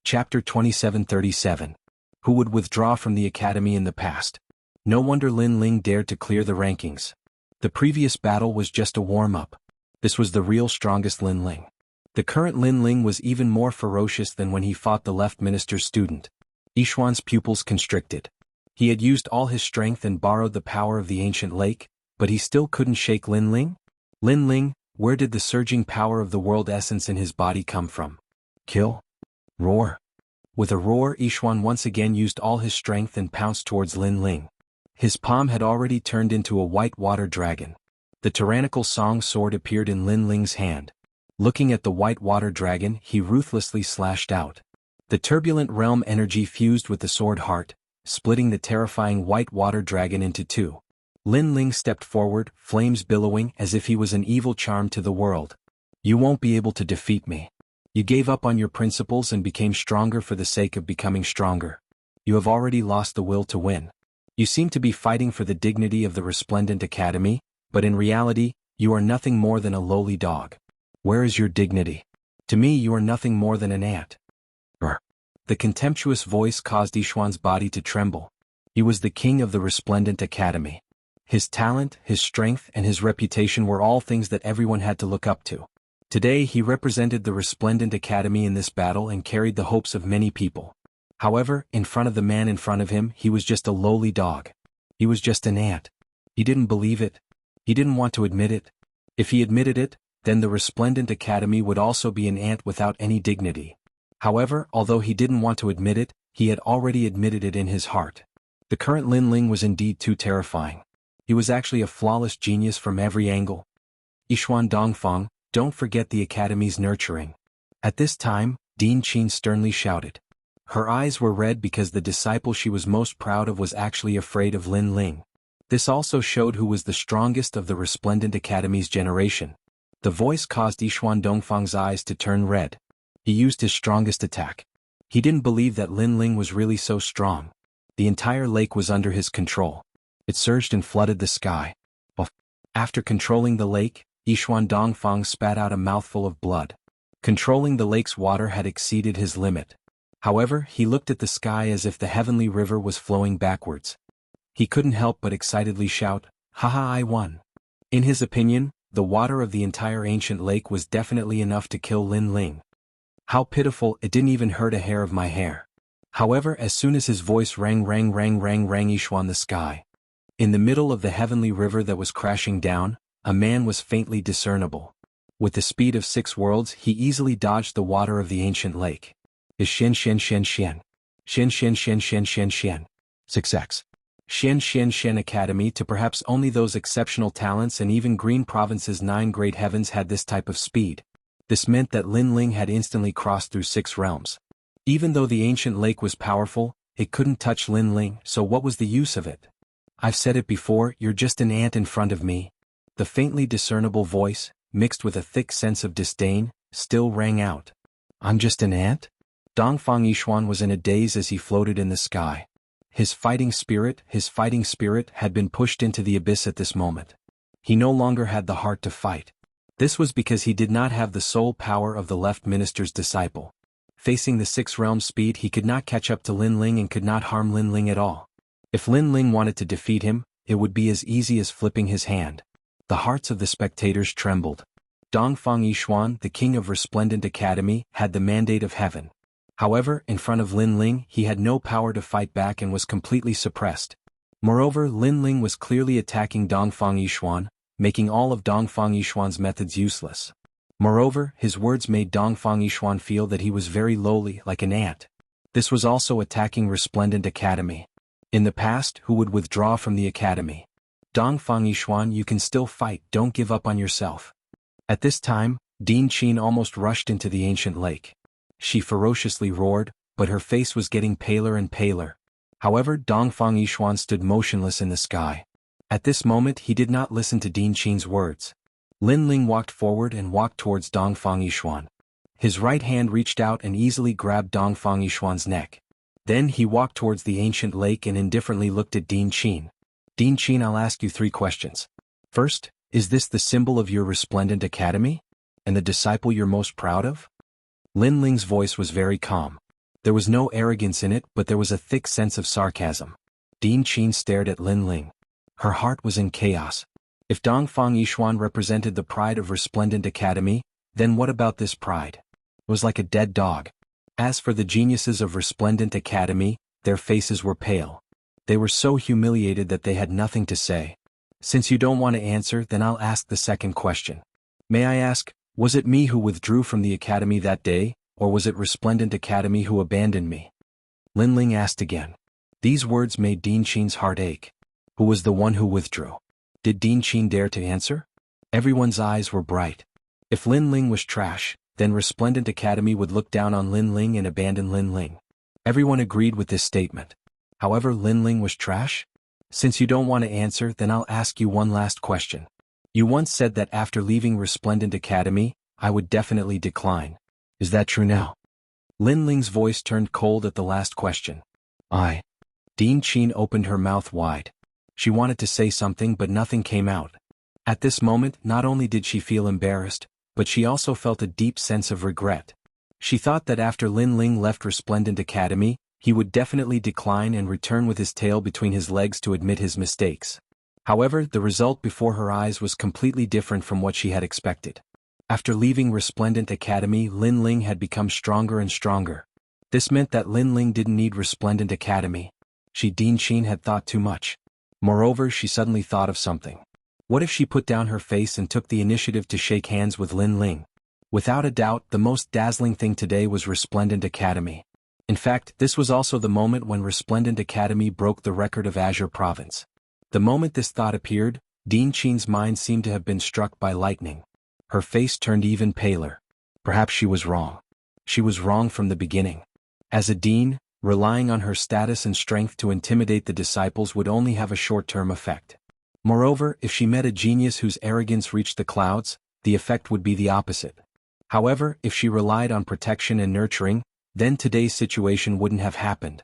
Chapter 2737. Who would withdraw from the academy in the past? No wonder Lin Ling dared to clear the rankings. The previous battle was just a warm-up. This was the real strongest Lin Ling. The current Lin Ling was even more ferocious than when he fought the left minister's student. Yixuan's pupils constricted. He had used all his strength and borrowed the power of the ancient lake, but he still couldn't shake Lin Ling? Lin Ling, where did the surging power of the world essence in his body come from? Kill? Roar. With a roar, Yixuan once again used all his strength and pounced towards Lin Ling. His palm had already turned into a white water dragon. The tyrannical song sword appeared in Lin Ling's hand. Looking at the white water dragon, he ruthlessly slashed out. The turbulent realm energy fused with the sword heart, splitting the terrifying white water dragon into two. Lin Ling stepped forward, flames billowing as if he was an evil charm to the world. You won't be able to defeat me. You gave up on your principles and became stronger for the sake of becoming stronger. You have already lost the will to win. You seem to be fighting for the dignity of the Resplendent Academy, but in reality, you are nothing more than a lowly dog. Where is your dignity? To me you are nothing more than an ant. The contemptuous voice caused Yixuan's body to tremble. He was the king of the Resplendent Academy. His talent, his strength, and his reputation were all things that everyone had to look up to. Today he represented the Resplendent Academy in this battle and carried the hopes of many people. However, in front of the man in front of him, he was just a lowly dog. He was just an ant. He didn't believe it. He didn't want to admit it. If he admitted it, then the Resplendent Academy would also be an ant without any dignity. However, although he didn't want to admit it, he had already admitted it in his heart. The current Lin Ling was indeed too terrifying. He was actually a flawless genius from every angle. Yixuan Dongfang, don't forget the academy's nurturing. At this time, Din Qin sternly shouted. Her eyes were red because the disciple she was most proud of was actually afraid of Lin Ling. This also showed who was the strongest of the Resplendent Academy's generation. The voice caused Yixuan Dongfang's eyes to turn red. He used his strongest attack. He didn't believe that Lin Ling was really so strong. The entire lake was under his control. It surged and flooded the sky. After controlling the lake, Yixuan Dongfang spat out a mouthful of blood. Controlling the lake's water had exceeded his limit. However, he looked at the sky as if the heavenly river was flowing backwards. He couldn't help but excitedly shout, "Haha, I won." In his opinion, the water of the entire ancient lake was definitely enough to kill Lin Ling. How pitiful, it didn't even hurt a hair of my hair. However, as soon as his voice rang Yixuan the sky. In the middle of the heavenly river that was crashing down, a man was faintly discernible. With the speed of 6 worlds, he easily dodged the water of the ancient lake. Is Xian. 6x. Xian Academy to perhaps only those exceptional talents, and even Green Province's 9 great heavens had this type of speed. This meant that Lin Ling had instantly crossed through 6 realms. Even though the ancient lake was powerful, it couldn't touch Lin Ling, so what was the use of it? I've said it before, you're just an ant in front of me. The faintly discernible voice, mixed with a thick sense of disdain, still rang out. I'm just an ant? Dongfang Yixuan was in a daze as he floated in the sky. His fighting spirit had been pushed into the abyss at this moment. He no longer had the heart to fight. This was because he did not have the soul power of the left minister's disciple. Facing the 6 realms speed, he could not catch up to Lin Ling and could not harm Lin Ling at all. If Lin Ling wanted to defeat him, it would be as easy as flipping his hand. The hearts of the spectators trembled. Dongfang Yixuan, the king of Resplendent Academy, had the mandate of heaven. However, in front of Lin Ling, he had no power to fight back and was completely suppressed. Moreover, Lin Ling was clearly attacking Dongfang Yixuan, making all of Dongfang Yixuan's methods useless. Moreover, his words made Dongfang Yixuan feel that he was very lowly, like an ant. This was also attacking Resplendent Academy. In the past, who would withdraw from the academy? Dongfang Yixuan, you can still fight, don't give up on yourself. At this time, Din Qin almost rushed into the ancient lake. She ferociously roared, but her face was getting paler and paler. However, Dongfang Yixuan stood motionless in the sky. At this moment he did not listen to Din Qin's words. Lin Ling walked forward and walked towards Dongfang Yixuan. His right hand reached out and easily grabbed Dongfang Yixuan's neck. Then he walked towards the ancient lake and indifferently looked at Din Qin. Din Qin, I'll ask you 3 questions. First, is this the symbol of your Resplendent Academy? And the disciple you're most proud of? Lin Ling's voice was very calm. There was no arrogance in it, but there was a thick sense of sarcasm. Din Qin stared at Lin Ling. Her heart was in chaos. If Dongfang Yishuan represented the pride of Resplendent Academy, then what about this pride? It was like a dead dog. As for the geniuses of Resplendent Academy, their faces were pale. They were so humiliated that they had nothing to say. Since you don't want to answer, then I'll ask the second question. May I ask, was it me who withdrew from the academy that day, or was it Resplendent Academy who abandoned me? Lin Ling asked again. These words made Din Qin's heart ache. Who was the one who withdrew? Did Din Qin dare to answer? Everyone's eyes were bright. If Lin Ling was trash, then Resplendent Academy would look down on Lin Ling and abandon Lin Ling. Everyone agreed with this statement. However, Lin Ling was trash? Since you don't want to answer, then I'll ask you one last question. You once said that after leaving Resplendent Academy, I would definitely decline. Is that true now? Lin Ling's voice turned cold at the last question. Din Qin opened her mouth wide. She wanted to say something, but nothing came out. At this moment, not only did she feel embarrassed, but she also felt a deep sense of regret. She thought that after Lin Ling left Resplendent Academy, he would definitely decline and return with his tail between his legs to admit his mistakes. However, the result before her eyes was completely different from what she had expected. After leaving Resplendent Academy, Lin Ling had become stronger and stronger. This meant that Lin Ling didn't need Resplendent Academy. Din Qin had thought too much. Moreover, she suddenly thought of something. What if she put down her face and took the initiative to shake hands with Lin Ling? Without a doubt, the most dazzling thing today was Resplendent Academy. In fact, this was also the moment when Resplendent Academy broke the record of Azure Province. The moment this thought appeared, Din Qin's mind seemed to have been struck by lightning. Her face turned even paler. Perhaps she was wrong. She was wrong from the beginning. As a dean, relying on her status and strength to intimidate the disciples would only have a short-term effect. Moreover, if she met a genius whose arrogance reached the clouds, the effect would be the opposite. However, if she relied on protection and nurturing, then today's situation wouldn't have happened.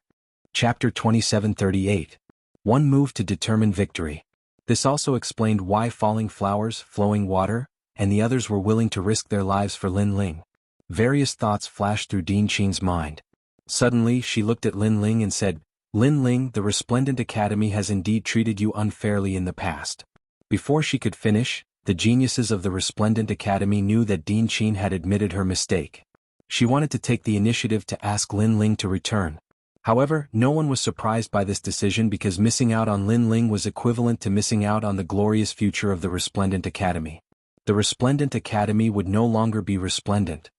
Chapter 2738. One move to determine victory. This also explained why falling flowers, flowing water, and the others were willing to risk their lives for Lin Ling. Various thoughts flashed through Din Qin's mind. Suddenly, she looked at Lin Ling and said, Lin Ling, the Resplendent Academy has indeed treated you unfairly in the past. Before she could finish, the geniuses of the Resplendent Academy knew that Din Qin had admitted her mistake. She wanted to take the initiative to ask Lin Ling to return. However, no one was surprised by this decision because missing out on Lin Ling was equivalent to missing out on the glorious future of the Resplendent Academy. The Resplendent Academy would no longer be resplendent.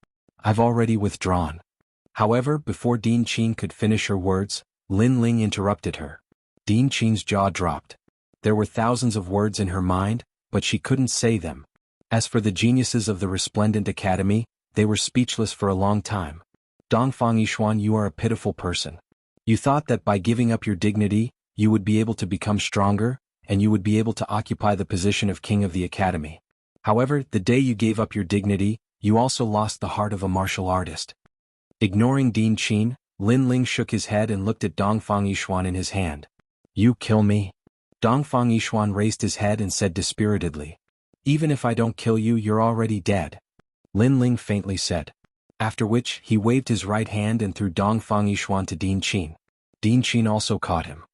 I've already withdrawn. However, before Din Qin could finish her words, Lin Ling interrupted her. Din Qin's jaw dropped. There were thousands of words in her mind, but she couldn't say them. As for the geniuses of the Resplendent Academy, they were speechless for a long time. Dongfang Yishuan, you are a pitiful person. You thought that by giving up your dignity, you would be able to become stronger, and you would be able to occupy the position of king of the academy. However, the day you gave up your dignity, you also lost the heart of a martial artist. Ignoring Din Qin, Lin Ling shook his head and looked at Dongfang Yishuan in his hand. You kill me? Dongfang Yishuan raised his head and said dispiritedly. Even if I don't kill you, you're already dead. Lin Ling faintly said. After which, he waved his right hand and threw Dongfang Yishuan to Din Qin. Din Qin also caught him.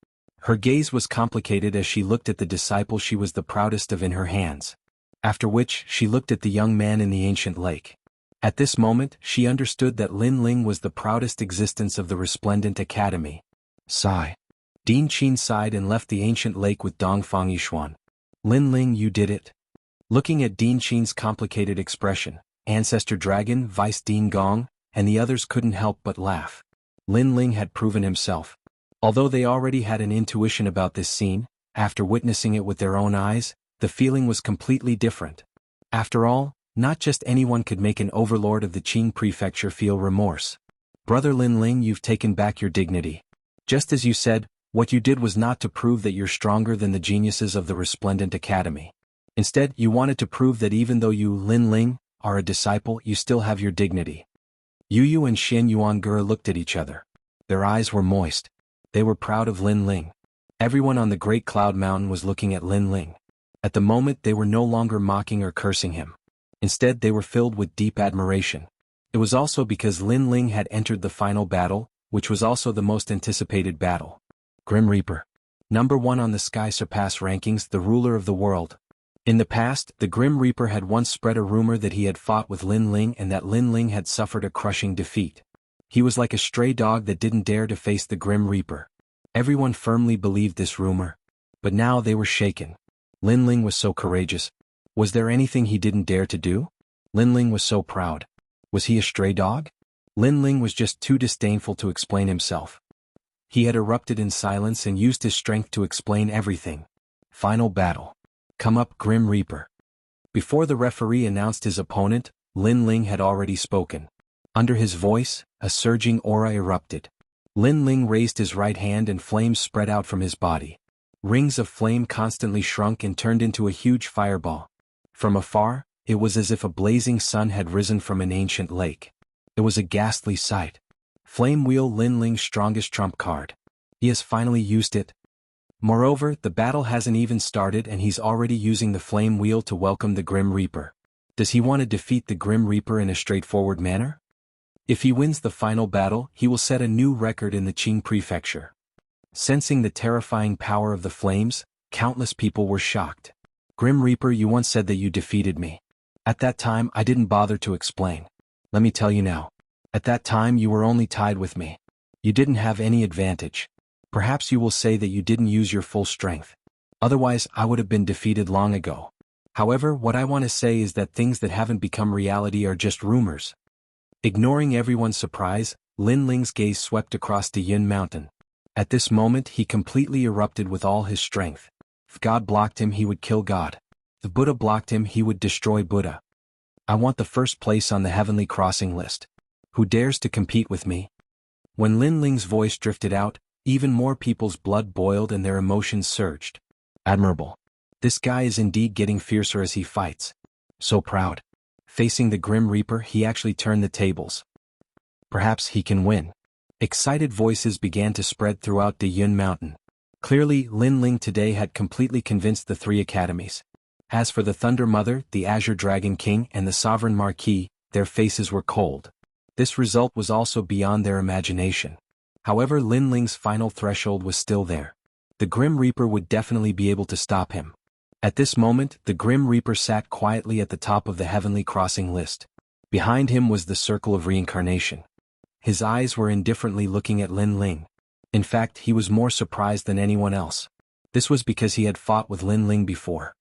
Her gaze was complicated as she looked at the disciple she was the proudest of in her hands. After which, she looked at the young man in the ancient lake. At this moment, she understood that Lin Ling was the proudest existence of the Resplendent Academy. Sigh. Din Qin sighed and left the ancient lake with Dongfang Yishuan. Lin Ling, you did it. Looking at Din Qin's complicated expression, Ancestor Dragon, Vice Dean Gong, and the others couldn't help but laugh. Lin Ling had proven himself. Although they already had an intuition about this scene, after witnessing it with their own eyes, the feeling was completely different. After all, not just anyone could make an overlord of the Qing prefecture feel remorse. Brother Lin Ling, you've taken back your dignity. Just as you said, what you did was not to prove that you're stronger than the geniuses of the Resplendent Academy. Instead, you wanted to prove that even though you, Lin Ling, are a disciple, you still have your dignity. Yu Yu and Xian Yuange looked at each other. Their eyes were moist. They were proud of Lin Ling. Everyone on the Great Cloud Mountain was looking at Lin Ling. At the moment, they were no longer mocking or cursing him. Instead, they were filled with deep admiration. It was also because Lin Ling had entered the final battle, which was also the most anticipated battle. Grim Reaper. Number 1 on the Sky Surpass rankings, the ruler of the world. In the past, the Grim Reaper had once spread a rumor that he had fought with Lin Ling and that Lin Ling had suffered a crushing defeat. He was like a stray dog that didn't dare to face the Grim Reaper. Everyone firmly believed this rumor. But now they were shaken. Lin Ling was so courageous. Was there anything he didn't dare to do? Lin Ling was so proud. Was he a stray dog? Lin Ling was just too disdainful to explain himself. He had erupted in silence and used his strength to explain everything. Final battle. Come up, Grim Reaper. Before the referee announced his opponent, Lin Ling had already spoken. Under his voice, a surging aura erupted. Lin Ling raised his right hand and flames spread out from his body. Rings of flame constantly shrunk and turned into a huge fireball. From afar, it was as if a blazing sun had risen from an ancient lake. It was a ghastly sight. Flame Wheel, Lin Ling's strongest trump card. He has finally used it. Moreover, the battle hasn't even started and he's already using the Flame Wheel to welcome the Grim Reaper. Does he want to defeat the Grim Reaper in a straightforward manner? If he wins the final battle, he will set a new record in the Qing prefecture. Sensing the terrifying power of the flames, countless people were shocked. Grim Reaper, you once said that you defeated me. At that time, I didn't bother to explain. Let me tell you now. At that time, you were only tied with me. You didn't have any advantage. Perhaps you will say that you didn't use your full strength. Otherwise, I would have been defeated long ago. However, what I want to say is that things that haven't become reality are just rumors. Ignoring everyone's surprise, Lin Ling's gaze swept across the Yin Mountain. At this moment, he completely erupted with all his strength. If God blocked him, he would kill God. If Buddha blocked him, he would destroy Buddha. I want the first place on the heavenly crossing list. Who dares to compete with me? When Lin Ling's voice drifted out, even more people's blood boiled and their emotions surged. Admirable. This guy is indeed getting fiercer as he fights. So proud. Facing the Grim Reaper, he actually turned the tables. Perhaps he can win. Excited voices began to spread throughout the Yun Mountain. Clearly, Lin Ling today had completely convinced the 3 academies. As for the Thunder Mother, the Azure Dragon King, and the Sovereign Marquis, their faces were cold. This result was also beyond their imagination. However, Lin Ling's final threshold was still there. The Grim Reaper would definitely be able to stop him. At this moment, the Grim Reaper sat quietly at the top of the heavenly crossing list. Behind him was the Circle of Reincarnation. His eyes were indifferently looking at Lin Ling. In fact, he was more surprised than anyone else. This was because he had fought with Lin Ling before.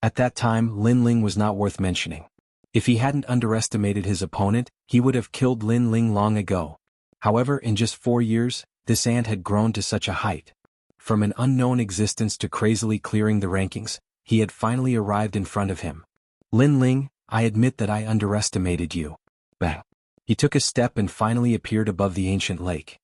At that time, Lin Ling was not worth mentioning. If he hadn't underestimated his opponent, he would have killed Lin Ling long ago. However, in just 4 years, this ant had grown to such a height. From an unknown existence to crazily clearing the rankings, he had finally arrived in front of him. Lin Ling, I admit that I underestimated you. Bang. He took a step and finally appeared above the ancient lake.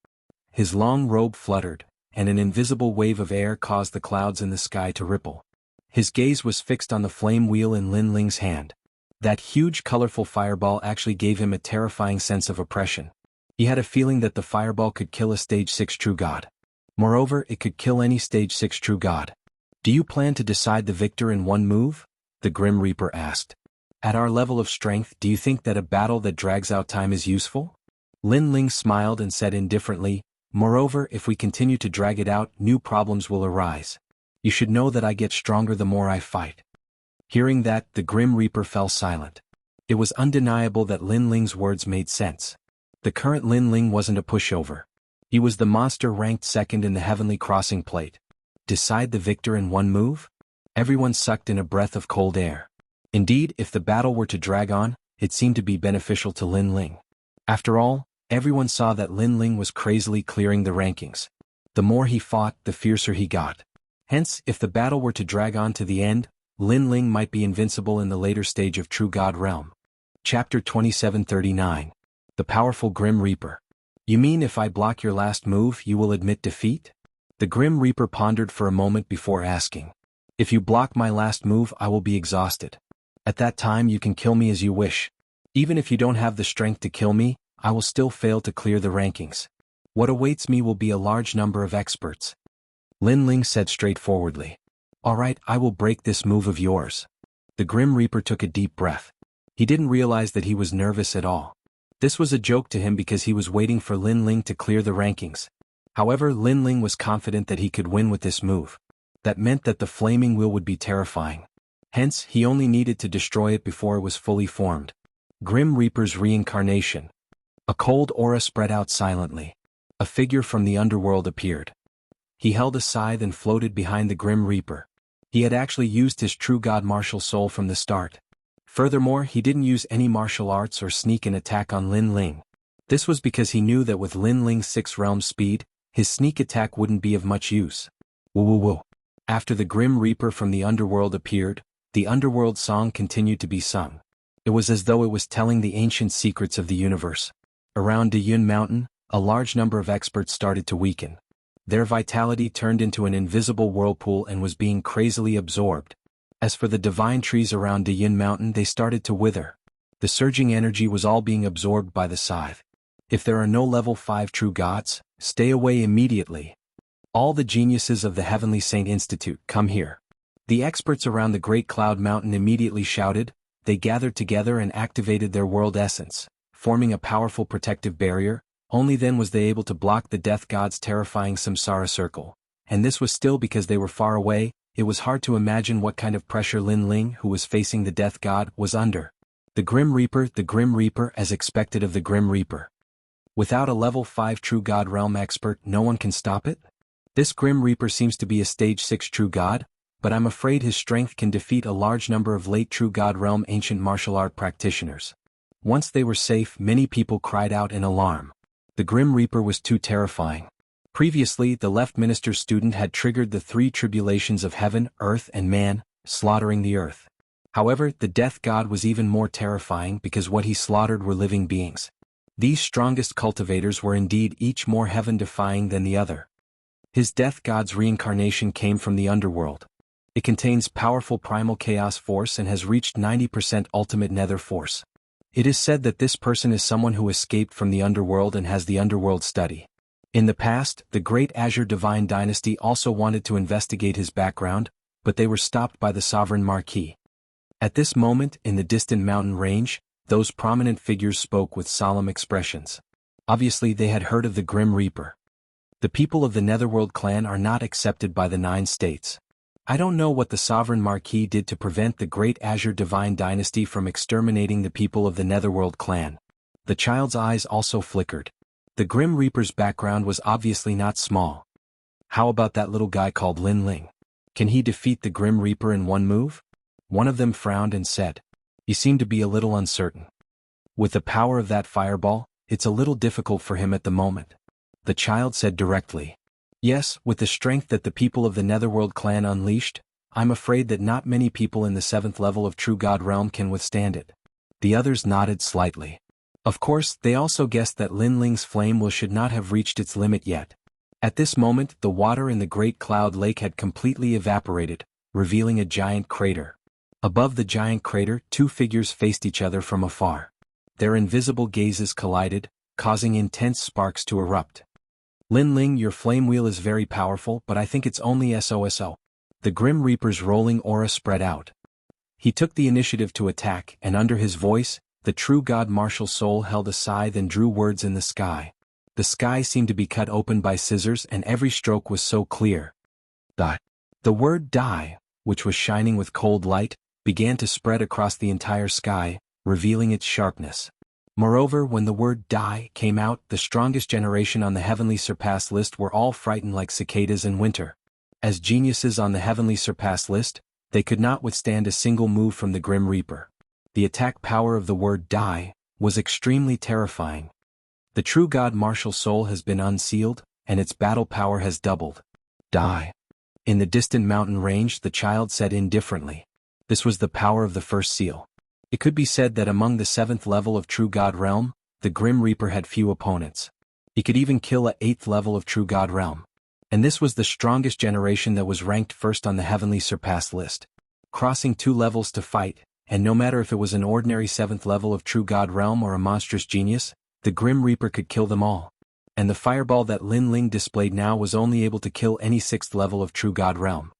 His long robe fluttered, and an invisible wave of air caused the clouds in the sky to ripple. His gaze was fixed on the flame wheel in Lin Ling's hand. That huge colorful fireball actually gave him a terrifying sense of oppression. He had a feeling that the fireball could kill a Stage 6 true god. Moreover, it could kill any Stage 6 true god. Do you plan to decide the victor in one move? The Grim Reaper asked. At our level of strength, do you think that a battle that drags out time is useful? Lin Ling smiled and said indifferently, moreover, if we continue to drag it out, new problems will arise. You should know that I get stronger the more I fight. Hearing that, the Grim Reaper fell silent. It was undeniable that Lin Ling's words made sense. The current Lin Ling wasn't a pushover. He was the monster ranked second in the heavenly crossing plate. Decide the victor in one move? Everyone sucked in a breath of cold air. Indeed, if the battle were to drag on, it seemed to be beneficial to Lin Ling. After all, everyone saw that Lin Ling was crazily clearing the rankings. The more he fought, the fiercer he got. Hence, if the battle were to drag on to the end, Lin Ling might be invincible in the later stage of True God Realm. Chapter 2739. The Powerful Grim Reaper. You mean if I block your last move, you will admit defeat? The Grim Reaper pondered for a moment before asking. If you block my last move, I will be exhausted. At that time you can kill me as you wish. Even if you don't have the strength to kill me, I will still fail to clear the rankings. What awaits me will be a large number of experts. Lin Ling said straightforwardly. Alright, I will break this move of yours. The Grim Reaper took a deep breath. He didn't realize that he was nervous at all. This was a joke to him because he was waiting for Lin Ling to clear the rankings. However, Lin Ling was confident that he could win with this move. That meant that the flaming wheel would be terrifying. Hence, he only needed to destroy it before it was fully formed. Grim Reaper's reincarnation. A cold aura spread out silently. A figure from the underworld appeared. He held a scythe and floated behind the Grim Reaper. He had actually used his true god martial soul from the start. Furthermore, he didn't use any martial arts or sneak an attack on Lin Ling. This was because he knew that with Lin Ling's 6 realm speed, his sneak attack wouldn't be of much use. Woo woo woo. After the Grim Reaper from the underworld appeared, the underworld song continued to be sung. It was as though it was telling the ancient secrets of the universe. Around Dayun Mountain, a large number of experts started to weaken. Their vitality turned into an invisible whirlpool and was being crazily absorbed. As for the divine trees around Dayun Mountain, they started to wither. The surging energy was all being absorbed by the scythe. If there are no level 5 true gods, stay away immediately. All the geniuses of the Heavenly Saint Institute, come here. The experts around the Great Cloud Mountain immediately shouted. They gathered together and activated their world essence, forming a powerful protective barrier. Only then was they able to block the death god's terrifying samsara circle. And this was still because they were far away. It was hard to imagine what kind of pressure Lin Ling, who was facing the death god, was under. The Grim Reaper as expected of the Grim Reaper. Without a level 5 true god realm expert, no one can stop it? This Grim Reaper seems to be a stage 6 true god, but I'm afraid his strength can defeat a large number of late true god realm ancient martial art practitioners. Once they were safe, many people cried out in alarm. The Grim Reaper was too terrifying. Previously, the left minister's student had triggered the 3 tribulations of heaven, earth and man, slaughtering the earth. However, the death god was even more terrifying because what he slaughtered were living beings. These strongest cultivators were indeed each more heaven-defying than the other. His death god's reincarnation came from the underworld. It contains powerful primal chaos force and has reached 90% ultimate nether force. It is said that this person is someone who escaped from the underworld and has the underworld study. In the past, the Great Azure Divine Dynasty also wanted to investigate his background, but they were stopped by the Sovereign Marquis. At this moment, in the distant mountain range, those prominent figures spoke with solemn expressions. Obviously, they had heard of the Grim Reaper. The people of the Netherworld clan are not accepted by the 9 states. I don't know what the Sovereign Marquis did to prevent the Great Azure Divine Dynasty from exterminating the people of the Netherworld clan. The child's eyes also flickered. The Grim Reaper's background was obviously not small. How about that little guy called Lin Ling? Can he defeat the Grim Reaper in one move? One of them frowned and said. He seemed to be a little uncertain. With the power of that fireball, it's a little difficult for him at the moment. The child said directly. Yes, with the strength that the people of the Netherworld clan unleashed, I'm afraid that not many people in the 7th level of True God realm can withstand it. The others nodded slightly. Of course, they also guessed that Lin Ling's flame will should not have reached its limit yet. At this moment, the water in the Great Cloud Lake had completely evaporated, revealing a giant crater. Above the giant crater, 2 figures faced each other from afar. Their invisible gazes collided, causing intense sparks to erupt. Lin Ling, your flame wheel is very powerful, but I think it's only SOSO. The Grim Reaper's rolling aura spread out. He took the initiative to attack, and under his voice, the true god martial soul held a scythe and drew words in the sky. The sky seemed to be cut open by scissors and every stroke was so clear. The word die, which was shining with cold light, began to spread across the entire sky, revealing its sharpness. Moreover, when the word die came out, the strongest generation on the Heavenly Surpass list were all frightened like cicadas in winter. As geniuses on the Heavenly Surpass list, they could not withstand a single move from the Grim Reaper. The attack power of the word die was extremely terrifying. The true god martial soul has been unsealed, and its battle power has doubled. Die. In the distant mountain range, the child said indifferently. This was the power of the first seal. It could be said that among the 7th level of True God Realm, the Grim Reaper had few opponents. He could even kill a 8th level of True God Realm. And this was the strongest generation that was ranked first on the Heavenly Surpass list. Crossing 2 levels to fight, and no matter if it was an ordinary 7th level of True God Realm or a monstrous genius, the Grim Reaper could kill them all. And the fireball that Lin Ling displayed now was only able to kill any 6th level of True God Realm.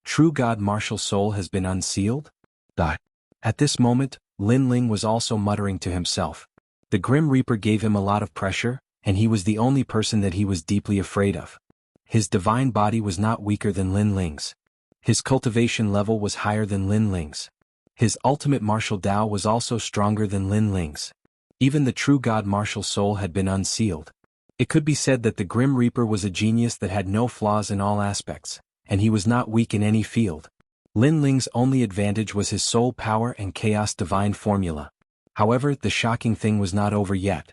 True God Martial Soul has been unsealed? At this moment, Lin Ling was also muttering to himself. The Grim Reaper gave him a lot of pressure, and he was the only person that he was deeply afraid of. His divine body was not weaker than Lin Ling's. His cultivation level was higher than Lin Ling's. His ultimate martial Tao was also stronger than Lin Ling's. Even the true God martial soul had been unsealed. It could be said that the Grim Reaper was a genius that had no flaws in all aspects, and he was not weak in any field. Lin Ling's only advantage was his soul power and chaos divine formula. However, the shocking thing was not over yet.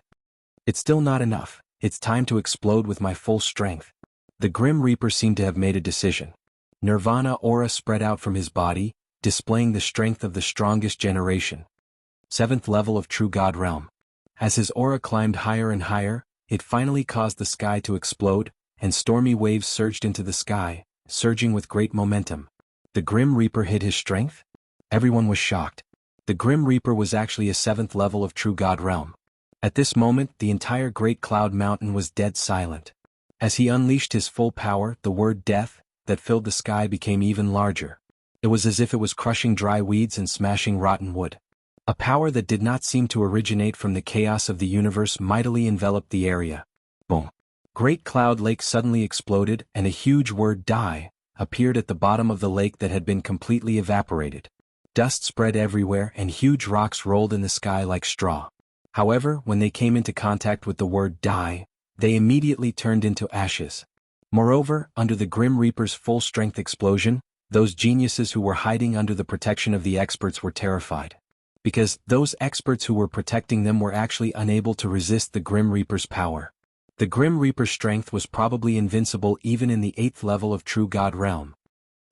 It's still not enough. It's time to explode with my full strength. The Grim Reaper seemed to have made a decision. Nirvana aura spread out from his body, displaying the strength of the strongest generation. 7th level of True God Realm. As his aura climbed higher and higher, it finally caused the sky to explode, and stormy waves surged into the sky, surging with great momentum. The Grim Reaper hid his strength? Everyone was shocked. The Grim Reaper was actually a 7th level of True God Realm. At this moment, the entire Great Cloud Mountain was dead silent. As he unleashed his full power, the word death, that filled the sky became even larger. It was as if it was crushing dry weeds and smashing rotten wood. A power that did not seem to originate from the chaos of the universe mightily enveloped the area. Boom. Great Cloud Lake suddenly exploded, and a huge word "die" appeared at the bottom of the lake that had been completely evaporated. Dust spread everywhere and huge rocks rolled in the sky like straw. However, when they came into contact with the word "die," they immediately turned into ashes. Moreover, under the Grim Reaper's full-strength explosion, those geniuses who were hiding under the protection of the experts were terrified. Because those experts who were protecting them were actually unable to resist the Grim Reaper's power. The Grim Reaper's strength was probably invincible even in the 8th level of True God Realm.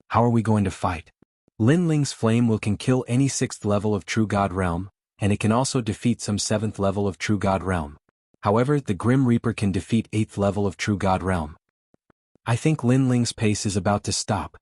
How are we going to fight? Lin Ling's flame can kill any 6th level of True God Realm, and it can also defeat some 7th level of True God Realm. However, the Grim Reaper can defeat 8th level of True God Realm. I think Lin Ling's pace is about to stop.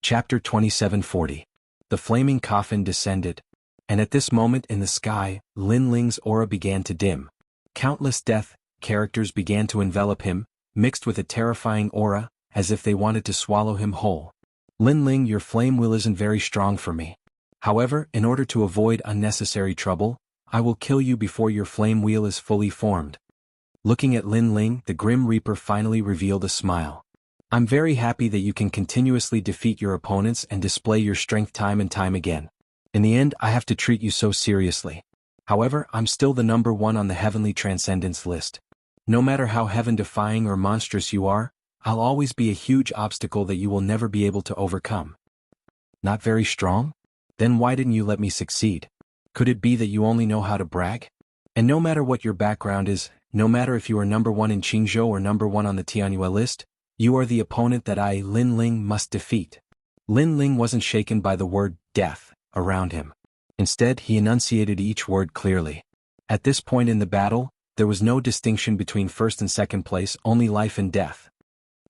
Chapter 2740. The flaming coffin descended. And at this moment in the sky, Lin Ling's aura began to dim. Countless death characters began to envelop him, mixed with a terrifying aura, as if they wanted to swallow him whole. Lin Ling, your flame will isn't very strong for me. However, in order to avoid unnecessary trouble, I will kill you before your flame wheel is fully formed. Looking at Lin Ling, the Grim Reaper finally revealed a smile. I'm very happy that you can continuously defeat your opponents and display your strength time and time again. In the end, I have to treat you so seriously. However, I'm still the number 1 on the heavenly transcendence list. No matter how heaven-defying or monstrous you are, I'll always be a huge obstacle that you will never be able to overcome. Not very strong? Then why didn't you let me succeed? Could it be that you only know how to brag? And no matter what your background is, no matter if you are number 1 in Qingzhou or number 1 on the Tianyue list, you are the opponent that I, Lin Ling, must defeat. Lin Ling wasn't shaken by the word death around him. Instead, he enunciated each word clearly. At this point in the battle, there was no distinction between first and second place, only life and death.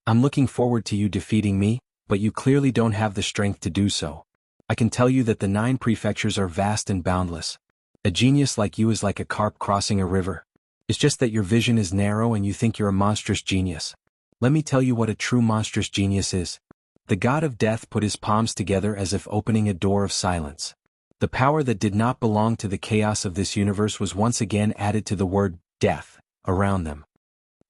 I'm looking forward to you defeating me, but you clearly don't have the strength to do so. I can tell you that the 9 prefectures are vast and boundless. A genius like you is like a carp crossing a river. It's just that your vision is narrow and you think you're a monstrous genius. Let me tell you what a true monstrous genius is. The god of death put his palms together as if opening a door of silence. The power that did not belong to the chaos of this universe was once again added to the word death around them.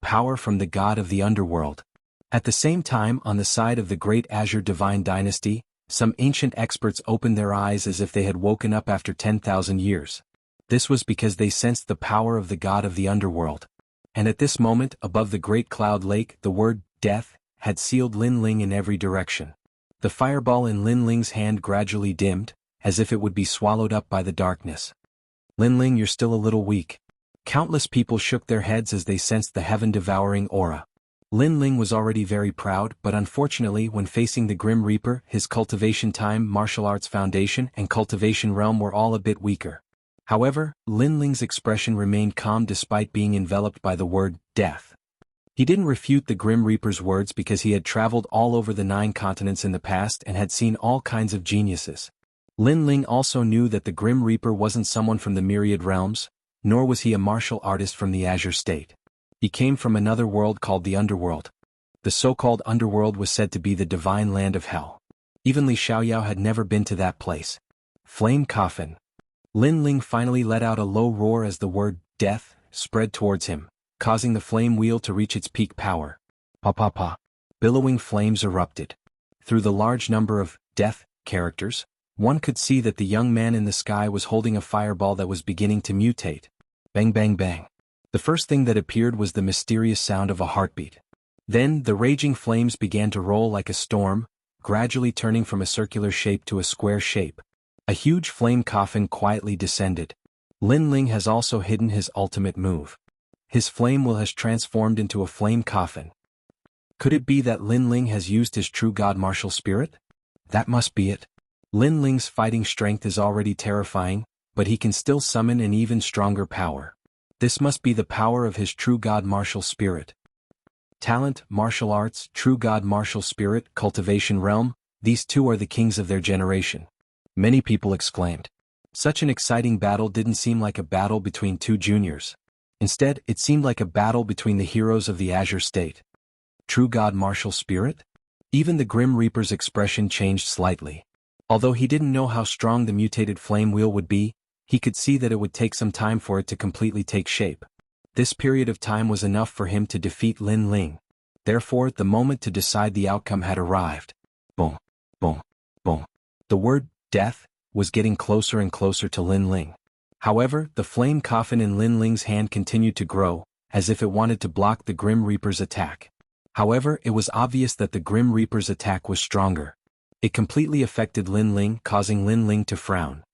Power from the god of the underworld. At the same time, on the side of the great Azure divine dynasty, some ancient experts opened their eyes as if they had woken up after 10,000 years. This was because they sensed the power of the god of the underworld. And at this moment, above the great cloud lake, the word death had sealed Lin Ling in every direction. The fireball in Lin Ling's hand gradually dimmed, as if it would be swallowed up by the darkness. Lin Ling, you're still a little weak. Countless people shook their heads as they sensed the heaven-devouring aura. Lin Ling was already very proud, but unfortunately when facing the Grim Reaper, his Cultivation Time, Martial Arts Foundation, and Cultivation Realm were all a bit weaker. However, Lin Ling's expression remained calm despite being enveloped by the word death. He didn't refute the Grim Reaper's words because he had traveled all over the 9 continents in the past and had seen all kinds of geniuses. Lin Ling also knew that the Grim Reaper wasn't someone from the myriad realms, nor was he a martial artist from the Azure State. He came from another world called the Underworld. The so-called Underworld was said to be the divine land of hell. Even Li Xiaoyao had never been to that place. Flame coffin. Lin Ling finally let out a low roar as the word death, spread towards him, causing the flame wheel to reach its peak power. Pa pa pa. Billowing flames erupted. Through the large number of death characters, one could see that the young man in the sky was holding a fireball that was beginning to mutate. Bang bang bang. The first thing that appeared was the mysterious sound of a heartbeat. Then the raging flames began to roll like a storm, gradually turning from a circular shape to a square shape. A huge flame coffin quietly descended. Lin Ling has also hidden his ultimate move. His flame wheel has transformed into a flame coffin. Could it be that Lin Ling has used his true god martial spirit? That must be it. Lin Ling's fighting strength is already terrifying, but he can still summon an even stronger power. This must be the power of his true god martial spirit. Talent, martial arts, true god martial spirit, cultivation realm, these two are the kings of their generation. Many people exclaimed. Such an exciting battle didn't seem like a battle between two juniors. Instead, it seemed like a battle between the heroes of the Azure State. True god martial spirit? Even the Grim Reaper's expression changed slightly. Although he didn't know how strong the mutated flame wheel would be, he could see that it would take some time for it to completely take shape. This period of time was enough for him to defeat Lin Ling. Therefore, the moment to decide the outcome had arrived. Boom, boom, boom. The word, death, was getting closer and closer to Lin Ling. However, the flame coffin in Lin Ling's hand continued to grow, as if it wanted to block the Grim Reaper's attack. However, it was obvious that the Grim Reaper's attack was stronger. It completely affected Lin Ling, causing Lin Ling to frown.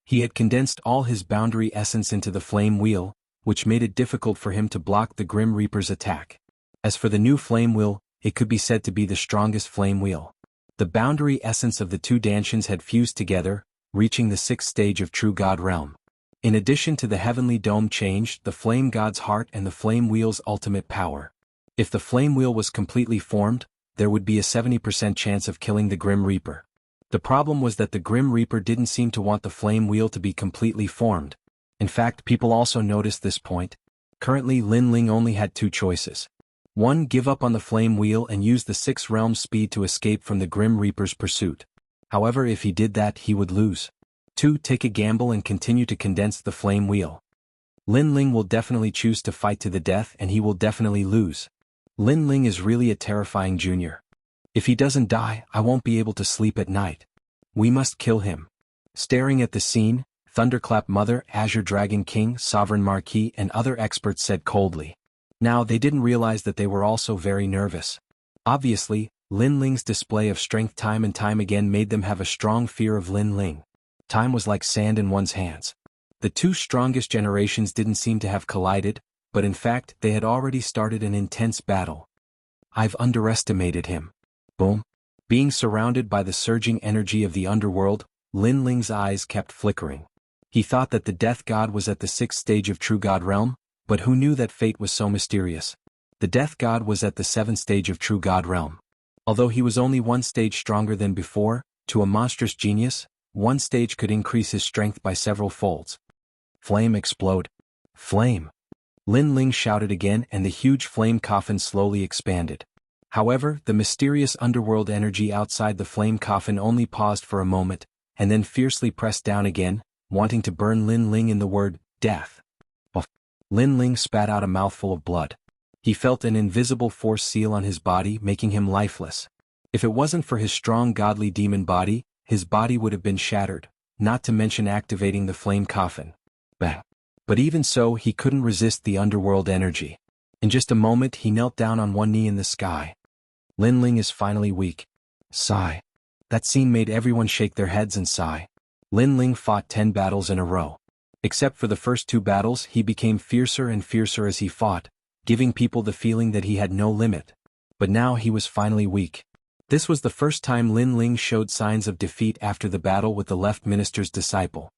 He had condensed all his boundary essence into the flame wheel, which made it difficult for him to block the Grim Reaper's attack. As for the new flame wheel, it could be said to be the strongest flame wheel. The boundary essence of the two Danshians had fused together, reaching the 6th stage of True God Realm. In addition to the heavenly dome changed the flame god's heart and the flame wheel's ultimate power. If the flame wheel was completely formed, there would be a 70% chance of killing the Grim Reaper. The problem was that the Grim Reaper didn't seem to want the flame wheel to be completely formed. In fact, people also noticed this point. Currently, Lin Ling only had two choices. 1. Give up on the flame wheel and use the 6th realm speed to escape from the Grim Reaper's pursuit. However, if he did that, he would lose. 2. Take a gamble and continue to condense the flame wheel. Lin Ling will definitely choose to fight to the death and he will definitely lose. Lin Ling is really a terrifying junior. If he doesn't die, I won't be able to sleep at night. We must kill him. Staring at the scene, Thunderclap Mother, Azure Dragon King, Sovereign Marquis and other experts said coldly. Now they didn't realize that they were also very nervous. Obviously, Lin Ling's display of strength time and time again made them have a strong fear of Lin Ling. Time was like sand in one's hands. The two strongest generations didn't seem to have collided, but in fact they had already started an intense battle. I've underestimated him. Boom. Being surrounded by the surging energy of the underworld, Lin Ling's eyes kept flickering. He thought that the Death God was at the 6th stage of True God Realm, but who knew that fate was so mysterious? The Death God was at the 7th stage of True God Realm. Although he was only one stage stronger than before, to a monstrous genius, one stage could increase his strength by several folds. Flame explode. Flame. Lin Ling shouted again and the huge flame coffin slowly expanded. However, the mysterious underworld energy outside the flame coffin only paused for a moment, and then fiercely pressed down again, wanting to burn Lin Ling in the word, death. Lin Ling spat out a mouthful of blood. He felt an invisible force seal on his body, making him lifeless. If it wasn't for his strong godly demon body, his body would have been shattered, not to mention activating the flame coffin. Bang. But even so, he couldn't resist the underworld energy. In just a moment, he knelt down on one knee in the sky. Lin Ling is finally weak. Sigh. That scene made everyone shake their heads and sigh. Lin Ling fought 10 battles in a row. Except for the first 2 battles, he became fiercer and fiercer as he fought, giving people the feeling that he had no limit. But now he was finally weak. This was the first time Lin Ling showed signs of defeat after the battle with the left minister's disciple.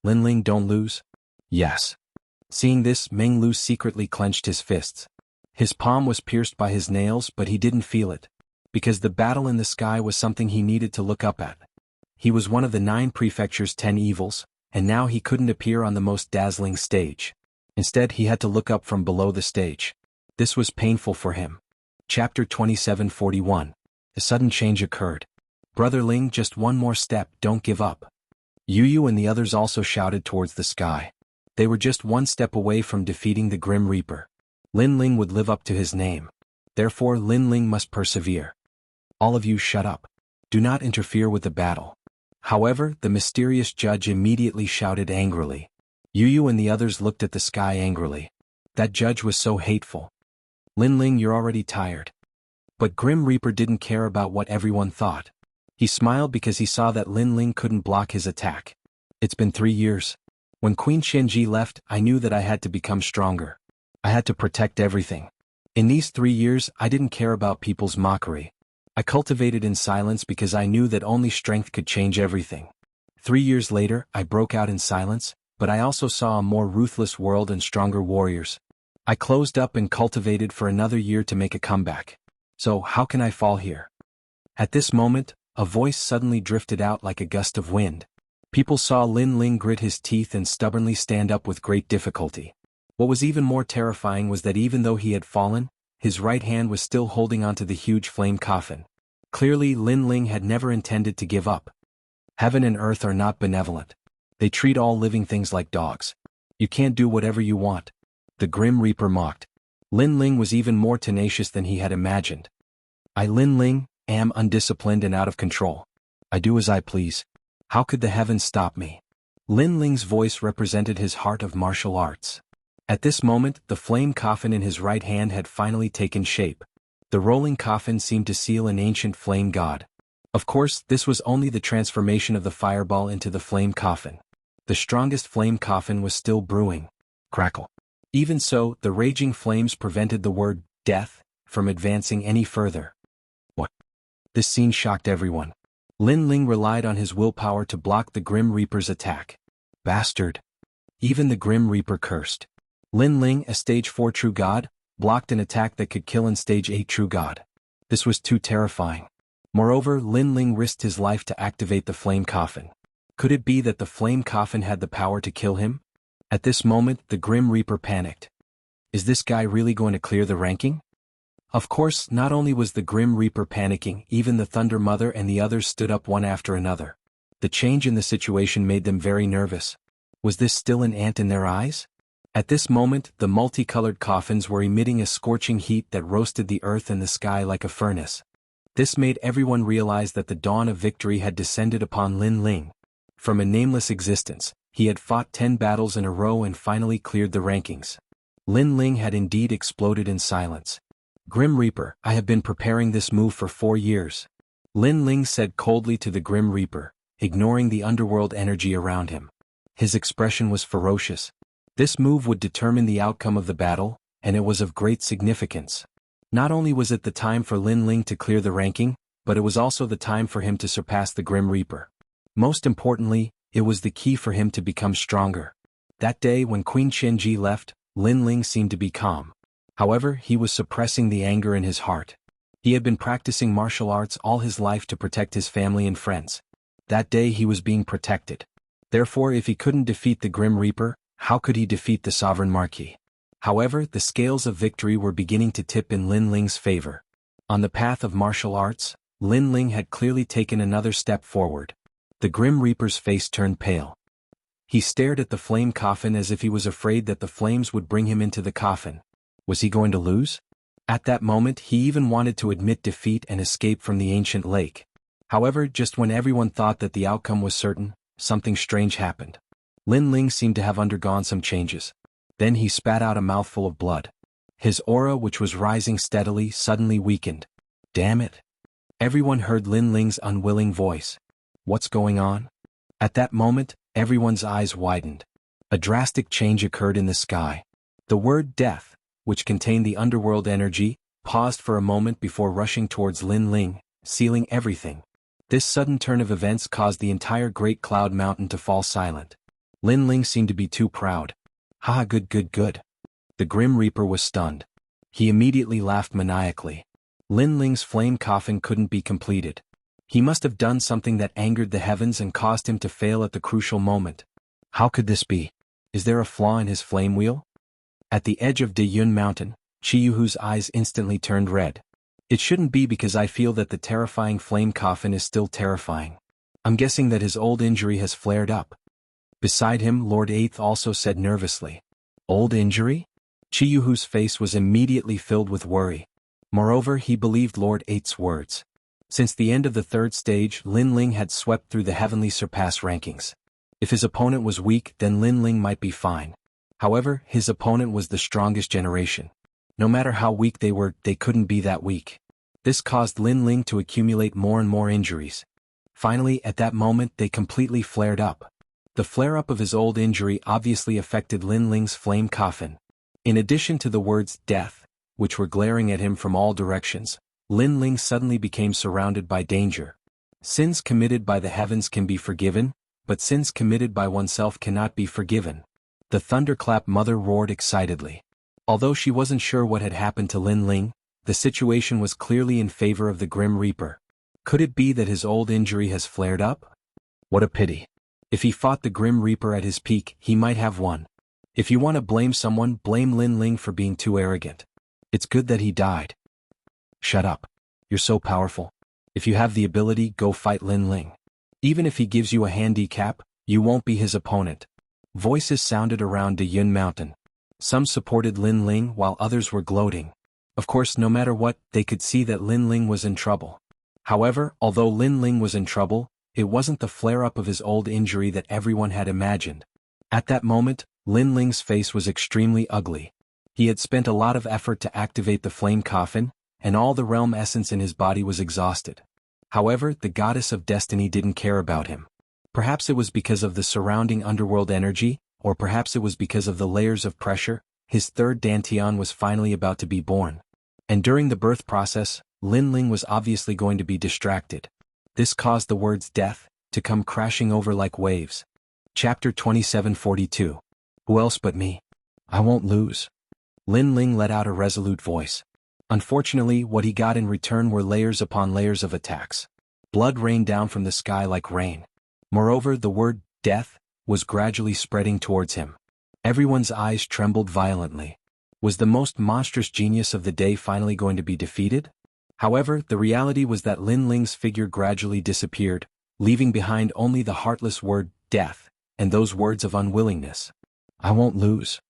Lin Ling, don't lose? Yes. Seeing this, Meng Lu secretly clenched his fists. His palm was pierced by his nails, but he didn't feel it. Because the battle in the sky was something he needed to look up at. He was one of the 9 prefecture's 10 evils, and now he couldn't appear on the most dazzling stage. Instead, he had to look up from below the stage. This was painful for him. Chapter 2741. A sudden change occurred. Brother Ling, just one more step, don't give up. Yu Yu and the others also shouted towards the sky. They were just one step away from defeating the Grim Reaper. Lin Ling would live up to his name. Therefore Lin Ling must persevere. All of you shut up. Do not interfere with the battle. However, the mysterious judge immediately shouted angrily. Yu and the others looked at the sky angrily. That judge was so hateful. Lin Ling, you're already tired. But Grim Reaper didn't care about what everyone thought. He smiled because he saw that Lin Ling couldn't block his attack. It's been 3 years. When Queen Xianxia left, I knew that I had to become stronger. I had to protect everything. In these 3 years, I didn't care about people's mockery. I cultivated in silence because I knew that only strength could change everything. 3 years later, I broke out in silence, but I also saw a more ruthless world and stronger warriors. I closed up and cultivated for another year to make a comeback. So how can I fall here? At this moment, a voice suddenly drifted out like a gust of wind. People saw Lin Ling grit his teeth and stubbornly stand up with great difficulty. What was even more terrifying was that even though he had fallen, his right hand was still holding onto the huge flame coffin. Clearly, Lin Ling had never intended to give up. Heaven and earth are not benevolent. They treat all living things like dogs. You can't do whatever you want. The Grim Reaper mocked. Lin Ling was even more tenacious than he had imagined. I, Lin Ling, am undisciplined and out of control. I do as I please. How could the heavens stop me? Lin Ling's voice represented his heart of martial arts. At this moment, the flame coffin in his right hand had finally taken shape. The rolling coffin seemed to seal an ancient flame god. Of course, this was only the transformation of the fireball into the flame coffin. The strongest flame coffin was still brewing. Crackle. Even so, the raging flames prevented the word, death, from advancing any further. What? This scene shocked everyone. Lin Ling relied on his willpower to block the Grim Reaper's attack. Bastard. Even the Grim Reaper cursed. Lin Ling, a stage 4 true god, blocked an attack that could kill an stage 8 true god. This was too terrifying. Moreover, Lin Ling risked his life to activate the flame coffin. Could it be that the flame coffin had the power to kill him? At this moment, the Grim Reaper panicked. Is this guy really going to clear the ranking? Of course, not only was the Grim Reaper panicking, even the Thunder Mother and the others stood up one after another. The change in the situation made them very nervous. Was this still an ant in their eyes? At this moment, the multicolored coffins were emitting a scorching heat that roasted the earth and the sky like a furnace. This made everyone realize that the dawn of victory had descended upon Lin Ling. From a nameless existence, he had fought 10 battles in a row and finally cleared the rankings. Lin Ling had indeed exploded in silence. Grim Reaper, I have been preparing this move for 4 years. Lin Ling said coldly to the Grim Reaper, ignoring the underworld energy around him. His expression was ferocious. This move would determine the outcome of the battle, and it was of great significance. Not only was it the time for Lin Ling to clear the ranking, but it was also the time for him to surpass the Grim Reaper. Most importantly, it was the key for him to become stronger. That day when Queen Xianxia left, Lin Ling seemed to be calm. However, he was suppressing the anger in his heart. He had been practicing martial arts all his life to protect his family and friends. That day he was being protected. Therefore, if he couldn't defeat the Grim Reaper, how could he defeat the Sovereign Marquis? However, the scales of victory were beginning to tip in Lin Ling's favor. On the path of martial arts, Lin Ling had clearly taken another step forward. The Grim Reaper's face turned pale. He stared at the flame coffin as if he was afraid that the flames would bring him into the coffin. Was he going to lose? At that moment, he even wanted to admit defeat and escape from the ancient lake. However, just when everyone thought that the outcome was certain, something strange happened. Lin Ling seemed to have undergone some changes. Then he spat out a mouthful of blood. His aura, which was rising steadily, suddenly weakened. Damn it! Everyone heard Lin Ling's unwilling voice. What's going on? At that moment, everyone's eyes widened. A drastic change occurred in the sky. The word death, which contained the underworld energy, paused for a moment before rushing towards Lin Ling, sealing everything. This sudden turn of events caused the entire Great Cloud Mountain to fall silent. Lin Ling seemed to be too proud. Haha, good. The Grim Reaper was stunned. He immediately laughed maniacally. Lin Ling's flame coffin couldn't be completed. He must have done something that angered the heavens and caused him to fail at the crucial moment. How could this be? Is there a flaw in his flame wheel? At the edge of Dayun Mountain, Jianghu's eyes instantly turned red. It shouldn't be because I feel that the terrifying flame coffin is still terrifying. I'm guessing that his old injury has flared up. Beside him, Lord Eighth also said nervously. Old injury? Jianghu's face was immediately filled with worry. Moreover, he believed Lord Eight's words. Since the end of the third stage, Lin Ling had swept through the heavenly surpass rankings. If his opponent was weak, then Lin Ling might be fine. However, his opponent was the strongest generation. No matter how weak they were, they couldn't be that weak. This caused Lin Ling to accumulate more and more injuries. Finally, at that moment, they completely flared up. The flare-up of his old injury obviously affected Lin Ling's flame coffin. In addition to the words death, which were glaring at him from all directions, Lin Ling suddenly became surrounded by danger. Sins committed by the heavens can be forgiven, but sins committed by oneself cannot be forgiven. The thunderclap mother roared excitedly. Although she wasn't sure what had happened to Lin Ling, the situation was clearly in favor of the Grim Reaper. Could it be that his old injury has flared up? What a pity. If he fought the Grim Reaper at his peak, he might have won. If you want to blame someone, blame Lin Ling for being too arrogant. It's good that he died. Shut up. You're so powerful. If you have the ability, go fight Lin Ling. Even if he gives you a handicap, you won't be his opponent. Voices sounded around Dayun Mountain. Some supported Lin Ling while others were gloating. Of course, no matter what, they could see that Lin Ling was in trouble. However, although Lin Ling was in trouble, it wasn't the flare-up of his old injury that everyone had imagined. At that moment, Lin Ling's face was extremely ugly. He had spent a lot of effort to activate the flame coffin, and all the realm essence in his body was exhausted. However, the goddess of destiny didn't care about him. Perhaps it was because of the surrounding underworld energy, or perhaps it was because of the layers of pressure. His third Dantian was finally about to be born. And during the birth process, Lin Ling was obviously going to be distracted. This caused the words death to come crashing over like waves. Chapter 2742. Who else but me? I won't lose. Lin Ling let out a resolute voice. Unfortunately, what he got in return were layers upon layers of attacks. Blood rained down from the sky like rain. Moreover, the word death was gradually spreading towards him. Everyone's eyes trembled violently. Was the most monstrous genius of the day finally going to be defeated? However, the reality was that Lin Ling's figure gradually disappeared, leaving behind only the heartless word death, and those words of unwillingness. I won't lose.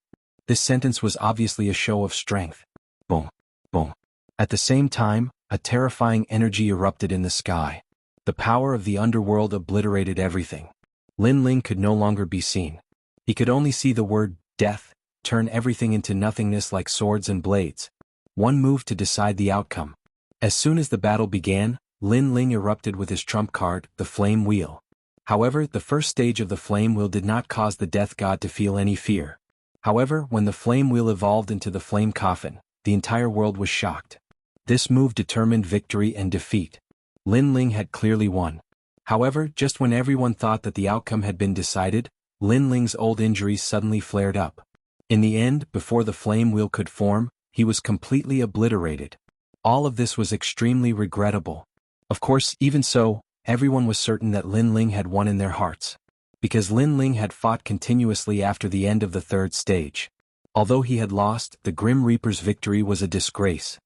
This sentence was obviously a show of strength. Boom, boom. At the same time, a terrifying energy erupted in the sky. The power of the underworld obliterated everything. Lin Ling could no longer be seen. He could only see the word death turn everything into nothingness like swords and blades. One move to decide the outcome. As soon as the battle began, Lin Ling erupted with his trump card, the Flame Wheel. However, the first stage of the Flame Wheel did not cause the Death God to feel any fear. However, when the Flame Wheel evolved into the Flame Coffin, the entire world was shocked. This move determined victory and defeat. Lin Ling had clearly won. However, just when everyone thought that the outcome had been decided, Lin Ling's old injuries suddenly flared up. In the end, before the Flame Wheel could form, he was completely obliterated. All of this was extremely regrettable. Of course, even so, everyone was certain that Lin Ling had won in their hearts. Because Lin Ling had fought continuously after the end of the third stage. Although he had lost, the Grim Reaper's victory was a disgrace.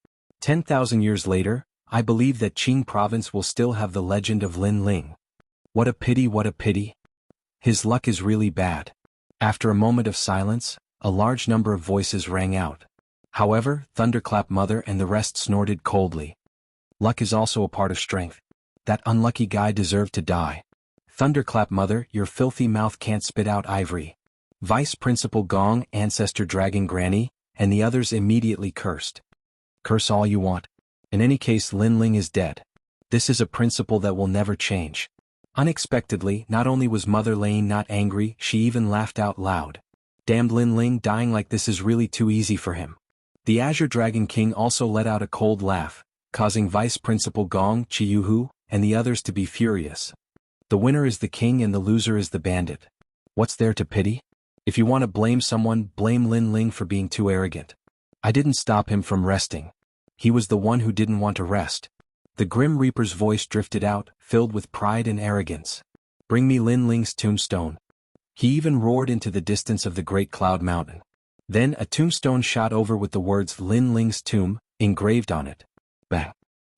10,000 years later, I believe that Qing province will still have the legend of Lin Ling. What a pity, what a pity. His luck is really bad. After a moment of silence, a large number of voices rang out. However, Thunderclap Mother and the rest snorted coldly. Luck is also a part of strength. That unlucky guy deserved to die. Thunderclap Mother, your filthy mouth can't spit out ivory. Vice Principal Gong, Ancestor Dragon Granny, and the others immediately cursed. Curse all you want. In any case, Lin Ling is dead. This is a principle that will never change. Unexpectedly, not only was Mother Lane not angry, she even laughed out loud. Damned Lin Ling, dying like this is really too easy for him. The Azure Dragon King also let out a cold laugh, causing Vice Principal Gong, Jianghu, and the others to be furious. The winner is the king and the loser is the bandit. What's there to pity? If you want to blame someone, blame Lin Ling for being too arrogant. I didn't stop him from resting. He was the one who didn't want to rest. The Grim Reaper's voice drifted out, filled with pride and arrogance. Bring me Lin Ling's tombstone. He even roared into the distance of the Great Cloud Mountain. Then a tombstone shot over with the words Lin Ling's tomb engraved on it. Bang!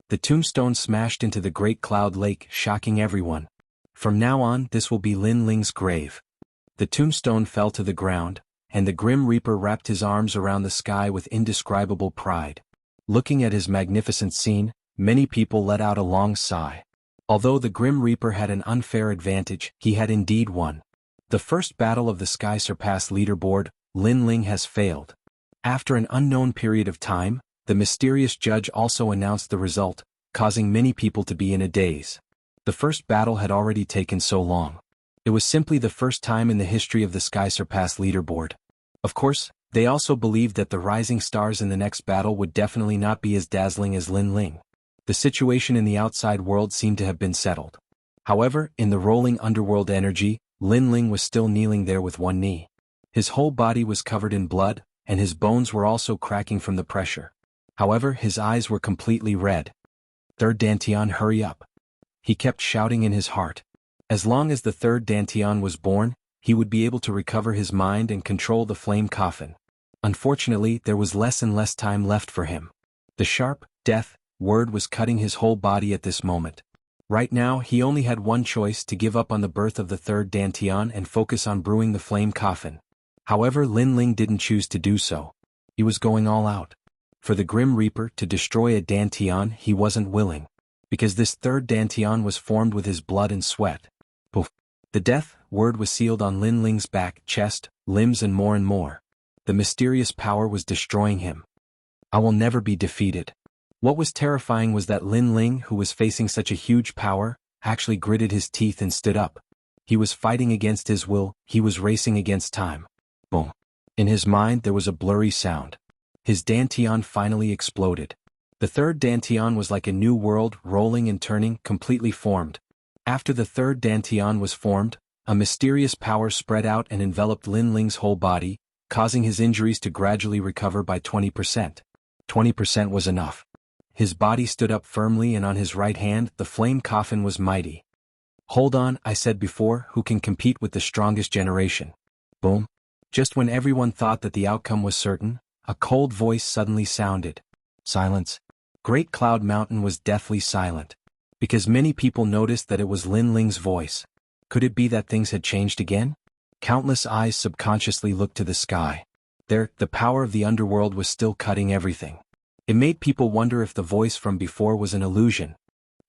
The tombstone smashed into the Great Cloud Lake, shocking everyone. From now on, this will be Lin Ling's grave. The tombstone fell to the ground, and the Grim Reaper wrapped his arms around the sky with indescribable pride. Looking at his magnificent scene, many people let out a long sigh. Although the Grim Reaper had an unfair advantage, he had indeed won. The first battle of the Sky Surpass leaderboard, Lin Ling has failed. After an unknown period of time, the mysterious judge also announced the result, causing many people to be in a daze. The first battle had already taken so long. It was simply the first time in the history of the Sky Surpass leaderboard. Of course, they also believed that the rising stars in the next battle would definitely not be as dazzling as Lin Ling. The situation in the outside world seemed to have been settled. However, in the rolling underworld energy, Lin Ling was still kneeling there with one knee. His whole body was covered in blood, and his bones were also cracking from the pressure. However, his eyes were completely red. Third Dantian, hurry up. He kept shouting in his heart. As long as the third Dantian was born, he would be able to recover his mind and control the flame coffin. Unfortunately, there was less and less time left for him. The sharp, death, word was cutting his whole body at this moment. Right now, he only had one choice: to give up on the birth of the third Dantian and focus on brewing the flame coffin. However, Lin Ling didn't choose to do so. He was going all out. For the Grim Reaper to destroy a Dantian, he wasn't willing. Because this third Dantian was formed with his blood and sweat. Poof. The death word was sealed on Lin Ling's back, chest, limbs and more. The mysterious power was destroying him. I will never be defeated. What was terrifying was that Lin Ling, who was facing such a huge power, actually gritted his teeth and stood up. He was fighting against his will, he was racing against time. Boom. In his mind there was a blurry sound. His Dantian finally exploded. The third Dantian was like a new world, rolling and turning, completely formed. After the third Dantian was formed, a mysterious power spread out and enveloped Lin Ling's whole body, causing his injuries to gradually recover by 20%. 20% was enough. His body stood up firmly, and on his right hand, the flame coffin was mighty. Hold on, I said before, who can compete with the strongest generation? Boom. Just when everyone thought that the outcome was certain, a cold voice suddenly sounded. Silence. Great Cloud Mountain was deathly silent. Because many people noticed that it was Lin Ling's voice. Could it be that things had changed again? Countless eyes subconsciously looked to the sky. There, the power of the underworld was still cutting everything. It made people wonder if the voice from before was an illusion.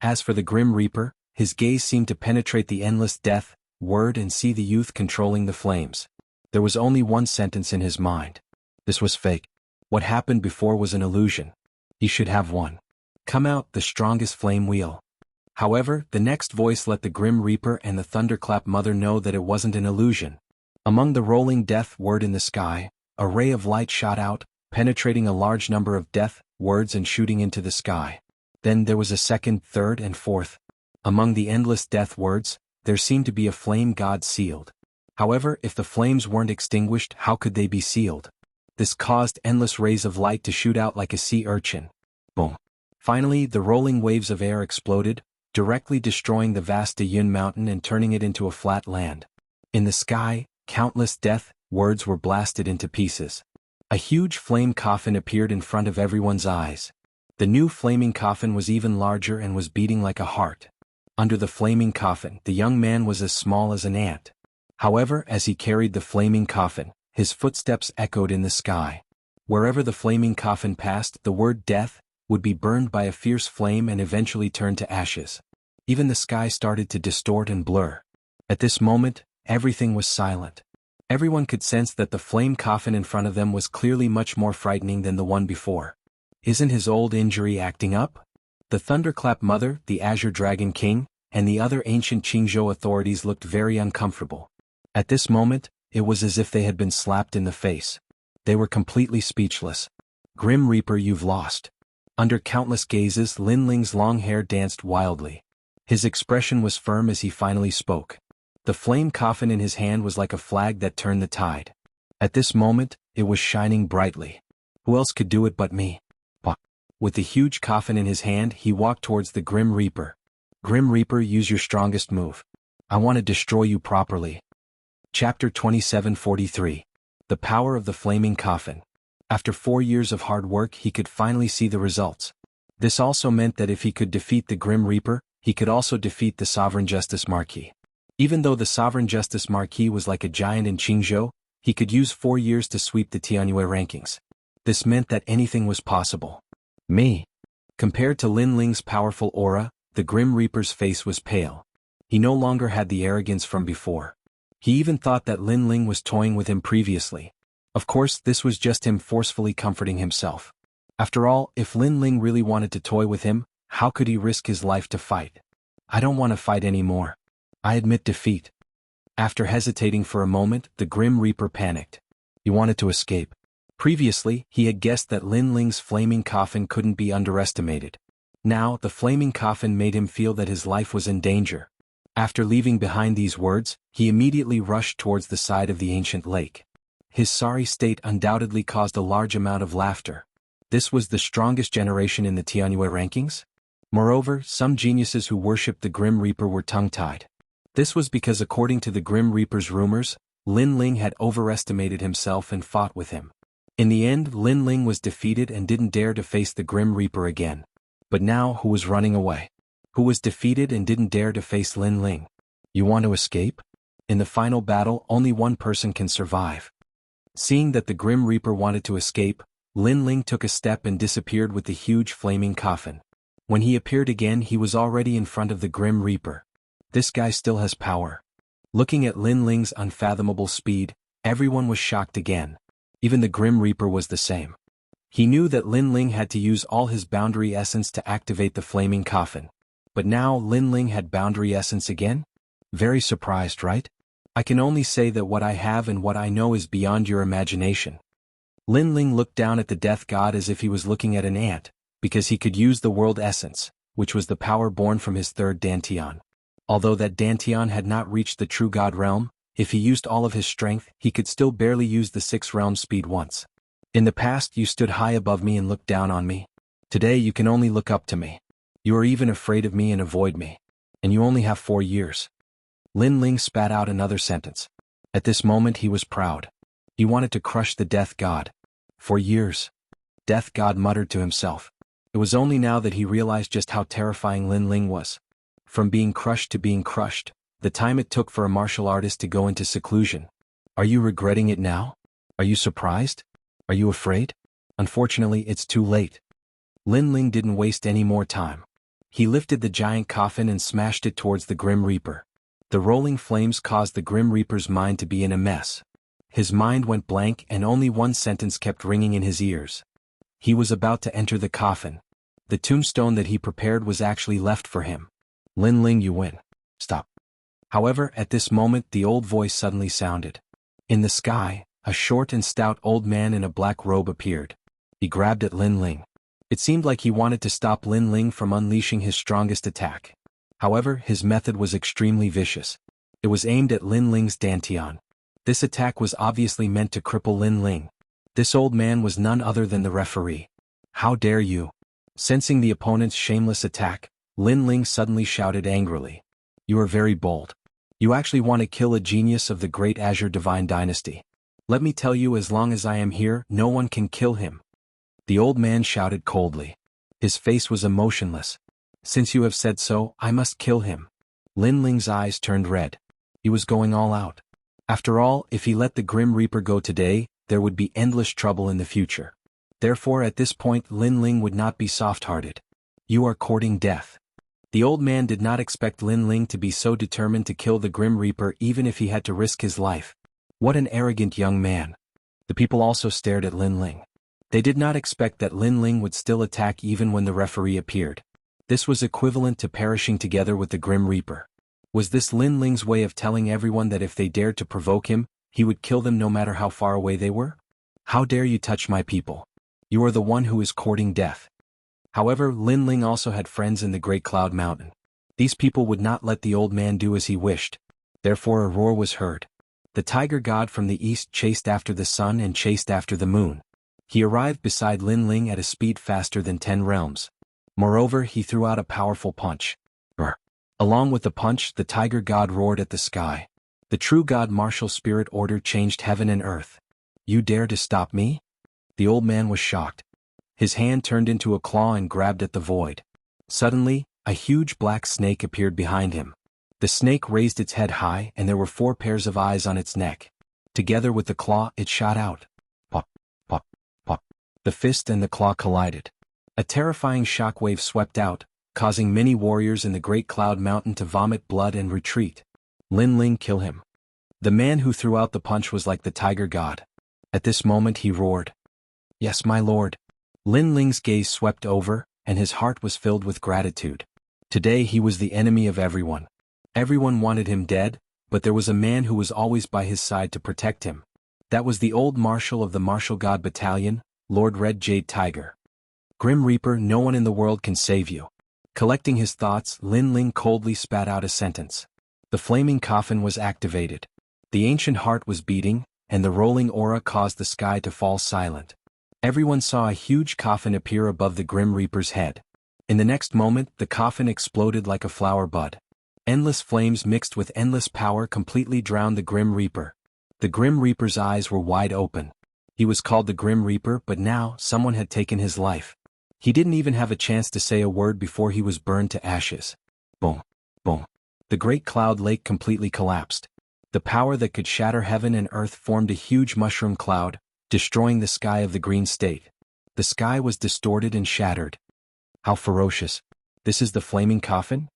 As for the Grim Reaper, his gaze seemed to penetrate the endless death word and see the youth controlling the flames. There was only one sentence in his mind. This was fake. What happened before was an illusion. He should have won. Come out, the strongest flame wheel. However, the next voice let the Grim Reaper and the Thunderclap Mother know that it wasn't an illusion. Among the rolling death word in the sky, a ray of light shot out, penetrating a large number of death words and shooting into the sky. Then there was a second, third and fourth. Among the endless death words, there seemed to be a flame god sealed. However, if the flames weren't extinguished, how could they be sealed? This caused endless rays of light to shoot out like a sea urchin. Boom. Finally, the rolling waves of air exploded, directly destroying the vast Yun mountain and turning it into a flat land. In the sky, countless death words were blasted into pieces. A huge flame coffin appeared in front of everyone's eyes. The new flaming coffin was even larger and was beating like a heart. Under the flaming coffin, the young man was as small as an ant. However, as he carried the flaming coffin, his footsteps echoed in the sky. Wherever the flaming coffin passed, the word death would be burned by a fierce flame and eventually turn to ashes. Even the sky started to distort and blur. At this moment, everything was silent. Everyone could sense that the flame coffin in front of them was clearly much more frightening than the one before. Isn't his old injury acting up? The Thunderclap Mother, the Azure Dragon King, and the other ancient Qingzhou authorities looked very uncomfortable. At this moment, it was as if they had been slapped in the face. They were completely speechless. Grim Reaper, you've lost. Under countless gazes, Lin Ling's long hair danced wildly. His expression was firm as he finally spoke. The flame coffin in his hand was like a flag that turned the tide. At this moment, it was shining brightly. Who else could do it but me? With the huge coffin in his hand, he walked towards the Grim Reaper. Grim Reaper, use your strongest move. I want to destroy you properly. Chapter 2743. The Power of the Flaming Coffin. After 4 years of hard work, he could finally see the results. This also meant that if he could defeat the Grim Reaper, he could also defeat the Sovereign Justice Marquis. Even though the Sovereign Justice Marquis was like a giant in Jianghu, he could use 4 years to sweep the Tianyu rankings. This meant that anything was possible. Me. Compared to Lin Ling's powerful aura, the Grim Reaper's face was pale. He no longer had the arrogance from before. He even thought that Lin Ling was toying with him previously. Of course, this was just him forcefully comforting himself. After all, if Lin Ling really wanted to toy with him, how could he risk his life to fight? I don't want to fight anymore. I admit defeat. After hesitating for a moment, the Grim Reaper panicked. He wanted to escape. Previously, he had guessed that Lin Ling's flaming coffin couldn't be underestimated. Now, the flaming coffin made him feel that his life was in danger. After leaving behind these words, he immediately rushed towards the side of the ancient lake. His sorry state undoubtedly caused a large amount of laughter. This was the strongest generation in the Tianyu rankings? Moreover, some geniuses who worshipped the Grim Reaper were tongue-tied. This was because according to the Grim Reaper's rumors, Lin Ling had overestimated himself and fought with him. In the end, Lin Ling was defeated and didn't dare to face the Grim Reaper again. But now, who was running away? Who was defeated and didn't dare to face Lin Ling? You want to escape? In the final battle, only one person can survive. Seeing that the Grim Reaper wanted to escape, Lin Ling took a step and disappeared with the huge flaming coffin. When he appeared again, he was already in front of the Grim Reaper. This guy still has power. Looking at Lin Ling's unfathomable speed, everyone was shocked again. Even the Grim Reaper was the same. He knew that Lin Ling had to use all his boundary essence to activate the flaming coffin. But now Lin Ling had boundary essence again? Very surprised, right? I can only say that what I have and what I know is beyond your imagination. Lin Ling looked down at the death god as if he was looking at an ant, because he could use the world essence, which was the power born from his third Dantian. Although that Dantian had not reached the true god realm, if he used all of his strength, he could still barely use the 6 realm speed once. In the past you stood high above me and looked down on me. Today you can only look up to me. You are even afraid of me and avoid me. And you only have 4 years. Lin Ling spat out another sentence. At this moment he was proud. He wanted to crush the death god. 4 years. Death god muttered to himself. It was only now that he realized just how terrifying Lin Ling was. From being crushed to being crushed, the time it took for a martial artist to go into seclusion. Are you regretting it now? Are you surprised? Are you afraid? Unfortunately, it's too late. Lin Ling didn't waste any more time. He lifted the giant coffin and smashed it towards the Grim Reaper. The rolling flames caused the Grim Reaper's mind to be in a mess. His mind went blank and only one sentence kept ringing in his ears. He was about to enter the coffin. The tombstone that he prepared was actually left for him. Lin Ling, you win. Stop. However, at this moment the old voice suddenly sounded. In the sky, a short and stout old man in a black robe appeared. He grabbed at Lin Ling. It seemed like he wanted to stop Lin Ling from unleashing his strongest attack. However, his method was extremely vicious. It was aimed at Lin Ling's Dantian. This attack was obviously meant to cripple Lin Ling. This old man was none other than the referee. How dare you? Sensing the opponent's shameless attack, Lin Ling suddenly shouted angrily. You are very bold. You actually want to kill a genius of the great Azure Divine Dynasty. Let me tell you, as long as I am here, no one can kill him. The old man shouted coldly. His face was emotionless. Since you have said so, I must kill him. Lin Ling's eyes turned red. He was going all out. After all, if he let the Grim Reaper go today, there would be endless trouble in the future. Therefore, at this point, Lin Ling would not be soft-hearted. You are courting death. The old man did not expect Lin Ling to be so determined to kill the Grim Reaper even if he had to risk his life. What an arrogant young man. The people also stared at Lin Ling. They did not expect that Lin Ling would still attack even when the referee appeared. This was equivalent to perishing together with the Grim Reaper. Was this Lin Ling's way of telling everyone that if they dared to provoke him, he would kill them no matter how far away they were? How dare you touch my people? You are the one who is courting death. However, Lin Ling also had friends in the Great Cloud Mountain. These people would not let the old man do as he wished. Therefore a roar was heard. The tiger god from the east chased after the sun and chased after the moon. He arrived beside Lin Ling at a speed faster than 10 realms. Moreover, he threw out a powerful punch. Along with the punch, the tiger god roared at the sky. The true god martial spirit order changed heaven and earth. You dare to stop me? The old man was shocked. His hand turned into a claw and grabbed at the void. Suddenly, a huge black snake appeared behind him. The snake raised its head high and there were 4 pairs of eyes on its neck. Together with the claw, it shot out. Pop, pop, pop. The fist and the claw collided. A terrifying shockwave swept out, causing many warriors in the Great Cloud Mountain to vomit blood and retreat. Lin Ling, kill him. The man who threw out the punch was like the tiger god. At this moment he roared. Yes, my lord. Lin Ling's gaze swept over, and his heart was filled with gratitude. Today he was the enemy of everyone. Everyone wanted him dead, but there was a man who was always by his side to protect him. That was the old marshal of the Martial God Battalion, Lord Red Jade Tiger. Grim Reaper, no one in the world can save you. Collecting his thoughts, Lin Ling coldly spat out a sentence. The flaming coffin was activated. The ancient heart was beating, and the rolling aura caused the sky to fall silent. Everyone saw a huge coffin appear above the Grim Reaper's head. In the next moment, the coffin exploded like a flower bud. Endless flames mixed with endless power completely drowned the Grim Reaper. The Grim Reaper's eyes were wide open. He was called the Grim Reaper, but now someone had taken his life. He didn't even have a chance to say a word before he was burned to ashes. Boom, boom. The Great Cloud Lake completely collapsed. The power that could shatter heaven and earth formed a huge mushroom cloud, destroying the sky of the Green State. The sky was distorted and shattered. How ferocious. This is the flaming coffin?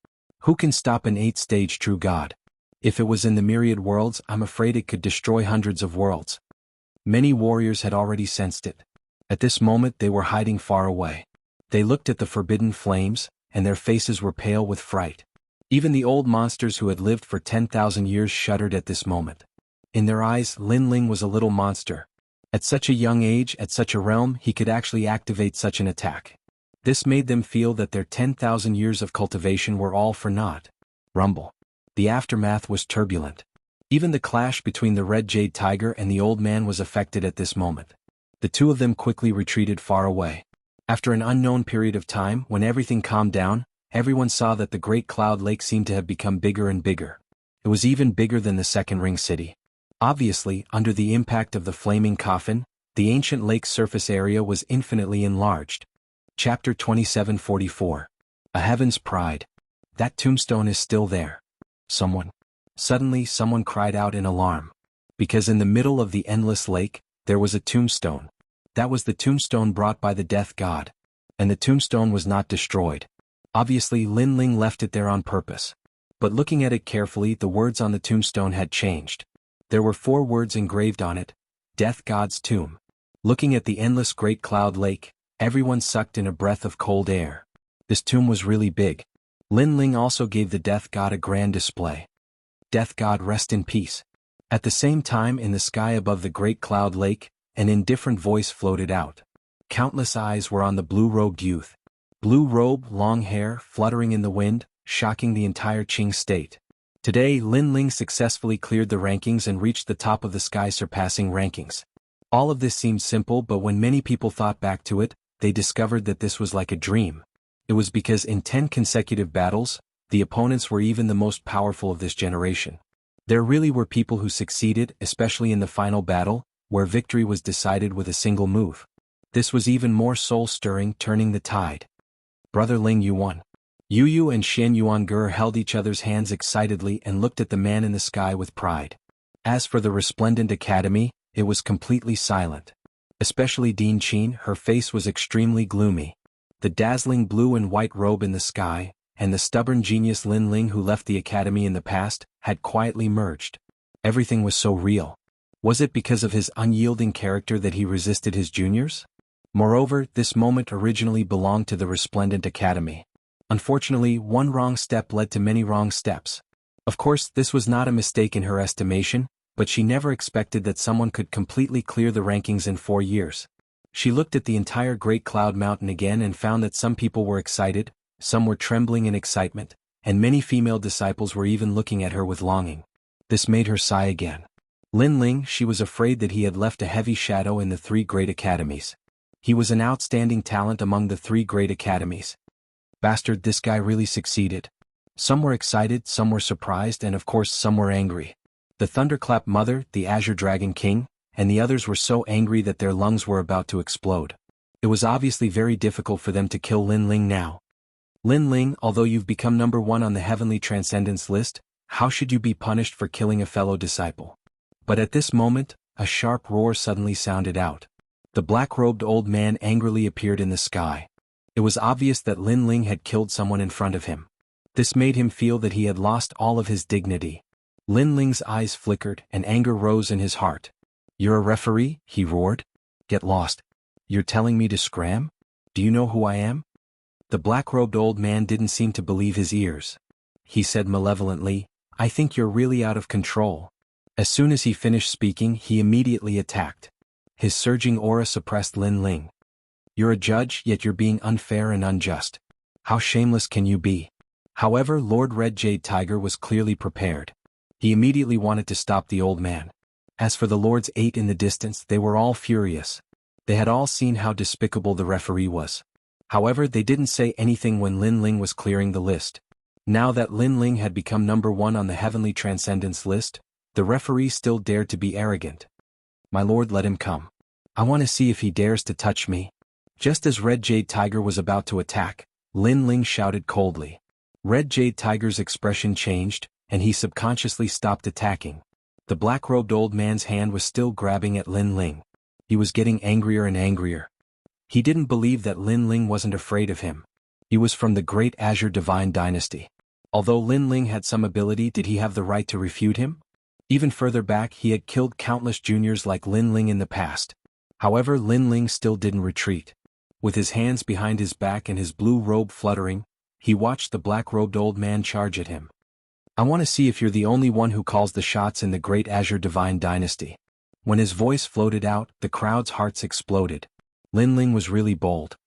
Who can stop an 8-stage true god? If it was in the myriad worlds, I'm afraid it could destroy hundreds of worlds. Many warriors had already sensed it. At this moment they were hiding far away. They looked at the forbidden flames, and their faces were pale with fright. Even the old monsters who had lived for 10,000 years shuddered at this moment. In their eyes, Lin Ling was a little monster. At such a young age, at such a realm, he could actually activate such an attack. This made them feel that their 10,000 years of cultivation were all for naught. Rumble. The aftermath was turbulent. Even the clash between the Red Jade Tiger and the old man was affected at this moment. The two of them quickly retreated far away. After an unknown period of time, when everything calmed down, everyone saw that the Great Cloud Lake seemed to have become bigger and bigger. It was even bigger than the Second Ring City. Obviously, under the impact of the flaming coffin, the ancient lake's surface area was infinitely enlarged. Chapter 2744. A Heaven's Pride. That tombstone is still there. Suddenly someone cried out in alarm. Because in the middle of the endless lake, there was a tombstone. That was the tombstone brought by the death god. And the tombstone was not destroyed. Obviously Lin Ling left it there on purpose. But looking at it carefully, the words on the tombstone had changed. There were 4 words engraved on it: Death God's Tomb. Looking at the endless Great Cloud Lake, everyone sucked in a breath of cold air. This tomb was really big. Lin Ling also gave the death god a grand display. Death God, rest in peace. At the same time, in the sky above the Great Cloud Lake, an indifferent voice floated out. Countless eyes were on the blue-robed youth. Blue robe, long hair, fluttering in the wind, shocking the entire Qing state. Today, Lin Ling successfully cleared the rankings and reached the top of the sky-surpassing rankings. All of this seemed simple, but when many people thought back to it, they discovered that this was like a dream. It was because in 10 consecutive battles, the opponents were even the most powerful of this generation. There really were people who succeeded, especially in the final battle, where victory was decided with a single move. This was even more soul-stirring, turning the tide. Brother Ling, you won. Yu Yu and Xian Yuange held each other's hands excitedly and looked at the man in the sky with pride. As for the resplendent academy, it was completely silent. Especially Dean Qin, her face was extremely gloomy. The dazzling blue and white robe in the sky, and the stubborn genius Lin Ling who left the academy in the past, had quietly merged. Everything was so real. Was it because of his unyielding character that he resisted his juniors? Moreover, this moment originally belonged to the resplendent academy. Unfortunately, one wrong step led to many wrong steps. Of course, this was not a mistake in her estimation, but she never expected that someone could completely clear the rankings in 4 years. She looked at the entire Great Cloud Mountain again and found that some people were excited, some were trembling in excitement, and many female disciples were even looking at her with longing. This made her sigh again. Lin Ling, she was afraid that he had left a heavy shadow in the 3 great academies. He was an outstanding talent among the 3 great academies. Bastard, this guy really succeeded. Some were excited, some were surprised, and of course some were angry. The Thunderclap Mother, the Azure Dragon King, and the others were so angry that their lungs were about to explode. It was obviously very difficult for them to kill Lin Ling now. Lin Ling, although you've become number 1 on the Heavenly Transcendence list, How should you be punished for killing a fellow disciple? But at this moment, a sharp roar suddenly sounded out. The black-robed old man angrily appeared in the sky. It was obvious that Lin Ling had killed someone in front of him. This made him feel that he had lost all of his dignity. Lin Ling's eyes flickered and anger rose in his heart. "You're a referee?" he roared. "Get lost. You're telling me to scram? Do you know who I am?" The black-robed old man didn't seem to believe his ears. He said malevolently, "I think you're really out of control." As soon as he finished speaking, he immediately attacked. His surging aura suppressed Lin Ling. "You're a judge, yet you're being unfair and unjust. How shameless can you be?" However, Lord Red Jade Tiger was clearly prepared. He immediately wanted to stop the old man. As for the Lords 8 in the distance, they were all furious. They had all seen how despicable the referee was. However, they didn't say anything when Lin Ling was clearing the list. Now that Lin Ling had become number 1 on the Heavenly Transcendence list, the referee still dared to be arrogant. "My lord, let him come. I want to see if he dares to touch me." Just as Red Jade Tiger was about to attack, Lin Ling shouted coldly. Red Jade Tiger's expression changed, and he subconsciously stopped attacking. The black-robed old man's hand was still grabbing at Lin Ling. He was getting angrier and angrier. He didn't believe that Lin Ling wasn't afraid of him. He was from the Great Azure Divine Dynasty. Although Lin Ling had some ability, did he have the right to refute him? Even further back, he had killed countless juniors like Lin Ling in the past. However, Lin Ling still didn't retreat. With his hands behind his back and his blue robe fluttering, he watched the black-robed old man charge at him. "I want to see if you're the only one who calls the shots in the Great Azure Divine Dynasty." When his voice floated out, the crowd's hearts exploded. Lin Ling was really bold.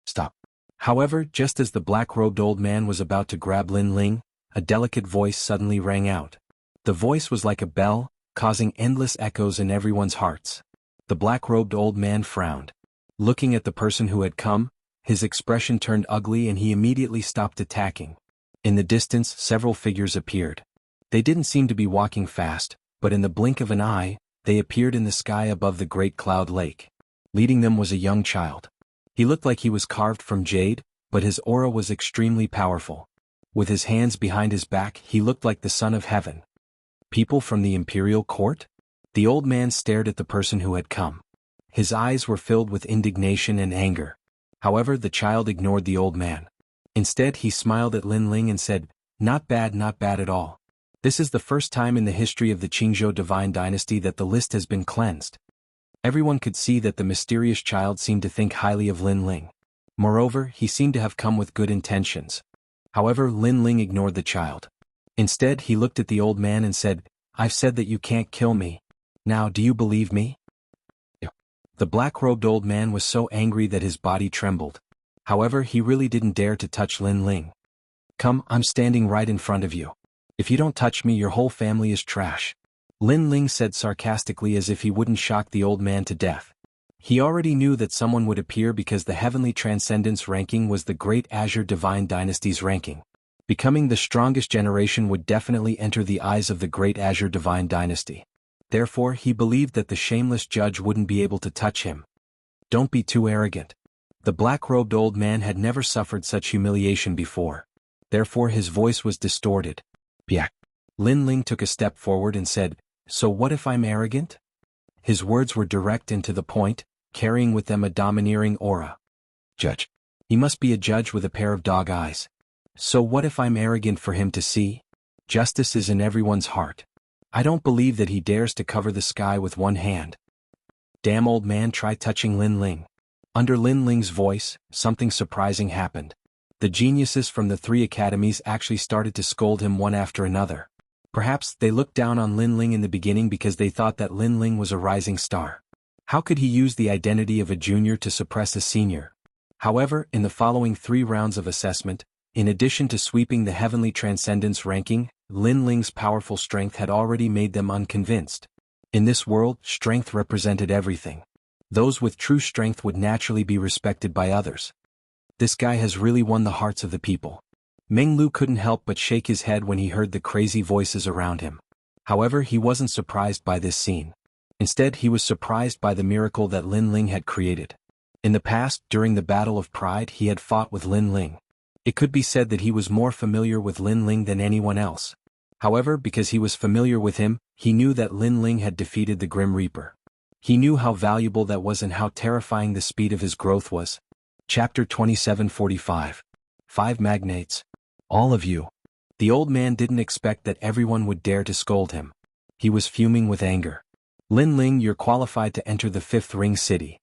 "Stop." However, just as the black-robed old man was about to grab Lin Ling, a delicate voice suddenly rang out. The voice was like a bell, causing endless echoes in everyone's hearts. The black-robed old man frowned. Looking at the person who had come, his expression turned ugly and he immediately stopped attacking. In the distance, several figures appeared. They didn't seem to be walking fast, but in the blink of an eye, they appeared in the sky above the Great Cloud Lake. Leading them was a young child. He looked like he was carved from jade, but his aura was extremely powerful. With his hands behind his back, he looked like the son of heaven. "People from the imperial court?" The old man stared at the person who had come. His eyes were filled with indignation and anger. However, the child ignored the old man. Instead, he smiled at Lin Ling and said, not bad at all. This is the first time in the history of the Qingzhou Divine Dynasty that the list has been cleansed." Everyone could see that the mysterious child seemed to think highly of Lin Ling. Moreover, he seemed to have come with good intentions. However, Lin Ling ignored the child. Instead, he looked at the old man and said, "I've said that you can't kill me. Now, do you believe me?" The black-robed old man was so angry that his body trembled. However, he really didn't dare to touch Lin Ling. "Come, I'm standing right in front of you. If you don't touch me, your whole family is trash," Lin Ling said sarcastically as if he wouldn't shock the old man to death. He already knew that someone would appear because the Heavenly Transcendence ranking was the Great Azure Divine Dynasty's ranking. Becoming the strongest generation would definitely enter the eyes of the Great Azure Divine Dynasty. Therefore, he believed that the shameless judge wouldn't be able to touch him. "Don't be too arrogant." The black-robed old man had never suffered such humiliation before. Therefore his voice was distorted. "Biak." Lin Ling took a step forward and said, "So what if I'm arrogant?" His words were direct and to the point, carrying with them a domineering aura. "Judge. He must be a judge with a pair of dog eyes. So what if I'm arrogant for him to see? Justice is in everyone's heart. I don't believe that he dares to cover the sky with one hand." "Damn old man, try touching Lin Ling." Under Lin Ling's voice, something surprising happened. The geniuses from the 3 academies actually started to scold him one after another. Perhaps they looked down on Lin Ling in the beginning because they thought that Lin Ling was a rising star. How could he use the identity of a junior to suppress a senior? However, in the following 3 rounds of assessment, in addition to sweeping the Heavenly Transcendence ranking, Lin Ling's powerful strength had already made them unconvinced. In this world, strength represented everything. Those with true strength would naturally be respected by others. This guy has really won the hearts of the people. Meng Lu couldn't help but shake his head when he heard the crazy voices around him. However, he wasn't surprised by this scene. Instead, he was surprised by the miracle that Lin Ling had created. In the past, during the Battle of Pride, he had fought with Lin Ling. It could be said that he was more familiar with Lin Ling than anyone else. However, because he was familiar with him, he knew that Lin Ling had defeated the Grim Reaper. He knew how valuable that was and how terrifying the speed of his growth was. Chapter 27:45. 5 Magnates. All of you. The old man didn't expect that everyone would dare to scold him. He was fuming with anger. Lin Ling, you're qualified to enter the 5th Ring City.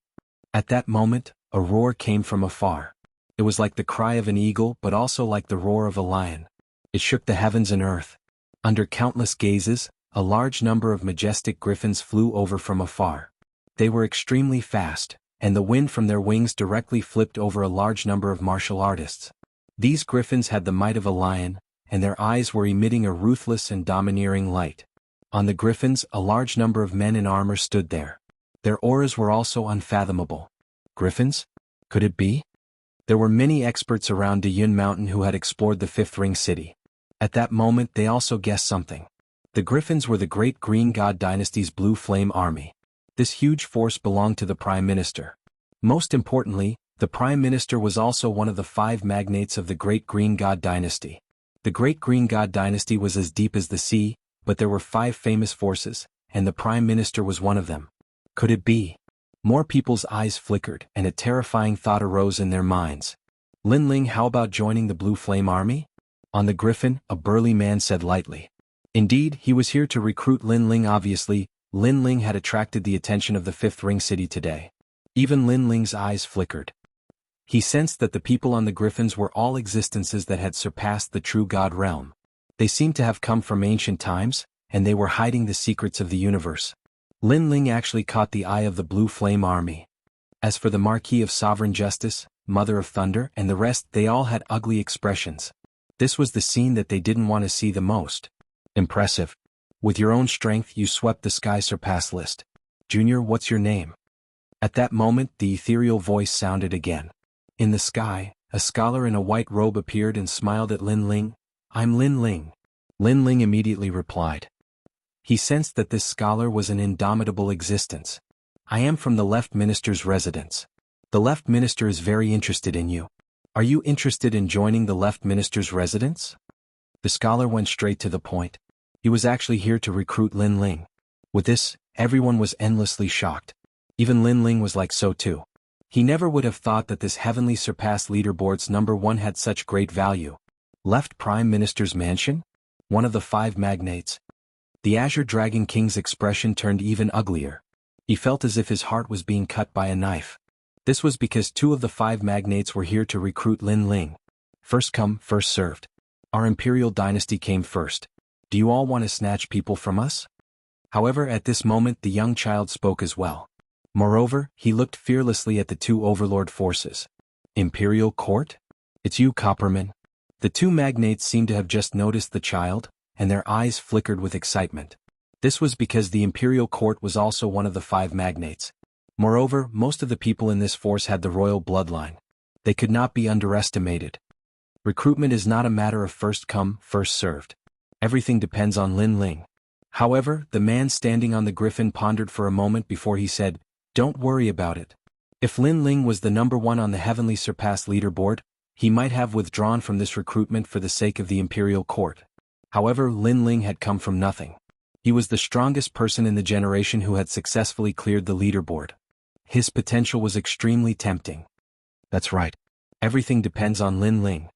At that moment, a roar came from afar. It was like the cry of an eagle but also like the roar of a lion. It shook the heavens and earth. Under countless gazes, a large number of majestic griffins flew over from afar. They were extremely fast, and the wind from their wings directly flipped over a large number of martial artists. These griffins had the might of a lion, and their eyes were emitting a ruthless and domineering light. On the griffins, a large number of men in armor stood there. Their auras were also unfathomable. Griffins? Could it be? There were many experts around Dayun Mountain who had explored the 5th Ring City. At that moment they also guessed something. The Griffins were the Great Green God Dynasty's Blue Flame Army. This huge force belonged to the Prime Minister. Most importantly, the Prime Minister was also one of the 5 magnates of the Great Green God Dynasty. The Great Green God Dynasty was as deep as the sea, but there were 5 famous forces, and the Prime Minister was one of them. Could it be? More people's eyes flickered, and a terrifying thought arose in their minds. Lin Ling, how about joining the Blue Flame Army? On the Griffin, a burly man said lightly. Indeed, he was here to recruit Lin Ling. Obviously, Lin Ling had attracted the attention of the 5th Ring City today. Even Lin Ling's eyes flickered. He sensed that the people on the Griffins were all existences that had surpassed the true God realm. They seemed to have come from ancient times, and they were hiding the secrets of the universe. Lin Ling actually caught the eye of the Blue Flame Army. As for the Marquis of Sovereign Justice, Mother of Thunder, and the rest, they all had ugly expressions. This was the scene that they didn't want to see the most. Impressive. With your own strength you swept the sky surpass list. Junior, what's your name? At that moment the ethereal voice sounded again. In the sky, a scholar in a white robe appeared and smiled at Lin Ling. I'm Lin Ling. Lin Ling immediately replied. He sensed that this scholar was an indomitable existence. I am from the Left Minister's residence. The Left Minister is very interested in you. Are you interested in joining the Left Minister's residence? The scholar went straight to the point. He was actually here to recruit Lin Ling. With this, everyone was endlessly shocked. Even Lin Ling was like so too. He never would have thought that this heavenly surpass leaderboard's #1 had such great value. Left Prime Minister's mansion? One of the 5 magnates. The Azure Dragon King's expression turned even uglier. He felt as if his heart was being cut by a knife. This was because 2 of the 5 magnates were here to recruit Lin Ling. First come, first served. Our imperial dynasty came first. Do you all want to snatch people from us? However, at this moment the young child spoke as well. Moreover, he looked fearlessly at the 2 overlord forces. Imperial Court? It's you, Copperman. The 2 magnates seemed to have just noticed the child, and their eyes flickered with excitement. This was because the Imperial Court was also one of the 5 magnates. Moreover, most of the people in this force had the royal bloodline. They could not be underestimated. Recruitment is not a matter of first come, first served. Everything depends on Lin Ling. However, the man standing on the Griffin pondered for a moment before he said, Don't worry about it. If Lin Ling was the #1 on the Heavenly Surpass leaderboard, he might have withdrawn from this recruitment for the sake of the Imperial Court. However, Lin Ling had come from nothing. He was the strongest person in the generation who had successfully cleared the leaderboard. His potential was extremely tempting. That's right. Everything depends on Lin Ling.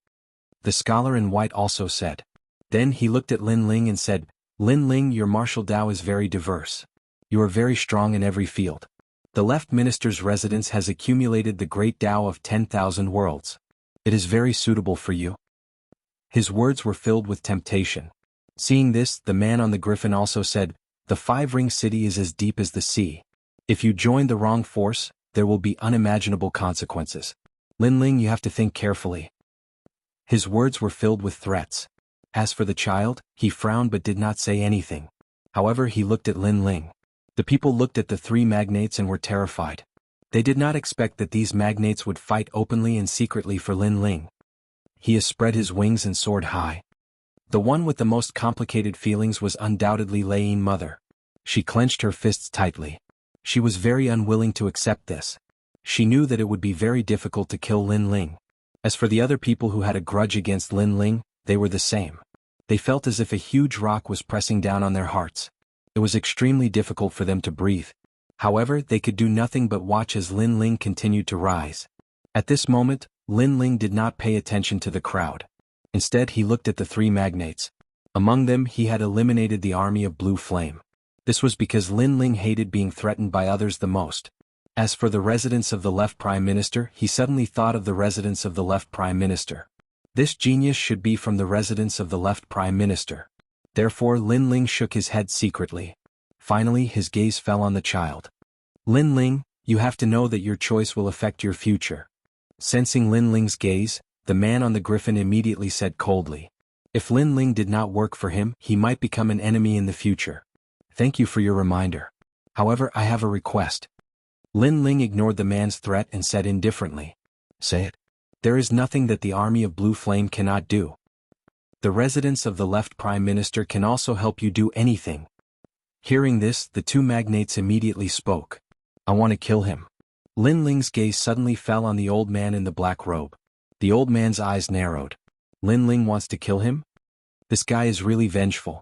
The scholar in white also said. Then he looked at Lin Ling and said, Lin Ling, your martial Tao is very diverse. You are very strong in every field. The Left Minister's residence has accumulated the great Tao of 10,000 worlds. It is very suitable for you. His words were filled with temptation. Seeing this, the man on the Griffin also said, The 5-Ring City is as deep as the sea. If you join the wrong force, there will be unimaginable consequences. Lin Ling, you have to think carefully. His words were filled with threats. As for the child, he frowned but did not say anything. However, he looked at Lin Ling. The people looked at the 3 magnates and were terrified. They did not expect that these magnates would fight openly and secretly for Lin Ling. He has spread his wings and soared high. The one with the most complicated feelings was undoubtedly Lei Mother. She clenched her fists tightly. She was very unwilling to accept this. She knew that it would be very difficult to kill Lin Ling. As for the other people who had a grudge against Lin Ling, they were the same. They felt as if a huge rock was pressing down on their hearts. It was extremely difficult for them to breathe. However, they could do nothing but watch as Lin Ling continued to rise. At this moment, Lin Ling did not pay attention to the crowd. Instead, he looked at the three magnates. Among them, he had eliminated the army of Blue Flame. This was because Lin Ling hated being threatened by others the most. As for the residence of the left Prime Minister, he suddenly thought of the residence of the left Prime Minister. This genius should be from the residence of the left Prime Minister. Therefore, Lin Ling shook his head secretly. Finally, his gaze fell on the child. Lin Ling, you have to know that your choice will affect your future. Sensing Lin Ling's gaze, the man on the griffin immediately said coldly. If Lin Ling did not work for him, he might become an enemy in the future. Thank you for your reminder. However, I have a request. Lin Ling ignored the man's threat and said indifferently. Say it. There is nothing that the army of Blue Flame cannot do. The residence of the left Prime Minister can also help you do anything. Hearing this, the two magnates immediately spoke. I want to kill him. Lin Ling's gaze suddenly fell on the old man in the black robe. The old man's eyes narrowed. Lin Ling wants to kill him? This guy is really vengeful.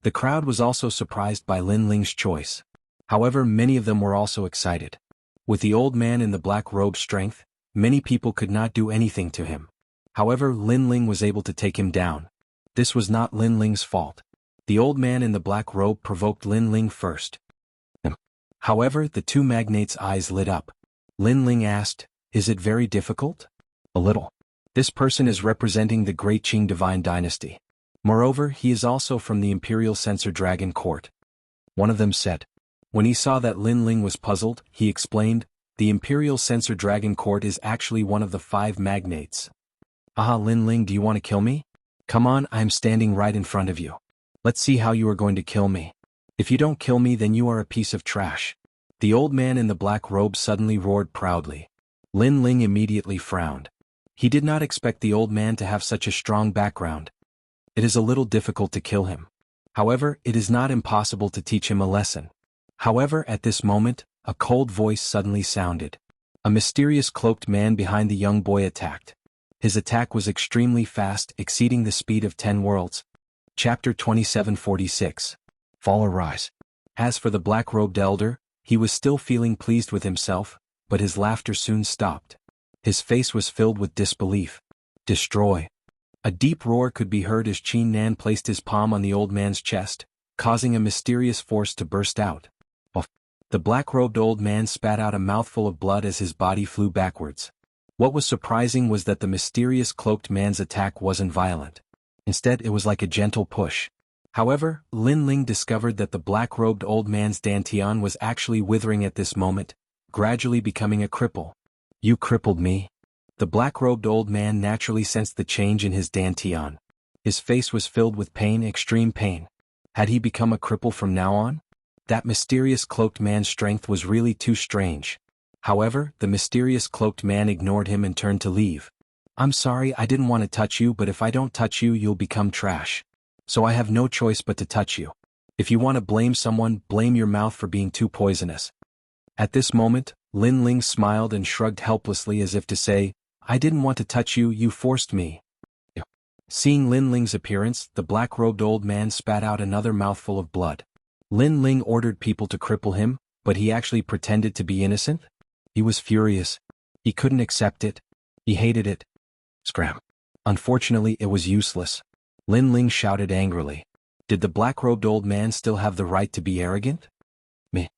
The crowd was also surprised by Lin Ling's choice. However, many of them were also excited. With the old man in the black robe's strength, many people could not do anything to him. However, Lin Ling was able to take him down. This was not Lin Ling's fault. The old man in the black robe provoked Lin Ling first. However, the two magnates' eyes lit up. Lin Ling asked, "Is it very difficult?" "A little. This person is representing the Great Qing Divine Dynasty. Moreover, he is also from the Imperial Censor Dragon Court." One of them said. When he saw that Lin Ling was puzzled, he explained, "The Imperial Censor Dragon Court is actually one of the 5 magnates." "Aha, Lin Ling, do you want to kill me? Come on, I am standing right in front of you. Let's see how you are going to kill me. If you don't kill me, then you are a piece of trash." The old man in the black robe suddenly roared proudly. Lin Ling immediately frowned. He did not expect the old man to have such a strong background. It is a little difficult to kill him. However, it is not impossible to teach him a lesson. However, at this moment, a cold voice suddenly sounded. A mysterious cloaked man behind the young boy attacked. His attack was extremely fast, exceeding the speed of 10 worlds. Chapter 2746. Fall or Rise. As for the black-robed elder, he was still feeling pleased with himself, but his laughter soon stopped. His face was filled with disbelief. Destroy. A deep roar could be heard as Qin Nan placed his palm on the old man's chest, causing a mysterious force to burst out. The black-robed old man spat out a mouthful of blood as his body flew backwards. What was surprising was that the mysterious cloaked man's attack wasn't violent. Instead, it was like a gentle push. However, Lin Ling discovered that the black-robed old man's dantian was actually withering at this moment, gradually becoming a cripple. You crippled me. The black-robed old man naturally sensed the change in his dantian. His face was filled with pain, extreme pain. Had he become a cripple from now on? That mysterious cloaked man's strength was really too strange. However, the mysterious cloaked man ignored him and turned to leave. I'm sorry, I didn't want to touch you, but if I don't touch you, you'll become trash. So I have no choice but to touch you. If you want to blame someone, blame your mouth for being too poisonous. At this moment, Lin Ling smiled and shrugged helplessly as if to say, I didn't want to touch you, you forced me. Seeing Lin Ling's appearance, the black-robed old man spat out another mouthful of blood. Lin Ling ordered people to cripple him, but he actually pretended to be innocent? He was furious. He couldn't accept it. He hated it. Scram. Unfortunately, it was useless. Lin Ling shouted angrily. Did the black-robed old man still have the right to be arrogant? Me.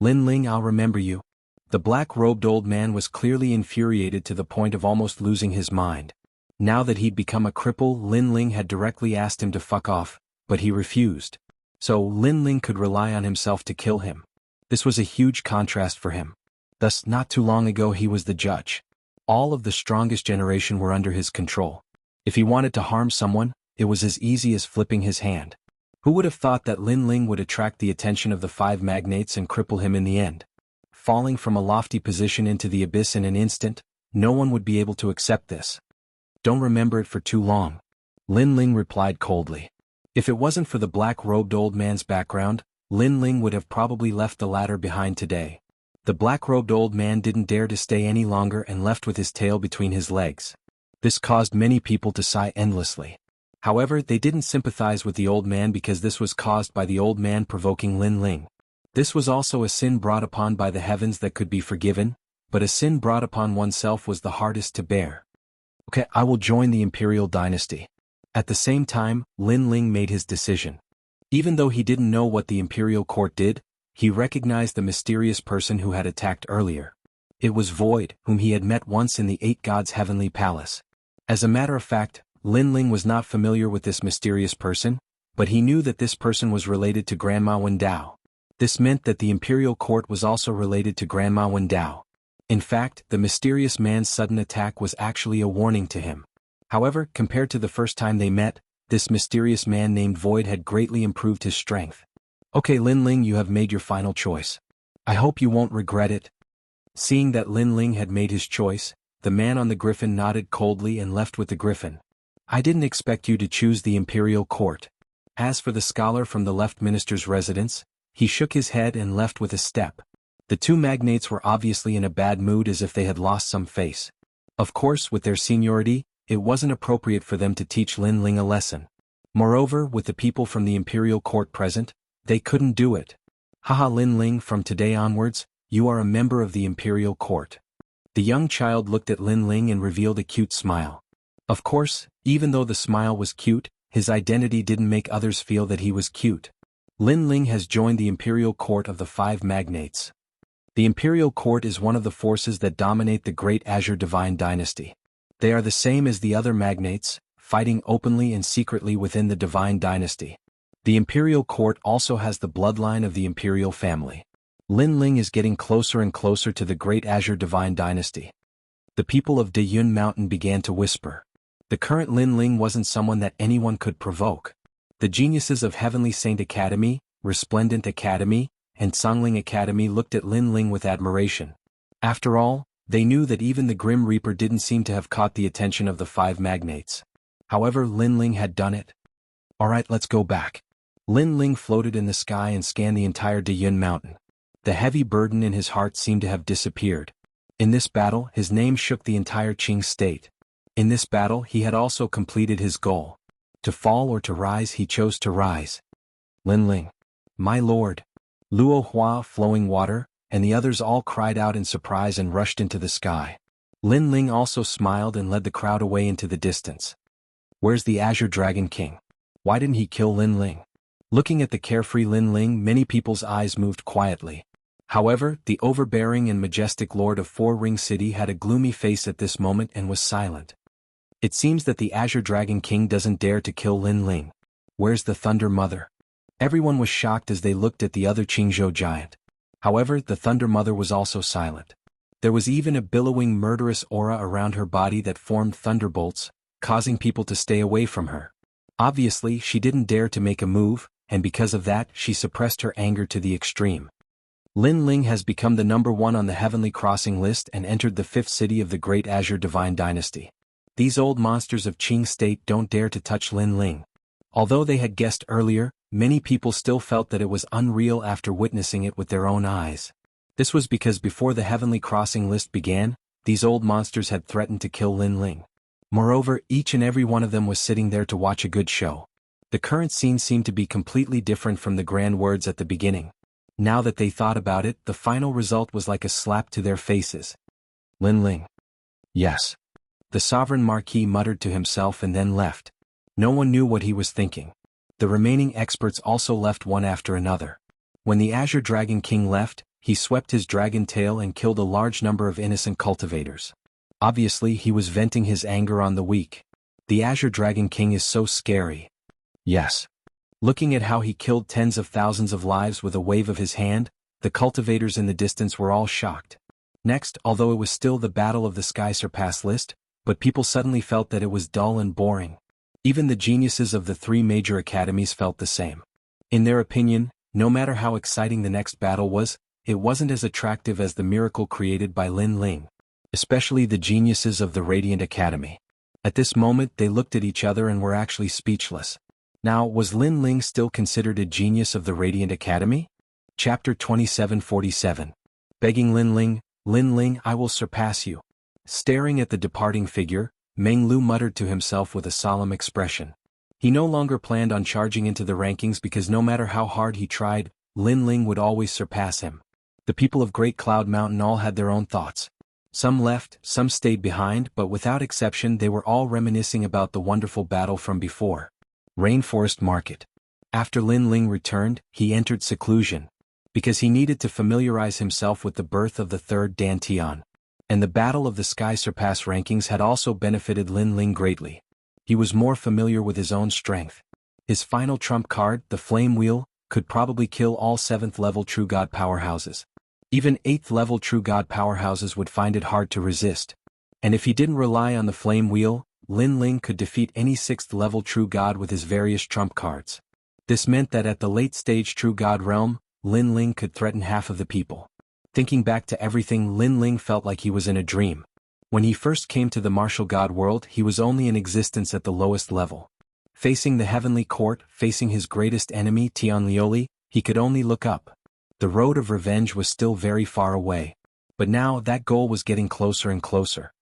Lin Ling, I'll remember you. The black-robed old man was clearly infuriated to the point of almost losing his mind. Now that he'd become a cripple, Lin Ling had directly asked him to fuck off, but he refused. So Lin Ling could rely on himself to kill him. This was a huge contrast for him. Thus, not too long ago he was the judge. All of the strongest generation were under his control. If he wanted to harm someone, it was as easy as flipping his hand. Who would have thought that Lin Ling would attract the attention of the 5 magnates and cripple him in the end? Falling from a lofty position into the abyss in an instant, no one would be able to accept this. Don't remember it for too long. Lin Ling replied coldly. If it wasn't for the black-robed old man's background, Lin Ling would have probably left the ladder behind today. The black-robed old man didn't dare to stay any longer and left with his tail between his legs. This caused many people to sigh endlessly. However, they didn't sympathize with the old man because this was caused by the old man provoking Lin Ling. This was also a sin brought upon by the heavens that could be forgiven, but a sin brought upon oneself was the hardest to bear. Okay, I will join the imperial dynasty. At the same time, Lin Ling made his decision. Even though he didn't know what the imperial court did, he recognized the mysterious person who had attacked earlier. It was Void, whom he had met once in the Eight Gods' heavenly palace. As a matter of fact, Lin Ling was not familiar with this mysterious person, but he knew that this person was related to Grandma Wendao. This meant that the imperial court was also related to Grandma Wendao. In fact, the mysterious man's sudden attack was actually a warning to him. However, compared to the first time they met, this mysterious man named Void had greatly improved his strength. Okay, Lin Ling, you have made your final choice. I hope you won't regret it. Seeing that Lin Ling had made his choice, the man on the griffin nodded coldly and left with the griffin. I didn't expect you to choose the imperial court. As for the scholar from the left minister's residence, he shook his head and left with a step. The two magnates were obviously in a bad mood, as if they had lost some face. Of course, with their seniority, it wasn't appropriate for them to teach Lin Ling a lesson. Moreover, with the people from the imperial court present, they couldn't do it. Haha, Lin Ling, from today onwards, you are a member of the imperial court. The young child looked at Lin Ling and revealed a cute smile. Of course, even though the smile was cute, his identity didn't make others feel that he was cute. Lin Ling has joined the imperial court of the five magnates. The imperial court is one of the forces that dominate the Great Azure Divine Dynasty. They are the same as the other magnates, fighting openly and secretly within the Divine Dynasty. The imperial court also has the bloodline of the imperial family. Lin Ling is getting closer and closer to the Great Azure Divine Dynasty. The people of Dayun Mountain began to whisper. The current Lin Ling wasn't someone that anyone could provoke. The geniuses of Heavenly Saint Academy, Resplendent Academy, and Songling Academy looked at Lin Ling with admiration. After all, they knew that even the Grim Reaper didn't seem to have caught the attention of the five magnates. However, Lin Ling had done it. Alright, let's go back. Lin Ling floated in the sky and scanned the entire Dayun Mountain. The heavy burden in his heart seemed to have disappeared. In this battle, his name shook the entire Qing state. In this battle, he had also completed his goal. To fall or to rise, he chose to rise. Lin Ling. My lord. Luo Hua, flowing water, and the others all cried out in surprise and rushed into the sky. Lin Ling also smiled and led the crowd away into the distance. Where's the Azure Dragon King? Why didn't he kill Lin Ling? Looking at the carefree Lin Ling, many people's eyes moved quietly. However, the overbearing and majestic lord of Four Ring City had a gloomy face at this moment and was silent. It seems that the Azure Dragon King doesn't dare to kill Lin Ling. Where's the Thunder Mother? Everyone was shocked as they looked at the other Qingzhou giant. However, the Thunder Mother was also silent. There was even a billowing murderous aura around her body that formed thunderbolts, causing people to stay away from her. Obviously, she didn't dare to make a move, and because of that, she suppressed her anger to the extreme. Lin Ling has become the #1 on the Heavenly Crossing list and entered the 5th city of the Great Azure Divine Dynasty. These old monsters of Qing State don't dare to touch Lin Ling. Although they had guessed earlier, many people still felt that it was unreal after witnessing it with their own eyes. This was because before the Heavenly Crossing list began, these old monsters had threatened to kill Lin Ling. Moreover, each and every one of them was sitting there to watch a good show. The current scene seemed to be completely different from the grand words at the beginning. Now that they thought about it, the final result was like a slap to their faces. Lin Ling. Yes. The Sovereign Marquis muttered to himself and then left. No one knew what he was thinking. The remaining experts also left one after another. When the Azure Dragon King left, he swept his dragon tail and killed a large number of innocent cultivators. Obviously, he was venting his anger on the weak. The Azure Dragon King is so scary. Yes. Looking at how he killed tens of thousands of lives with a wave of his hand, the cultivators in the distance were all shocked. Next, although it was still the Battle of the Sky Surpass list, but people suddenly felt that it was dull and boring. Even the geniuses of the 3 major academies felt the same. In their opinion, no matter how exciting the next battle was, it wasn't as attractive as the miracle created by Lin Ling. Especially the geniuses of the Radiant Academy. At this moment they looked at each other and were actually speechless. Now, was Lin Ling still considered a genius of the Radiant Academy? Chapter 2747. Begging Lin Ling, I will surpass you. Staring at the departing figure, Meng Lu muttered to himself with a solemn expression. He no longer planned on charging into the rankings because no matter how hard he tried, Lin Ling would always surpass him. The people of Great Cloud Mountain all had their own thoughts. Some left, some stayed behind, but without exception they were all reminiscing about the wonderful battle from before. Rainforest Market. After Lin Ling returned, he entered seclusion, because he needed to familiarize himself with the birth of the third Dantian. And the Battle of the Sky Surpass rankings had also benefited Lin Ling greatly. He was more familiar with his own strength. His final trump card, the Flame Wheel, could probably kill all 7th level True God powerhouses. Even 8th level True God powerhouses would find it hard to resist. And if he didn't rely on the Flame Wheel, Lin Ling could defeat any 6th level True God with his various trump cards. This meant that at the late stage True God realm, Lin Ling could threaten half of the people. Thinking back to everything, Lin Ling felt like he was in a dream. When he first came to the martial god world, he was only in existence at the lowest level. Facing the heavenly court, facing his greatest enemy Tian Lioli, he could only look up. The road of revenge was still very far away. But now that goal was getting closer and closer.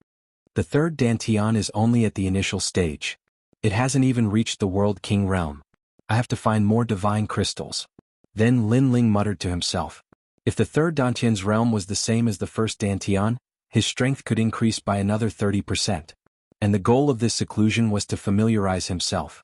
The third Dantian is only at the initial stage. It hasn't even reached the World King realm. I have to find more divine crystals. Then Lin Ling muttered to himself. If the third Dantian's realm was the same as the first Dantian, his strength could increase by another 30%. And the goal of this seclusion was to familiarize himself.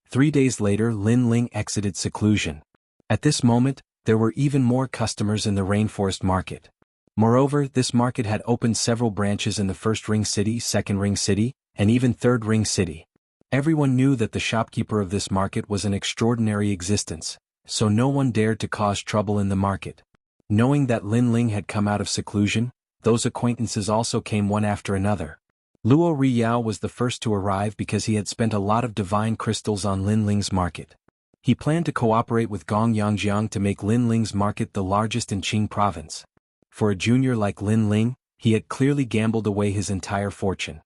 3 days later, Lin Ling exited seclusion. At this moment, there were even more customers in the Rainforest Market. Moreover, this market had opened several branches in the first Ring City, second Ring City, and even third Ring City. Everyone knew that the shopkeeper of this market was an extraordinary existence, so no one dared to cause trouble in the market. Knowing that Lin Ling had come out of seclusion, those acquaintances also came one after another. Luo Riyao was the first to arrive because he had spent a lot of divine crystals on Lin Ling's market. He planned to cooperate with Gong Yangjiang to make Lin Ling's market the largest in Qing province. For a junior like Lin Ling, he had clearly gambled away his entire fortune.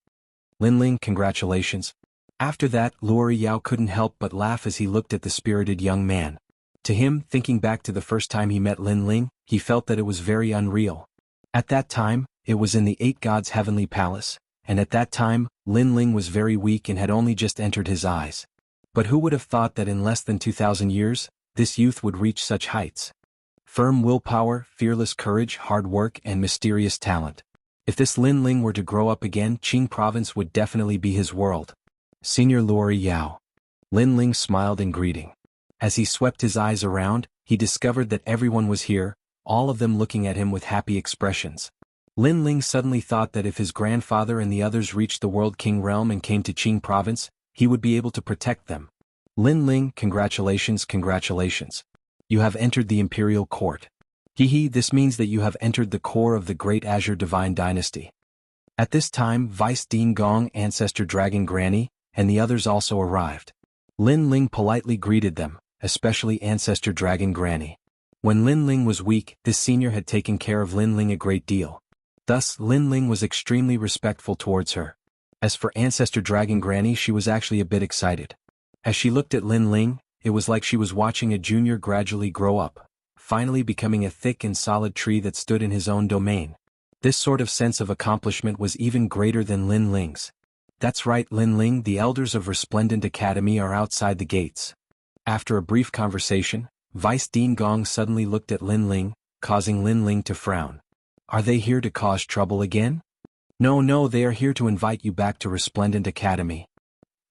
Lin Ling, congratulations. After that, Luo Riyao couldn't help but laugh as he looked at the spirited young man. To him, thinking back to the first time he met Lin Ling, he felt that it was very unreal. At that time, it was in the 8 Gods' heavenly palace, and at that time, Lin Ling was very weak and had only just entered his eyes. But who would have thought that in less than 2,000 years, this youth would reach such heights? Firm willpower, fearless courage, hard work, and mysterious talent. If this Lin Ling were to grow up again, Qing province would definitely be his world. Senior Luo Riyao. Lin Ling smiled in greeting. As he swept his eyes around, he discovered that everyone was here, all of them looking at him with happy expressions. Lin Ling suddenly thought that if his grandfather and the others reached the World King realm and came to Qing province, he would be able to protect them. Lin Ling, congratulations, congratulations. You have entered the imperial court. Hehe, this means that you have entered the core of the great Azure Divine Dynasty. At this time, Vice Dean Gong, Ancestor Dragon Granny, and the others also arrived. Lin Ling politely greeted them, especially Ancestor Dragon Granny. When Lin Ling was weak, this senior had taken care of Lin Ling a great deal. Thus, Lin Ling was extremely respectful towards her. As for Ancestor Dragon Granny, she was actually a bit excited. As she looked at Lin Ling, it was like she was watching a junior gradually grow up, finally becoming a thick and solid tree that stood in his own domain. This sort of sense of accomplishment was even greater than Lin Ling's. That's right, Lin Ling, the elders of Resplendent Academy are outside the gates. After a brief conversation, Vice Dean Gong suddenly looked at Lin Ling, causing Lin Ling to frown. Are they here to cause trouble again? No, they are here to invite you back to Resplendent Academy.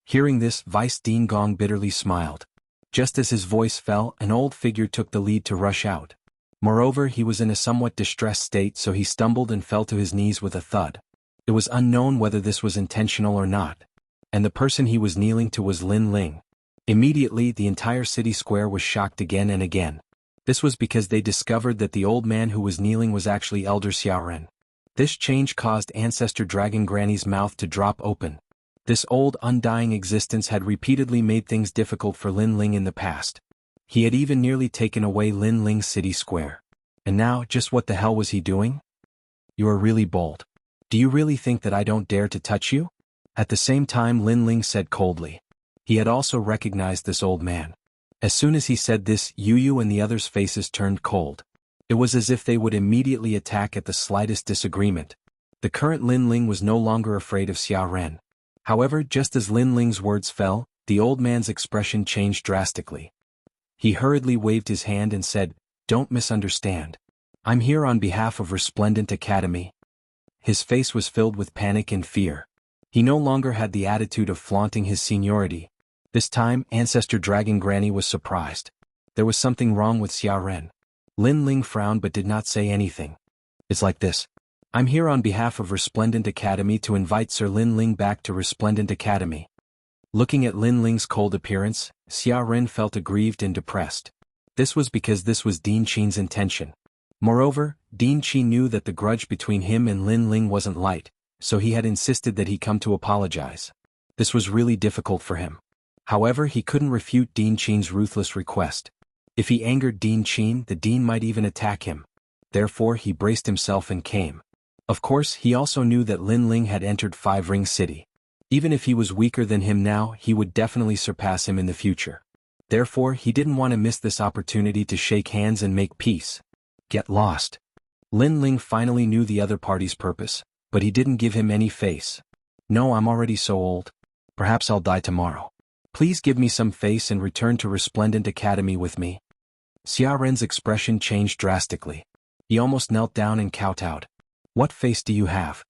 Hearing this, Vice Dean Gong bitterly smiled. Just as his voice fell, an old figure took the lead to rush out. Moreover, he was in a somewhat distressed state, so he stumbled and fell to his knees with a thud. It was unknown whether this was intentional or not. And the person he was kneeling to was Lin Ling. Immediately, the entire city square was shocked again and again. This was because they discovered that the old man who was kneeling was actually Elder Xiaoren. This change caused Ancestor Dragon Granny's mouth to drop open. This old, undying existence had repeatedly made things difficult for Lin Ling in the past. He had even nearly taken away Lin Ling's city square. And now, just what the hell was he doing? You are really bold. Do you really think that I don't dare to touch you? At the same time, Lin Ling said coldly. He had also recognized this old man. As soon as he said this, Yu and the others' faces turned cold. It was as if they would immediately attack at the slightest disagreement. The current Lin Ling was no longer afraid of Xiaoren. However, just as Lin Ling's words fell, The old man's expression changed drastically. He hurriedly waved his hand and said, "Don't misunderstand. I'm here on behalf of Resplendent Academy." His face was filled with panic and fear. He no longer had the attitude of flaunting his seniority. This time, Ancestor Dragon Granny was surprised. There was something wrong with Xiaoren. Lin Ling frowned but did not say anything. "It's like this. I'm here on behalf of Resplendent Academy to invite Sir Lin Ling back to Resplendent Academy." Looking at Lin Ling's cold appearance, Xiaoren felt aggrieved and depressed. This was because this was Din Qin's intention. Moreover, Din Qin knew that the grudge between him and Lin Ling wasn't light, so he had insisted that he come to apologize. This was really difficult for him. However, he couldn't refute Din Qin's ruthless request. If he angered Din Qin, the Dean might even attack him. Therefore, he braced himself and came. Of course, he also knew that Lin Ling had entered Five Ring City. Even if he was weaker than him now, he would definitely surpass him in the future. Therefore, he didn't want to miss this opportunity to shake hands and make peace. Get lost. Lin Ling finally knew the other party's purpose, but he didn't give him any face. "No, I'm already so old. Perhaps I'll die tomorrow. Please give me some face and return to Resplendent Academy with me." Xiaoren's expression changed drastically. He almost knelt down and kowtowed. "What face do you have?"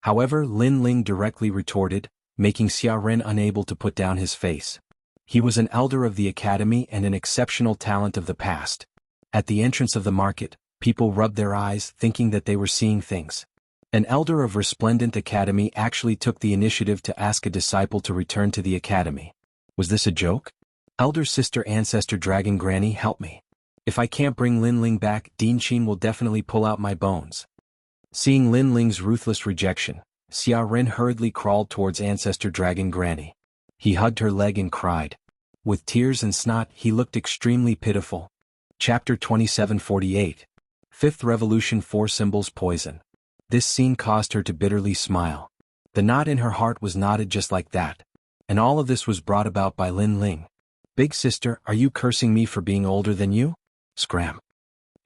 However, Lin Ling directly retorted, making Xiaoren unable to put down his face. He was an elder of the academy and an exceptional talent of the past. At the entrance of the market, people rubbed their eyes thinking that they were seeing things. An elder of Resplendent Academy actually took the initiative to ask a disciple to return to the academy. Was this a joke? "Elder Sister Ancestor Dragon Granny, help me. If I can't bring Lin Ling back, Din Qin will definitely pull out my bones." Seeing Lin Ling's ruthless rejection, Xiaoren hurriedly crawled towards Ancestor Dragon Granny. He hugged her leg and cried. With tears and snot, he looked extremely pitiful. Chapter 2748. Fifth Revolution 4 Symbols Poison. This scene caused her to bitterly smile. The knot in her heart was knotted just like that. And all of this was brought about by Lin Ling. "Big sister, are you cursing me for being older than you?" Scram.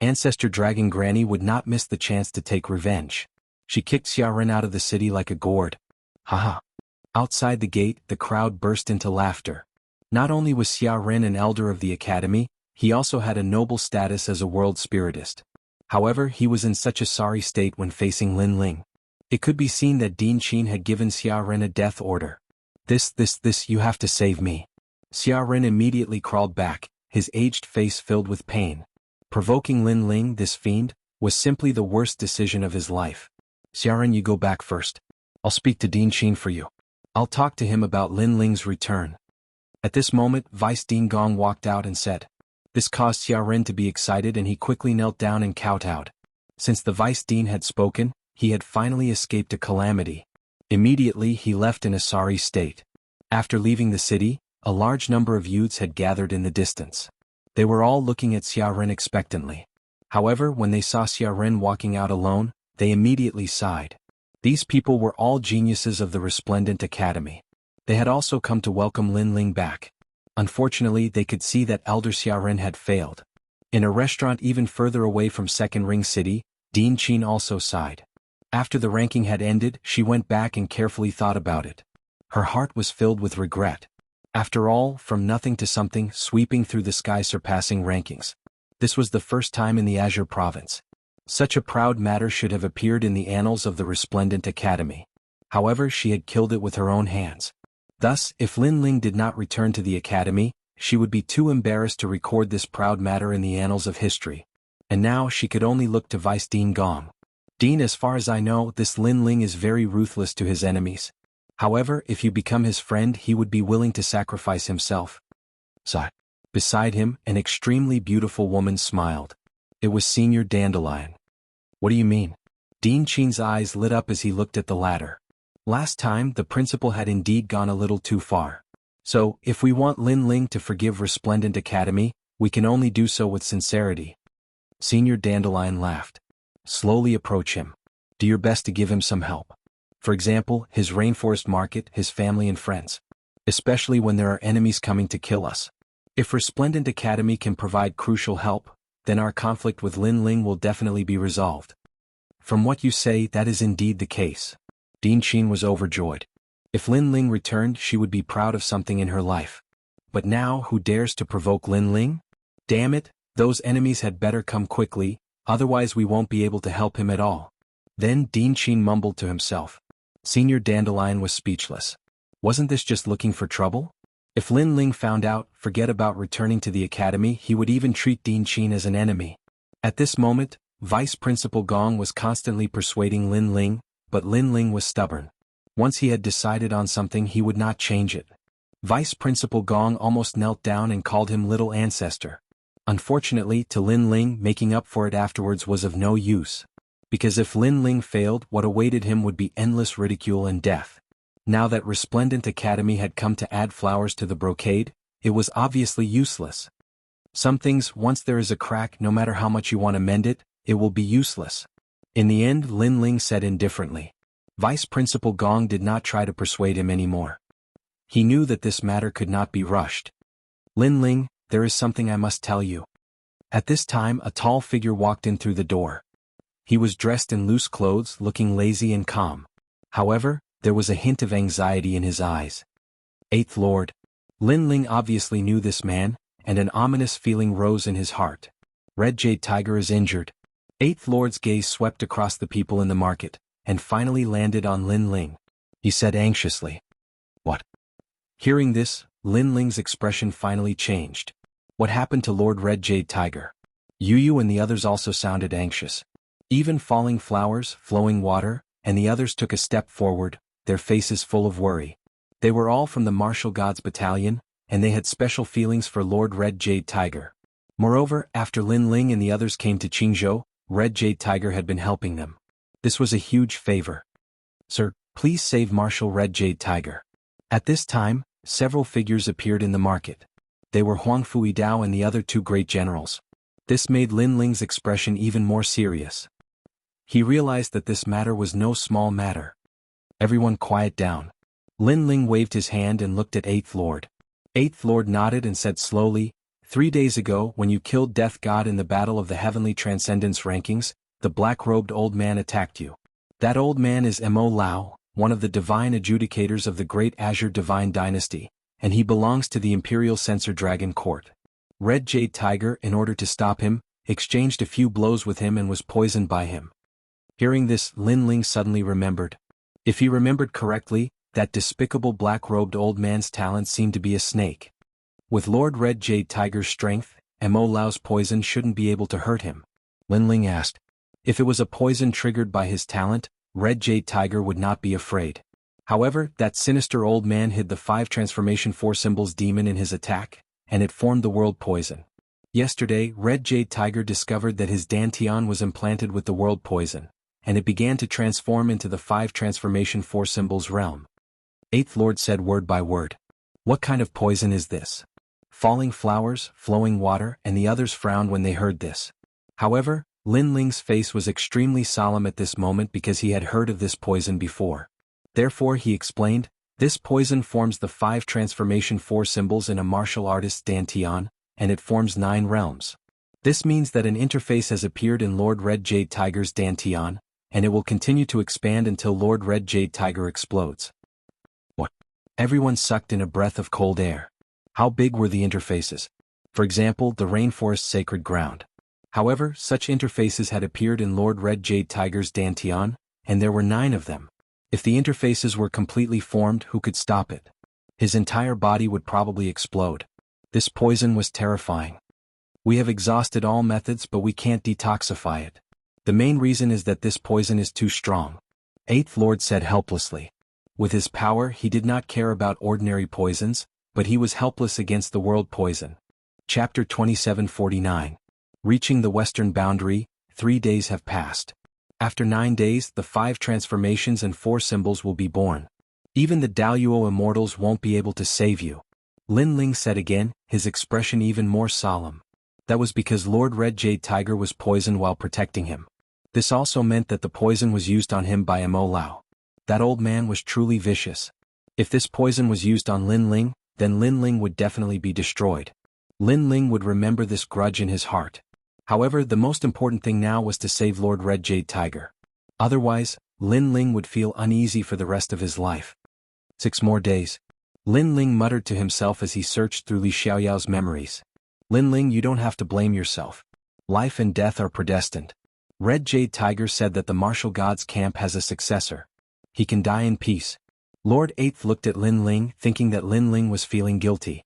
Ancestor Dragon Granny would not miss the chance to take revenge. She kicked Xiaoren out of the city like a gourd. Haha. Outside the gate, the crowd burst into laughter. Not only was Xiaoren an elder of the academy, he also had a noble status as a world spiritist. However, he was in such a sorry state when facing Lin Ling. It could be seen that Din Qin had given Xiaoren a death order. This, you have to save me." Xiaoren immediately crawled back, his aged face filled with pain. Provoking Lin Ling, this fiend, was simply the worst decision of his life. "Xiaoren, you go back first. I'll speak to Din Qin for you. I'll talk to him about Lin Ling's return." At this moment, Vice Dean Gong walked out and said. This caused Xiaoren to be excited and he quickly knelt down and kowtowed. Since the Vice Dean had spoken, he had finally escaped a calamity. Immediately he left in a sorry state. After leaving the city, a large number of youths had gathered in the distance. They were all looking at Xiaoren expectantly. However, when they saw Xiaoren walking out alone, they immediately sighed. These people were all geniuses of the Resplendent Academy. They had also come to welcome Lin Ling back. Unfortunately, they could see that Elder Xiaoren had failed. In a restaurant even further away from Second Ring City, Din Qin also sighed. After the ranking had ended, she went back and carefully thought about it. Her heart was filled with regret. After all, from nothing to something, sweeping through the sky surpassing rankings. This was the first time in the Azure Province. Such a proud matter should have appeared in the annals of the Resplendent Academy. However, she had killed it with her own hands. Thus, if Lin Ling did not return to the academy, she would be too embarrassed to record this proud matter in the annals of history. And now she could only look to Vice Dean Gong. "Dean, as far as I know, this Lin Ling is very ruthless to his enemies. However, if you become his friend, he would be willing to sacrifice himself." Beside him, an extremely beautiful woman smiled. It was Senior Dandelion. "What do you mean?" Din Qin's eyes lit up as he looked at the latter. Last time, the principal had indeed gone a little too far. So, if we want Lin Ling to forgive Resplendent Academy, we can only do so with sincerity. Senior Dandelion laughed. "Slowly approach him. Do your best to give him some help. For example, his rainforest market, his family and friends. Especially when there are enemies coming to kill us. If Resplendent Academy can provide crucial help, then our conflict with Lin Ling will definitely be resolved." "From what you say, that is indeed the case." Din Qin was overjoyed. If Lin Ling returned, she would be proud of something in her life. But now, who dares to provoke Lin Ling? Damn it, those enemies had better come quickly, otherwise we won't be able to help him at all. Then Dean Qin mumbled to himself. Senior Dandelion was speechless. Wasn't this just looking for trouble? If Lin Ling found out, forget about returning to the academy, he would even treat Dean Qin as an enemy. At this moment, Vice Principal Gong was constantly persuading Lin Ling, but Lin Ling was stubborn. Once he had decided on something, he would not change it. Vice Principal Gong almost knelt down and called him little ancestor. Unfortunately, to Lin Ling, making up for it afterwards was of no use. Because if Lin Ling failed, what awaited him would be endless ridicule and death. Now that Resplendent Academy had come to add flowers to the brocade, it was obviously useless. Some things, once there is a crack, no matter how much you want to mend it, it will be useless. In the end, Lin Ling said indifferently. Vice Principal Gong did not try to persuade him anymore. He knew that this matter could not be rushed. Lin Ling, there is something I must tell you. At this time, a tall figure walked in through the door. He was dressed in loose clothes, looking lazy and calm. However, there was a hint of anxiety in his eyes. Eighth Lord. Lin Ling obviously knew this man, and an ominous feeling rose in his heart. Red Jade Tiger is injured. Eighth Lord's gaze swept across the people in the market, and finally landed on Lin Ling. He said anxiously. What? Hearing this, Lin Ling's expression finally changed. What happened to Lord Red Jade Tiger? Yu and the others also sounded anxious. Even Falling Flowers, Flowing Water, and the others took a step forward, their faces full of worry. They were all from the Martial Gods Battalion, and they had special feelings for Lord Red Jade Tiger. Moreover, after Lin Ling and the others came to Qingzhou, Red Jade Tiger had been helping them. This was a huge favor. Sir, please save Marshal Red Jade Tiger. At this time, several figures appeared in the market. They were Huang Fuidao and the other two great generals. This made Lin Ling's expression even more serious. He realized that this matter was no small matter. Everyone quiet down. Lin Ling waved his hand and looked at Eighth Lord. Eighth Lord nodded and said slowly, 3 days ago, when you killed Death God in the Battle of the Heavenly Transcendence Rankings, the black-robed old man attacked you. That old man is Mo Lao, one of the divine adjudicators of the Great Azure Divine Dynasty, and he belongs to the Imperial Censor Dragon Court. Red Jade Tiger, in order to stop him, exchanged a few blows with him and was poisoned by him. Hearing this, Lin Ling suddenly remembered. If he remembered correctly, that despicable black-robed old man's talent seemed to be a snake. With Lord Red Jade Tiger's strength, Mo Lao's poison shouldn't be able to hurt him. Lin Ling asked. If it was a poison triggered by his talent, Red Jade Tiger would not be afraid. However, that sinister old man hid the 5 transformation 4 symbols demon in his attack, and it formed the world poison. Yesterday, Red Jade Tiger discovered that his Dantian was implanted with the world poison, and it began to transform into the 5 transformation 4 symbols realm. Eighth Lord said word by word. What kind of poison is this? Falling Flowers, Flowing Water, and the others frowned when they heard this. However, Lin Ling's face was extremely solemn at this moment because he had heard of this poison before. Therefore he explained, this poison forms the 5 transformation 4 symbols in a martial artist's Dantian, and it forms 9 realms. This means that an interface has appeared in Lord Red Jade Tiger's Dantian, and it will continue to expand until Lord Red Jade Tiger explodes. What? Everyone sucked in a breath of cold air. How big were the interfaces? For example, the rainforest's sacred ground. However, such interfaces had appeared in Lord Red Jade Tiger's Dantian, and there were 9 of them. If the interfaces were completely formed, who could stop it? His entire body would probably explode. This poison was terrifying. We have exhausted all methods, but we can't detoxify it. The main reason is that this poison is too strong. Eighth Lord said helplessly. With his power, he did not care about ordinary poisons, but he was helpless against the world poison. Chapter 2749. Reaching the western boundary, 3 days have passed. After 9 days, the 5 transformations and 4 symbols will be born. Even the Daluo Immortals won't be able to save you. Lin Ling said again, his expression even more solemn. That was because Lord Red Jade Tiger was poisoned while protecting him. This also meant that the poison was used on him by Mo Lao. That old man was truly vicious. If this poison was used on Lin Ling, then Lin Ling would definitely be destroyed. Lin Ling would remember this grudge in his heart. However, the most important thing now was to save Lord Red Jade Tiger. Otherwise, Lin Ling would feel uneasy for the rest of his life. 6 more days. Lin Ling muttered to himself as he searched through Li Xiaoyao's memories. Lin Ling, you don't have to blame yourself. Life and death are predestined. Red Jade Tiger said that the martial god's camp has a successor. He can die in peace. Lord Eighth looked at Lin Ling, thinking that Lin Ling was feeling guilty.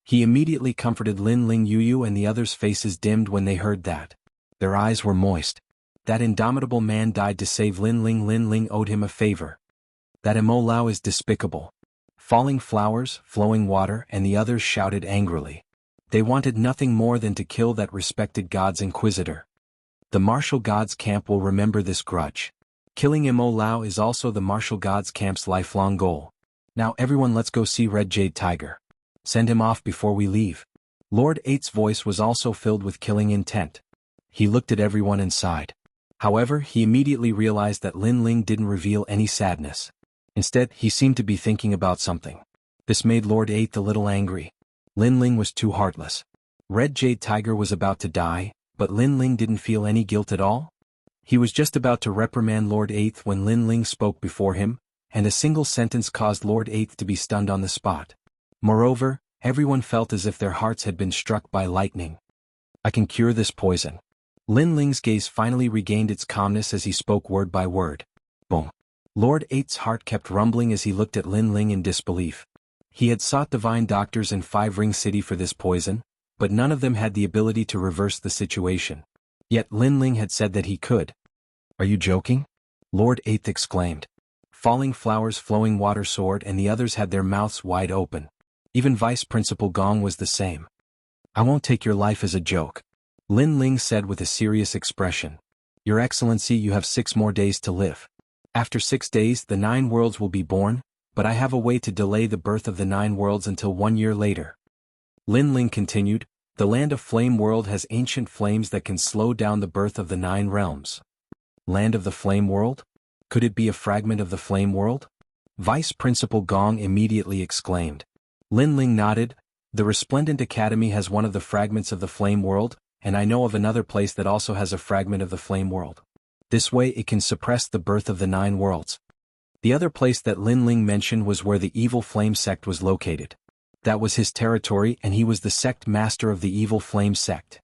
He immediately comforted Lin Ling. Yu and the others' faces dimmed when they heard that. Their eyes were moist. That indomitable man died to save Lin Ling. Lin Ling owed him a favor. That Immortal is despicable. Falling flowers, flowing water, and the others shouted angrily. They wanted nothing more than to kill that respected god's inquisitor. The martial god's camp will remember this grudge. Killing Immortal is also the martial god's camp's lifelong goal. Now everyone, let's go see Red Jade Tiger. Send him off before we leave. Lord Eight's voice was also filled with killing intent. He looked at everyone and sighed. However, he immediately realized that Lin Ling didn't reveal any sadness. Instead, he seemed to be thinking about something. This made Lord Eighth a little angry. Lin Ling was too heartless. Red Jade Tiger was about to die, but Lin Ling didn't feel any guilt at all. He was just about to reprimand Lord Eighth when Lin Ling spoke before him, and a single sentence caused Lord Eighth to be stunned on the spot. Moreover, everyone felt as if their hearts had been struck by lightning. I can cure this poison. Lin Ling's gaze finally regained its calmness as he spoke word by word. Boom. Lord Eight's heart kept rumbling as he looked at Lin Ling in disbelief. He had sought divine doctors in Five Ring City for this poison, but none of them had the ability to reverse the situation. Yet Lin Ling had said that he could. Are you joking? Lord Eighth exclaimed. Falling flowers, flowing water, sword, and the others had their mouths wide open. Even Vice Principal Gong was the same. I won't take your life as a joke. Lin Ling said with a serious expression. Your Excellency, you have 6 more days to live. After 6 days, the 9 worlds will be born, but I have a way to delay the birth of the 9 worlds until 1 year later. Lin Ling continued, the Land of Flame world has ancient flames that can slow down the birth of the 9 realms. Land of the Flame world? Could it be a fragment of the Flame world? Vice Principal Gong immediately exclaimed. Lin Ling nodded. The Resplendent Academy has one of the fragments of the Flame world, and I know of another place that also has a fragment of the Flame world. This way it can suppress the birth of the 9 worlds. The other place that Lin Ling mentioned was where the Evil Flame sect was located. That was his territory, and he was the sect master of the Evil Flame sect.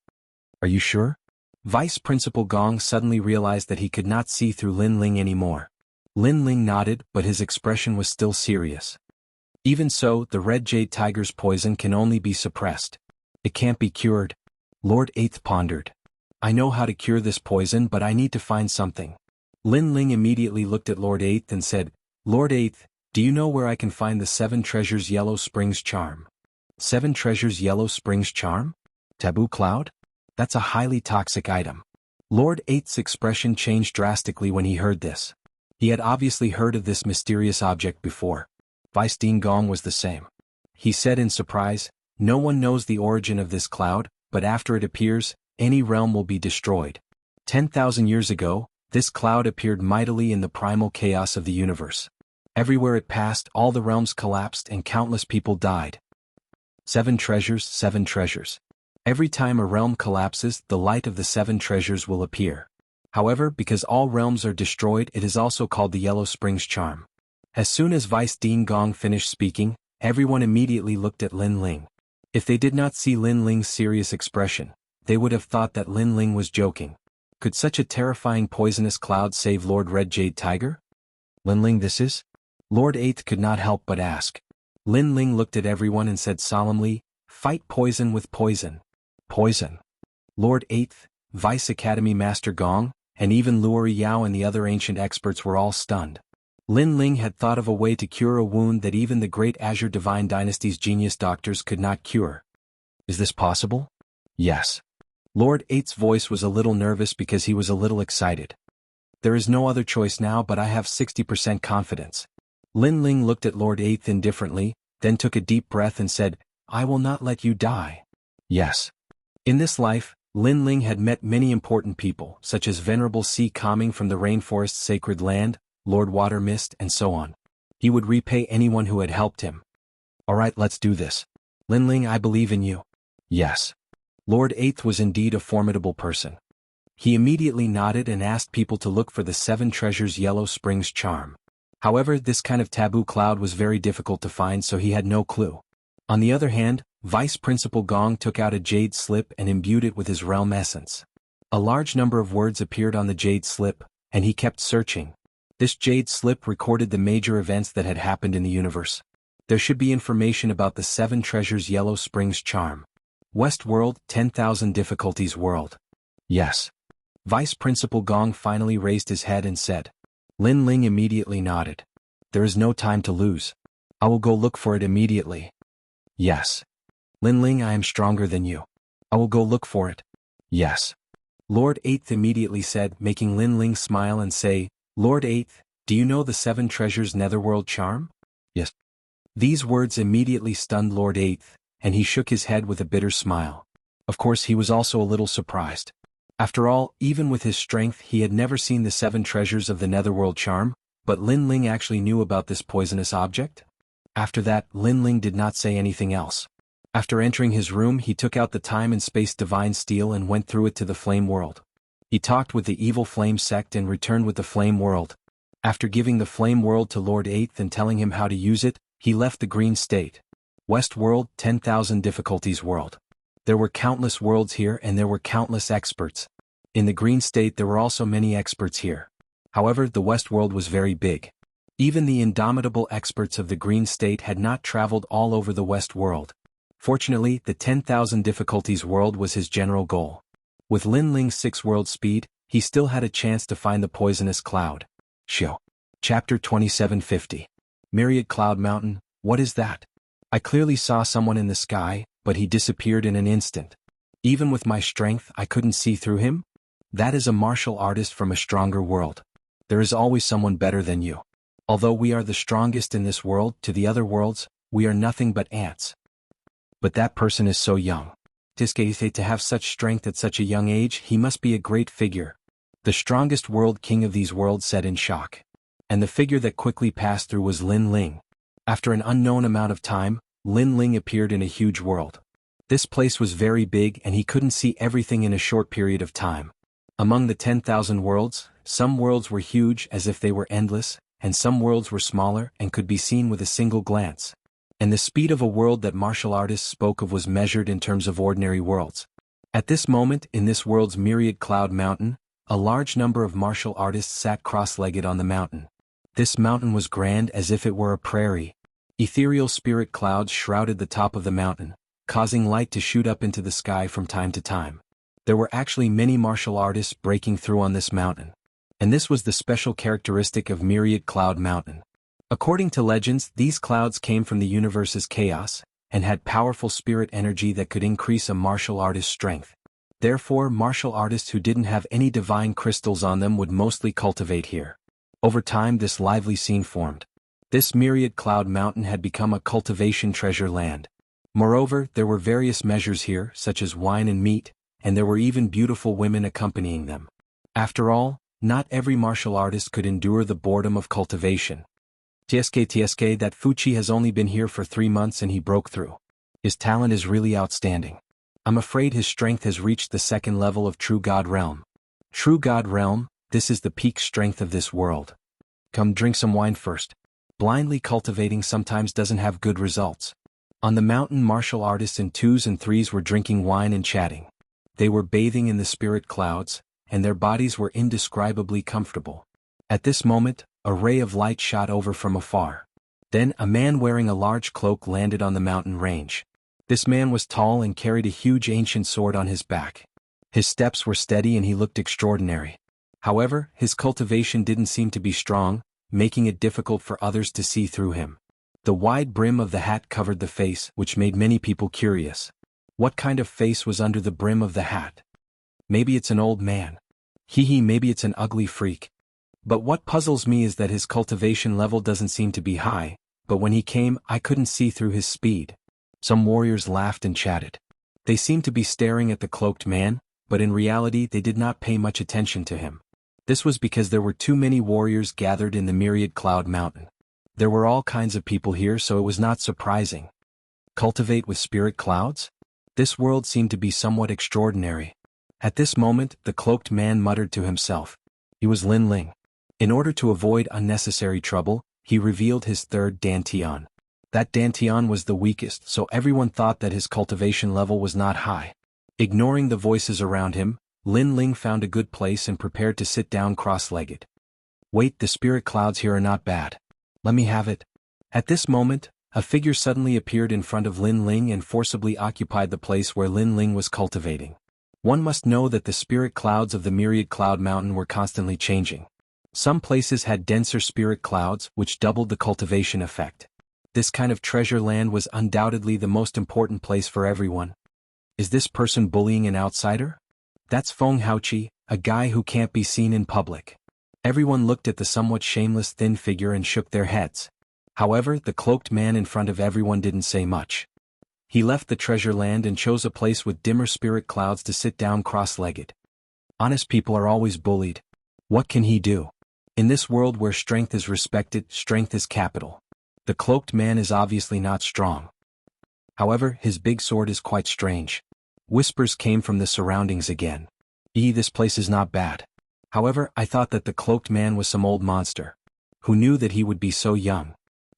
Are you sure? Vice Principal Gong suddenly realized that he could not see through Lin Ling anymore. Lin Ling nodded, but his expression was still serious. Even so, the Red Jade Tiger's poison can only be suppressed. It can't be cured. Lord Eighth pondered. I know how to cure this poison, but I need to find something. Lin Ling immediately looked at Lord Eighth and said, Lord Eighth, do you know where I can find the 7 Treasures Yellow Springs charm? 7 Treasures Yellow Springs charm? Taboo cloud? That's a highly toxic item. Lord Eighth's expression changed drastically when he heard this. He had obviously heard of this mysterious object before. Vice Dean Gong was the same. He said in surprise, no one knows the origin of this cloud, but after it appears, any realm will be destroyed. 10,000 years ago, this cloud appeared mightily in the primal chaos of the universe. Everywhere it passed, all the realms collapsed and countless people died. 7 treasures, 7 treasures. Every time a realm collapses, the light of the 7 treasures will appear. However, because all realms are destroyed, it is also called the Yellow Springs charm. As soon as Vice Dean Gong finished speaking, everyone immediately looked at Lin Ling. If they did not see Lin Ling's serious expression, they would have thought that Lin Ling was joking. Could such a terrifying poisonous cloud save Lord Red Jade Tiger? Lin Ling, this is? Lord Eighth could not help but ask. Lin Ling looked at everyone and said solemnly, fight poison with poison. Poison. Lord Eighth, Vice Academy Master Gong, and even Luori Yao and the other ancient experts were all stunned. Lin Ling had thought of a way to cure a wound that even the great Azure Divine Dynasty's genius doctors could not cure. Is this possible? Yes. Lord Eighth's voice was a little nervous because he was a little excited. There is no other choice now, but I have 60% confidence. Lin Ling looked at Lord Eighth indifferently, then took a deep breath and said, I will not let you die. Yes. In this life, Lin Ling had met many important people, such as Venerable Sea Calming from the Rainforest's Sacred Land, Lord Water Mist, and so on. He would repay anyone who had helped him. Alright, let's do this. Lin Ling, I believe in you. Yes. Lord Eighth was indeed a formidable person. He immediately nodded and asked people to look for the 7 Treasures Yellow Springs charm. However, this kind of taboo cloud was very difficult to find, so he had no clue. On the other hand, Vice Principal Gong took out a jade slip and imbued it with his realm essence. A large number of words appeared on the jade slip, and he kept searching. This jade slip recorded the major events that had happened in the universe. There should be information about the 7 treasures Yellow Springs charm. West World, 10,000 difficulties world. Yes. Vice Principal Gong finally raised his head and said. Lin Ling immediately nodded. There is no time to lose. I will go look for it immediately. Yes. Lin Ling, I am stronger than you. I will go look for it. Yes. Lord Eighth immediately said, making Lin Ling smile and say, Lord Eighth, do you know the 7 treasures Netherworld charm? Yes. These words immediately stunned Lord Eighth, and he shook his head with a bitter smile. Of course, he was also a little surprised. After all, even with his strength, he had never seen the 7 treasures of the Netherworld charm, but Lin Ling actually knew about this poisonous object? After that, Lin Ling did not say anything else. After entering his room, he took out the time and space divine steel and went through it to the flame world. He talked with the evil flame sect and returned with the flame world. After giving the flame world to Lord Eighth and telling him how to use it, he left the green state. West World, 10,000 difficulties world. There were countless worlds here and there were countless experts. In the green state there were also many experts here. However, the West World was very big. Even the indomitable experts of the green state had not traveled all over the West World. Fortunately, the 10,000 difficulties world was his general goal. With Lin Ling's 6 world speed, he still had a chance to find the poisonous cloud. Shio. Chapter 2750. Myriad Cloud Mountain, what is that? I clearly saw someone in the sky, but he disappeared in an instant. Even with my strength, I couldn't see through him? That is a martial artist from a stronger world. There is always someone better than you. Although we are the strongest in this world, to the other worlds, we are nothing but ants. But that person is so young. To have such strength at such a young age, he must be a great figure. The strongest world king of these worlds said in shock. And the figure that quickly passed through was Lin Ling. After an unknown amount of time, Lin Ling appeared in a huge world. This place was very big and he couldn't see everything in a short period of time. Among the 10,000 worlds, some worlds were huge as if they were endless, and some worlds were smaller and could be seen with a single glance. And the speed of a world that martial artists spoke of was measured in terms of ordinary worlds. At this moment, in this world's Myriad Cloud Mountain, a large number of martial artists sat cross-legged on the mountain. This mountain was grand as if it were a prairie. Ethereal spirit clouds shrouded the top of the mountain, causing light to shoot up into the sky from time to time. There were actually many martial artists breaking through on this mountain. And this was the special characteristic of Myriad Cloud Mountain. According to legends, these clouds came from the universe's chaos, and had powerful spirit energy that could increase a martial artist's strength. Therefore, martial artists who didn't have any divine crystals on them would mostly cultivate here. Over time, this lively scene formed. This Myriad Cloud Mountain had become a cultivation treasure land. Moreover, there were various measures here, such as wine and meat, and there were even beautiful women accompanying them. After all, not every martial artist could endure the boredom of cultivation. TSK that Fuchi has only been here for 3 months and he broke through. His talent is really outstanding. I'm afraid his strength has reached the 2nd level of True God Realm. True God Realm, this is the peak strength of this world. Come drink some wine first. Blindly cultivating sometimes doesn't have good results. On the mountain, martial artists in 2s and 3s were drinking wine and chatting. They were bathing in the spirit clouds, and their bodies were indescribably comfortable. At this moment, a ray of light shot over from afar. Then a man wearing a large cloak landed on the mountain range. This man was tall and carried a huge ancient sword on his back. His steps were steady and he looked extraordinary. However, his cultivation didn't seem to be strong, making it difficult for others to see through him. The wide brim of the hat covered the face, which made many people curious. What kind of face was under the brim of the hat? Maybe it's an old man. Maybe it's an ugly freak. But what puzzles me is that his cultivation level doesn't seem to be high, but when he came, I couldn't see through his speed. Some warriors laughed and chatted. They seemed to be staring at the cloaked man, but in reality they did not pay much attention to him. This was because there were too many warriors gathered in the Myriad Cloud Mountain. There were all kinds of people here, so it was not surprising. Cultivate with spirit clouds? This world seemed to be somewhat extraordinary. At this moment, the cloaked man muttered to himself. He was Lin Ling. In order to avoid unnecessary trouble, he revealed his third dantian. That dantian was the weakest, so everyone thought that his cultivation level was not high. Ignoring the voices around him, Lin Ling found a good place and prepared to sit down cross-legged. Wait, the spirit clouds here are not bad. Let me have it. At this moment, a figure suddenly appeared in front of Lin Ling and forcibly occupied the place where Lin Ling was cultivating. One must know that the spirit clouds of the myriad cloud mountain were constantly changing. Some places had denser spirit clouds, which doubled the cultivation effect. This kind of treasure land was undoubtedly the most important place for everyone. Is this person bullying an outsider? That's Feng Haoqi, a guy who can't be seen in public. Everyone looked at the somewhat shameless thin figure and shook their heads. However, the cloaked man in front of everyone didn't say much. He left the treasure land and chose a place with dimmer spirit clouds to sit down cross-legged. Honest people are always bullied. What can he do? In this world where strength is respected, strength is capital. The cloaked man is obviously not strong. However, his big sword is quite strange. Whispers came from the surroundings again. This place is not bad. However, I thought that the cloaked man was some old monster. Who knew that he would be so young?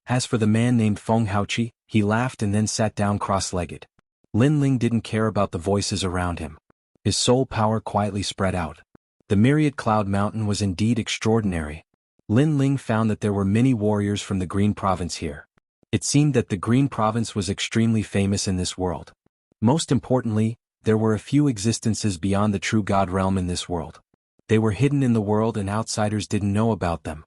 As for the man named Feng Haoqi, he laughed and then sat down cross-legged. Lin Ling didn't care about the voices around him. His soul power quietly spread out. The myriad cloud mountain was indeed extraordinary. Lin Ling found that there were many warriors from the Green Province here. It seemed that the Green Province was extremely famous in this world. Most importantly, there were a few existences beyond the true God realm in this world. They were hidden in the world and outsiders didn't know about them.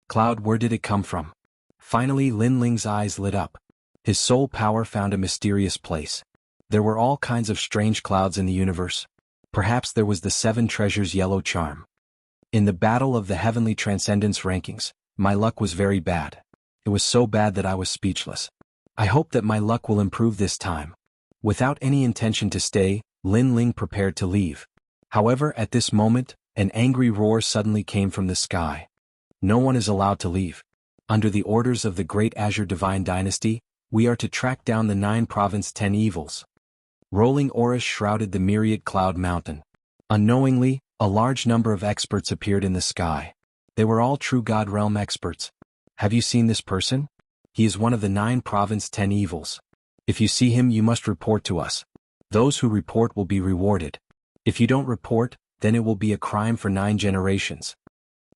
Cloud, where did it come from? Finally, Lin Ling's eyes lit up. His soul power found a mysterious place. There were all kinds of strange clouds in the universe. Perhaps there was the Seven Treasures yellow charm. In the battle of the Heavenly Transcendence rankings, my luck was very bad. It was so bad that I was speechless. I hope that my luck will improve this time. Without any intention to stay, Lin Ling prepared to leave. However, at this moment, an angry roar suddenly came from the sky. No one is allowed to leave. Under the orders of the Great Azure Divine Dynasty, we are to track down the 9 Province 10 evils. Rolling auras shrouded the myriad cloud mountain. Unknowingly, a large number of experts appeared in the sky. They were all true God realm experts. Have you seen this person? He is one of the 9 Province 10 evils. If you see him, you must report to us. Those who report will be rewarded. If you don't report, then it will be a crime for 9 generations.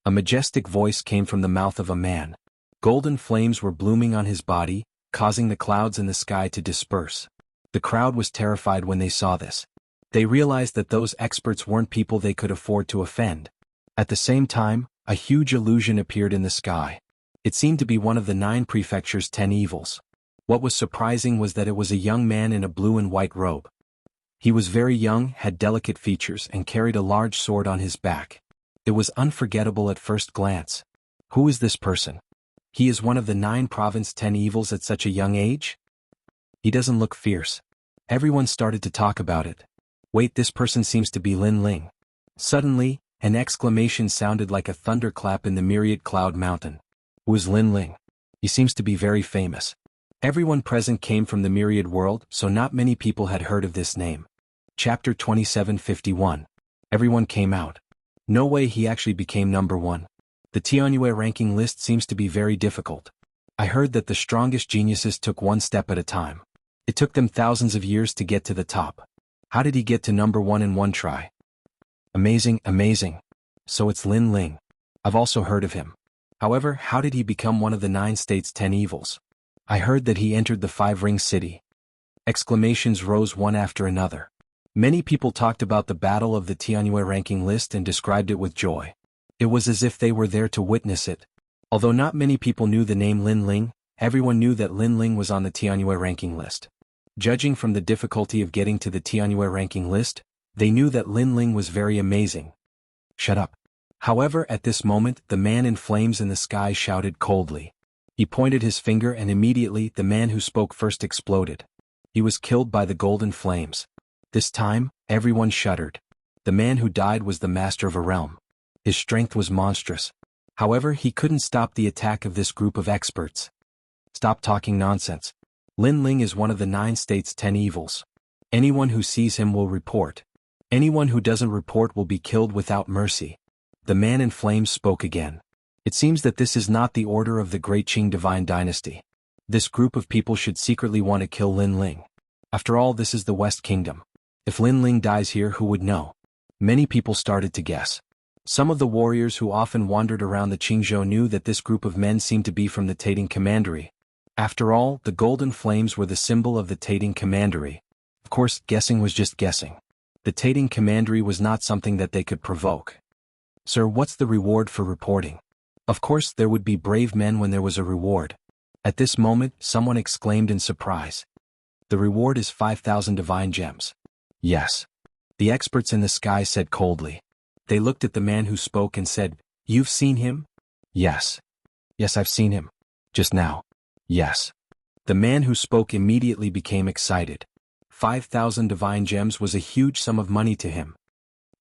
A majestic voice came from the mouth of a man. Golden flames were blooming on his body, causing the clouds in the sky to disperse. The crowd was terrified when they saw this. They realized that those experts weren't people they could afford to offend. At the same time, a huge illusion appeared in the sky. It seemed to be one of the 9 prefectures' 10 evils. What was surprising was that it was a young man in a blue and white robe. He was very young, had delicate features, and carried a large sword on his back. It was unforgettable at first glance. Who is this person? He is one of the 9 Province 10 evils at such a young age? He doesn't look fierce. Everyone started to talk about it. Wait, this person seems to be Lin Ling. Suddenly, an exclamation sounded like a thunderclap in the myriad cloud mountain. Who is Lin Ling? He seems to be very famous. Everyone present came from the myriad world, so not many people had heard of this name. Chapter 2751. Everyone came out. No way he actually became number 1. The Tianyue ranking list seems to be very difficult. I heard that the strongest geniuses took one step at a time. It took them thousands of years to get to the top. How did he get to number 1 in one try? Amazing, amazing. So it's Lin Ling. I've also heard of him. However, how did he become one of the 9 states' 10 evils? I heard that he entered the 5-ring city. Exclamations rose one after another. Many people talked about the battle of the Tianyue ranking list and described it with joy. It was as if they were there to witness it. Although not many people knew the name Lin Ling, everyone knew that Lin Ling was on the Tianyue ranking list. Judging from the difficulty of getting to the Tianyue ranking list, they knew that Lin Ling was very amazing. Shut up. However, at this moment, the man in flames in the sky shouted coldly. He pointed his finger and immediately the man who spoke first exploded. He was killed by the golden flames. This time, everyone shuddered. The man who died was the master of a realm. His strength was monstrous. However, he couldn't stop the attack of this group of experts. Stop talking nonsense. Lin Ling is one of the 9 states' 10 evils. Anyone who sees him will report. Anyone who doesn't report will be killed without mercy. The man in flames spoke again. It seems that this is not the order of the Great Qing Divine Dynasty. This group of people should secretly want to kill Lin Ling. After all, this is the West Kingdom. If Lin Ling dies here, who would know? Many people started to guess. Some of the warriors who often wandered around the Qingzhou knew that this group of men seemed to be from the Tating Commandery. After all, the golden flames were the symbol of the Tating Commandery. Of course, guessing was just guessing. The Tating Commandery was not something that they could provoke. Sir, what's the reward for reporting? Of course, there would be brave men when there was a reward. At this moment, someone exclaimed in surprise. The reward is 5,000 divine gems. Yes. The experts in the sky said coldly. They looked at the man who spoke and said, You've seen him? Yes. Yes, I've seen him. Just now. Yes. The man who spoke immediately became excited. 5,000 divine gems was a huge sum of money to him.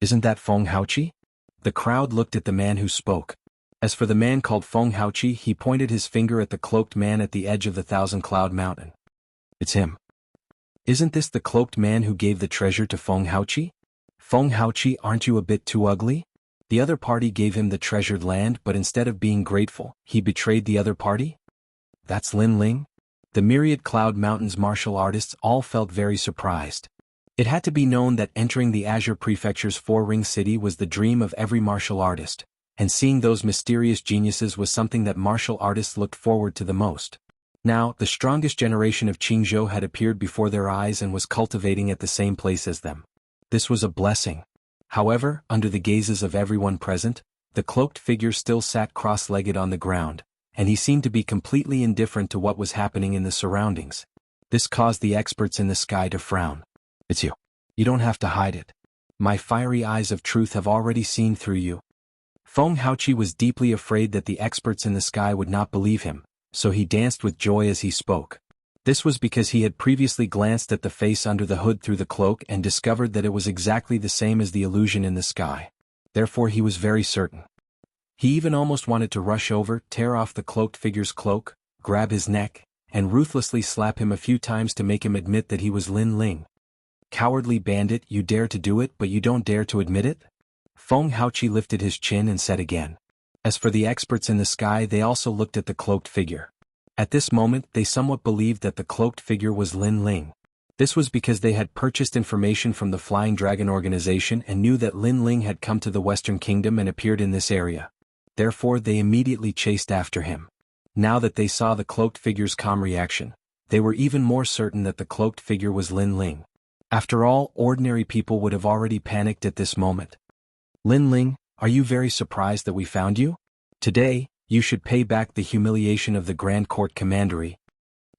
Isn't that Feng Haoqi? The crowd looked at the man who spoke. As for the man called Feng Haoqi, he pointed his finger at the cloaked man at the edge of the Thousand Cloud Mountain. It's him. Isn't this the cloaked man who gave the treasure to Feng Haoqi? Feng Haoqi, aren't you a bit too ugly? The other party gave him the treasured land, but instead of being grateful, he betrayed the other party? That's Lin Ling? The myriad Cloud Mountain's martial artists all felt very surprised. It had to be known that entering the Azure Prefecture's Four-Ring City was the dream of every martial artist, and seeing those mysterious geniuses was something that martial artists looked forward to the most. Now, the strongest generation of Qingzhou had appeared before their eyes and was cultivating at the same place as them. This was a blessing. However, under the gazes of everyone present, the cloaked figure still sat cross-legged on the ground, and he seemed to be completely indifferent to what was happening in the surroundings. This caused the experts in the sky to frown. It's you. You don't have to hide it. My fiery eyes of truth have already seen through you. Feng Haoqi was deeply afraid that the experts in the sky would not believe him, so he danced with joy as he spoke. This was because he had previously glanced at the face under the hood through the cloak and discovered that it was exactly the same as the illusion in the sky. Therefore he was very certain. He even almost wanted to rush over, tear off the cloaked figure's cloak, grab his neck, and ruthlessly slap him a few times to make him admit that he was Lin Ling. Cowardly bandit, you dare to do it but you don't dare to admit it? Feng Haoqi lifted his chin and said again. As for the experts in the sky, they also looked at the cloaked figure. At this moment, they somewhat believed that the cloaked figure was Lin Ling. This was because they had purchased information from the Flying Dragon organization and knew that Lin Ling had come to the Western Kingdom and appeared in this area. Therefore, they immediately chased after him. Now that they saw the cloaked figure's calm reaction, they were even more certain that the cloaked figure was Lin Ling. After all, ordinary people would have already panicked at this moment. Lin Ling, are you very surprised that we found you? Today, you should pay back the humiliation of the Grand Court Commandery.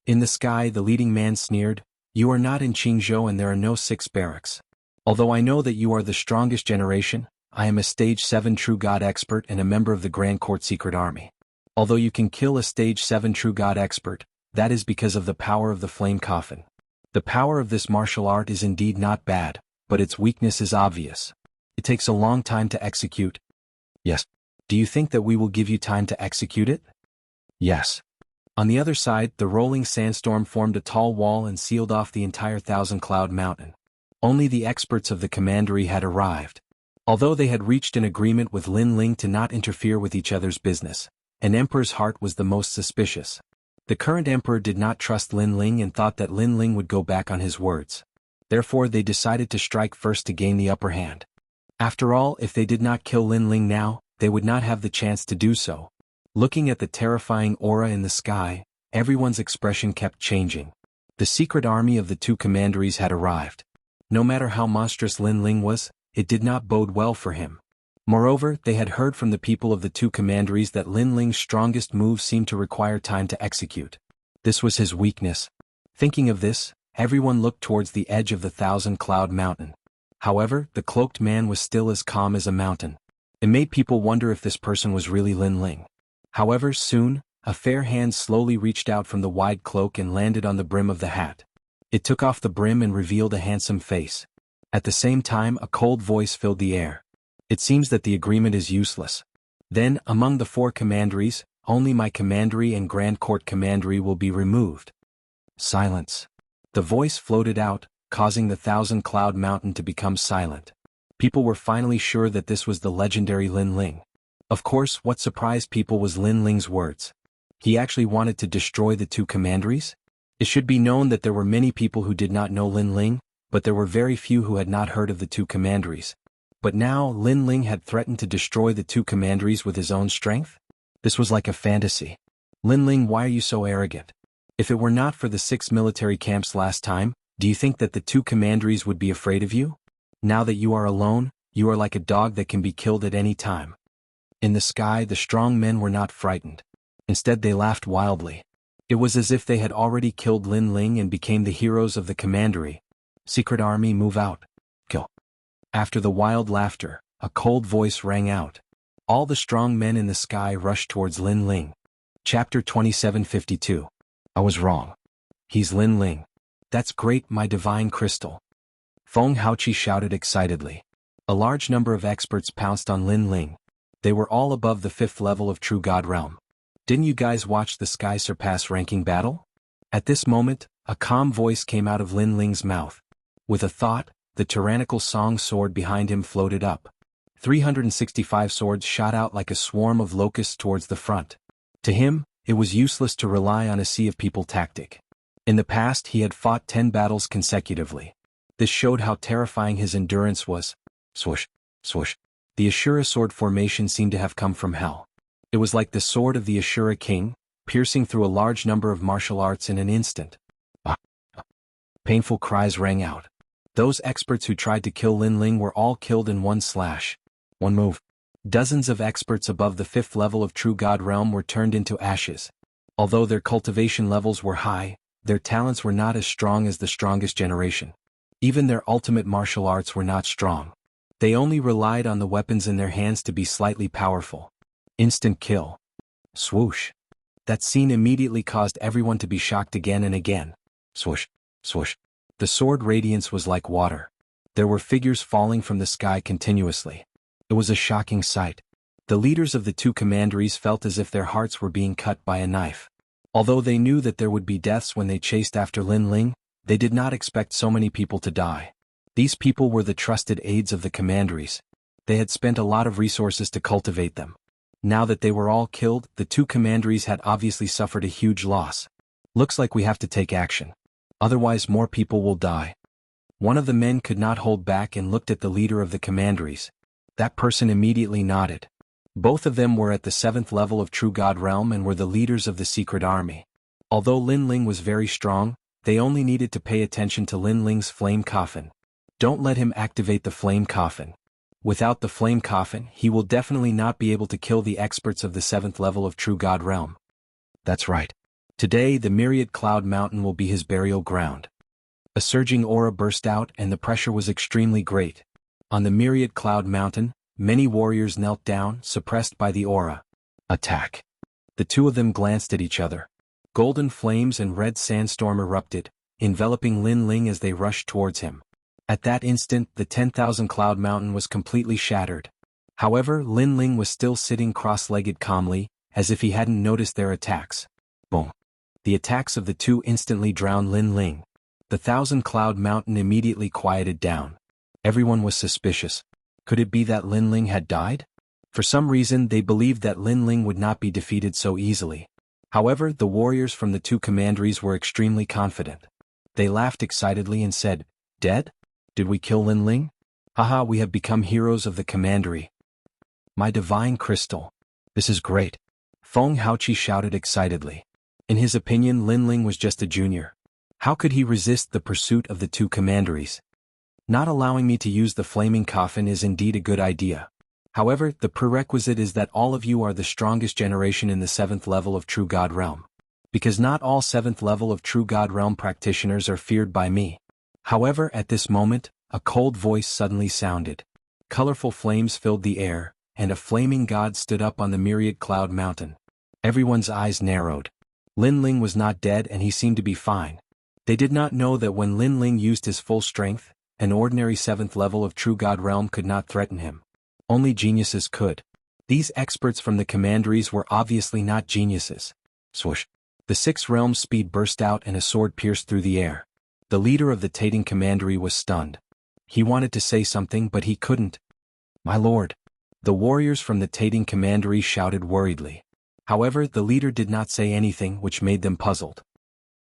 In the sky, the leading man sneered, You are not in Qingzhou and there are no 6 barracks. Although I know that you are the strongest generation, I am a Stage 7 True God expert and a member of the Grand Court Secret Army. Although you can kill a Stage 7 True God expert, that is because of the power of the flame coffin. The power of this martial art is indeed not bad, but its weakness is obvious. It takes a long time to execute. Yes. Do you think that we will give you time to execute it? Yes. On the other side, the rolling sandstorm formed a tall wall and sealed off the entire Thousand Cloud Mountain. Only the experts of the commandery had arrived. Although they had reached an agreement with Lin Ling to not interfere with each other's business, an emperor's heart was the most suspicious. The current emperor did not trust Lin Ling and thought that Lin Ling would go back on his words. Therefore they decided to strike first to gain the upper hand. After all, if they did not kill Lin Ling now, they would not have the chance to do so. Looking at the terrifying aura in the sky, everyone's expression kept changing. The secret army of the 2 commanderies had arrived. No matter how monstrous Lin Ling was, it did not bode well for him. Moreover, they had heard from the people of the 2 commanderies that Lin Ling's strongest moves seemed to require time to execute. This was his weakness. Thinking of this, everyone looked towards the edge of the Thousand Cloud Mountain. However, the cloaked man was still as calm as a mountain. It made people wonder if this person was really Lin Ling. However, soon, a fair hand slowly reached out from the wide cloak and landed on the brim of the hat. It took off the brim and revealed a handsome face. At the same time, a cold voice filled the air. It seems that the agreement is useless. Then, among the 4 commanderies, only my commandery and Grand Court Commandery will be removed. Silence. The voice floated out, causing the Thousand Cloud Mountain to become silent. People were finally sure that this was the legendary Lin Ling. Of course, what surprised people was Lin Ling's words. He actually wanted to destroy the two commanderies? It should be known that there were many people who did not know Lin Ling, but there were very few who had not heard of the two commanderies. But now Lin Ling had threatened to destroy the two commanderies with his own strength? This was like a fantasy. Lin Ling, why are you so arrogant? If it were not for the 6 military camps last time, do you think that the two commanderies would be afraid of you? Now that you are alone, you are like a dog that can be killed at any time. In the sky, the strong men were not frightened. Instead, they laughed wildly. It was as if they had already killed Lin Ling and became the heroes of the commandery. Secret army, move out. Kill. After the wild laughter, a cold voice rang out. All the strong men in the sky rushed towards Lin Ling. Chapter 2752. I was wrong. He's Lin Ling. That's great, my divine crystal. Feng Haoqi shouted excitedly. A large number of experts pounced on Lin Ling. They were all above the 5th level of True God Realm. Didn't you guys watch the Sky Surpass ranking battle? At this moment, a calm voice came out of Lin Ling's mouth. With a thought, the tyrannical song sword behind him floated up. 365 swords shot out like a swarm of locusts towards the front. To him, it was useless to rely on a sea of people tactic. In the past, he had fought 10 battles consecutively. This showed how terrifying his endurance was. Swoosh, swoosh. The Ashura sword formation seemed to have come from hell. It was like the sword of the Ashura king, piercing through a large number of martial arts in an instant. Painful cries rang out. Those experts who tried to kill Lin Ling were all killed in one slash. One move. Dozens of experts above the 5th level of True God Realm were turned into ashes. Although their cultivation levels were high, their talents were not as strong as the strongest generation. Even their ultimate martial arts were not strong. They only relied on the weapons in their hands to be slightly powerful. Instant kill. Swoosh. That scene immediately caused everyone to be shocked again and again. Swoosh, swoosh. The sword radiance was like water. There were figures falling from the sky continuously. It was a shocking sight. The leaders of the two commanderies felt as if their hearts were being cut by a knife. Although they knew that there would be deaths when they chased after Lin Ling, they did not expect so many people to die. These people were the trusted aides of the commanderies. They had spent a lot of resources to cultivate them. Now that they were all killed, the two commanderies had obviously suffered a huge loss. Looks like we have to take action. Otherwise more people will die. One of the men could not hold back and looked at the leader of the commanderies. That person immediately nodded. Both of them were at the 7th level of True God Realm and were the leaders of the secret army. Although Lin Ling was very strong, they only needed to pay attention to Lin Ling's flame coffin. Don't let him activate the flame coffin. Without the flame coffin, he will definitely not be able to kill the experts of the 7th level of True God Realm. That's right. Today, the myriad cloud mountain will be his burial ground. A surging aura burst out and the pressure was extremely great. On the myriad cloud mountain, many warriors knelt down, suppressed by the aura. Attack. The two of them glanced at each other. Golden flames and red sandstorm erupted, enveloping Lin Ling as they rushed towards him. At that instant, the 10,000 cloud mountain was completely shattered. However, Lin Ling was still sitting cross-legged calmly, as if he hadn't noticed their attacks. Boom. The attacks of the two instantly drowned Lin Ling. The 1,000 cloud mountain immediately quieted down. Everyone was suspicious. Could it be that Lin Ling had died? For some reason, they believed that Lin Ling would not be defeated so easily. However, the warriors from the two commanderies were extremely confident. They laughed excitedly and said, "Dead? Did we kill Lin Ling? Haha, we have become heroes of the commandery. My divine crystal. This is great." Feng Haoqi shouted excitedly. In his opinion, Lin Ling was just a junior. How could he resist the pursuit of the two commanderies? Not allowing me to use the flaming coffin is indeed a good idea. However, the prerequisite is that all of you are the strongest generation in the 7th level of True God Realm. Because not all 7th level of True God Realm practitioners are feared by me. However, at this moment, a cold voice suddenly sounded. Colorful flames filled the air, and a flaming god stood up on the myriad cloud mountain. Everyone's eyes narrowed. Lin Ling was not dead and he seemed to be fine. They did not know that when Lin Ling used his full strength, an ordinary 7th level of True God Realm could not threaten him. Only geniuses could. These experts from the commanderies were obviously not geniuses. Swoosh. The 6 realms speed burst out and a sword pierced through the air. The leader of the Tating commandery was stunned. He wanted to say something but he couldn't. "My lord." The warriors from the Tating commandery shouted worriedly. However, the leader did not say anything, which made them puzzled.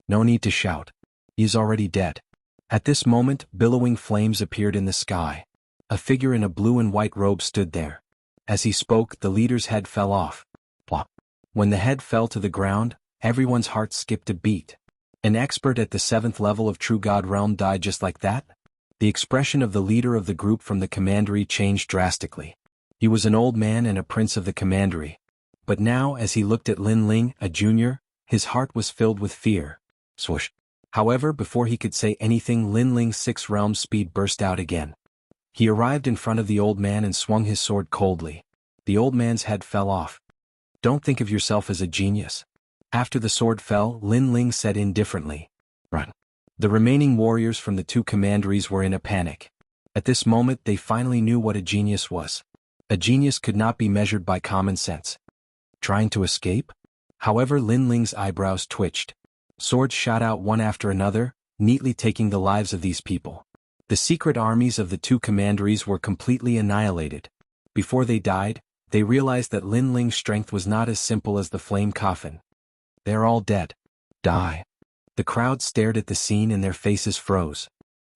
No need to shout. He is already dead. At this moment, billowing flames appeared in the sky. A figure in a blue and white robe stood there. As he spoke, the leader's head fell off. Plop. When the head fell to the ground, everyone's heart skipped a beat. An expert at the 7th level of True God realm died just like that? The expression of the leader of the group from the commandery changed drastically. He was an old man and a prince of the commandery. But now, as he looked at Lin Ling, a junior, his heart was filled with fear. Swoosh. However, before he could say anything, Lin Ling's 6 realm speed burst out again. He arrived in front of the old man and swung his sword coldly. The old man's head fell off. Don't think of yourself as a genius. After the sword fell, Lin Ling said indifferently, "Run." The remaining warriors from the 2 commanderies were in a panic. At this moment they finally knew what a genius was. A genius could not be measured by common sense. Trying to escape? However, Lin Ling's eyebrows twitched. Swords shot out one after another, neatly taking the lives of these people. The secret armies of the 2 commanderies were completely annihilated. Before they died, they realized that Lin Ling's strength was not as simple as the flame coffin. They're all dead. Die. The crowd stared at the scene and their faces froze.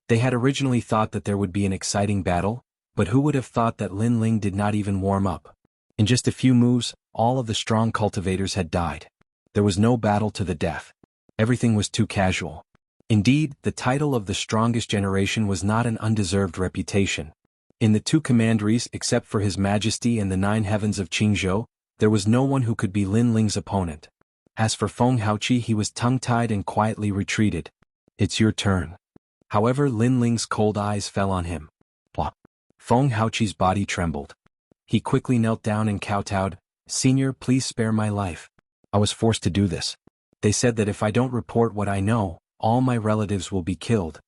They had originally thought that there would be an exciting battle, but who would have thought that Lin Ling did not even warm up? In just a few moves, all of the strong cultivators had died. There was no battle to the death. Everything was too casual. Indeed, the title of the strongest generation was not an undeserved reputation. In the 2 commanderies, except for His Majesty and the 9 heavens of Jianghu, there was no one who could be Lin Ling's opponent. As for Feng Haoqi, he was tongue-tied and quietly retreated. It's your turn. However, Lin Ling's cold eyes fell on him. Plop. Feng Haoqi's body trembled. He quickly knelt down and kowtowed, "Senior, please spare my life. I was forced to do this. They said that if I don't report what I know, all my relatives will be killed."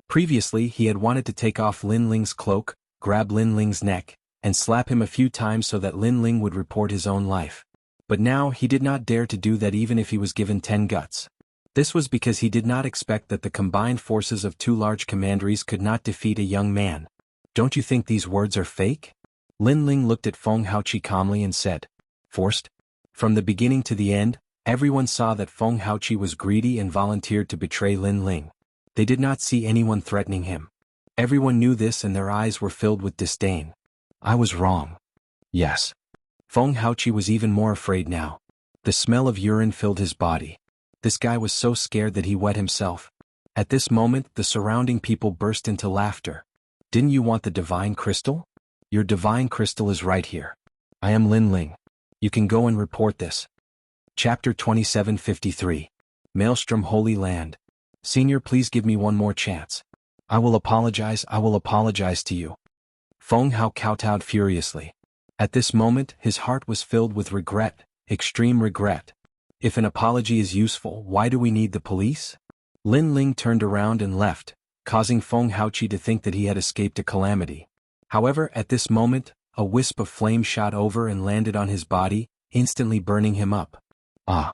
Previously, he had wanted to take off Lin Ling's cloak, grab Lin Ling's neck, and slap him a few times so that Lin Ling would report his own life. But now he did not dare to do that even if he was given 10 guts. This was because he did not expect that the combined forces of 2 large commanderies could not defeat a young man. Don't you think these words are fake? Lin Ling looked at Feng Haoqi calmly and said, "Forced?" From the beginning to the end, everyone saw that Feng Haoqi was greedy and volunteered to betray Lin Ling. They did not see anyone threatening him. Everyone knew this and their eyes were filled with disdain. I was wrong. Yes. Feng Haoqi was even more afraid now. The smell of urine filled his body. This guy was so scared that he wet himself. At this moment, the surrounding people burst into laughter. Didn't you want the divine crystal? Your divine crystal is right here. I am Lin Ling. You can go and report this. Chapter 2753. Maelstrom Holy Land. Senior, please give me one more chance. I will apologize to you. Feng Hao kowtowed furiously. At this moment, his heart was filled with regret, extreme regret. If an apology is useful, why do we need the police? Lin Ling turned around and left, causing Feng Haoqi to think that he had escaped a calamity. However, at this moment, a wisp of flame shot over and landed on his body, instantly burning him up. Ah!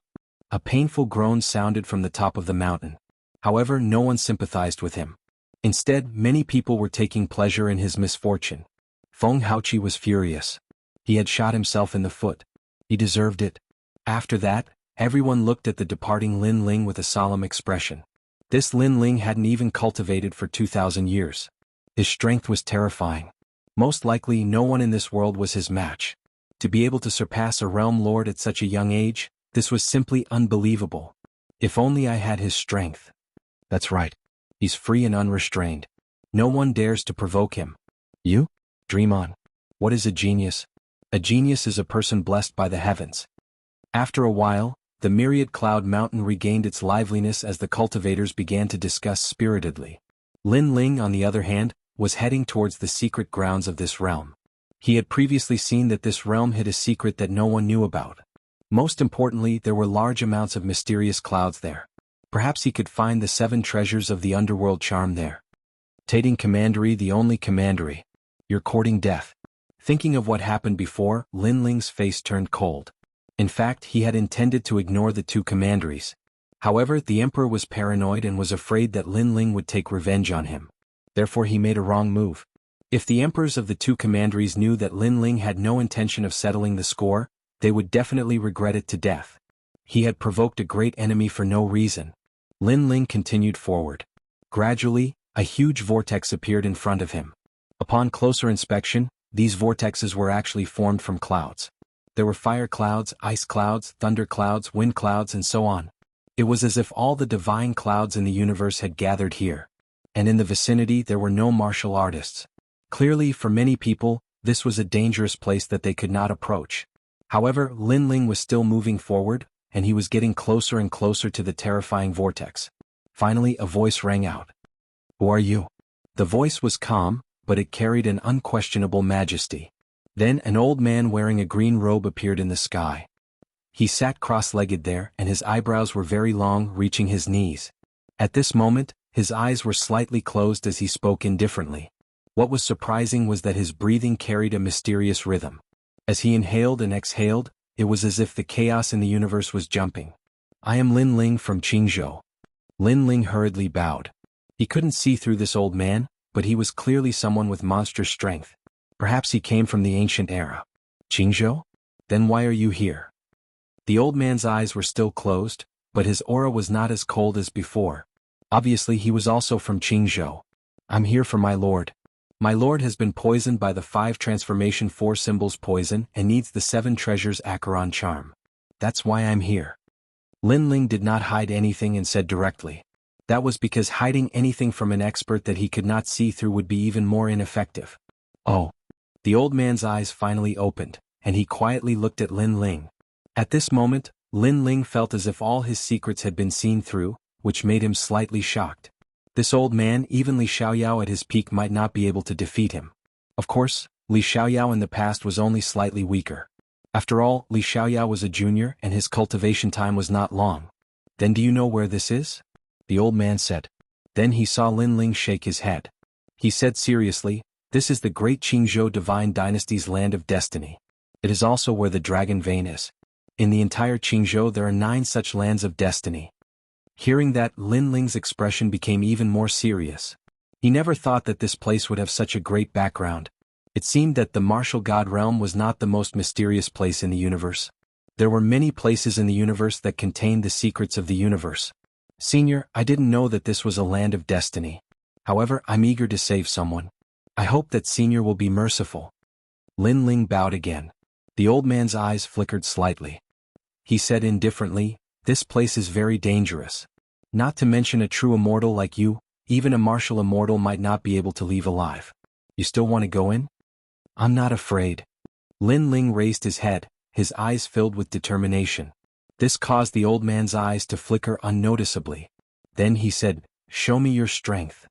A painful groan sounded from the top of the mountain. However, no one sympathized with him. Instead, many people were taking pleasure in his misfortune. Feng Haoqi was furious. He had shot himself in the foot. He deserved it. After that, everyone looked at the departing Lin Ling with a solemn expression. This Lin Ling hadn't even cultivated for 2,000 years. His strength was terrifying. Most likely no one in this world was his match. To be able to surpass a realm lord at such a young age, this was simply unbelievable. If only I had his strength. That's right. He's free and unrestrained. No one dares to provoke him. You? Dream on. What is a genius? A genius is a person blessed by the heavens. After a while, the myriad cloud mountain regained its liveliness as the cultivators began to discuss spiritedly. Lin Ling, on the other hand, was heading towards the secret grounds of this realm. He had previously seen that this realm hid a secret that no one knew about. Most importantly, there were large amounts of mysterious clouds there. Perhaps he could find the 7 treasures of the underworld charm there. Tating commandery, the only commandery. You're courting death. Thinking of what happened before, Lin Ling's face turned cold. In fact, he had intended to ignore the 2 commanderies. However, the emperor was paranoid and was afraid that Lin Ling would take revenge on him. Therefore he made a wrong move. If the emperors of the two commanderies knew that Lin Ling had no intention of settling the score, they would definitely regret it to death. He had provoked a great enemy for no reason. Lin Ling continued forward. Gradually, a huge vortex appeared in front of him. Upon closer inspection, these vortexes were actually formed from clouds. There were fire clouds, ice clouds, thunder clouds, wind clouds, and so on. It was as if all the divine clouds in the universe had gathered here. And in the vicinity there were no martial artists. Clearly, for many people, this was a dangerous place that they could not approach. However, Lin Ling was still moving forward, and he was getting closer and closer to the terrifying vortex. Finally, a voice rang out. "Who are you?" The voice was calm, but it carried an unquestionable majesty. Then an old man wearing a green robe appeared in the sky. He sat cross-legged there, and his eyebrows were very long, reaching his knees. At this moment, his eyes were slightly closed as he spoke indifferently. What was surprising was that his breathing carried a mysterious rhythm. As he inhaled and exhaled, it was as if the chaos in the universe was jumping. "I am Lin Ling from Jianghu." Lin Ling hurriedly bowed. He couldn't see through this old man, but he was clearly someone with monstrous strength. Perhaps he came from the ancient era. "Jianghu? Then why are you here?" The old man's eyes were still closed, but his aura was not as cold as before. Obviously he was also from Jianghu. "I'm here for my lord. My lord has been poisoned by the 5 transformation 4 symbols poison and needs the 7 treasures Acheron charm. That's why I'm here." Lin Ling did not hide anything and said directly. That was because hiding anything from an expert that he could not see through would be even more ineffective. "Oh." The old man's eyes finally opened, and he quietly looked at Lin Ling. At this moment, Lin Ling felt as if all his secrets had been seen through, which made him slightly shocked. This old man, even Li Xiaoyao at his peak, might not be able to defeat him. Of course, Li Xiaoyao in the past was only slightly weaker. After all, Li Xiaoyao was a junior and his cultivation time was not long. "Then do you know where this is?" the old man said. Then he saw Lin Ling shake his head. He said seriously, "This is the great Qingzhou Divine Dynasty's land of destiny. It is also where the dragon vein is. In the entire Qingzhou there are 9 such lands of destiny." Hearing that, Lin Ling's expression became even more serious. He never thought that this place would have such a great background. It seemed that the martial god realm was not the most mysterious place in the universe. There were many places in the universe that contained the secrets of the universe. "Senior, I didn't know that this was a land of destiny. However, I'm eager to save someone. I hope that Senior will be merciful." Lin Ling bowed again. The old man's eyes flickered slightly. He said indifferently, "This place is very dangerous. Not to mention a true immortal like you, even a martial immortal might not be able to leave alive. You still want to go in?" "I'm not afraid." Lin Ling raised his head, his eyes filled with determination. This caused the old man's eyes to flicker unnoticeably. Then he said, "Show me your strength."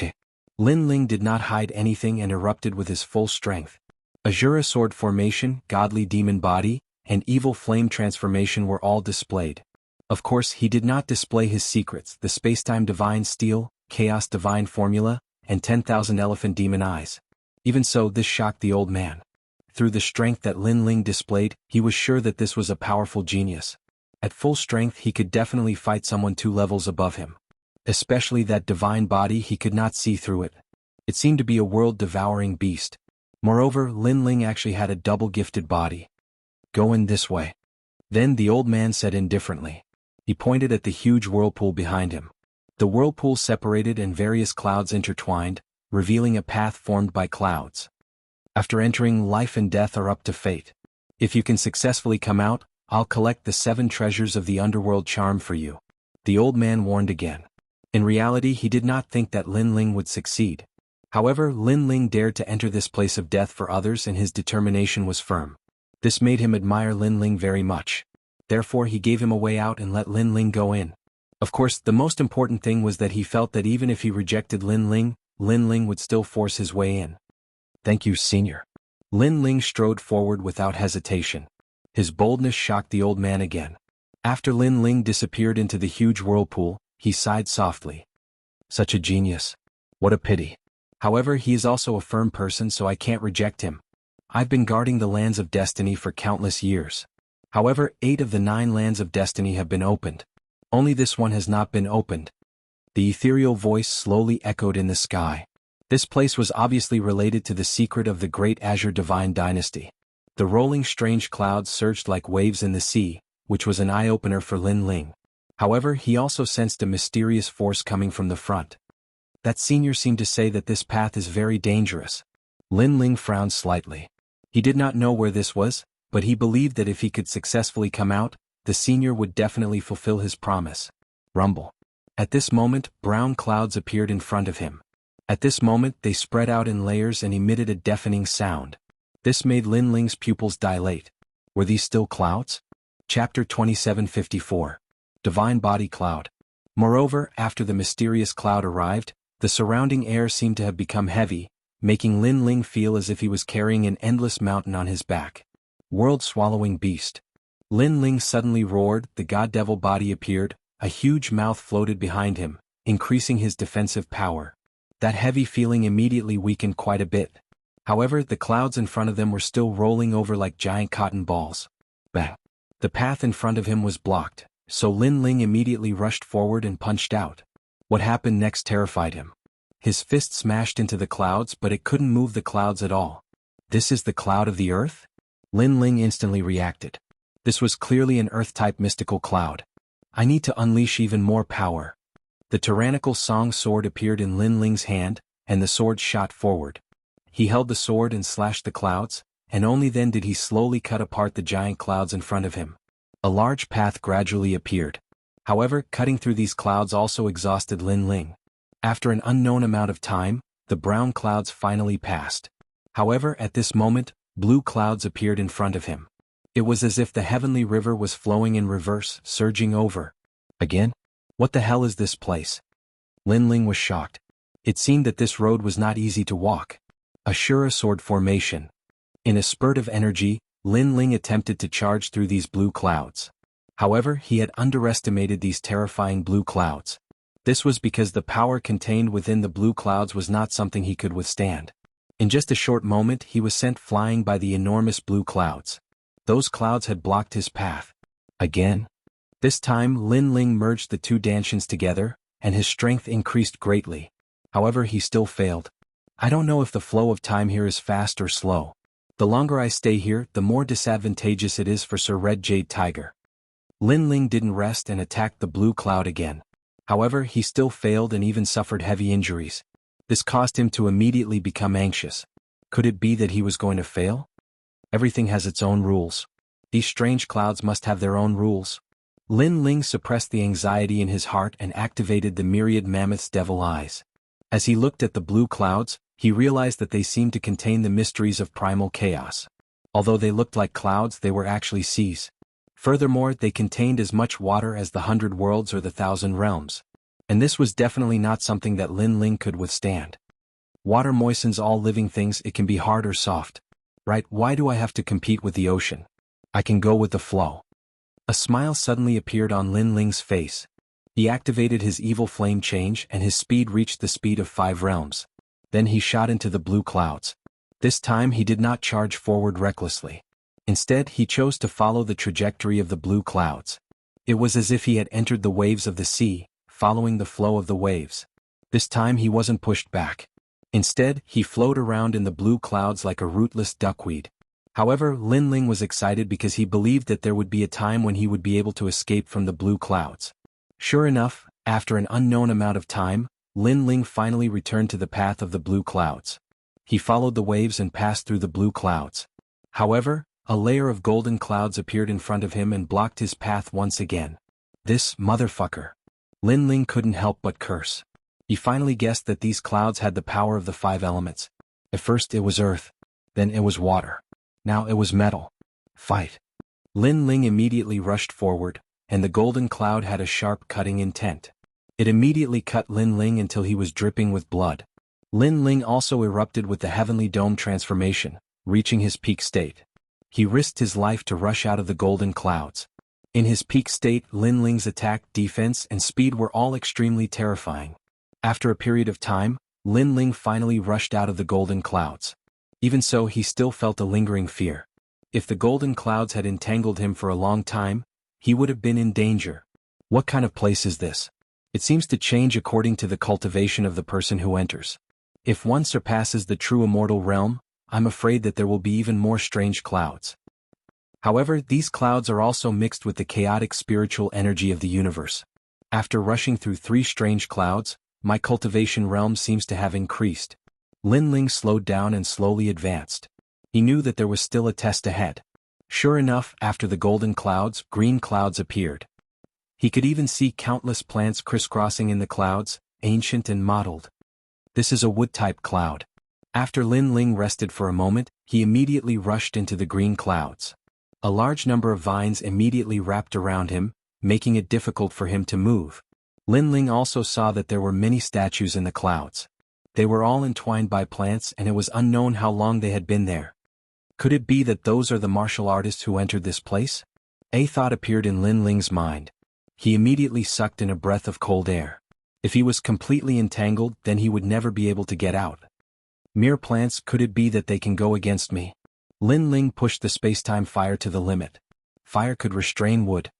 "Okay." Lin Ling did not hide anything and erupted with his full strength. Azura sword formation, godly demon body, and evil flame transformation were all displayed. Of course, he did not display his secrets, the spacetime divine steel, chaos divine formula, and 10,000 elephant demon eyes. Even so, this shocked the old man. Through the strength that Lin Ling displayed, he was sure that this was a powerful genius. At full strength he could definitely fight someone 2 levels above him. Especially that divine body, he could not see through it. It seemed to be a world-devouring beast. Moreover, Lin Ling actually had a double-gifted body. "Go in this way." Then the old man said indifferently. He pointed at the huge whirlpool behind him. The whirlpool separated and various clouds intertwined, revealing a path formed by clouds. After entering, life and death are up to fate. If you can successfully come out, I'll collect the 7 treasures of the underworld charm for you. The old man warned again. In reality, he did not think that Lin Ling would succeed. However, Lin Ling dared to enter this place of death for others and his determination was firm. This made him admire Lin Ling very much. Therefore he gave him a way out and let Lin Ling go in. Of course, the most important thing was that he felt that even if he rejected Lin Ling would still force his way in. "Thank you, Senior." Lin Ling strode forward without hesitation. His boldness shocked the old man again. After Lin Ling disappeared into the huge whirlpool, he sighed softly. "Such a genius. What a pity. However, he is also a firm person, so I can't reject him. I've been guarding the lands of destiny for countless years. However, 8 of the 9 lands of destiny have been opened. Only this one has not been opened." The ethereal voice slowly echoed in the sky. This place was obviously related to the secret of the Great Azure Divine Dynasty. The rolling strange clouds surged like waves in the sea, which was an eye-opener for Lin Ling. However, he also sensed a mysterious force coming from the front. That senior seemed to say that this path is very dangerous. Lin Ling frowned slightly. He did not know where this was, but he believed that if he could successfully come out, the senior would definitely fulfill his promise. Rumble. At this moment, brown clouds appeared in front of him. At this moment, they spread out in layers and emitted a deafening sound. This made Lin Ling's pupils dilate. Were these still clouds? Chapter 2754. Divine Body Cloud. Moreover, after the mysterious cloud arrived, the surrounding air seemed to have become heavy, making Lin Ling feel as if he was carrying an endless mountain on his back. World-swallowing beast. Lin Ling suddenly roared, the god-devil body appeared, a huge mouth floated behind him, increasing his defensive power. That heavy feeling immediately weakened quite a bit. However, the clouds in front of them were still rolling over like giant cotton balls. Bang! The path in front of him was blocked, so Lin Ling immediately rushed forward and punched out. What happened next terrified him. His fist smashed into the clouds, but it couldn't move the clouds at all. This is the cloud of the earth? Lin Ling instantly reacted. This was clearly an earth-type mystical cloud. I need to unleash even more power. The tyrannical song sword appeared in Lin Ling's hand, and the sword shot forward. He held the sword and slashed the clouds, and only then did he slowly cut apart the giant clouds in front of him. A large path gradually appeared. However, cutting through these clouds also exhausted Lin Ling. After an unknown amount of time, the brown clouds finally passed. However, at this moment, blue clouds appeared in front of him. It was as if the heavenly river was flowing in reverse, surging over. Again? What the hell is this place? Lin Ling was shocked. It seemed that this road was not easy to walk. Ashura sword formation. In a spurt of energy, Lin Ling attempted to charge through these blue clouds. However, he had underestimated these terrifying blue clouds. This was because the power contained within the blue clouds was not something he could withstand. In just a short moment, he was sent flying by the enormous blue clouds. Those clouds had blocked his path. Again? This time, Lin Ling merged the two danshians together, and his strength increased greatly. However, he still failed. I don't know if the flow of time here is fast or slow. The longer I stay here, the more disadvantageous it is for Sir Red Jade Tiger. Lin Ling didn't rest and attacked the blue cloud again. However, he still failed and even suffered heavy injuries. This caused him to immediately become anxious. Could it be that he was going to fail? Everything has its own rules. These strange clouds must have their own rules. Lin Ling suppressed the anxiety in his heart and activated the myriad mammoth's devil eyes. As he looked at the blue clouds, he realized that they seemed to contain the mysteries of primal chaos. Although they looked like clouds, they were actually seas. Furthermore, they contained as much water as the 100 worlds or the 1,000 realms. And this was definitely not something that Lin Ling could withstand. Water moistens all living things, it can be hard or soft. Right, why do I have to compete with the ocean? I can go with the flow. A smile suddenly appeared on Lin Ling's face. He activated his evil flame change and his speed reached the speed of 5 realms. Then he shot into the blue clouds. This time he did not charge forward recklessly. Instead, he chose to follow the trajectory of the blue clouds. It was as if he had entered the waves of the sea, following the flow of the waves. This time he wasn't pushed back. Instead, he flowed around in the blue clouds like a rootless duckweed. However, Lin Ling was excited because he believed that there would be a time when he would be able to escape from the blue clouds. Sure enough, after an unknown amount of time, Lin Ling finally returned to the path of the blue clouds. He followed the waves and passed through the blue clouds. However, a layer of golden clouds appeared in front of him and blocked his path once again. This motherfucker. Lin Ling couldn't help but curse. He finally guessed that these clouds had the power of the 5 elements. At first it was earth. Then it was water. Now it was metal. Fight. Lin Ling immediately rushed forward, and the golden cloud had a sharp cutting intent. It immediately cut Lin Ling until he was dripping with blood. Lin Ling also erupted with the heavenly dome transformation, reaching his peak state. He risked his life to rush out of the golden clouds. In his peak state, Lin Ling's attack, defense, and speed were all extremely terrifying. After a period of time, Lin Ling finally rushed out of the golden clouds. Even so, he still felt a lingering fear. If the golden clouds had entangled him for a long time, he would have been in danger. What kind of place is this? It seems to change according to the cultivation of the person who enters. If one surpasses the true immortal realm, I'm afraid that there will be even more strange clouds. However, these clouds are also mixed with the chaotic spiritual energy of the universe. After rushing through 3 strange clouds, my cultivation realm seems to have increased. Lin Ling slowed down and slowly advanced. He knew that there was still a test ahead. Sure enough, after the golden clouds, green clouds appeared. He could even see countless plants crisscrossing in the clouds, ancient and mottled. This is a wood-type cloud. After Lin Ling rested for a moment, he immediately rushed into the green clouds. A large number of vines immediately wrapped around him, making it difficult for him to move. Lin Ling also saw that there were many statues in the clouds. They were all entwined by plants and it was unknown how long they had been there. Could it be that those are the martial artists who entered this place? A thought appeared in Lin Ling's mind. He immediately sucked in a breath of cold air. If he was completely entangled, then he would never be able to get out. Mere plants, could it be that they can go against me? Lin Ling pushed the space-time fire to the limit. Fire could restrain wood.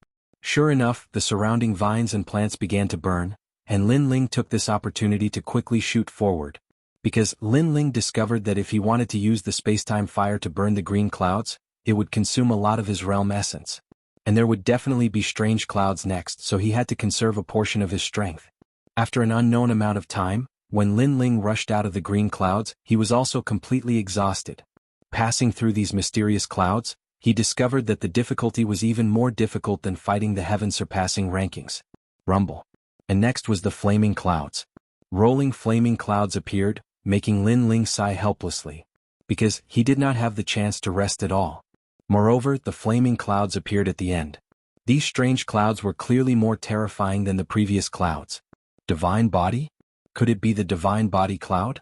Sure enough, the surrounding vines and plants began to burn, and Lin Ling took this opportunity to quickly shoot forward. Because Lin Ling discovered that if he wanted to use the space-time fire to burn the green clouds, it would consume a lot of his realm essence. And there would definitely be strange clouds next, so he had to conserve a portion of his strength. After an unknown amount of time, when Lin Ling rushed out of the green clouds, he was also completely exhausted. Passing through these mysterious clouds, he discovered that the difficulty was even more difficult than fighting the heaven-surpassing rankings. Rumble. And next was the flaming clouds. Rolling flaming clouds appeared, making Lin Ling sigh helplessly. Because he did not have the chance to rest at all. Moreover, the flaming clouds appeared at the end. These strange clouds were clearly more terrifying than the previous clouds. Divine body? Could it be the divine body cloud?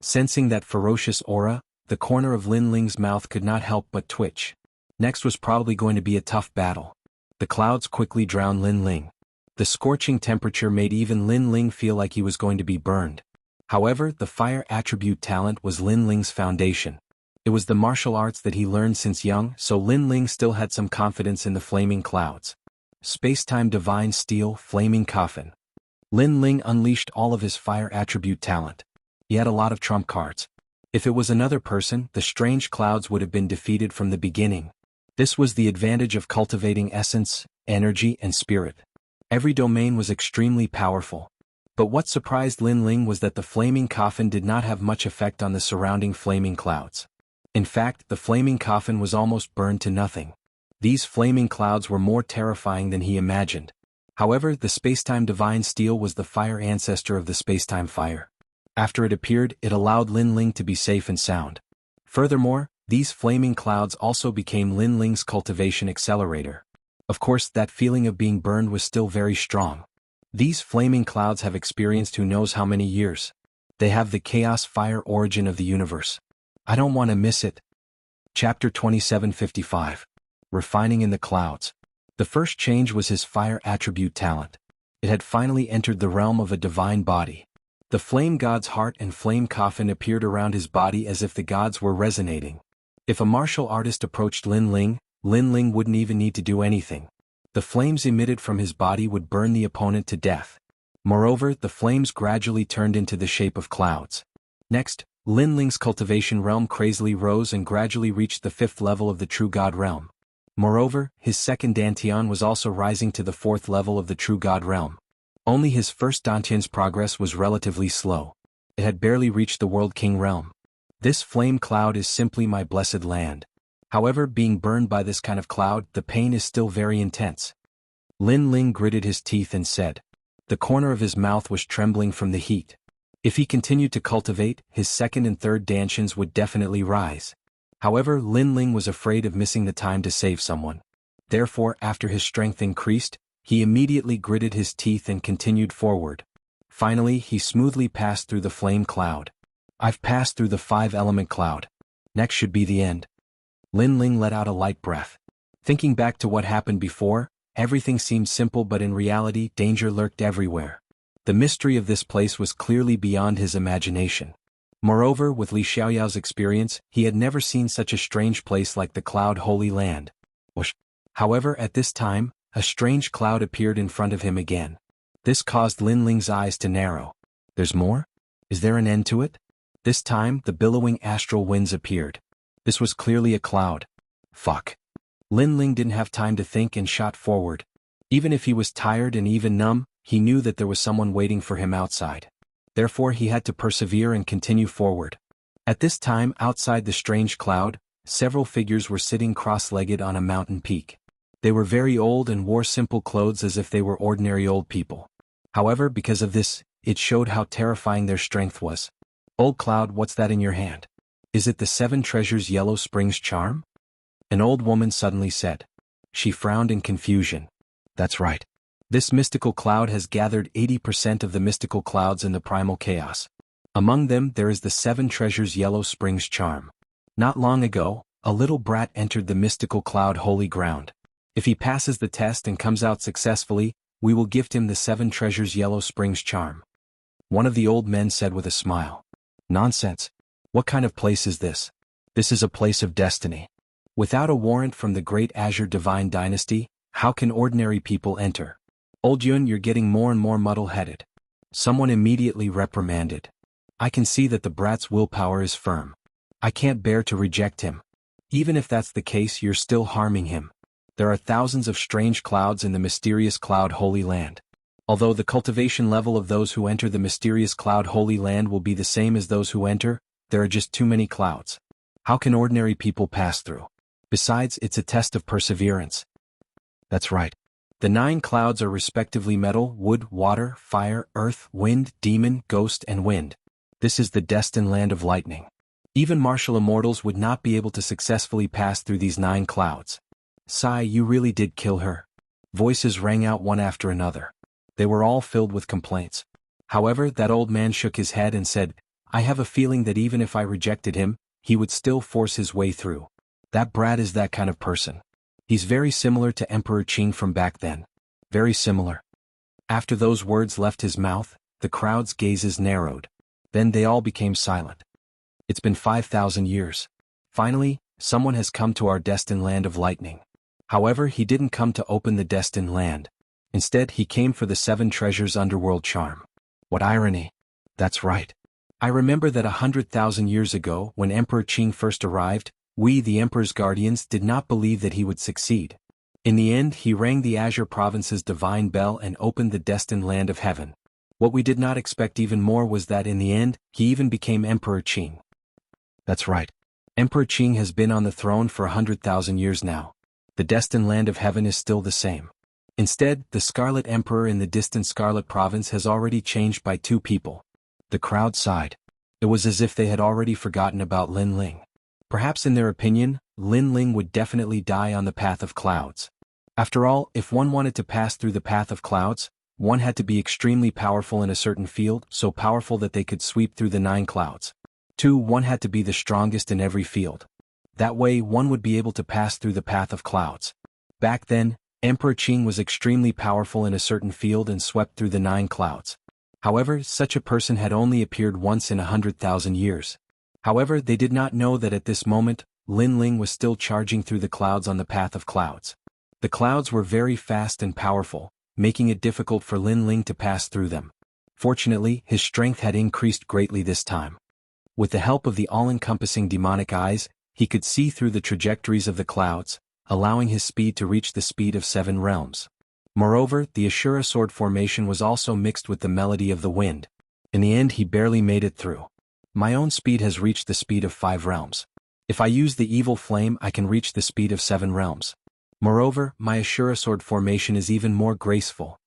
Sensing that ferocious aura, the corner of Lin Ling's mouth could not help but twitch. Next was probably going to be a tough battle. The clouds quickly drowned Lin Ling. The scorching temperature made even Lin Ling feel like he was going to be burned. However, the fire attribute talent was Lin Ling's foundation. It was the martial arts that he learned since young, so Lin Ling still had some confidence in the flaming clouds. Space-time divine steel, flaming coffin. Lin Ling unleashed all of his fire attribute talent. He had a lot of trump cards. If it was another person, the strange clouds would have been defeated from the beginning. This was the advantage of cultivating essence, energy, and spirit. Every domain was extremely powerful. But what surprised Lin Ling was that the flaming coffin did not have much effect on the surrounding flaming clouds. In fact, the flaming coffin was almost burned to nothing. These flaming clouds were more terrifying than he imagined. However, the spacetime divine steel was the fire ancestor of the spacetime fire. After it appeared, it allowed Lin Ling to be safe and sound. Furthermore, these flaming clouds also became Lin Ling's cultivation accelerator. Of course, that feeling of being burned was still very strong. These flaming clouds have experienced who knows how many years. They have the chaos fire origin of the universe. I don't want to miss it. Chapter 2755. Refining in the Clouds. The first change was his fire attribute talent. It had finally entered the realm of a divine body. The flame god's heart and flame coffin appeared around his body as if the gods were resonating. If a martial artist approached Lin Ling wouldn't even need to do anything. The flames emitted from his body would burn the opponent to death. Moreover, the flames gradually turned into the shape of clouds. Next, Lin Ling's cultivation realm crazily rose and gradually reached the 5th level of the true god realm. Moreover, his second dantian was also rising to the 4th level of the true god realm. Only his first dantian's progress was relatively slow. It had barely reached the world king realm. This flame cloud is simply my blessed land. However, being burned by this kind of cloud, the pain is still very intense. Lin Ling gritted his teeth and said. The corner of his mouth was trembling from the heat. If he continued to cultivate, his second and third dantians would definitely rise. However, Lin Ling was afraid of missing the time to save someone. Therefore, after his strength increased, he immediately gritted his teeth and continued forward. Finally, he smoothly passed through the flame cloud. I've passed through the 5-element cloud. Next should be the end. Lin Ling let out a light breath. Thinking back to what happened before, everything seemed simple, but in reality, danger lurked everywhere. The mystery of this place was clearly beyond his imagination. Moreover, with Li Xiaoyao's experience, he had never seen such a strange place like the Cloud Holy Land. However, at this time, a strange cloud appeared in front of him again. This caused Lin Ling's eyes to narrow. There's more? Is there an end to it? This time, the billowing astral winds appeared. This was clearly a cloud. Fuck. Lin Ling didn't have time to think and shot forward. Even if he was tired and even numb, he knew that there was someone waiting for him outside. Therefore he had to persevere and continue forward. At this time, outside the strange cloud, several figures were sitting cross-legged on a mountain peak. They were very old and wore simple clothes as if they were ordinary old people. However, because of this, it showed how terrifying their strength was. Old Cloud, what's that in your hand? Is it the 7 treasures Yellow Springs charm? An old woman suddenly said. She frowned in confusion. That's right. This mystical cloud has gathered 80% of the mystical clouds in the primal chaos. Among them there is the 7 treasures Yellow Springs charm. Not long ago, a little brat entered the mystical cloud holy ground. If he passes the test and comes out successfully, we will gift him the 7 treasures Yellow Springs charm. One of the old men said with a smile. Nonsense. What kind of place is this? This is a place of destiny. Without a warrant from the great Azure Divine Dynasty, how can ordinary people enter? Old Yun, you're getting more and more muddle-headed. Someone immediately reprimanded. I can see that the brat's willpower is firm. I can't bear to reject him. Even if that's the case, you're still harming him. There are thousands of strange clouds in the mysterious Cloud Holy Land. Although the cultivation level of those who enter the mysterious Cloud Holy Land will be the same as those who enter, there are just too many clouds. How can ordinary people pass through? Besides, it's a test of perseverance. That's right. The 9 clouds are respectively metal, wood, water, fire, earth, wind, demon, ghost, and wind. This is the destined land of lightning. Even martial immortals would not be able to successfully pass through these 9 clouds. Sai, you really did kill her. Voices rang out one after another. They were all filled with complaints. However, that old man shook his head and said, I have a feeling that even if I rejected him, he would still force his way through. That brat is that kind of person. He's very similar to Emperor Qing from back then. Very similar. After those words left his mouth, the crowd's gazes narrowed. Then they all became silent. It's been 5,000 years. Finally, someone has come to our destined land of lightning. However, he didn't come to open the destined land. Instead, he came for the 7 treasures underworld charm. What irony. That's right. I remember that 100,000 years ago, when Emperor Qing first arrived, we, the Emperor's guardians, did not believe that he would succeed. In the end, he rang the Azure Province's divine bell and opened the destined land of heaven. What we did not expect even more was that in the end, he even became Emperor Qing. That's right. Emperor Qing has been on the throne for 100,000 years now. The destined land of heaven is still the same. Instead, the Scarlet Emperor in the distant Scarlet Province has already changed by 2 people. The crowd sighed. It was as if they had already forgotten about Lin Ling. Perhaps in their opinion, Lin Ling would definitely die on the path of clouds. After all, if one wanted to pass through the path of clouds, one had to be extremely powerful in a certain field, so powerful that they could sweep through the 9 clouds. 2. One had to be the strongest in every field. That way, one would be able to pass through the path of clouds. Back then, Emperor Qing was extremely powerful in a certain field and swept through the 9 clouds. However, such a person had only appeared once in 100,000 years. However, they did not know that at this moment, Lin Ling was still charging through the clouds on the path of clouds. The clouds were very fast and powerful, making it difficult for Lin Ling to pass through them. Fortunately, his strength had increased greatly this time. With the help of the all-encompassing demonic eyes, he could see through the trajectories of the clouds, allowing his speed to reach the speed of 7 realms. Moreover, the Ashura sword formation was also mixed with the melody of the wind. In the end, he barely made it through. My own speed has reached the speed of 5 realms. If I use the evil flame, I can reach the speed of 7 realms. Moreover, my Ashura sword formation is even more graceful.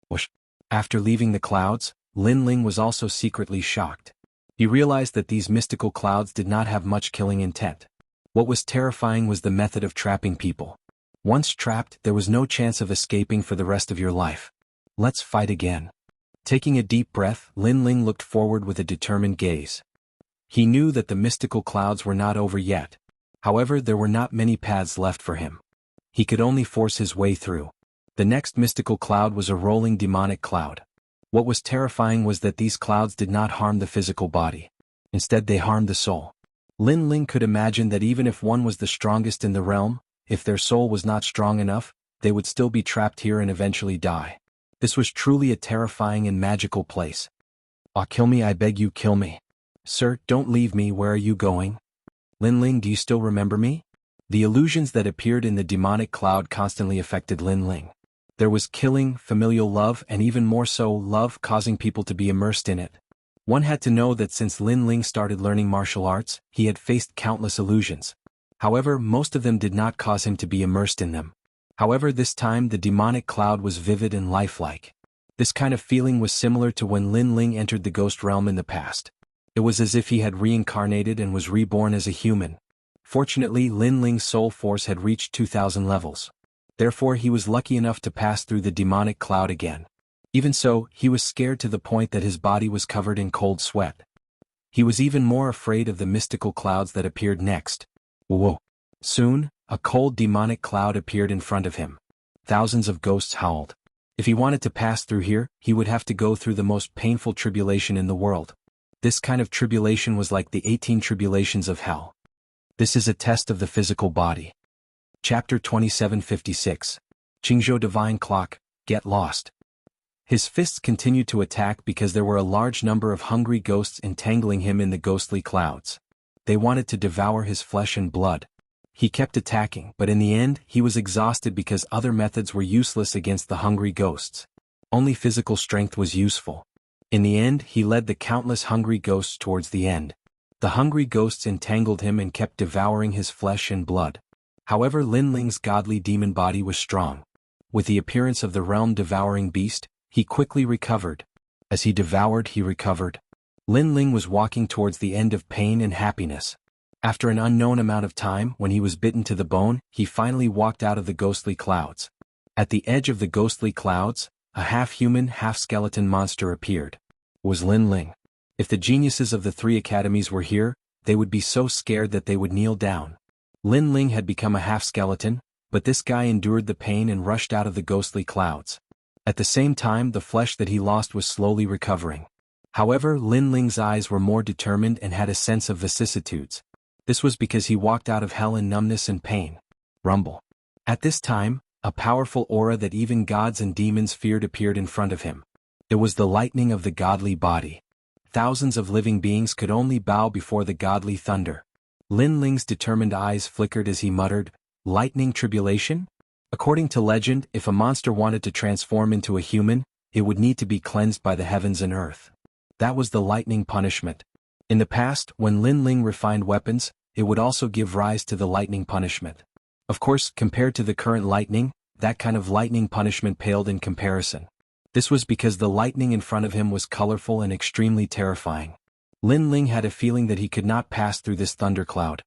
Whoosh. After leaving the clouds, Lin Ling was also secretly shocked. He realized that these mystical clouds did not have much killing intent. What was terrifying was the method of trapping people. Once trapped, there was no chance of escaping for the rest of your life. Let's fight again. Taking a deep breath, Lin Ling looked forward with a determined gaze. He knew that the mystical clouds were not over yet. However, there were not many paths left for him. He could only force his way through. The next mystical cloud was a rolling demonic cloud. What was terrifying was that these clouds did not harm the physical body. Instead, they harmed the soul. Lin Ling could imagine that even if one was the strongest in the realm, if their soul was not strong enough, they would still be trapped here and eventually die. This was truly a terrifying and magical place. Ah, kill me, I beg you, kill me. Sir, don't leave me, where are you going? Lin Ling, do you still remember me? The illusions that appeared in the demonic cloud constantly affected Lin Ling. There was killing, familial love, and even more so, love causing people to be immersed in it. One had to know that since Lin Ling started learning martial arts, he had faced countless illusions. However, most of them did not cause him to be immersed in them. However, this time the demonic cloud was vivid and lifelike. This kind of feeling was similar to when Lin Ling entered the ghost realm in the past. It was as if he had reincarnated and was reborn as a human. Fortunately, Lin Ling's soul force had reached 2,000 levels. Therefore, he was lucky enough to pass through the demonic cloud again. Even so, he was scared to the point that his body was covered in cold sweat. He was even more afraid of the mystical clouds that appeared next. Whoa! Soon, a cold demonic cloud appeared in front of him. Thousands of ghosts howled. If he wanted to pass through here, he would have to go through the most painful tribulation in the world. This kind of tribulation was like the 18 tribulations of hell. This is a test of the physical body. Chapter 2756. Qingzhou Divine Clock, Get Lost. His fists continued to attack because there were a large number of hungry ghosts entangling him in the ghostly clouds. They wanted to devour his flesh and blood. He kept attacking, but in the end, he was exhausted because other methods were useless against the hungry ghosts. Only physical strength was useful. In the end, he led the countless hungry ghosts towards the end. The hungry ghosts entangled him and kept devouring his flesh and blood. However, Lin Ling's godly demon body was strong. With the appearance of the realm-devouring beast, he quickly recovered. As he devoured, he recovered. Lin Ling was walking towards the end of pain and happiness. After an unknown amount of time, when he was bitten to the bone, he finally walked out of the ghostly clouds. At the edge of the ghostly clouds, a half-human, half-skeleton monster appeared. It was Lin Ling. If the geniuses of the 3 academies were here, they would be so scared that they would kneel down. Lin Ling had become a half-skeleton, but this guy endured the pain and rushed out of the ghostly clouds. At the same time, the flesh that he lost was slowly recovering. However, Lin Ling's eyes were more determined and had a sense of vicissitudes. This was because he walked out of hell in numbness and pain. Rumble. At this time, a powerful aura that even gods and demons feared appeared in front of him. It was the lightning of the godly body. Thousands of living beings could only bow before the godly thunder. Lin Ling's determined eyes flickered as he muttered, "Lightning tribulation?" According to legend, if a monster wanted to transform into a human, it would need to be cleansed by the heavens and earth. That was the lightning punishment. In the past, when Lin Ling refined weapons, it would also give rise to the lightning punishment. Of course, compared to the current lightning, that kind of lightning punishment paled in comparison. This was because the lightning in front of him was colorful and extremely terrifying. Lin Ling had a feeling that he could not pass through this thundercloud.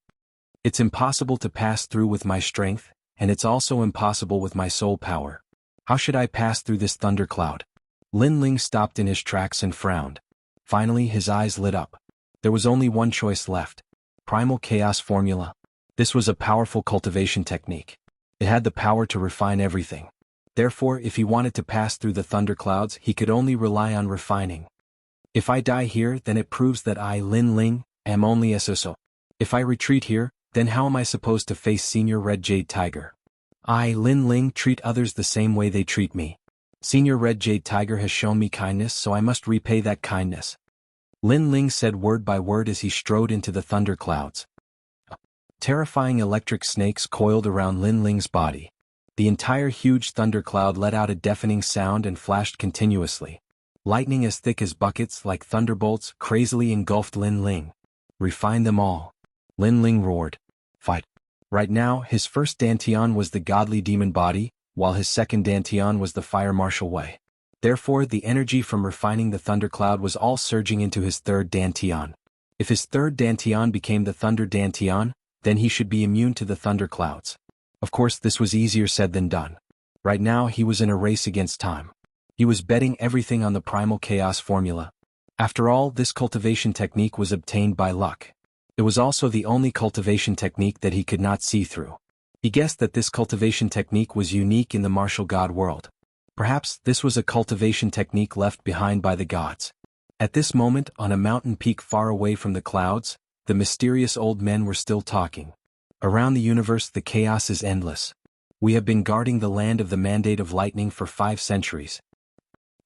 It's impossible to pass through with my strength, and it's also impossible with my soul power. How should I pass through this thundercloud? Lin Ling stopped in his tracks and frowned. Finally, his eyes lit up. There was only one choice left. Primal Chaos Formula. This was a powerful cultivation technique. It had the power to refine everything. Therefore, if he wanted to pass through the thunderclouds, he could only rely on refining. If I die here, then it proves that I, Lin Ling, am only a so-so. If I retreat here, then how am I supposed to face Senior Red Jade Tiger? I, Lin Ling, treat others the same way they treat me. Senior Red Jade Tiger has shown me kindness, so I must repay that kindness. Lin Ling said word by word as he strode into the thunderclouds. Terrifying electric snakes coiled around Lin Ling's body. The entire huge thundercloud let out a deafening sound and flashed continuously. Lightning as thick as buckets like thunderbolts crazily engulfed Lin Ling. Refine them all. Lin Ling roared. Fight. Right now, his first dantian was the godly demon body, while his second dantian was the fire martial way. Therefore, the energy from refining the thundercloud was all surging into his third dantian. If his third dantian became the thunder dantian, then he should be immune to the thunderclouds. Of course, this was easier said than done. Right now, he was in a race against time. He was betting everything on the primal chaos formula. After all, this cultivation technique was obtained by luck. It was also the only cultivation technique that he could not see through. He guessed that this cultivation technique was unique in the martial god world. Perhaps this was a cultivation technique left behind by the gods. At this moment, on a mountain peak far away from the clouds, the mysterious old men were still talking. Around the universe, the chaos is endless. We have been guarding the land of the mandate of lightning for 5 centuries.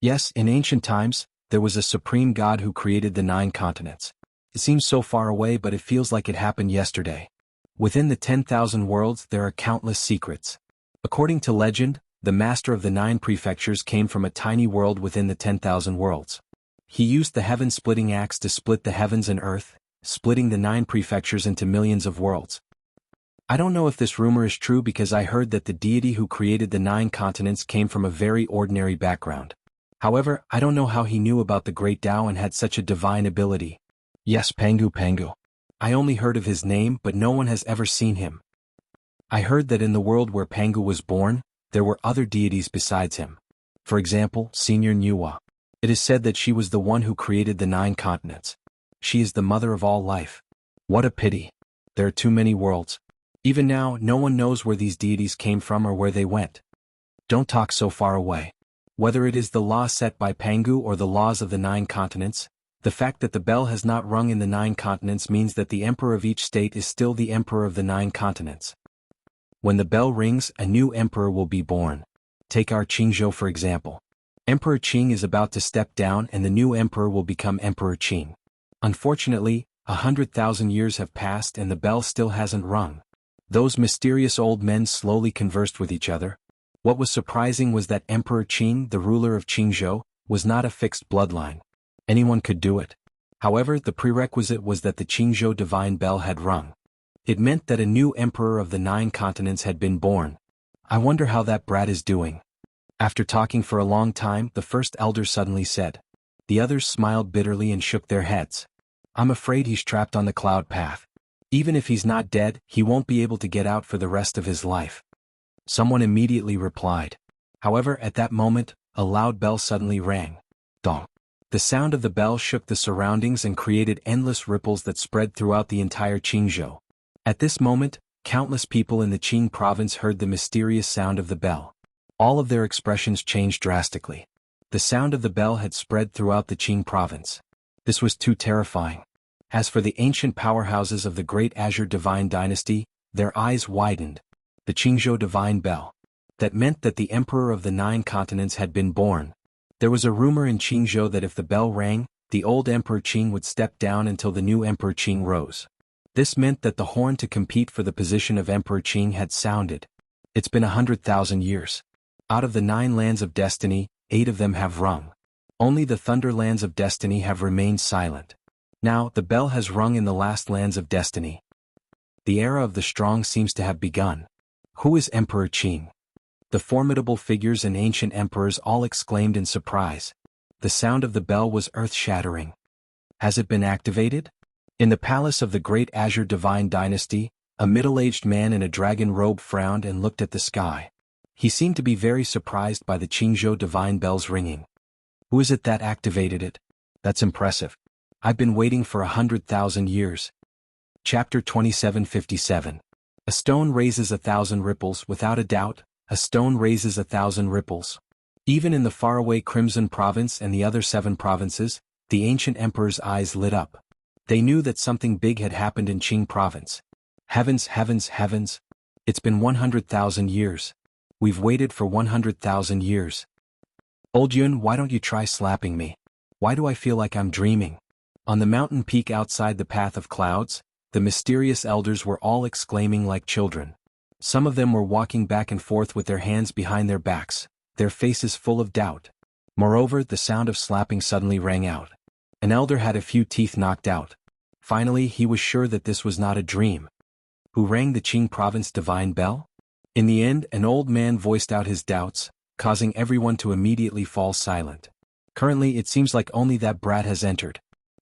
Yes, in ancient times, there was a supreme god who created the 9 continents. It seems so far away, but it feels like it happened yesterday. Within the 10,000 worlds there are countless secrets. According to legend, the master of the 9 prefectures came from a tiny world within the 10,000 worlds. He used the heaven-splitting axe to split the heavens and earth, splitting the 9 prefectures into millions of worlds. I don't know if this rumor is true because I heard that the deity who created the 9 continents came from a very ordinary background. However, I don't know how he knew about the great Tao and had such a divine ability. Yes, Pangu. I only heard of his name, but no one has ever seen him. I heard that in the world where Pangu was born, there were other deities besides him. For example, Senior Nuwa. It is said that she was the one who created the 9 continents. She is the mother of all life. What a pity. There are too many worlds. Even now, no one knows where these deities came from or where they went. Don't talk so far away. Whether it is the law set by Pangu or the laws of the 9 continents, the fact that the bell has not rung in the 9 continents means that the emperor of each state is still the emperor of the 9 continents. When the bell rings, a new emperor will be born. Take our Qingzhou for example. Emperor Qing is about to step down and the new emperor will become Emperor Qing. Unfortunately, 100,000 years have passed and the bell still hasn't rung. Those mysterious old men slowly conversed with each other. What was surprising was that Emperor Qing, the ruler of Qingzhou, was not a fixed bloodline. Anyone could do it. However, the prerequisite was that the Qingzhou divine bell had rung. It meant that a new emperor of the 9 continents had been born. I wonder how that brat is doing. After talking for a long time, the first elder suddenly said. The others smiled bitterly and shook their heads. I'm afraid he's trapped on the cloud path. Even if he's not dead, he won't be able to get out for the rest of his life. Someone immediately replied. However, at that moment, a loud bell suddenly rang. Dong. The sound of the bell shook the surroundings and created endless ripples that spread throughout the entire Qingzhou. At this moment, countless people in the Qing province heard the mysterious sound of the bell. All of their expressions changed drastically. The sound of the bell had spread throughout the Qing province. This was too terrifying. As for the ancient powerhouses of the Great Azure Divine Dynasty, their eyes widened. The Qingzhou Divine Bell. That meant that the Emperor of the 9 continents had been born. There was a rumor in Qingzhou that if the bell rang, the old Emperor Qing would step down until the new Emperor Qing rose. This meant that the horn to compete for the position of Emperor Qing had sounded. It's been 100,000 years. Out of the 9 lands of destiny, 8 of them have rung. Only the Thunder lands of destiny have remained silent. Now, the bell has rung in the last lands of destiny. The era of the strong seems to have begun. Who is Emperor Qing? The formidable figures and ancient emperors all exclaimed in surprise. The sound of the bell was earth-shattering. Has it been activated? In the palace of the Great Azure Divine Dynasty, a middle-aged man in a dragon robe frowned and looked at the sky. He seemed to be very surprised by the Qingzhou Divine Bell's ringing. Who is it that activated it? That's impressive. I've been waiting for 100,000 years. Chapter 2757. A stone raises 1,000 ripples. Without a doubt, a stone raises 1,000 ripples. Even in the faraway Crimson Province and the other 7 provinces, the ancient emperor's eyes lit up. They knew that something big had happened in Qing province. Heavens! It's been 100,000 years. We've waited for 100,000 years. Old Yun, why don't you try slapping me? Why do I feel like I'm dreaming? On the mountain peak outside the Path of Clouds, the mysterious elders were all exclaiming like children. Some of them were walking back and forth with their hands behind their backs, their faces full of doubt. Moreover, the sound of slapping suddenly rang out. An elder had a few teeth knocked out. Finally, he was sure that this was not a dream. Who rang the Qing province divine bell? In the end, an old man voiced out his doubts, causing everyone to immediately fall silent. Currently, it seems like only that brat has entered.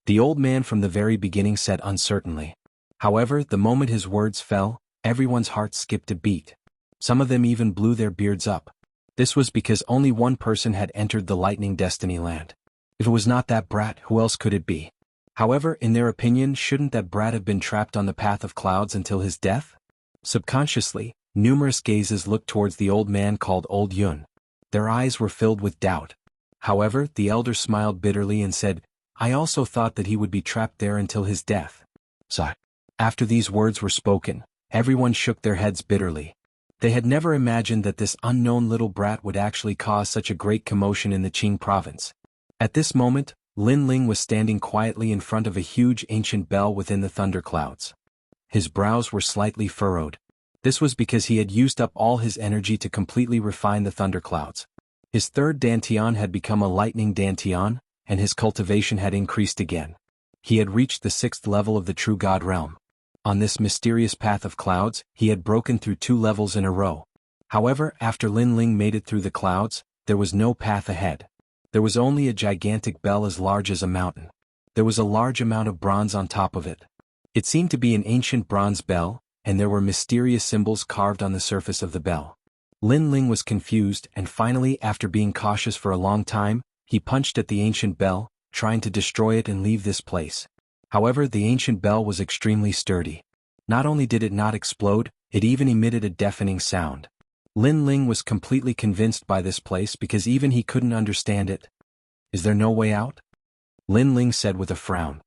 The old man from the very beginning said uncertainly. However, the moment his words fell, everyone's heart skipped a beat. Some of them even blew their beards up. This was because only one person had entered the Lightning Destiny land. If it was not that brat, who else could it be? However, in their opinion, shouldn't that brat have been trapped on the Path of Clouds until his death? Subconsciously, numerous gazes looked towards the old man called Old Yun. Their eyes were filled with doubt. However, the elder smiled bitterly and said, I also thought that he would be trapped there until his death. So, after these words were spoken, everyone shook their heads bitterly. They had never imagined that this unknown little brat would actually cause such a great commotion in the Qing province. At this moment, Lin Ling was standing quietly in front of a huge ancient bell within the thunderclouds. His brows were slightly furrowed. This was because he had used up all his energy to completely refine the thunderclouds. His third dantian had become a lightning dantian, and his cultivation had increased again. He had reached the 6th level of the true God realm. On this mysterious path of clouds, he had broken through 2 levels in a row. However, after Lin Ling made it through the clouds, there was no path ahead. There was only a gigantic bell as large as a mountain. There was a large amount of bronze on top of it. It seemed to be an ancient bronze bell, and there were mysterious symbols carved on the surface of the bell. Lin Ling was confused, and finally, after being cautious for a long time, he punched at the ancient bell, trying to destroy it and leave this place. However, the ancient bell was extremely sturdy. Not only did it not explode, it even emitted a deafening sound. Lin Ling was completely convinced by this place because even he couldn't understand it. Is there no way out? Lin Ling said with a frown.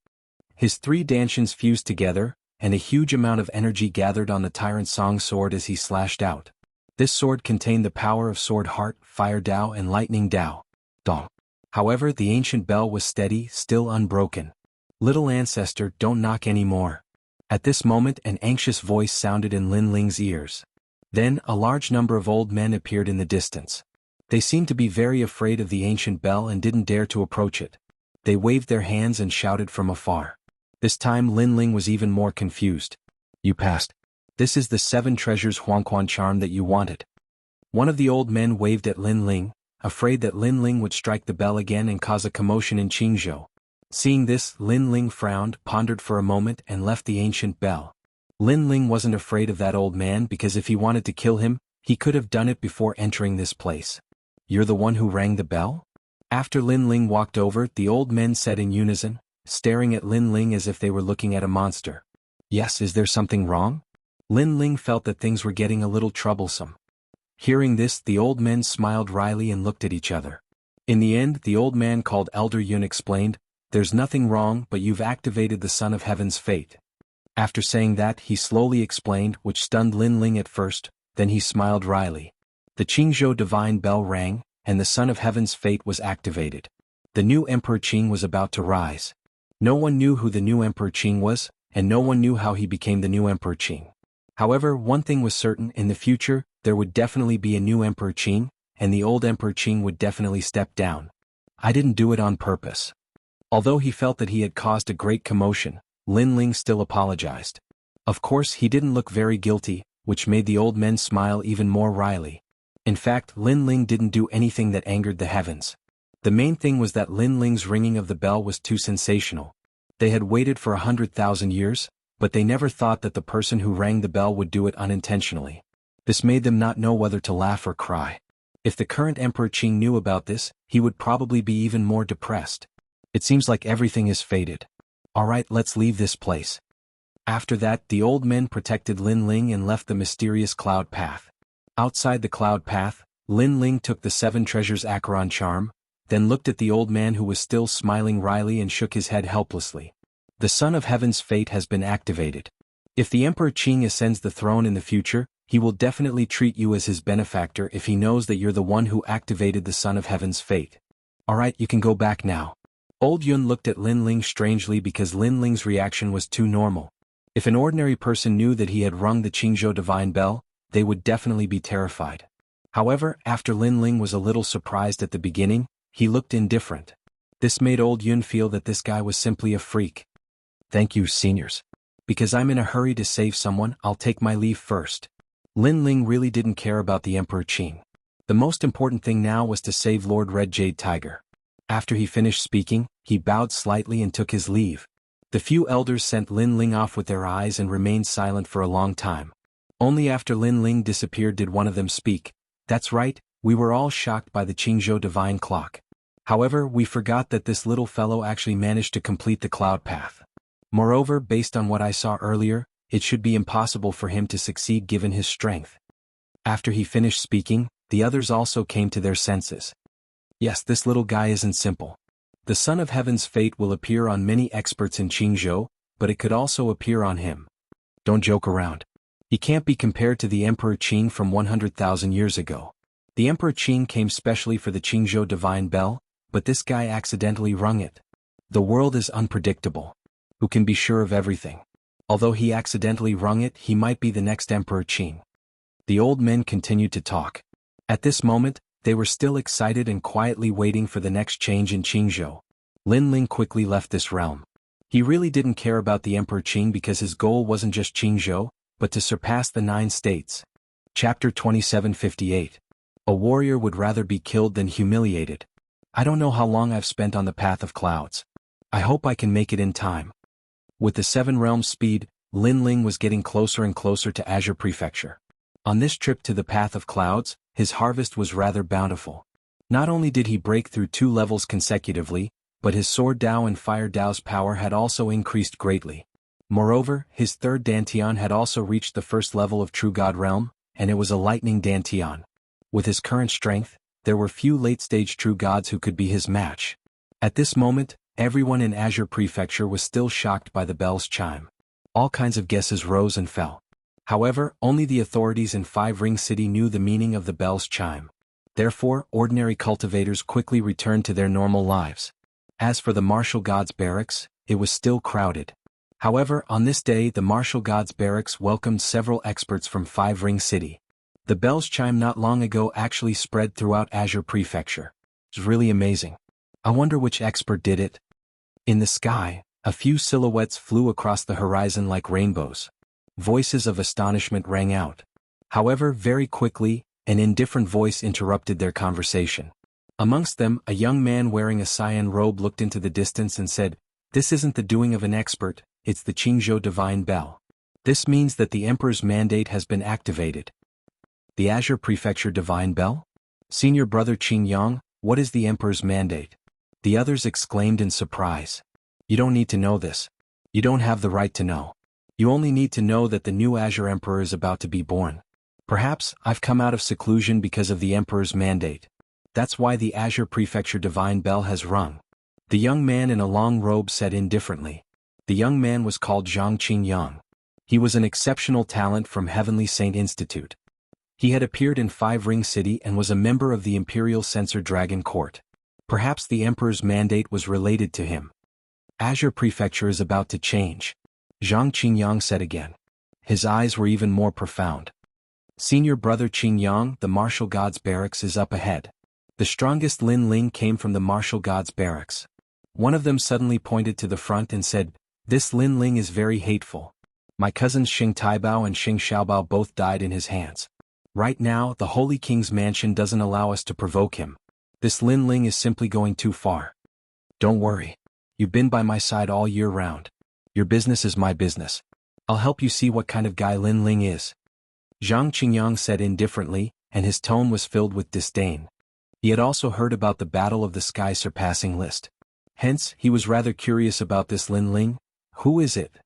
His 3 dantians fused together, and a huge amount of energy gathered on the Tyrant Song sword as he slashed out. This sword contained the power of Sword Heart, Fire Dao and Lightning Dao. Dong. However, the ancient bell was steady, still unbroken. Little ancestor, don't knock anymore. At this moment an anxious voice sounded in Lin Ling's ears. Then, a large number of old men appeared in the distance. They seemed to be very afraid of the ancient bell and didn't dare to approach it. They waved their hands and shouted from afar. This time Lin Ling was even more confused. You passed. This is the 7 treasures Huangquan charm that you wanted. One of the old men waved at Lin Ling, afraid that Lin Ling would strike the bell again and cause a commotion in Jianghu. Seeing this, Lin Ling frowned, pondered for a moment and left the ancient bell. Lin Ling wasn't afraid of that old man because if he wanted to kill him, he could have done it before entering this place. You're the one who rang the bell? After Lin Ling walked over, the old men said in unison, staring at Lin Ling as if they were looking at a monster. Yes, is there something wrong? Lin Ling felt that things were getting a little troublesome. Hearing this, the old men smiled wryly and looked at each other. In the end, the old man called Elder Yun explained, There's nothing wrong, but you've activated the Son of Heaven's fate. After saying that, he slowly explained, which stunned Lin Ling at first, then he smiled wryly. The Jianghu divine bell rang, and the Son of Heaven's fate was activated. The new Emperor Qing was about to rise. No one knew who the new Emperor Qing was, and no one knew how he became the new Emperor Qing. However, one thing was certain, in the future, there would definitely be a new Emperor Qing, and the old Emperor Qing would definitely step down. I didn't do it on purpose. Although he felt that he had caused a great commotion, Lin Ling still apologized. Of course, he didn't look very guilty, which made the old men smile even more wryly. In fact, Lin Ling didn't do anything that angered the heavens. The main thing was that Lin Ling's ringing of the bell was too sensational. They had waited for 100,000 years, but they never thought that the person who rang the bell would do it unintentionally. This made them not know whether to laugh or cry. If the current Emperor Qing knew about this, he would probably be even more depressed. It seems like everything is fated. Alright, let's leave this place. After that, the old men protected Lin Ling and left the mysterious cloud path. Outside the cloud path, Lin Ling took the 7 treasures Acheron charm, then looked at the old man who was still smiling wryly and shook his head helplessly. The Son of Heaven's fate has been activated. If the Emperor Qing ascends the throne in the future, he will definitely treat you as his benefactor if he knows that you're the one who activated the Son of Heaven's fate. Alright, you can go back now. Old Yun looked at Lin Ling strangely because Lin Ling's reaction was too normal. If an ordinary person knew that he had rung the Jianghu divine bell, they would definitely be terrified. However, after Lin Ling was a little surprised at the beginning, he looked indifferent. This made Old Yun feel that this guy was simply a freak. Thank you, seniors. Because I'm in a hurry to save someone, I'll take my leave first. Lin Ling really didn't care about the Emperor Qing. The most important thing now was to save Lord Red Jade Tiger. After he finished speaking, he bowed slightly and took his leave. The few elders sent Lin Ling off with their eyes and remained silent for a long time. Only after Lin Ling disappeared did one of them speak. That's right, we were all shocked by the Jianghu divine clock. However, we forgot that this little fellow actually managed to complete the cloud path. Moreover, based on what I saw earlier, it should be impossible for him to succeed given his strength. After he finished speaking, the others also came to their senses. Yes, this little guy isn't simple. The Son of Heaven's fate will appear on many experts in Jianghu, but it could also appear on him. Don't joke around. He can't be compared to the Emperor Qing from 100,000 years ago. The Emperor Qing came specially for the Jianghu divine bell, but this guy accidentally rung it. The world is unpredictable. Who can be sure of everything? Although he accidentally wrung it, he might be the next Emperor Qin. The old men continued to talk. At this moment, they were still excited and quietly waiting for the next change in Qingzhou. Lin Ling quickly left this realm. He really didn't care about the Emperor Qin because his goal wasn't just Qingzhou, but to surpass the 9 states. Chapter 2758. A warrior would rather be killed than humiliated. I don't know how long I've spent on the path of clouds. I hope I can make it in time. With the 7 realms speed, Lin Ling was getting closer and closer to Azure Prefecture. On this trip to the path of clouds, his harvest was rather bountiful. Not only did he break through 2 levels consecutively, but his Sword Dao and Fire Dao's power had also increased greatly. Moreover, his 3rd Dantian had also reached the 1st level of True God Realm, and it was a lightning Dantian. With his current strength, there were few late-stage True Gods who could be his match. At this moment, everyone in Azure Prefecture was still shocked by the bell's chime. All kinds of guesses rose and fell. However, only the authorities in 5 Ring City knew the meaning of the bell's chime. Therefore, ordinary cultivators quickly returned to their normal lives. As for the Martial Gods Barracks, it was still crowded. However, on this day the Martial Gods Barracks welcomed several experts from 5 Ring City. The bell's chime not long ago actually spread throughout Azure Prefecture. It's really amazing. I wonder which expert did it. In the sky, a few silhouettes flew across the horizon like rainbows. Voices of astonishment rang out. However, very quickly, an indifferent voice interrupted their conversation. Amongst them, a young man wearing a cyan robe looked into the distance and said, "This isn't the doing of an expert, it's the Qingzhou Divine Bell. This means that the Emperor's mandate has been activated." The Azure Prefecture Divine Bell? Senior brother Qingyang, what is the Emperor's mandate? The others exclaimed in surprise. You don't need to know this. You don't have the right to know. You only need to know that the new Azure Emperor is about to be born. Perhaps I've come out of seclusion because of the Emperor's mandate. That's why the Azure Prefecture Divine Bell has rung. The young man in a long robe said indifferently. The young man was called Zhang Qingyang. He was an exceptional talent from Heavenly Saint Institute. He had appeared in 5 Ring City and was a member of the Imperial Censor Dragon Court. Perhaps the Emperor's mandate was related to him. Azure Prefecture is about to change. Zhang Qingyang said again. His eyes were even more profound. Senior brother Qingyang, the Martial Gods Barracks is up ahead. The strongest Lin Ling came from the Martial Gods Barracks. One of them suddenly pointed to the front and said, "This Lin Ling is very hateful. My cousins Xing Taibao and Xing Xiaobao both died in his hands. Right now, the Holy King's mansion doesn't allow us to provoke him. This Lin Ling is simply going too far. Don't worry. You've been by my side all year round. Your business is my business. I'll help you see what kind of guy Lin Ling is." Zhang Qingyang said indifferently, and his tone was filled with disdain. He had also heard about the Battle of the Sky surpassing list. Hence, he was rather curious about this Lin Ling. Who is it?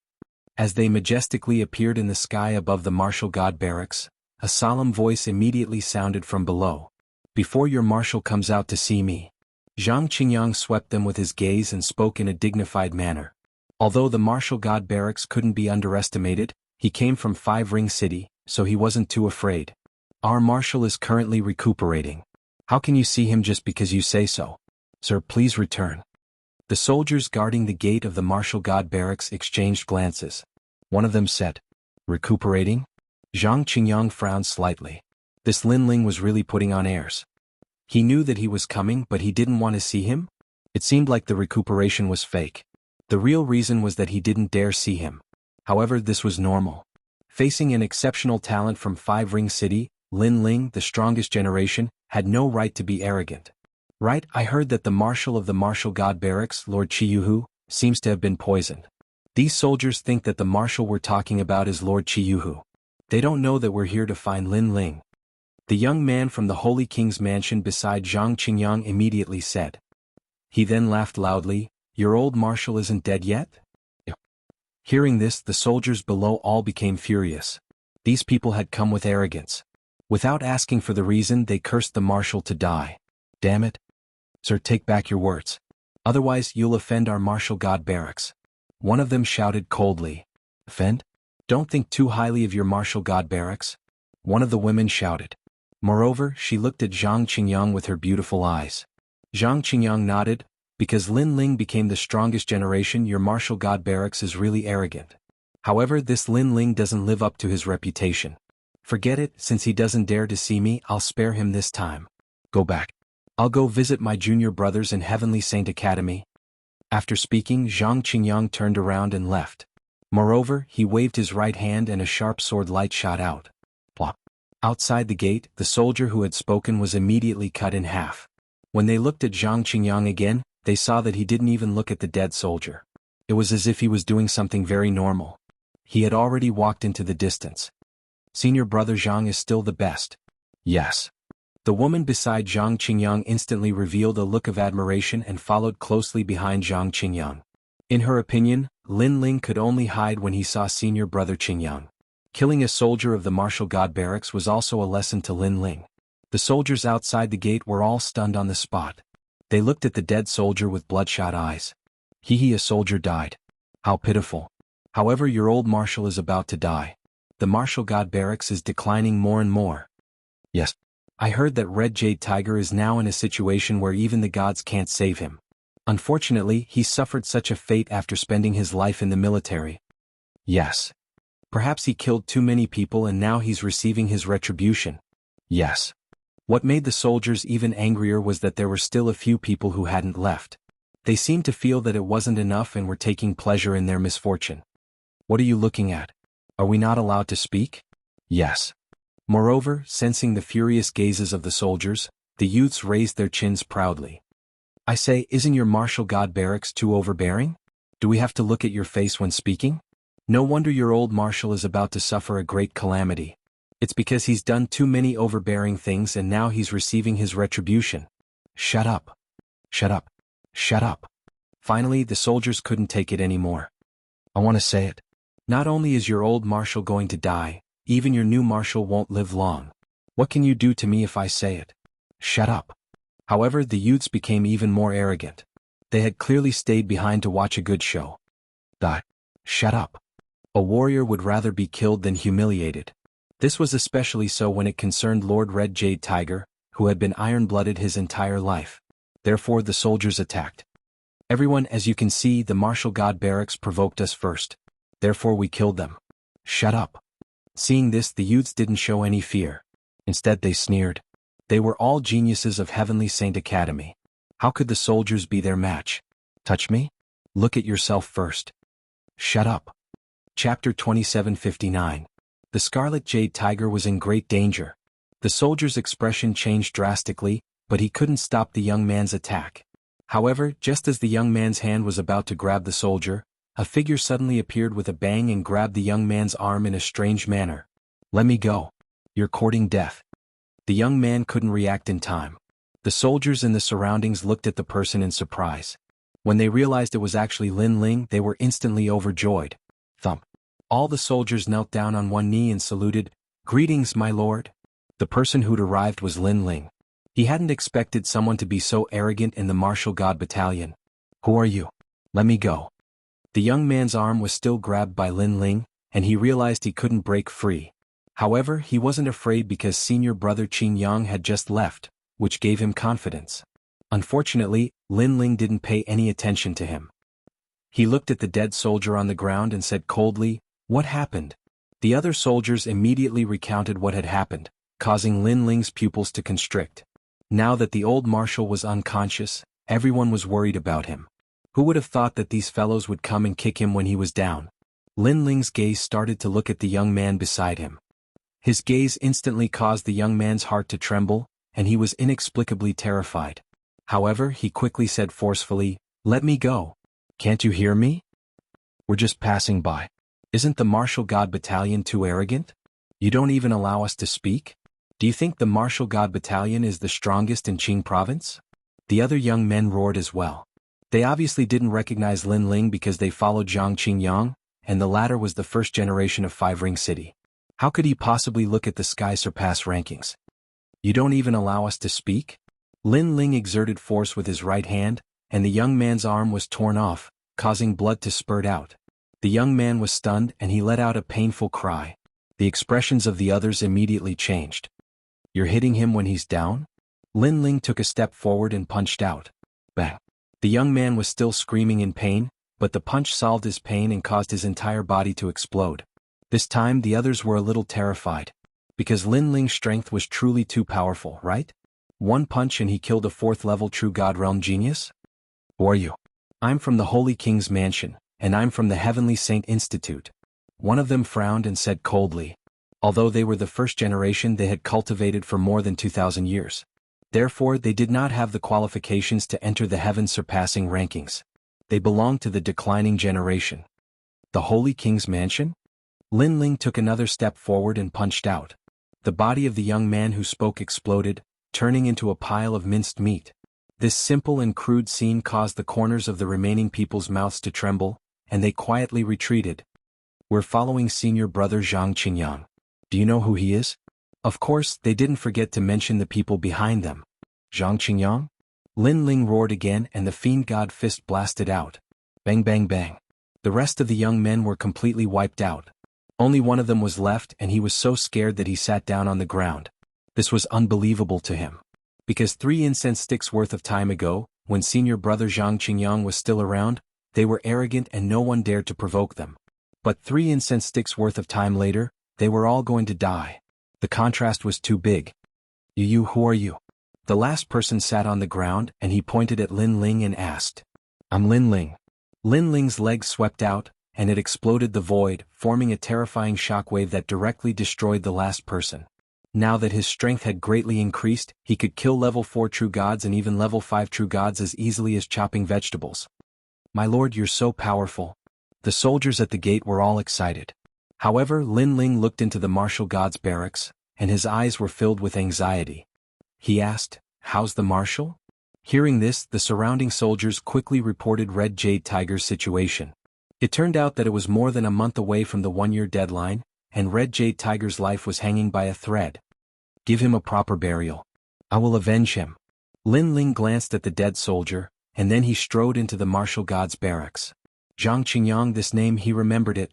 As they majestically appeared in the sky above the Martial God Barracks, a solemn voice immediately sounded from below. "Before your marshal comes out to see me." Zhang Qingyang swept them with his gaze and spoke in a dignified manner. Although the Martial God Barracks couldn't be underestimated, he came from 5 Ring City, so he wasn't too afraid. "Our marshal is currently recuperating. How can you see him just because you say so? Sir, please return." The soldiers guarding the gate of the Martial God Barracks exchanged glances. One of them said, "Recuperating?" Zhang Qingyang frowned slightly. This Lin Ling was really putting on airs. He knew that he was coming, but he didn't want to see him? It seemed like the recuperation was fake. The real reason was that he didn't dare see him. However, this was normal. Facing an exceptional talent from 5 Ring City, Lin Ling, the strongest generation, had no right to be arrogant. "Right, I heard that the marshal of the Martial God Barracks, Lord Qiyuhu, seems to have been poisoned. These soldiers think that the marshal we're talking about is Lord Qiyuhu. They don't know that we're here to find Lin Ling." The young man from the Holy King's mansion beside Zhang Qingyang immediately said. He then laughed loudly, "Your old marshal isn't dead yet?" Hearing this, the soldiers below all became furious. These people had come with arrogance. Without asking for the reason, they cursed the marshal to die. "Damn it. Sir, take back your words. Otherwise you'll offend our Martial God Barracks." One of them shouted coldly. "Offend? Don't think too highly of your Martial God Barracks." One of the women shouted. Moreover, she looked at Zhang Qingyang with her beautiful eyes. Zhang Qingyang nodded, Because Lin Ling became the strongest generation, your martial god barracks is really arrogant. However, this Lin Ling doesn't live up to his reputation. Forget it, since he doesn't dare to see me, I'll spare him this time. Go back. I'll go visit my junior brothers in Heavenly Saint Academy. After speaking, Zhang Qingyang turned around and left. Moreover, he waved his right hand and a sharp sword light shot out. Plop. Outside the gate, the soldier who had spoken was immediately cut in half. When they looked at Zhang Qingyang again, they saw that he didn't even look at the dead soldier. It was as if he was doing something very normal. He had already walked into the distance. Senior brother Zhang is still the best. Yes. The woman beside Zhang Qingyang instantly revealed a look of admiration and followed closely behind Zhang Qingyang. In her opinion, Lin Ling could only hide when he saw senior brother Qingyang. Killing a soldier of the martial god barracks was also a lesson to Lin Ling. The soldiers outside the gate were all stunned on the spot. They looked at the dead soldier with bloodshot eyes. A soldier died. How pitiful. However, your old marshal is about to die. The martial god barracks is declining more and more. Yes. I heard that Red Jade Tiger is now in a situation where even the gods can't save him. Unfortunately, he suffered such a fate after spending his life in the military. Yes. Perhaps he killed too many people and now he's receiving his retribution. Yes. What made the soldiers even angrier was that there were still a few people who hadn't left. They seemed to feel that it wasn't enough and were taking pleasure in their misfortune. What are you looking at? Are we not allowed to speak? Yes. Moreover, sensing the furious gazes of the soldiers, the youths raised their chins proudly. I say, isn't your martial god barracks too overbearing? Do we have to look at your face when speaking? No wonder your old marshal is about to suffer a great calamity. It's because he's done too many overbearing things and now he's receiving his retribution. Shut up. Shut up. Shut up. Finally, the soldiers couldn't take it anymore. I want to say it. Not only is your old marshal going to die, even your new marshal won't live long. What can you do to me if I say it? Shut up. However, the youths became even more arrogant. They had clearly stayed behind to watch a good show. Die. Shut up. A warrior would rather be killed than humiliated. This was especially so when it concerned Lord Red Jade Tiger, who had been iron-blooded his entire life. Therefore the soldiers attacked. Everyone, as you can see, the martial god barracks provoked us first. Therefore we killed them. Shut up. Seeing this, the youths didn't show any fear. Instead they sneered. They were all geniuses of Heavenly Saint Academy. How could the soldiers be their match? Touch me? Look at yourself first. Shut up. Chapter 2759. The Scarlet Jade Tiger was in great danger. The soldier's expression changed drastically, but he couldn't stop the young man's attack. However, just as the young man's hand was about to grab the soldier, a figure suddenly appeared with a bang and grabbed the young man's arm in a strange manner. Let me go. You're courting death. The young man couldn't react in time. The soldiers in the surroundings looked at the person in surprise. When they realized it was actually Lin Ling, they were instantly overjoyed. Thump. All the soldiers knelt down on one knee and saluted. Greetings, my lord. The person who'd arrived was Lin Ling. He hadn't expected someone to be so arrogant in the martial god battalion. Who are you? Let me go. The young man's arm was still grabbed by Lin Ling, and he realized he couldn't break free. However, he wasn't afraid because senior brother Qingyang had just left, which gave him confidence. Unfortunately, Lin Ling didn't pay any attention to him. He looked at the dead soldier on the ground and said coldly, "What happened?" The other soldiers immediately recounted what had happened, causing Lin Ling's pupils to constrict. Now that the old marshal was unconscious, everyone was worried about him. Who would have thought that these fellows would come and kick him when he was down? Lin Ling's gaze started to look at the young man beside him. His gaze instantly caused the young man's heart to tremble, and he was inexplicably terrified. However, he quickly said forcefully, "Let me go. Can't you hear me? We're just passing by. Isn't the martial god battalion too arrogant? You don't even allow us to speak? Do you think the martial god battalion is the strongest in Qing province?" The other young men roared as well. They obviously didn't recognize Lin Ling because they followed Zhang Qingyang, and the latter was the first generation of Five Ring City. How could he possibly look at the sky surpass rankings? You don't even allow us to speak? Lin Ling exerted force with his right hand, and the young man's arm was torn off, causing blood to spurt out. The young man was stunned and he let out a painful cry. The expressions of the others immediately changed. You're hitting him when he's down? Lin Ling took a step forward and punched out. Bang. The young man was still screaming in pain, but the punch solved his pain and caused his entire body to explode. This time the others were a little terrified. Because Lin Ling's strength was truly too powerful, right? One punch and he killed a 4th-level true God realm genius? Who are you? I'm from the Holy King's mansion, and I'm from the Heavenly Saint Institute. One of them frowned and said coldly. Although they were the first generation they had cultivated for more than 2,000 years. Therefore they did not have the qualifications to enter the heaven-surpassing rankings. They belonged to the declining generation. The Holy King's mansion? Lin Ling took another step forward and punched out. The body of the young man who spoke exploded, turning into a pile of minced meat. This simple and crude scene caused the corners of the remaining people's mouths to tremble, and they quietly retreated. We're following senior brother Zhang Qingyang. Do you know who he is? Of course, they didn't forget to mention the people behind them. Zhang Qingyang? Lin Ling roared again and the fiend god fist blasted out. Bang bang bang. The rest of the young men were completely wiped out. Only one of them was left and he was so scared that he sat down on the ground. This was unbelievable to him. Because 3 incense sticks worth of time ago, when senior brother Zhang Qingyang was still around, they were arrogant and no one dared to provoke them. But 3 incense sticks worth of time later, they were all going to die. The contrast was too big. You, who are you? The last person sat on the ground and he pointed at Lin Ling and asked. I'm Lin Ling. Lin Ling's legs swept out, and it exploded the void, forming a terrifying shockwave that directly destroyed the last person. Now that his strength had greatly increased, he could kill level 4 true gods and even level 5 true gods as easily as chopping vegetables. My lord, you're so powerful. The soldiers at the gate were all excited. However, Lin Ling looked into the martial god's barracks, and his eyes were filled with anxiety. He asked, how's the marshal? Hearing this, the surrounding soldiers quickly reported Red Jade Tiger's situation. It turned out that it was more than a month away from the 1-year deadline, and Red Jade Tiger's life was hanging by a thread. Give him a proper burial. I will avenge him. Lin Ling glanced at the dead soldier, and then he strode into the martial god's barracks. Zhang Qingyang, this name he remembered it.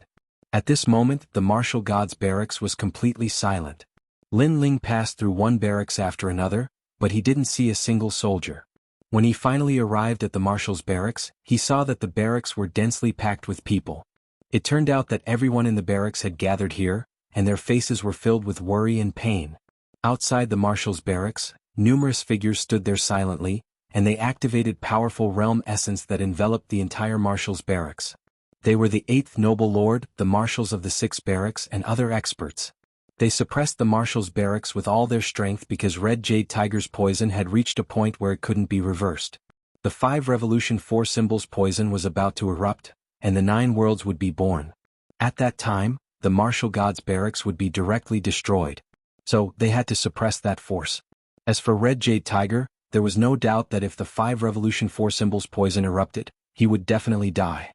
At this moment, the martial god's barracks was completely silent. Lin Ling passed through one barracks after another, but he didn't see a single soldier. When he finally arrived at the marshal's barracks, he saw that the barracks were densely packed with people. It turned out that everyone in the barracks had gathered here, and their faces were filled with worry and pain. Outside the marshal's barracks, numerous figures stood there silently, and they activated powerful realm essence that enveloped the entire marshal's barracks. They were the 8th noble lord, the marshals of the 6 barracks and other experts. They suppressed the marshal's barracks with all their strength because Red Jade Tiger's poison had reached a point where it couldn't be reversed. The 5 Revolution 4 symbols poison was about to erupt, and the 9 worlds would be born. At that time, the martial god's barracks would be directly destroyed. So, they had to suppress that force. As for Red Jade Tiger, there was no doubt that if the 5 Revolution 4 symbols poison erupted, he would definitely die.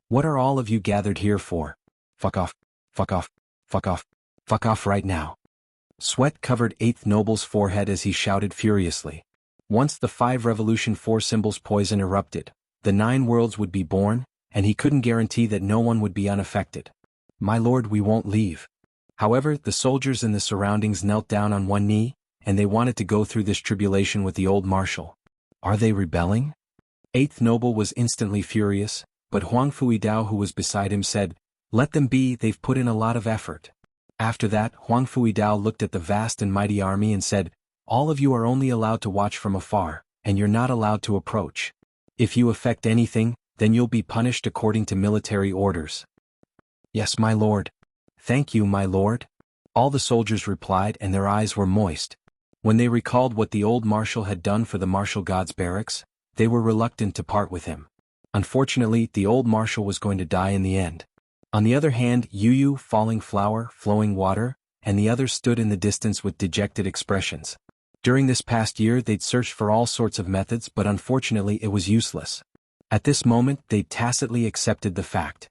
What are all of you gathered here for? Fuck off. Fuck off. Fuck off. Fuck off right now. Sweat covered 8th Noble's forehead as he shouted furiously. Once the 5 Revolution 4 symbols poison erupted, the 9 worlds would be born, and he couldn't guarantee that no one would be unaffected. My lord, we won't leave. However, the soldiers in the surroundings knelt down on one knee, and they wanted to go through this tribulation with the old marshal. Are they rebelling? 8th Noble was instantly furious, but Huang Fuidao, who was beside him, said, let them be, they've put in a lot of effort. After that, Huang Fuidao looked at the vast and mighty army and said, all of you are only allowed to watch from afar, and you're not allowed to approach. If you affect anything, then you'll be punished according to military orders. Yes, my lord. Thank you, my lord. All the soldiers replied and their eyes were moist. When they recalled what the old marshal had done for the martial god's barracks, they were reluctant to part with him. Unfortunately, the old marshal was going to die in the end. On the other hand, Yu, Falling Flower, Flowing Water, and the others stood in the distance with dejected expressions. During this past year they'd searched for all sorts of methods, but unfortunately it was useless. At this moment they tacitly accepted the fact.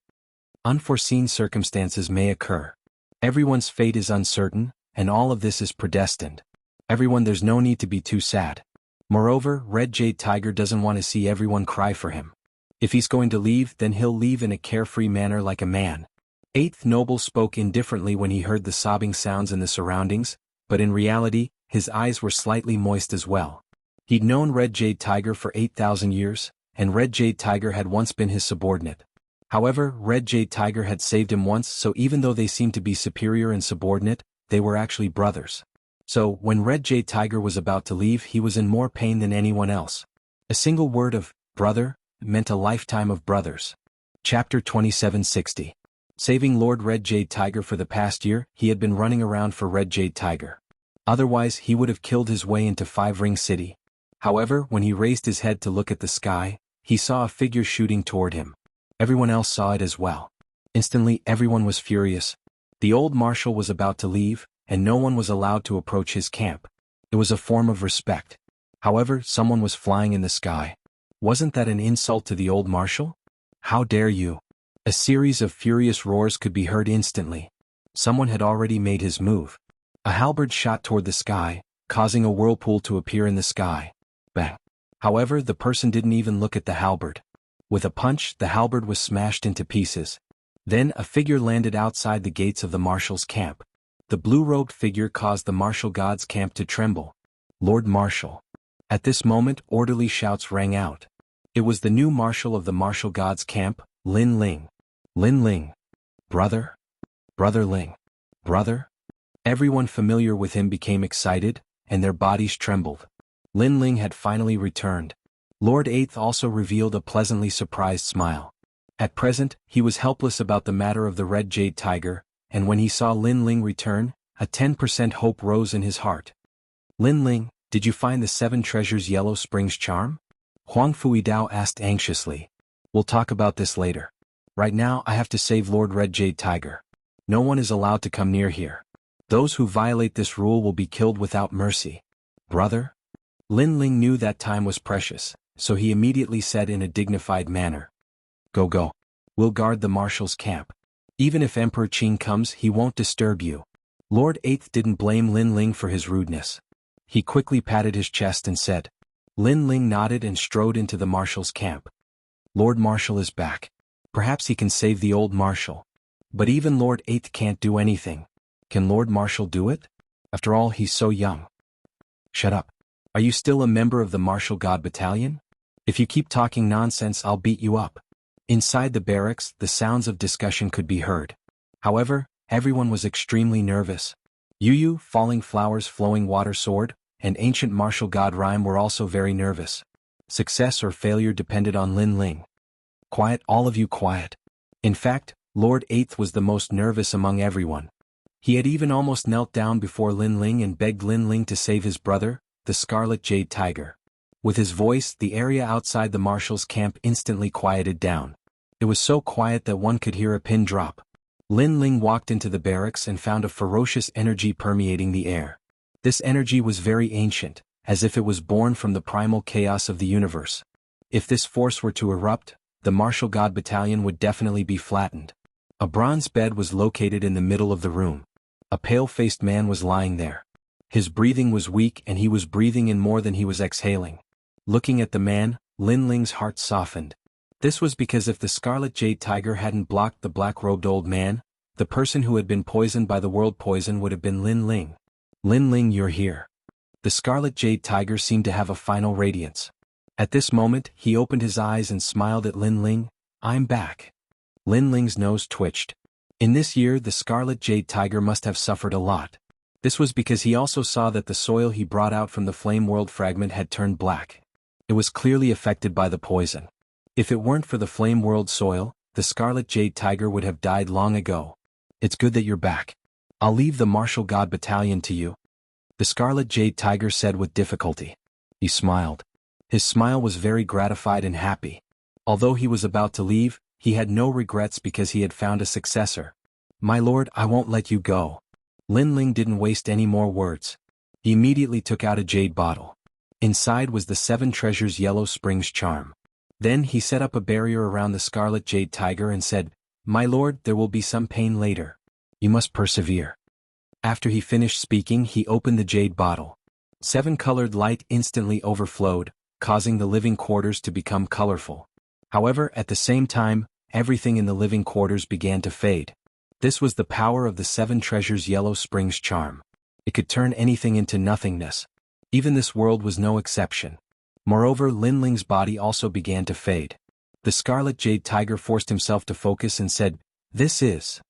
Unforeseen circumstances may occur. Everyone's fate is uncertain, and all of this is predestined. Everyone, there's no need to be too sad. Moreover, Red Jade Tiger doesn't want to see everyone cry for him. If he's going to leave, then he'll leave in a carefree manner like a man. 8th Noble spoke indifferently when he heard the sobbing sounds in the surroundings, but in reality, his eyes were slightly moist as well. He'd known Red Jade Tiger for 8,000 years, and Red Jade Tiger had once been his subordinate. However, Red Jade Tiger had saved him once, so even though they seemed to be superior and subordinate, they were actually brothers. So, when Red Jade Tiger was about to leave, he was in more pain than anyone else. A single word of brother meant a lifetime of brothers. Chapter 2760. Saving Lord Red Jade Tiger. For the past year, he had been running around for Red Jade Tiger. Otherwise, he would have killed his way into Five Ring City. However, when he raised his head to look at the sky, he saw a figure shooting toward him. Everyone else saw it as well. Instantly, everyone was furious. The old marshal was about to leave, and no one was allowed to approach his camp. It was a form of respect. However, someone was flying in the sky. Wasn't that an insult to the old marshal? How dare you? A series of furious roars could be heard instantly. Someone had already made his move. A halberd shot toward the sky, causing a whirlpool to appear in the sky. Bang! However, the person didn't even look at the halberd. With a punch, the halberd was smashed into pieces. Then a figure landed outside the gates of the marshal's camp. The blue-robed figure caused the martial god's camp to tremble. Lord Marshal. At this moment, orderly shouts rang out. It was the new marshal of the martial god's camp, Lin Ling. Lin Ling. Brother? Brother Ling. Brother? Everyone familiar with him became excited, and their bodies trembled. Lin Ling had finally returned. Lord Eighth also revealed a pleasantly surprised smile. At present, he was helpless about the matter of the Red Jade Tiger, and when he saw Lin Ling return, a 10% hope rose in his heart. Lin Ling, did you find the 7 treasures Yellow Springs charm? Huang Fuidao asked anxiously. We'll talk about this later. Right now I have to save Lord Red Jade Tiger. No one is allowed to come near here. Those who violate this rule will be killed without mercy. Brother? Lin Ling knew that time was precious, so he immediately said in a dignified manner. Go. We'll guard the marshal's camp. Even if Emperor Qing comes, he won't disturb you. Lord Eighth didn't blame Lin Ling for his rudeness. He quickly patted his chest and said. Lin Ling nodded and strode into the marshal's camp. Lord Marshal is back. Perhaps he can save the old marshal. But even Lord Eighth can't do anything. Can Lord Marshal do it? After all, he's so young. Shut up. Are you still a member of the Martial God Battalion? If you keep talking nonsense, I'll beat you up. Inside the barracks, the sounds of discussion could be heard. However, everyone was extremely nervous. Yu, Falling Flowers, Flowing Water Sword, and Ancient Martial God Rhyme were also very nervous. Success or failure depended on Lin Ling. Quiet, all of you quiet. In fact, Lord Eighth was the most nervous among everyone. He had even almost knelt down before Lin Ling and begged Lin Ling to save his brother, the Scarlet Jade Tiger. With his voice, the area outside the marshal's camp instantly quieted down. It was so quiet that one could hear a pin drop. Lin Ling walked into the barracks and found a ferocious energy permeating the air. This energy was very ancient, as if it was born from the primal chaos of the universe. If this force were to erupt, the Martial God Battalion would definitely be flattened. A bronze bed was located in the middle of the room. A pale-faced man was lying there. His breathing was weak and he was breathing in more than he was exhaling. Looking at the man, Lin Ling's heart softened. This was because if the Scarlet Jade Tiger hadn't blocked the black-robed old man, the person who had been poisoned by the world poison would have been Lin Ling. Lin Ling, you're here. The Scarlet Jade Tiger seemed to have a final radiance. At this moment, he opened his eyes and smiled at Lin Ling. I'm back. Lin Ling's nose twitched. In this year, the Scarlet Jade Tiger must have suffered a lot. This was because he also saw that the soil he brought out from the Flame World fragment had turned black. It was clearly affected by the poison. If it weren't for the Flame World soil, the Scarlet Jade Tiger would have died long ago. It's good that you're back. I'll leave the Martial God Battalion to you. The Scarlet Jade Tiger said with difficulty. He smiled. His smile was very gratified and happy. Although he was about to leave, he had no regrets because he had found a successor. My lord, I won't let you go. Lin Ling didn't waste any more words. He immediately took out a jade bottle. Inside was the 7 treasures Yellow Springs charm. Then he set up a barrier around the Scarlet Jade Tiger and said, My lord, there will be some pain later. You must persevere. After he finished speaking, he opened the jade bottle. 7-colored light instantly overflowed, causing the living quarters to become colorful. However, at the same time, everything in the living quarters began to fade. This was the power of the 7 treasures Yellow Springs charm. It could turn anything into nothingness. Even this world was no exception. Moreover, Lin Ling's body also began to fade. The Scarlet Jade Tiger forced himself to focus and said, "This is...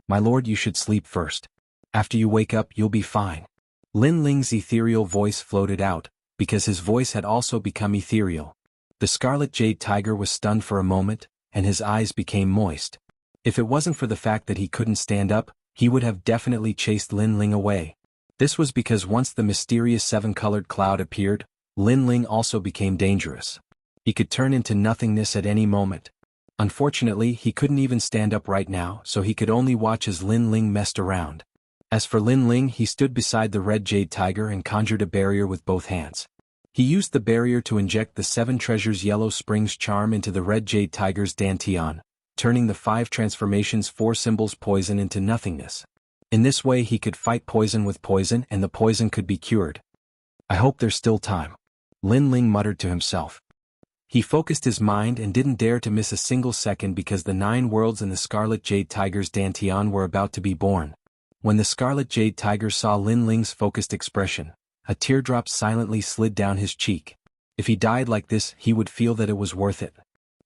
My lord, you should sleep first. After you wake up, you'll be fine." Lin Ling's ethereal voice floated out, because his voice had also become ethereal. The Scarlet Jade Tiger was stunned for a moment, and his eyes became moist. If it wasn't for the fact that he couldn't stand up, he would have definitely chased Lin Ling away. This was because once the mysterious seven-colored cloud appeared, Lin Ling also became dangerous. He could turn into nothingness at any moment. Unfortunately, he couldn't even stand up right now, so he could only watch as Lin Ling messed around. As for Lin Ling, he stood beside the Red Jade Tiger and conjured a barrier with both hands. He used the barrier to inject the Seven Treasures Yellow Springs charm into the Red Jade Tiger's dantian, turning the 5 transformations 4 symbols poison into nothingness. In this way he could fight poison with poison and the poison could be cured. "I hope there's still time," Lin Ling muttered to himself. He focused his mind and didn't dare to miss a single second because the 9 worlds in the Scarlet Jade Tiger's dantian were about to be born. When the Scarlet Jade Tiger saw Lin Ling's focused expression, a teardrop silently slid down his cheek. If he died like this, he would feel that it was worth it.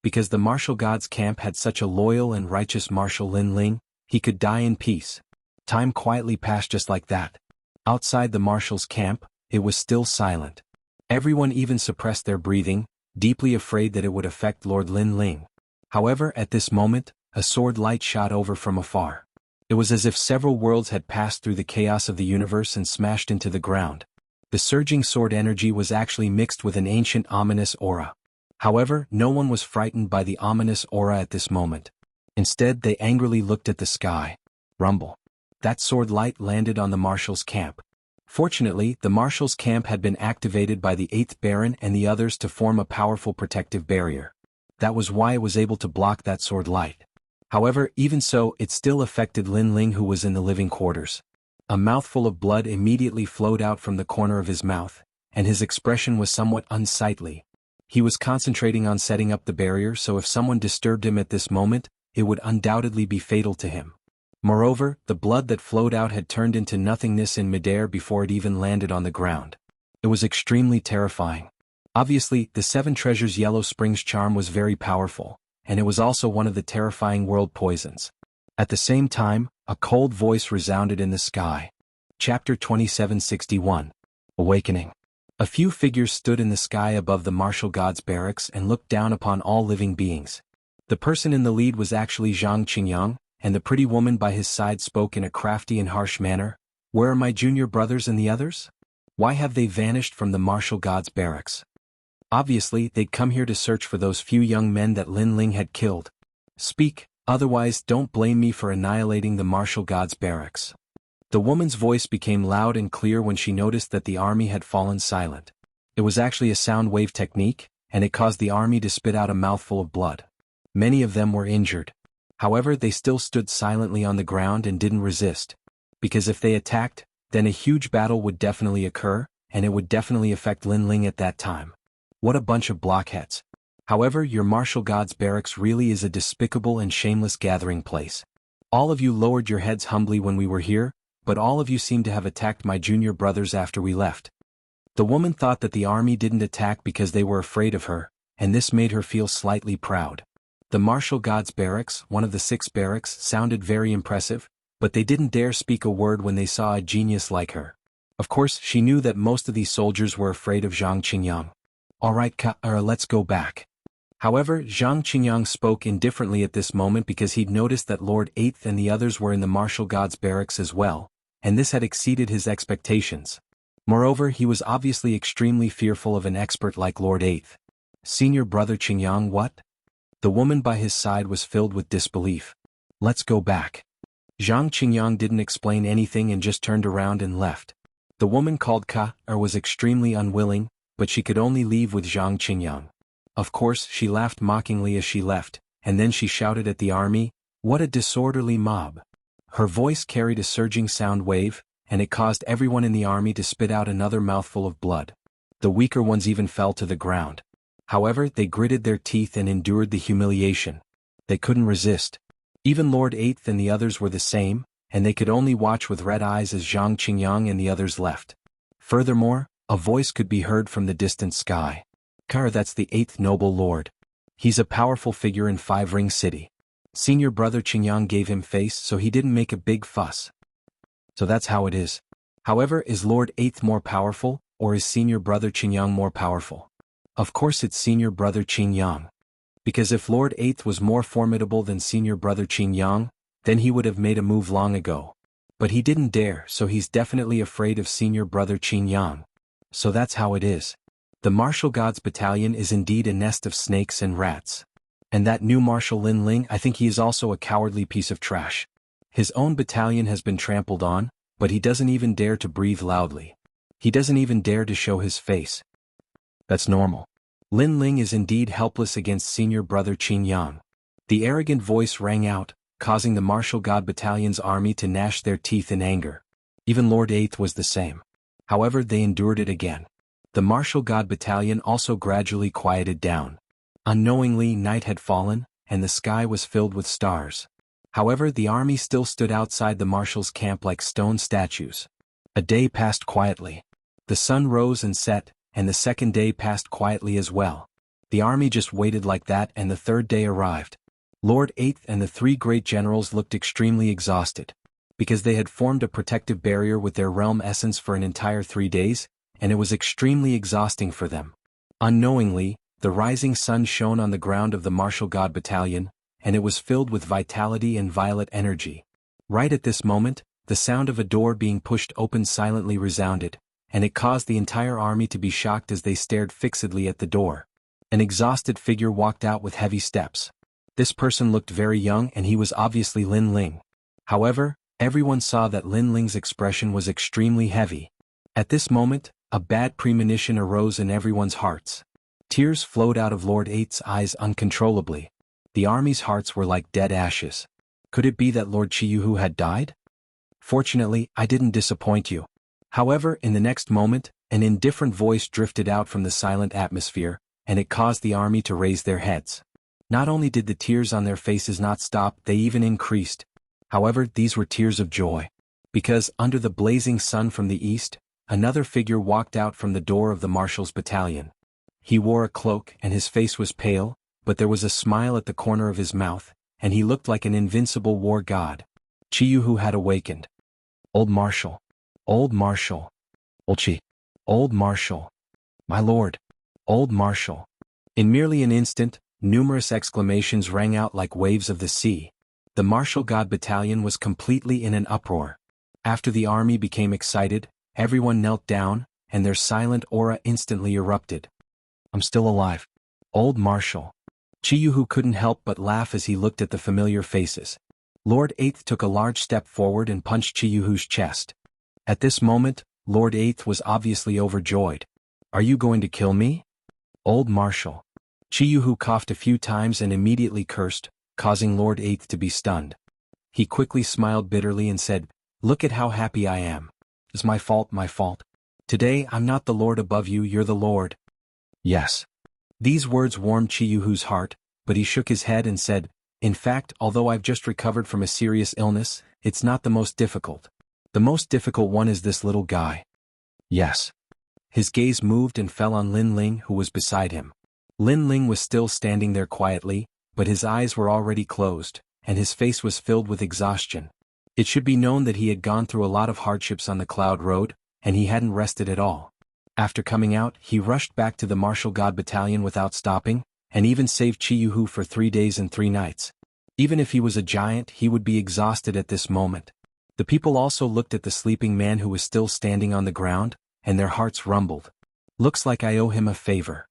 Because the martial gods' camp had such a loyal and righteous Marshal Lin Ling, he could die in peace. Time quietly passed just like that. Outside the marshal's camp, it was still silent. Everyone even suppressed their breathing, deeply afraid that it would affect Lord Lin Ling. However, at this moment, a sword light shot over from afar. It was as if several worlds had passed through the chaos of the universe and smashed into the ground. The surging sword energy was actually mixed with an ancient ominous aura. However, no one was frightened by the ominous aura at this moment. Instead, they angrily looked at the sky. Rumble. That sword light landed on the marshal's camp. Fortunately, the marshal's camp had been activated by the 8th Baron and the others to form a powerful protective barrier. That was why it was able to block that sword light. However, even so, it still affected Lin Ling, who was in the living quarters. A mouthful of blood immediately flowed out from the corner of his mouth, and his expression was somewhat unsightly. He was concentrating on setting up the barrier, so if someone disturbed him at this moment, it would undoubtedly be fatal to him. Moreover, the blood that flowed out had turned into nothingness in midair before it even landed on the ground. It was extremely terrifying. Obviously, the 7 Treasures Yellow Springs charm was very powerful, and it was also one of the terrifying world poisons. At the same time, a cold voice resounded in the sky. Chapter 2761. Awakening. A few figures stood in the sky above the martial god's barracks and looked down upon all living beings. The person in the lead was actually Xianxia, and the pretty woman by his side spoke in a crafty and harsh manner. "Where are my junior brothers and the others? Why have they vanished from the martial god's barracks?" Obviously, they'd come here to search for those few young men that Lin Ling had killed. "Speak, otherwise don't blame me for annihilating the martial god's barracks." The woman's voice became loud and clear when she noticed that the army had fallen silent. It was actually a sound wave technique, and it caused the army to spit out a mouthful of blood. Many of them were injured. However, they still stood silently on the ground and didn't resist. Because if they attacked, then a huge battle would definitely occur, and it would definitely affect Lin Ling at that time. What a bunch of blockheads. However, your martial god's barracks really is a despicable and shameless gathering place. All of you lowered your heads humbly when we were here, but all of you seem to have attacked my junior brothers after we left. The woman thought that the army didn't attack because they were afraid of her, and this made her feel slightly proud. The martial god's barracks, one of the 6 barracks, sounded very impressive, but they didn't dare speak a word when they saw a genius like her. Of course, she knew that most of these soldiers were afraid of Zhang Qingyang. "Alright, let's go back." However, Zhang Qingyang spoke indifferently at this moment because he'd noticed that Lord 8th and the others were in the martial god's barracks as well, and this had exceeded his expectations. Moreover, he was obviously extremely fearful of an expert like Lord 8th. "Senior brother Qingyang, what?" The woman by his side was filled with disbelief. "Let's go back." Zhang Qingyang didn't explain anything and just turned around and left. The woman called was extremely unwilling, but she could only leave with Zhang Qingyang. Of course, she laughed mockingly as she left, and then she shouted at the army, "What a disorderly mob." Her voice carried a surging sound wave, and it caused everyone in the army to spit out another mouthful of blood. The weaker ones even fell to the ground. However, they gritted their teeth and endured the humiliation. They couldn't resist. Even Lord 8th and the others were the same, and they could only watch with red eyes as Zhang Qingyang and the others left. Furthermore, a voice could be heard from the distant sky. That's the 8th noble lord. He's a powerful figure in Five Ring City. Senior brother Qingyang gave him face so he didn't make a big fuss. So that's how it is. However, is Lord 8th more powerful, or is senior brother Qingyang more powerful? Of course it's senior brother Qingyang. Because if Lord 8th was more formidable than senior brother Qingyang, then he would have made a move long ago. But he didn't dare, so he's definitely afraid of senior brother Qingyang. So that's how it is. The Martial Gods Battalion is indeed a nest of snakes and rats. And that new Marshal Lin Ling, I think he is also a cowardly piece of trash. His own battalion has been trampled on, but he doesn't even dare to breathe loudly. He doesn't even dare to show his face. That's normal. Lin Ling is indeed helpless against senior brother Qingyang. The arrogant voice rang out, causing the Martial God Battalion's army to gnash their teeth in anger. Even Lord 8th was the same. However, they endured it again. The Martial God Battalion also gradually quieted down. Unknowingly, night had fallen, and the sky was filled with stars. However, the army still stood outside the marshal's camp like stone statues. A day passed quietly. The sun rose and set, and the second day passed quietly as well. The army just waited like that, and the third day arrived. Lord 8th and the 3 great generals looked extremely exhausted. Because they had formed a protective barrier with their realm essence for an entire 3 days, and it was extremely exhausting for them. Unknowingly, the rising sun shone on the ground of the Martial God Battalion, and it was filled with vitality and violet energy. Right at this moment, the sound of a door being pushed open silently resounded, and it caused the entire army to be shocked as they stared fixedly at the door. An exhausted figure walked out with heavy steps. This person looked very young and he was obviously Lin Ling. However, everyone saw that Lin Ling's expression was extremely heavy. At this moment, a bad premonition arose in everyone's hearts. Tears flowed out of Lord 8th's eyes uncontrollably. The army's hearts were like dead ashes. Could it be that Lord Jianghu had died? Fortunately, I didn't disappoint you. However, in the next moment, an indifferent voice drifted out from the silent atmosphere, and it caused the army to raise their heads. Not only did the tears on their faces not stop, they even increased. However, these were tears of joy. Because, under the blazing sun from the east, another figure walked out from the door of the Marshal's battalion. He wore a cloak and his face was pale, but there was a smile at the corner of his mouth, and he looked like an invincible war god. Jianghu had awakened. Old Marshal. Old Marshal. Old Qi. Old Marshal. My lord. Old Marshal. In merely an instant, numerous exclamations rang out like waves of the sea. The Martial God Battalion was completely in an uproar. After the army became excited, everyone knelt down, and their silent aura instantly erupted. I'm still alive. Old Marshal. Jianghu couldn't help but laugh as he looked at the familiar faces. Lord 8th took a large step forward and punched Jianghu's chest. At this moment, Lord 8th was obviously overjoyed. Are you going to kill me? Old Marshal. Jianghu coughed a few times and immediately cursed, causing Lord 8th to be stunned. He quickly smiled bitterly and said, Look at how happy I am. It's my fault, my fault. Today I'm not the lord above you, you're the lord. Yes. These words warmed Jianghu's heart, but he shook his head and said, In fact, although I've just recovered from a serious illness, it's not the most difficult. The most difficult one is this little guy. Yes. His gaze moved and fell on Lin Ling, who was beside him. Lin Ling was still standing there quietly, but his eyes were already closed, and his face was filled with exhaustion. It should be known that he had gone through a lot of hardships on the Cloud Road, and he hadn't rested at all. After coming out, he rushed back to the Martial God Battalion without stopping, and even saved Jianghu for 3 days and 3 nights. Even if he was a giant, he would be exhausted at this moment. The people also looked at the sleeping man who was still standing on the ground, and their hearts rumbled. Looks like I owe him a favor.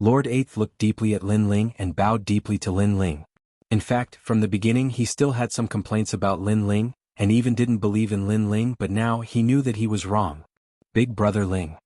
Lord 8th looked deeply at Lin Ling and bowed deeply to Lin Ling. In fact, from the beginning he still had some complaints about Lin Ling, and even didn't believe in Lin Ling, but now he knew that he was wrong. Big brother Ling.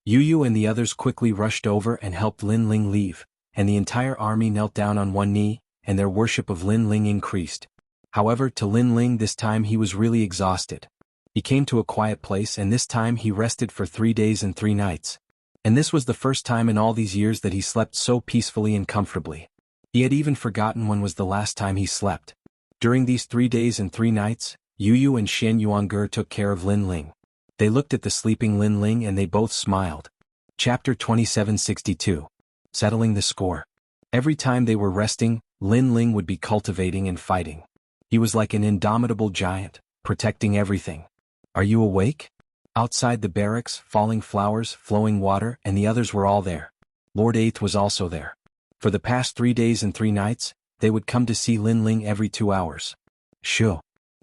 Yu and the others quickly rushed over and helped Lin Ling leave, and the entire army knelt down on one knee, and their worship of Lin Ling increased. However, to Lin Ling this time he was really exhausted. He came to a quiet place and this time he rested for 3 days and 3 nights. And this was the first time in all these years that he slept so peacefully and comfortably. He had even forgotten when was the last time he slept. During these 3 days and 3 nights, Yu and Xian Yuange took care of Lin Ling. They looked at the sleeping Lin Ling and they both smiled. Chapter 2762. settling the score. Every time they were resting, Lin Ling would be cultivating and fighting. He was like an indomitable giant, protecting everything. Are you awake? Outside the barracks, falling flowers, flowing water, and the others were all there. Lord Eighth was also there. For the past 3 days and 3 nights, they would come to see Lin Ling every 2 hours. Shoo.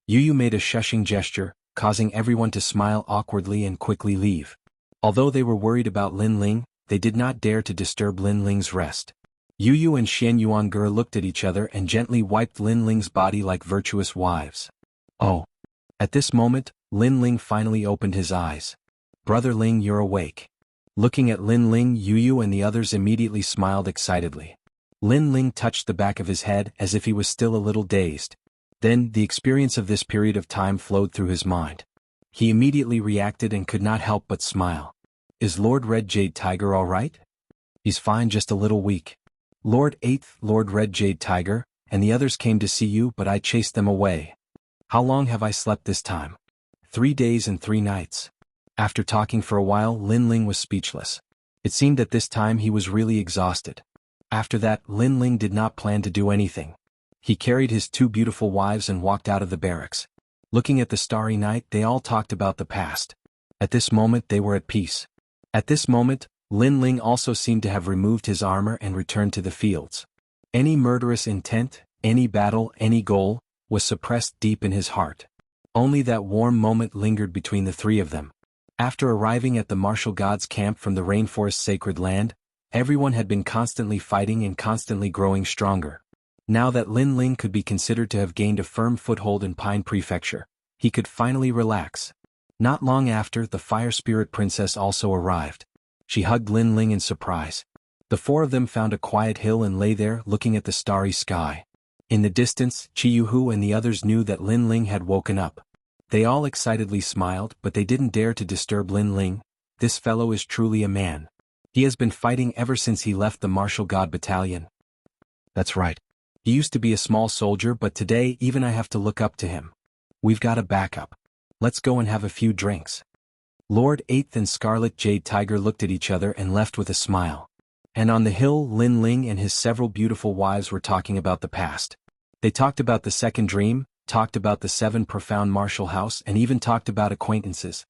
Yu made a shushing gesture, causing everyone to smile awkwardly and quickly leave. Although they were worried about Lin Ling, they did not dare to disturb Lin Ling's rest. Yu and Xianyuange looked at each other and gently wiped Lin Ling's body like virtuous wives. Oh. At this moment, Lin Ling finally opened his eyes. Brother Ling, you're awake. Looking at Lin Ling, Yu and the others immediately smiled excitedly. Lin Ling touched the back of his head as if he was still a little dazed. Then, the experience of this period of time flowed through his mind. He immediately reacted and could not help but smile. Is Lord Red Jade Tiger all right? He's fine, just a little weak. Lord Eighth, Lord Red Jade Tiger, and the others came to see you, but I chased them away. How long have I slept this time? 3 days and 3 nights. After talking for a while, Lin Ling was speechless. It seemed that this time he was really exhausted. After that, Lin Ling did not plan to do anything. He carried his 2 beautiful wives and walked out of the barracks. Looking at the starry night, they all talked about the past. At this moment they were at peace. At this moment, Lin Ling also seemed to have removed his armor and returned to the fields. Any murderous intent, any battle, any goal, was suppressed deep in his heart. Only that warm moment lingered between the 3 of them. After arriving at the martial gods' camp from the rainforest's sacred land, everyone had been constantly fighting and constantly growing stronger. Now that Lin Ling could be considered to have gained a firm foothold in Pine Prefecture, he could finally relax. Not long after, the Fire Spirit Princess also arrived. She hugged Lin Ling in surprise. The 4 of them found a quiet hill and lay there looking at the starry sky. In the distance, Jianghu and the others knew that Lin Ling had woken up. They all excitedly smiled, but they didn't dare to disturb Lin Ling. This fellow is truly a man. He has been fighting ever since he left the Martial God Battalion. That's right. He used to be a small soldier, but today even I have to look up to him. We've got a backup. Let's go and have a few drinks. Lord Eighth and Scarlet Jade Tiger looked at each other and left with a smile. And on the hill, Lin Ling and his several beautiful wives were talking about the past. They talked about the second dream, talked about the 7 profound martial house, and even talked about acquaintances.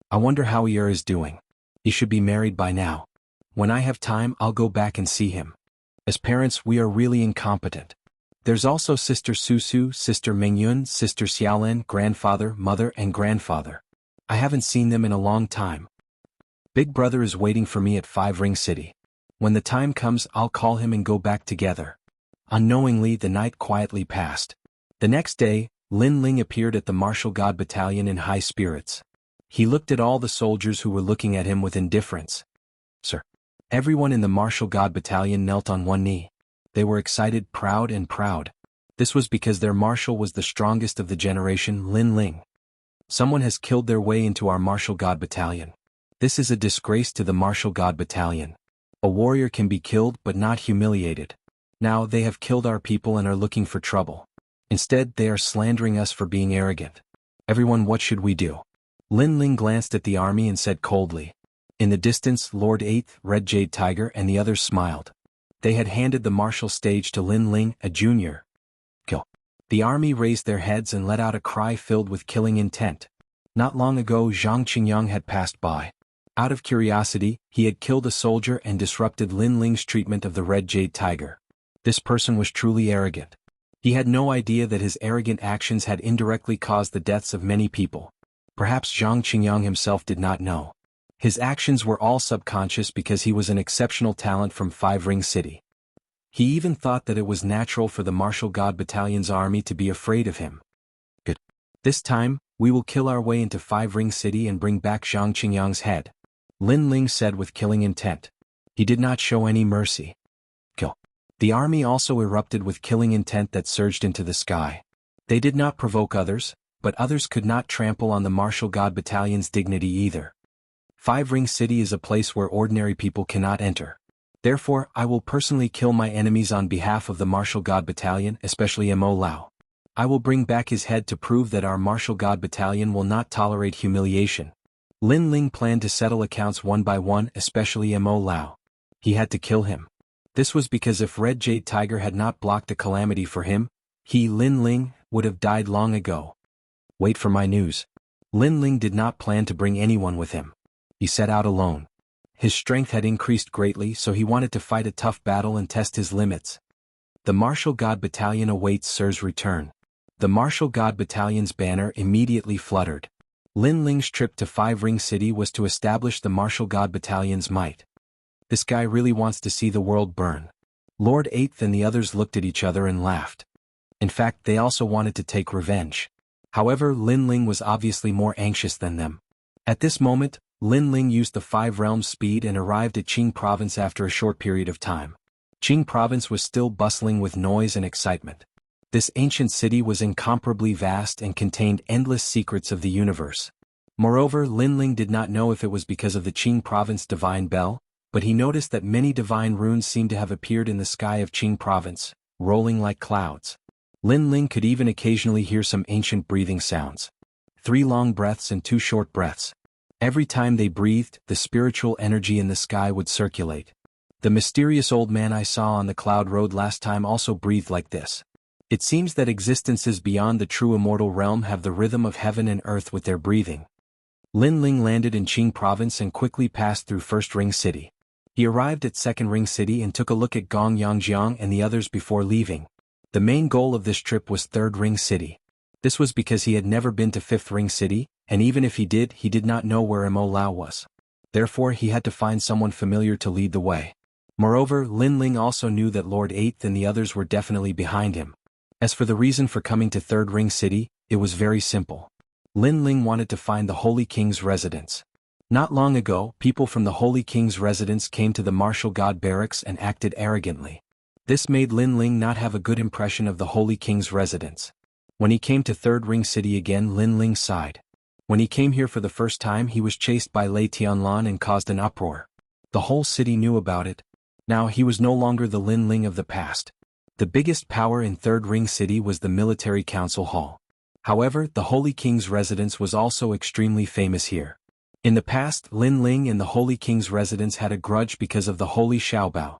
I wonder how Yer is doing. He should be married by now. When I have time, I'll go back and see him. As parents, we are really incompetent. There's also Sister Susu, Sister Mingyun, Sister Xiaolin, grandfather, mother, and grandfather. I haven't seen them in a long time. Big brother is waiting for me at 5 Ring City. When the time comes, I'll call him and go back together. Unknowingly, the night quietly passed. The next day, Lin Ling appeared at the Martial God Battalion in high spirits. He looked at all the soldiers who were looking at him with indifference. Sir. Everyone in the Martial God Battalion knelt on one knee. They were excited, proud. This was because their marshal was the strongest of the generation, Lin Ling. Someone has killed their way into our Martial God Battalion. This is a disgrace to the Martial God Battalion. A warrior can be killed but not humiliated. Now they have killed our people and are looking for trouble. Instead, they are slandering us for being arrogant. Everyone, what should we do? Lin Ling glanced at the army and said coldly. In the distance, Lord Eighth, Red Jade Tiger, and the others smiled. They had handed the martial stage to Lin Ling, a junior. Kill. The army raised their heads and let out a cry filled with killing intent. Not long ago, Zhang Qingyang had passed by. Out of curiosity, he had killed a soldier and disrupted Lin Ling's treatment of the Red Jade Tiger. This person was truly arrogant. He had no idea that his arrogant actions had indirectly caused the deaths of many people. Perhaps Zhang Qingyang himself did not know. His actions were all subconscious because he was an exceptional talent from 5 Ring City. He even thought that it was natural for the Martial God Battalion's army to be afraid of him. Good. This time, we will kill our way into 5 Ring City and bring back Zhang Qingyang's head. Lin Ling said with killing intent. He did not show any mercy. Kill. The army also erupted with killing intent that surged into the sky. They did not provoke others, but others could not trample on the Martial God Battalion's dignity either. 5 Ring City is a place where ordinary people cannot enter. Therefore, I will personally kill my enemies on behalf of the Martial God Battalion, especially Mo Lao. I will bring back his head to prove that our Martial God Battalion will not tolerate humiliation. Lin Ling planned to settle accounts one by one, especially Mo Lao. He had to kill him. This was because if Red Jade Tiger had not blocked the calamity for him, he, Lin Ling, would have died long ago. Wait for my news. Lin Ling did not plan to bring anyone with him. He set out alone. His strength had increased greatly, so he wanted to fight a tough battle and test his limits. The Martial God Battalion awaits Sir's return. The Martial God Battalion's banner immediately fluttered. Lin Ling's trip to Five Ring City was to establish the Martial God Battalion's might. This guy really wants to see the world burn. Lord Eighth and the others looked at each other and laughed. In fact, they also wanted to take revenge. However, Lin Ling was obviously more anxious than them. At this moment, Lin Ling used the Five Realms speed and arrived at Qing Province after a short period of time. Qing Province was still bustling with noise and excitement. This ancient city was incomparably vast and contained endless secrets of the universe. Moreover, Lin Ling did not know if it was because of the Qing Province divine bell, but he noticed that many divine runes seemed to have appeared in the sky of Qing Province, rolling like clouds. Lin Ling could even occasionally hear some ancient breathing sounds. 3 long breaths and 2 short breaths. Every time they breathed, the spiritual energy in the sky would circulate. The mysterious old man I saw on the cloud road last time also breathed like this. It seems that existences beyond the true immortal realm have the rhythm of heaven and earth with their breathing. Lin Ling landed in Qing Province and quickly passed through First Ring City. He arrived at Second Ring City and took a look at Gong Yangjiang and the others before leaving. The main goal of this trip was Third Ring City. This was because he had never been to Fifth Ring City, and even if he did not know where Mo Lao was. Therefore, he had to find someone familiar to lead the way. Moreover, Lin Ling also knew that Lord Eighth and the others were definitely behind him. As for the reason for coming to Third Ring City, it was very simple. Lin Ling wanted to find the Holy King's residence. Not long ago, people from the Holy King's residence came to the Martial God Barracks and acted arrogantly. This made Lin Ling not have a good impression of the Holy King's residence. When he came to Third Ring City again, Lin Ling sighed. When he came here for the first time, he was chased by Lei Tianlan and caused an uproar. The whole city knew about it. Now he was no longer the Lin Ling of the past. The biggest power in Third Ring City was the Military Council Hall. However, the Holy King's residence was also extremely famous here. In the past, Lin Ling and the Holy King's residence had a grudge because of the Holy Xiaobao.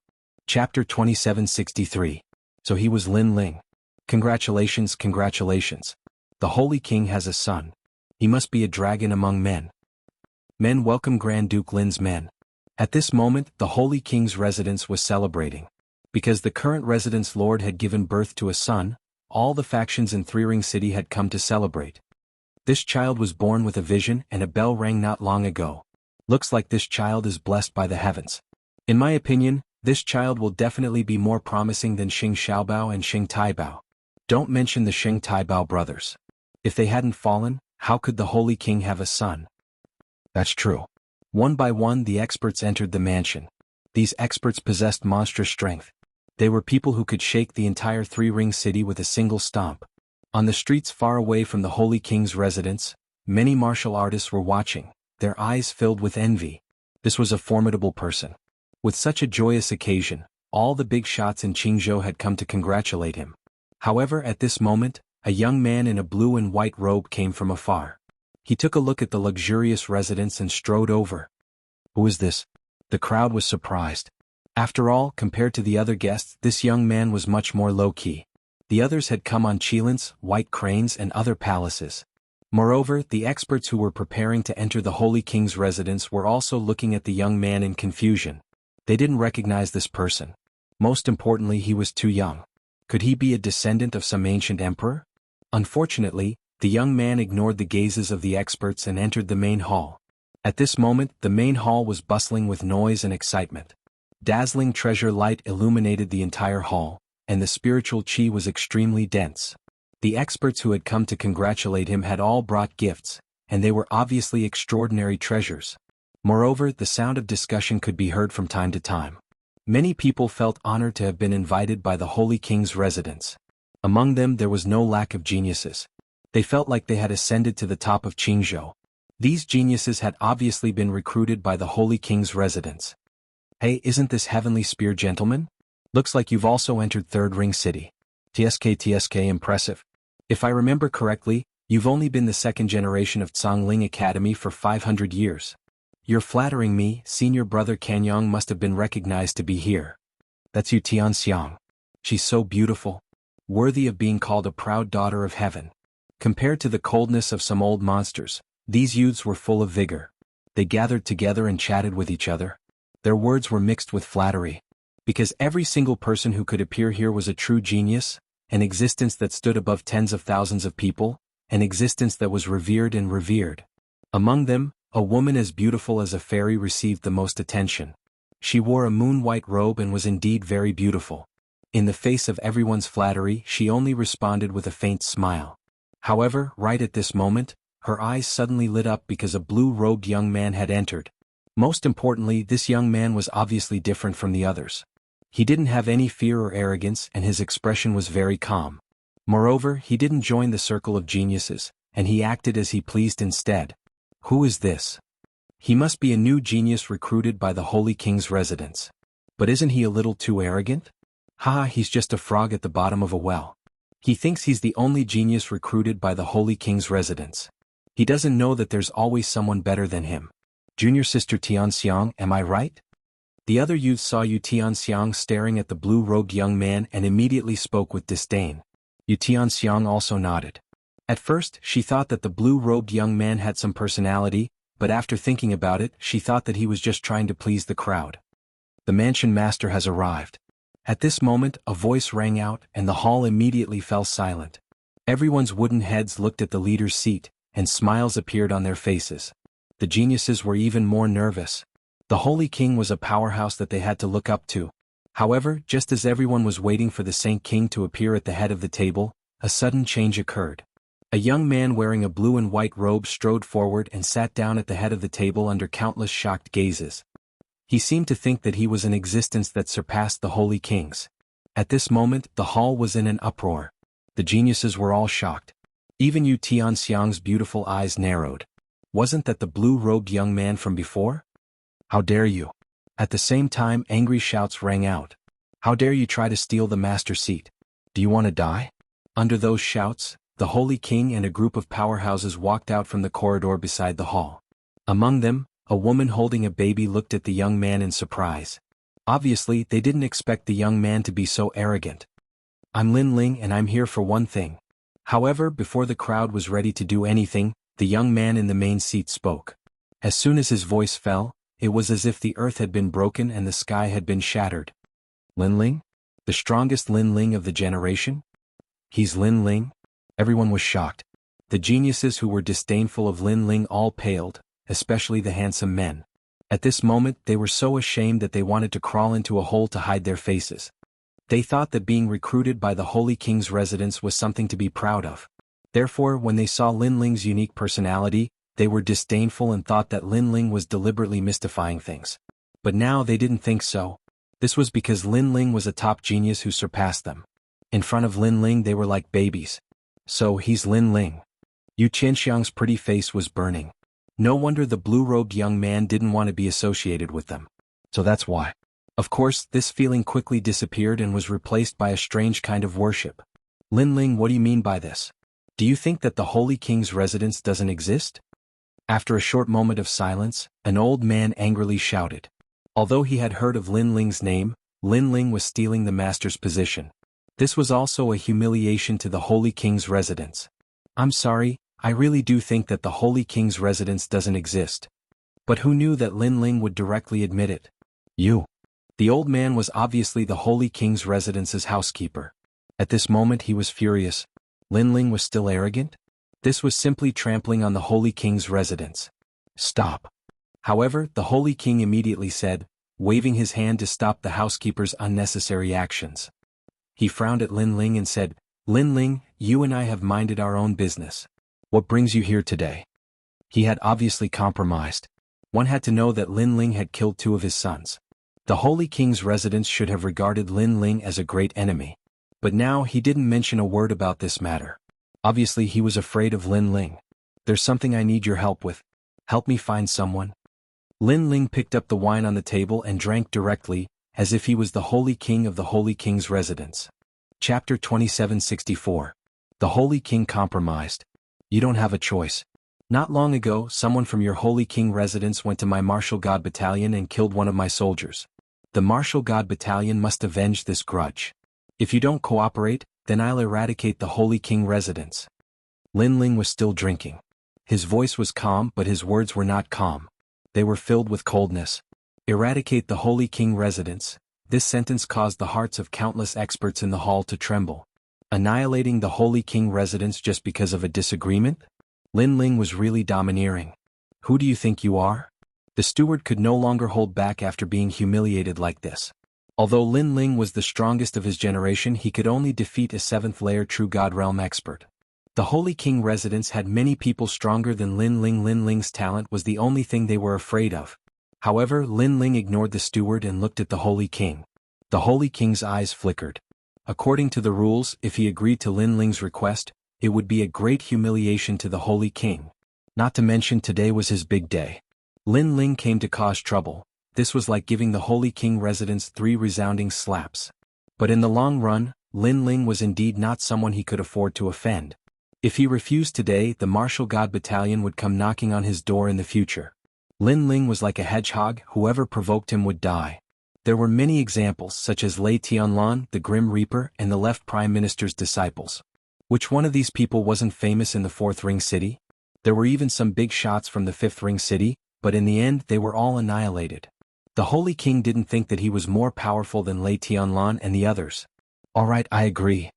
Chapter 2763. So he was Lin Ling. Congratulations, congratulations. The Holy King has a son. He must be a dragon among men. Men welcome Grand Duke Lin's men. At this moment, the Holy King's residence was celebrating. Because the current residence lord had given birth to a son, all the factions in Three Ring City had come to celebrate. This child was born with a vision and a bell rang not long ago. Looks like this child is blessed by the heavens. In my opinion, this child will definitely be more promising than Xing Xiaobao and Xing Taibao. Don't mention the Xing Taibao brothers. If they hadn't fallen, how could the Holy King have a son? That's true. One by one the experts entered the mansion. These experts possessed monstrous strength. They were people who could shake the entire Three Ring City with a single stomp. On the streets far away from the Holy King's residence, many martial artists were watching, their eyes filled with envy. This was a formidable person. With such a joyous occasion, all the big shots in Qingzhou had come to congratulate him. However, at this moment, a young man in a blue and white robe came from afar. He took a look at the luxurious residence and strode over. Who is this? The crowd was surprised. After all, compared to the other guests, this young man was much more low-key. The others had come on Qilins, white cranes and other palaces. Moreover, the experts who were preparing to enter the Holy King's residence were also looking at the young man in confusion. They didn't recognize this person. Most importantly, he was too young. Could he be a descendant of some ancient emperor? Unfortunately, the young man ignored the gazes of the experts and entered the main hall. At this moment, the main hall was bustling with noise and excitement. Dazzling treasure light illuminated the entire hall, and the spiritual qi was extremely dense. The experts who had come to congratulate him had all brought gifts, and they were obviously extraordinary treasures. Moreover, the sound of discussion could be heard from time to time. Many people felt honored to have been invited by the Holy King's residence. Among them there was no lack of geniuses. They felt like they had ascended to the top of Qingzhou. These geniuses had obviously been recruited by the Holy King's residence. Hey, isn't this heavenly spear gentleman? Looks like you've also entered Third Ring City. TSK impressive. If I remember correctly, you've only been the second generation of Zhongling Academy for 500 years. You're flattering me, senior brother Kanyang must have been recognized to be here. That's Xianxia. She's so beautiful. Worthy of being called a proud daughter of heaven. Compared to the coldness of some old monsters, these youths were full of vigor. They gathered together and chatted with each other. Their words were mixed with flattery. Because every single person who could appear here was a true genius, an existence that stood above tens of thousands of people, an existence that was revered and revered. Among them, a woman as beautiful as a fairy received the most attention. She wore a moon-white robe and was indeed very beautiful. In the face of everyone's flattery, she only responded with a faint smile. However, right at this moment, her eyes suddenly lit up because a blue-robed young man had entered. Most importantly, this young man was obviously different from the others. He didn't have any fear or arrogance, and his expression was very calm. Moreover, he didn't join the circle of geniuses, and he acted as he pleased instead. Who is this? He must be a new genius recruited by the Holy King's residence. But isn't he a little too arrogant? Haha, he's just a frog at the bottom of a well. He thinks he's the only genius recruited by the Holy King's residence. He doesn't know that there's always someone better than him. Junior sister Xianxia, am I right? The other youth saw Xianxia staring at the blue-robed young man and immediately spoke with disdain. Xianxia also nodded. At first, she thought that the blue-robed young man had some personality, but after thinking about it, she thought that he was just trying to please the crowd. The mansion master has arrived. At this moment, a voice rang out, and the hall immediately fell silent. Everyone's wooden heads looked at the leader's seat, and smiles appeared on their faces. The geniuses were even more nervous. The Holy King was a powerhouse that they had to look up to. However, just as everyone was waiting for the Saint King to appear at the head of the table, a sudden change occurred. A young man wearing a blue and white robe strode forward and sat down at the head of the table under countless shocked gazes. He seemed to think that he was an existence that surpassed the Holy King's. At this moment, the hall was in an uproar. The geniuses were all shocked. Even Xianxia's beautiful eyes narrowed. Wasn't that the blue-robed young man from before? How dare you? At the same time, angry shouts rang out. How dare you try to steal the master seat? Do you want to die? Under those shouts, the Holy King and a group of powerhouses walked out from the corridor beside the hall. Among them, a woman holding a baby looked at the young man in surprise. Obviously, they didn't expect the young man to be so arrogant. I'm Lin Ling and I'm here for one thing. However, before the crowd was ready to do anything, the young man in the main seat spoke. As soon as his voice fell, it was as if the earth had been broken and the sky had been shattered. Lin Ling? The strongest Lin Ling of the generation? He's Lin Ling? Everyone was shocked. The geniuses who were disdainful of Lin Ling all paled, especially the handsome men. At this moment, they were so ashamed that they wanted to crawl into a hole to hide their faces. They thought that being recruited by the Holy King's residence was something to be proud of. Therefore, when they saw Lin Ling's unique personality, they were disdainful and thought that Lin Ling was deliberately mystifying things. But now they didn't think so. This was because Lin Ling was a top genius who surpassed them. In front of Lin Ling they were like babies. So he's Lin Ling. Xianxia's pretty face was burning. No wonder the blue-robed young man didn't want to be associated with them. So that's why. Of course, this feeling quickly disappeared and was replaced by a strange kind of worship. Lin Ling, what do you mean by this? Do you think that the Holy King's residence doesn't exist? After a short moment of silence, an old man angrily shouted. Although he had heard of Lin Ling's name, Lin Ling was stealing the master's position. This was also a humiliation to the Holy King's residence. I'm sorry, I really do think that the Holy King's residence doesn't exist. But who knew that Lin Ling would directly admit it? You. The old man was obviously the Holy King's residence's housekeeper. At this moment he was furious. Lin Ling was still arrogant? This was simply trampling on the Holy King's residence. Stop. However, the Holy King immediately said, waving his hand to stop the housekeeper's unnecessary actions. He frowned at Lin Ling and said, Lin Ling, you and I have minded our own business. What brings you here today? He had obviously compromised. One had to know that Lin Ling had killed 2 of his sons. The Holy King's residence should have regarded Lin Ling as a great enemy. But now he didn't mention a word about this matter. Obviously he was afraid of Lin Ling. There's something I need your help with. Help me find someone. Lin Ling picked up the wine on the table and drank directly, as if he was the Holy King of the Holy King's residence. Chapter 2764. The Holy King compromised. You don't have a choice. Not long ago, someone from your Holy King residence went to my martial god battalion and killed one of my soldiers. The martial god battalion must avenge this grudge. If you don't cooperate, then I'll eradicate the Holy King residence. Lin Ling was still drinking. His voice was calm, but his words were not calm. They were filled with coldness. Eradicate the Holy King residence. This sentence caused the hearts of countless experts in the hall to tremble. Annihilating the Holy King residence just because of a disagreement? Lin Ling was really domineering. Who do you think you are? The steward could no longer hold back after being humiliated like this. Although Lin Ling was the strongest of his generation, he could only defeat a 7th layer True God Realm expert. The Holy King residence had many people stronger than Lin Ling. Lin Ling's talent was the only thing they were afraid of. However, Lin Ling ignored the steward and looked at the Holy King. The Holy King's eyes flickered. According to the rules, if he agreed to Lin Ling's request, it would be a great humiliation to the Holy King. Not to mention today was his big day. Lin Ling came to cause trouble. This was like giving the Holy King residence 3 resounding slaps. But in the long run, Lin Ling was indeed not someone he could afford to offend. If he refused today, the martial god battalion would come knocking on his door in the future. Lin Ling was like a hedgehog, whoever provoked him would die. There were many examples such as Lei Tianlan, the Grim Reaper, and the left Prime Minister's disciples. Which one of these people wasn't famous in the 4th Ring City? There were even some big shots from the 5th Ring City, but in the end they were all annihilated. The Holy King didn't think that he was more powerful than Lei Tianlan and the others. Alright, I agree.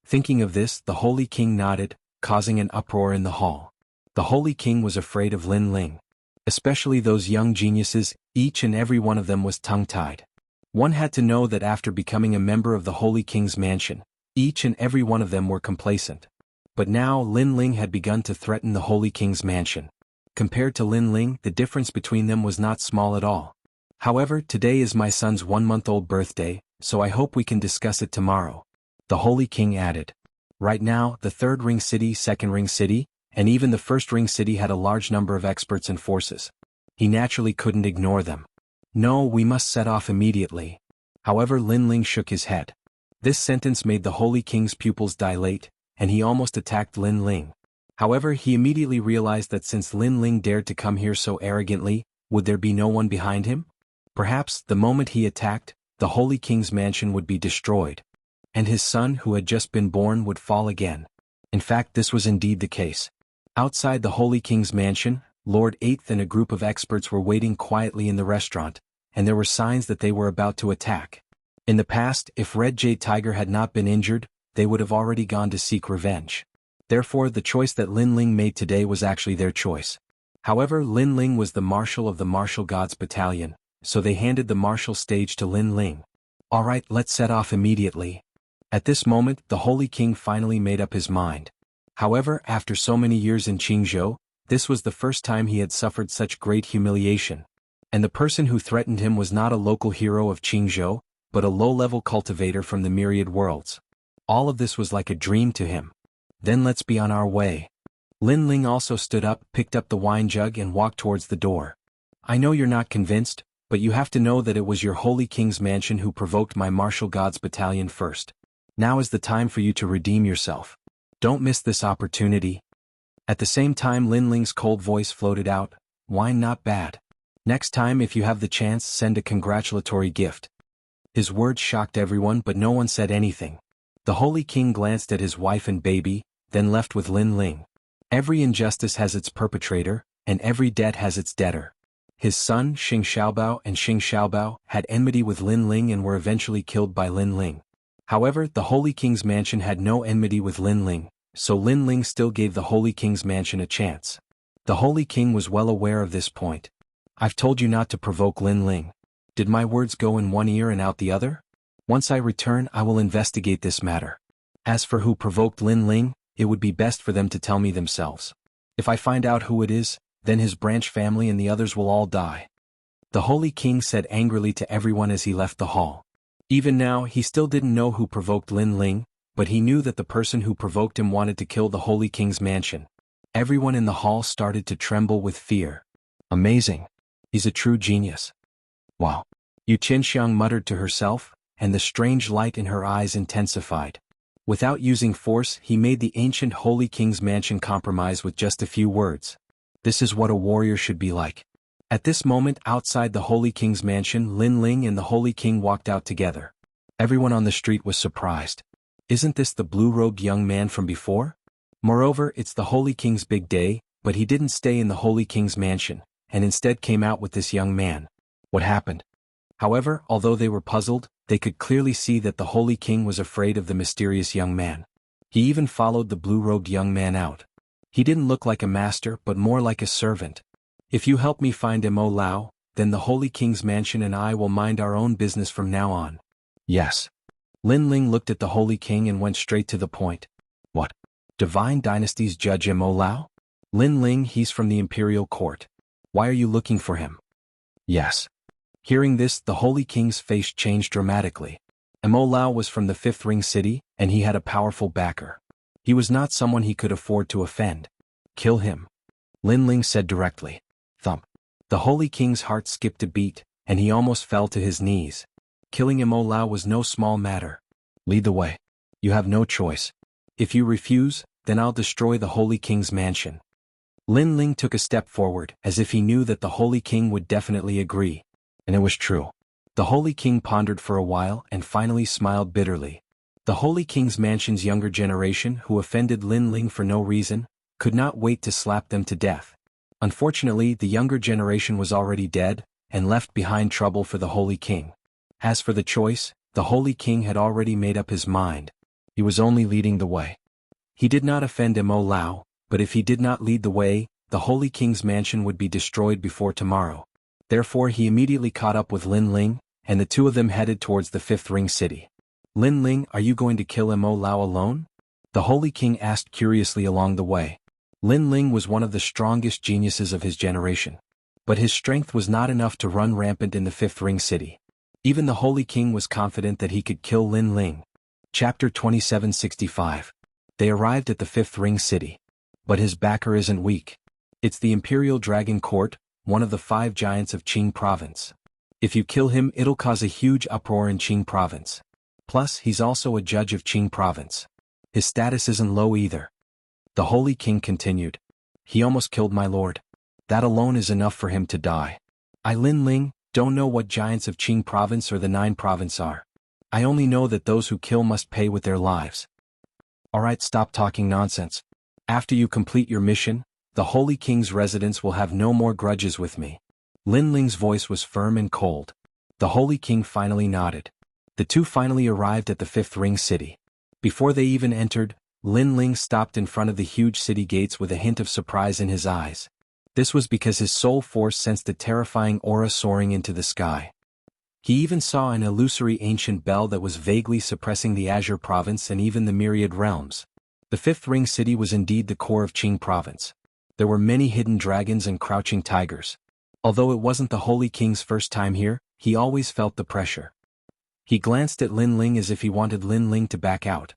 Thinking of this, the Holy King nodded, causing an uproar in the hall. The Holy King was afraid of Lin Ling. Especially those young geniuses, each and every one of them was tongue-tied. One had to know that after becoming a member of the Holy King's mansion, each and every one of them were complacent. But now Lin Ling had begun to threaten the Holy King's mansion. Compared to Lin Ling, the difference between them was not small at all. However, today is my son's 1-month-old birthday, so I hope we can discuss it tomorrow. The Holy King added. Right now, the 3rd Ring City, 2nd Ring City, and even the 1st Ring City had a large number of experts and forces. He naturally couldn't ignore them. No, we must set off immediately. However, Lin Ling shook his head. This sentence made the Holy King's pupils dilate, and he almost attacked Lin Ling. However, he immediately realized that since Lin Ling dared to come here so arrogantly, would there be no one behind him? Perhaps, the moment he attacked, the Holy King's mansion would be destroyed. And his son who had just been born would fall again. In fact, this was indeed the case. Outside the Holy King's mansion, Lord 8th and a group of experts were waiting quietly in the restaurant, and there were signs that they were about to attack. In the past, if Red Jade Tiger had not been injured, they would have already gone to seek revenge. Therefore, the choice that Lin Ling made today was actually their choice. However, Lin Ling was the marshal of the Martial Gods Battalion, so they handed the martial stage to Lin Ling. Alright, let's set off immediately. At this moment, the Holy King finally made up his mind. However, after so many years in Jianghu, this was the first time he had suffered such great humiliation. And the person who threatened him was not a local hero of Jianghu, but a low-level cultivator from the myriad worlds. All of this was like a dream to him. Then let's be on our way. Lin Ling also stood up, picked up the wine jug and walked towards the door. I know you're not convinced, but you have to know that it was your Holy King's mansion who provoked my Martial Gods Battalion first. Now is the time for you to redeem yourself. Don't miss this opportunity. At the same time, Lin Ling's cold voice floated out, wine not bad. Next time if you have the chance, send a congratulatory gift. His words shocked everyone, but no one said anything. The Holy King glanced at his wife and baby, then left with Lin Ling. Every injustice has its perpetrator, and every debt has its debtor. His son, Xing Xiaobao and Xing Xiaobao, had enmity with Lin Ling and were eventually killed by Lin Ling. However, the Holy King's mansion had no enmity with Lin Ling, so Lin Ling still gave the Holy King's mansion a chance. The Holy King was well aware of this point. I've told you not to provoke Lin Ling. Did my words go in one ear and out the other? Once I return, I will investigate this matter. As for who provoked Lin Ling, it would be best for them to tell me themselves. If I find out who it is, then his branch family and the others will all die. The Holy King said angrily to everyone as he left the hall. Even now, he still didn't know who provoked Lin Ling, but he knew that the person who provoked him wanted to kill the Holy King's mansion. Everyone in the hall started to tremble with fear. Amazing. He's a true genius. Wow. Yu Qianxiang muttered to herself, and the strange light in her eyes intensified. Without using force, he made the ancient Holy King's mansion compromise with just a few words. This is what a warrior should be like. At this moment outside the Holy King's mansion, Lin Ling and the Holy King walked out together. Everyone on the street was surprised. Isn't this the blue-robed young man from before? Moreover, it's the Holy King's big day, but he didn't stay in the Holy King's mansion, and instead came out with this young man. What happened? However, although they were puzzled, they could clearly see that the Holy King was afraid of the mysterious young man. He even followed the blue-robed young man out. He didn't look like a master but more like a servant. If you help me find Mo Lao, then the Holy King's mansion and I will mind our own business from now on. Yes. Lin Ling looked at the Holy King and went straight to the point. What? Divine Dynasty's Judge Mo Lao? Lin Ling, he's from the Imperial Court. Why are you looking for him? Yes. Hearing this, the Holy King's face changed dramatically. Mo Lao was from the Fifth Ring City, and he had a powerful backer. He was not someone he could afford to offend. Kill him. Lin Ling said directly. Thump. The Holy King's heart skipped a beat, and he almost fell to his knees. Killing Mo Lao was no small matter. Lead the way. You have no choice. If you refuse, then I'll destroy the Holy King's mansion. Lin Ling took a step forward, as if he knew that the Holy King would definitely agree. And it was true. The Holy King pondered for a while and finally smiled bitterly. The Holy King's mansion's younger generation, who offended Lin Ling for no reason, could not wait to slap them to death. Unfortunately, the younger generation was already dead, and left behind trouble for the Holy King. As for the choice, the Holy King had already made up his mind. He was only leading the way. He did not offend Mo Lao, but if he did not lead the way, the Holy King's mansion would be destroyed before tomorrow. Therefore he immediately caught up with Lin Ling, and the two of them headed towards the Fifth Ring City. Lin Ling, are you going to kill Mo Lao alone? The Holy King asked curiously along the way. Lin Ling was one of the strongest geniuses of his generation. But his strength was not enough to run rampant in the Fifth Ring City. Even the Holy King was confident that he could kill Lin Ling. Chapter 2765. They arrived at the Fifth Ring City. But his backer isn't weak. It's the Imperial Dragon Court, one of the 5 giants of Qing Province. If you kill him, it'll cause a huge uproar in Qing Province. Plus, he's also a judge of Qing Province. His status isn't low either. The Holy King continued. He almost killed my lord. That alone is enough for him to die. I, Lin Ling, don't know what giants of Qing Province or the 9 province are. I only know that those who kill must pay with their lives. Alright, stop talking nonsense. After you complete your mission, the Holy King's residents will have no more grudges with me. Lin Ling's voice was firm and cold. The Holy King finally nodded. The two finally arrived at the Fifth Ring City. Before they even entered, Lin Ling stopped in front of the huge city gates with a hint of surprise in his eyes. This was because his soul force sensed a terrifying aura soaring into the sky. He even saw an illusory ancient bell that was vaguely suppressing the Azure Province and even the myriad realms. The Fifth Ring City was indeed the core of Qing Province. There were many hidden dragons and crouching tigers. Although it wasn't the Holy King's first time here, he always felt the pressure. He glanced at Lin Ling as if he wanted Lin Ling to back out.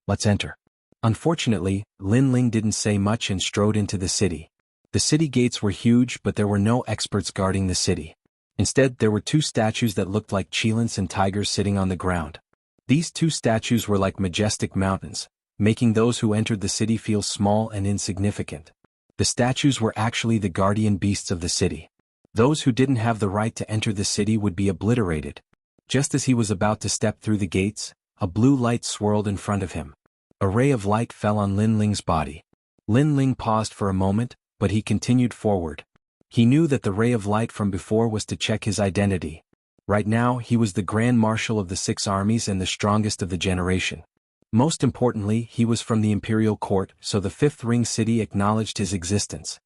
Let's enter. Unfortunately, Lin Ling didn't say much and strode into the city. The city gates were huge, but there were no experts guarding the city. Instead, there were 2 statues that looked like cheetahs and tigers sitting on the ground. These 2 statues were like majestic mountains, making those who entered the city feel small and insignificant. The statues were actually the guardian beasts of the city. Those who didn't have the right to enter the city would be obliterated. Just as he was about to step through the gates, a blue light swirled in front of him. A ray of light fell on Lin Ling's body. Lin Ling paused for a moment, but he continued forward. He knew that the ray of light from before was to check his identity. Right now, he was the Grand Marshal of the 6 armies and the strongest of the generation. Most importantly, he was from the Imperial Court, so the Fifth Ring City acknowledged his existence.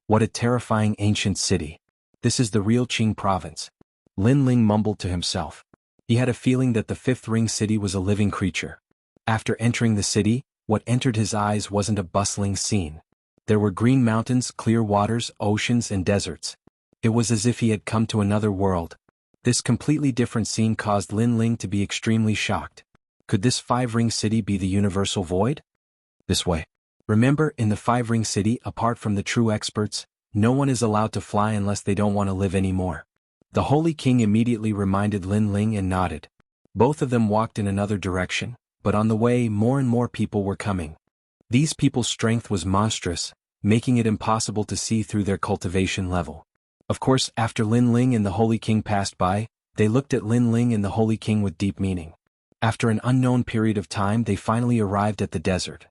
What a terrifying ancient city. This is the real Qing Province. Lin Ling mumbled to himself. He had a feeling that the Fifth Ring City was a living creature. After entering the city, what entered his eyes wasn't a bustling scene. There were green mountains, clear waters, oceans, and deserts. It was as if he had come to another world. This completely different scene caused Lin Ling to be extremely shocked. Could this 5-ring city be the universal void? This way. Remember, in the 5-ring city, apart from the true experts, no one is allowed to fly unless they don't want to live anymore. The Holy King immediately reminded Lin Ling and nodded. Both of them walked in another direction, but on the way more and more people were coming. These people's strength was monstrous, making it impossible to see through their cultivation level. Of course, after Lin Ling and the Holy King passed by, they looked at Lin Ling and the Holy King with deep meaning. After an unknown period of time, they finally arrived at the desert.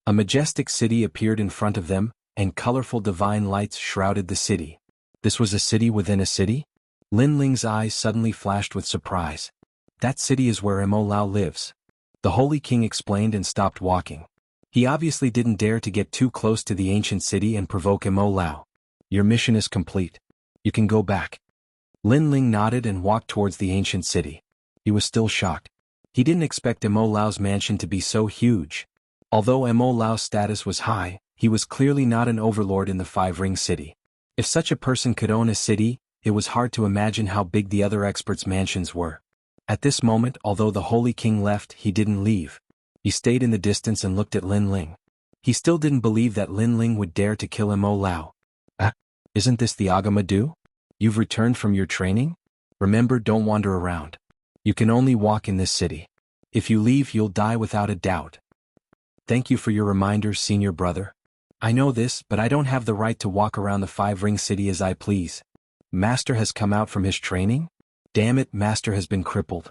A majestic city appeared in front of them, and colorful divine lights shrouded the city. This was a city within a city? Lin Ling's eyes suddenly flashed with surprise. That city is where Mo Lao lives. The Holy King explained and stopped walking. He obviously didn't dare to get too close to the ancient city and provoke Mo Lao. Your mission is complete. You can go back. Lin Ling nodded and walked towards the ancient city. He was still shocked. He didn't expect Mo Lao's mansion to be so huge. Although Mo Lao's status was high, he was clearly not an overlord in the Five-Ring City. If such a person could own a city, it was hard to imagine how big the other experts' mansions were. At this moment, although the Holy King left, he didn't leave. He stayed in the distance and looked at Lin Ling. He still didn't believe that Lin Ling would dare to kill Mo Lao. Isn't this the Agamadu? You've returned from your training? Remember, don't wander around. You can only walk in this city. If you leave, you'll die without a doubt. Thank you for your reminder, senior brother. I know this, but I don't have the right to walk around the Five-Ring City as I please. Master has come out from his training? Damn it, Master has been crippled.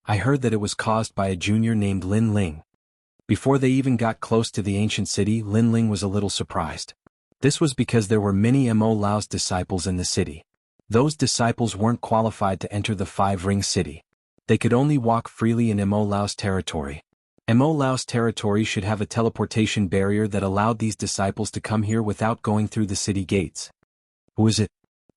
I heard that it was caused by a junior named Lin Ling. Before they even got close to the ancient city, Lin Ling was a little surprised. This was because there were many Mo Lao's disciples in the city. Those disciples weren't qualified to enter the Five-Ring City. They could only walk freely in Mo Lao's territory. Mo Lao's territory should have a teleportation barrier that allowed these disciples to come here without going through the city gates. Who is it?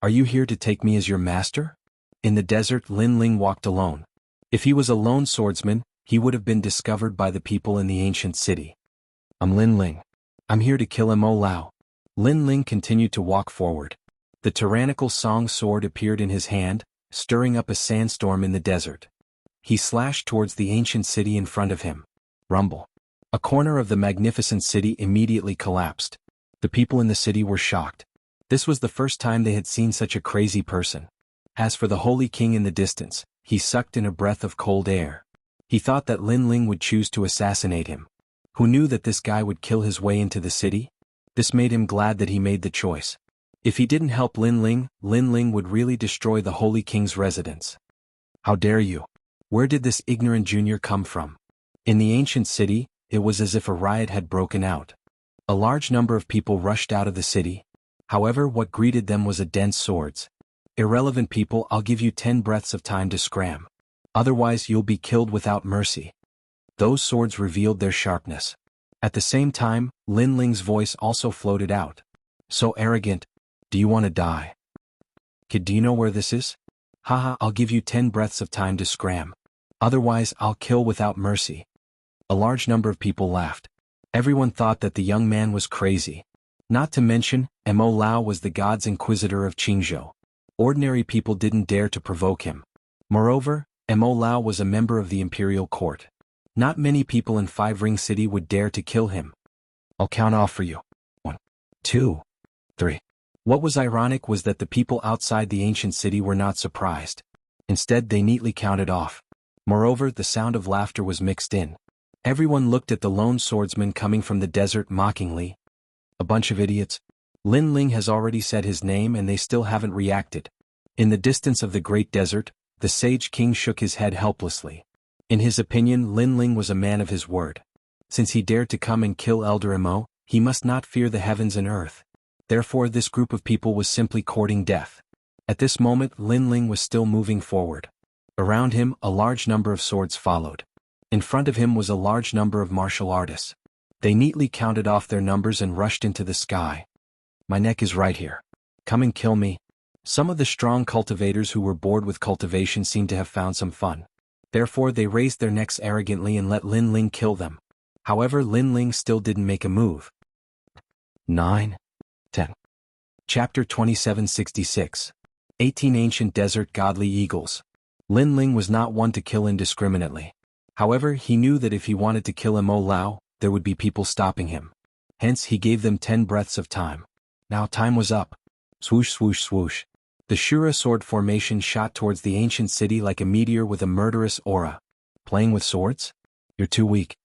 Are you here to take me as your master? In the desert, Lin Ling walked alone. If he was a lone swordsman, he would have been discovered by the people in the ancient city. I'm Lin Ling. I'm here to kill Mo Lao. Lin Ling continued to walk forward. The tyrannical song sword appeared in his hand, stirring up a sandstorm in the desert. He slashed towards the ancient city in front of him. Rumble. A corner of the magnificent city immediately collapsed. The people in the city were shocked. This was the first time they had seen such a crazy person. As for the Holy King in the distance, he sucked in a breath of cold air. He thought that Lin Ling would choose to assassinate him. Who knew that this guy would kill his way into the city? This made him glad that he made the choice. If he didn't help Lin Ling would really destroy the Holy King's residence. How dare you? Where did this ignorant junior come from? In the ancient city, it was as if a riot had broken out. A large number of people rushed out of the city. However, what greeted them was a dense swords. Irrelevant people, I'll give you 10 breaths of time to scram. Otherwise you'll be killed without mercy. Those swords revealed their sharpness. At the same time, Lin Ling's voice also floated out. So arrogant. Do you want to die? Kid, do you know where this is? Haha, I'll give you 10 breaths of time to scram. Otherwise I'll kill without mercy. A large number of people laughed. Everyone thought that the young man was crazy. Not to mention, Mo Lao was the god's inquisitor of Jianghu. Ordinary people didn't dare to provoke him. Moreover, Mo Lao was a member of the imperial court. Not many people in Five-Ring City would dare to kill him. I'll count off for you. 1, 2, 3. What was ironic was that the people outside the ancient city were not surprised. Instead, they neatly counted off. Moreover, the sound of laughter was mixed in. Everyone looked at the lone swordsman coming from the desert mockingly. A bunch of idiots. Lin Ling has already said his name and they still haven't reacted. In the distance of the great desert, the sage king shook his head helplessly. In his opinion, Lin Ling was a man of his word. Since he dared to come and kill Elder Mo, he must not fear the heavens and earth. Therefore this group of people was simply courting death. At this moment Lin Ling was still moving forward. Around him, a large number of swords followed. In front of him was a large number of martial artists. They neatly counted off their numbers and rushed into the sky. My neck is right here. Come and kill me. Some of the strong cultivators who were bored with cultivation seemed to have found some fun. Therefore they raised their necks arrogantly and let Lin Ling kill them. However, Lin Ling still didn't make a move. 9. 10. Chapter 2766. 18 Ancient Desert Godly Eagles. Lin Ling was not one to kill indiscriminately. However, he knew that if he wanted to kill Mo Lao, there would be people stopping him. Hence he gave them 10 breaths of time. Now time was up. Swoosh swoosh swoosh. The Shura sword formation shot towards the ancient city like a meteor with a murderous aura. Playing with swords? You're too weak.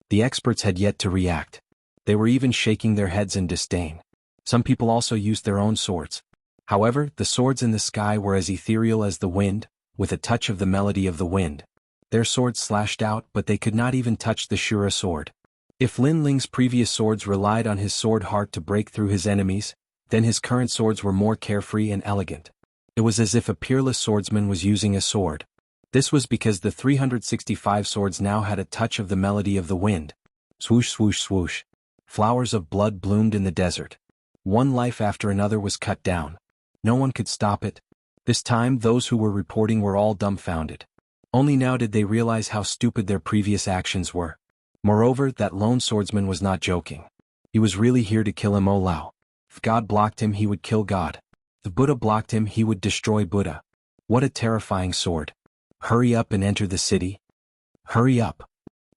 The experts had yet to react. They were even shaking their heads in disdain. Some people also used their own swords. However, the swords in the sky were as ethereal as the wind, with a touch of the melody of the wind. Their swords slashed out, but they could not even touch the Shura sword. If Lin Ling's previous swords relied on his sword heart to break through his enemies, then his current swords were more carefree and elegant. It was as if a peerless swordsman was using a sword. This was because the 365 swords now had a touch of the melody of the wind. Swoosh swoosh swoosh. Flowers of blood bloomed in the desert. One life after another was cut down. No one could stop it. This time those who were reporting were all dumbfounded. Only now did they realize how stupid their previous actions were. Moreover, that lone swordsman was not joking. He was really here to kill Immortal. If God blocked him, he would kill God. If Buddha blocked him, he would destroy Buddha. What a terrifying sword. Hurry up and enter the city. Hurry up.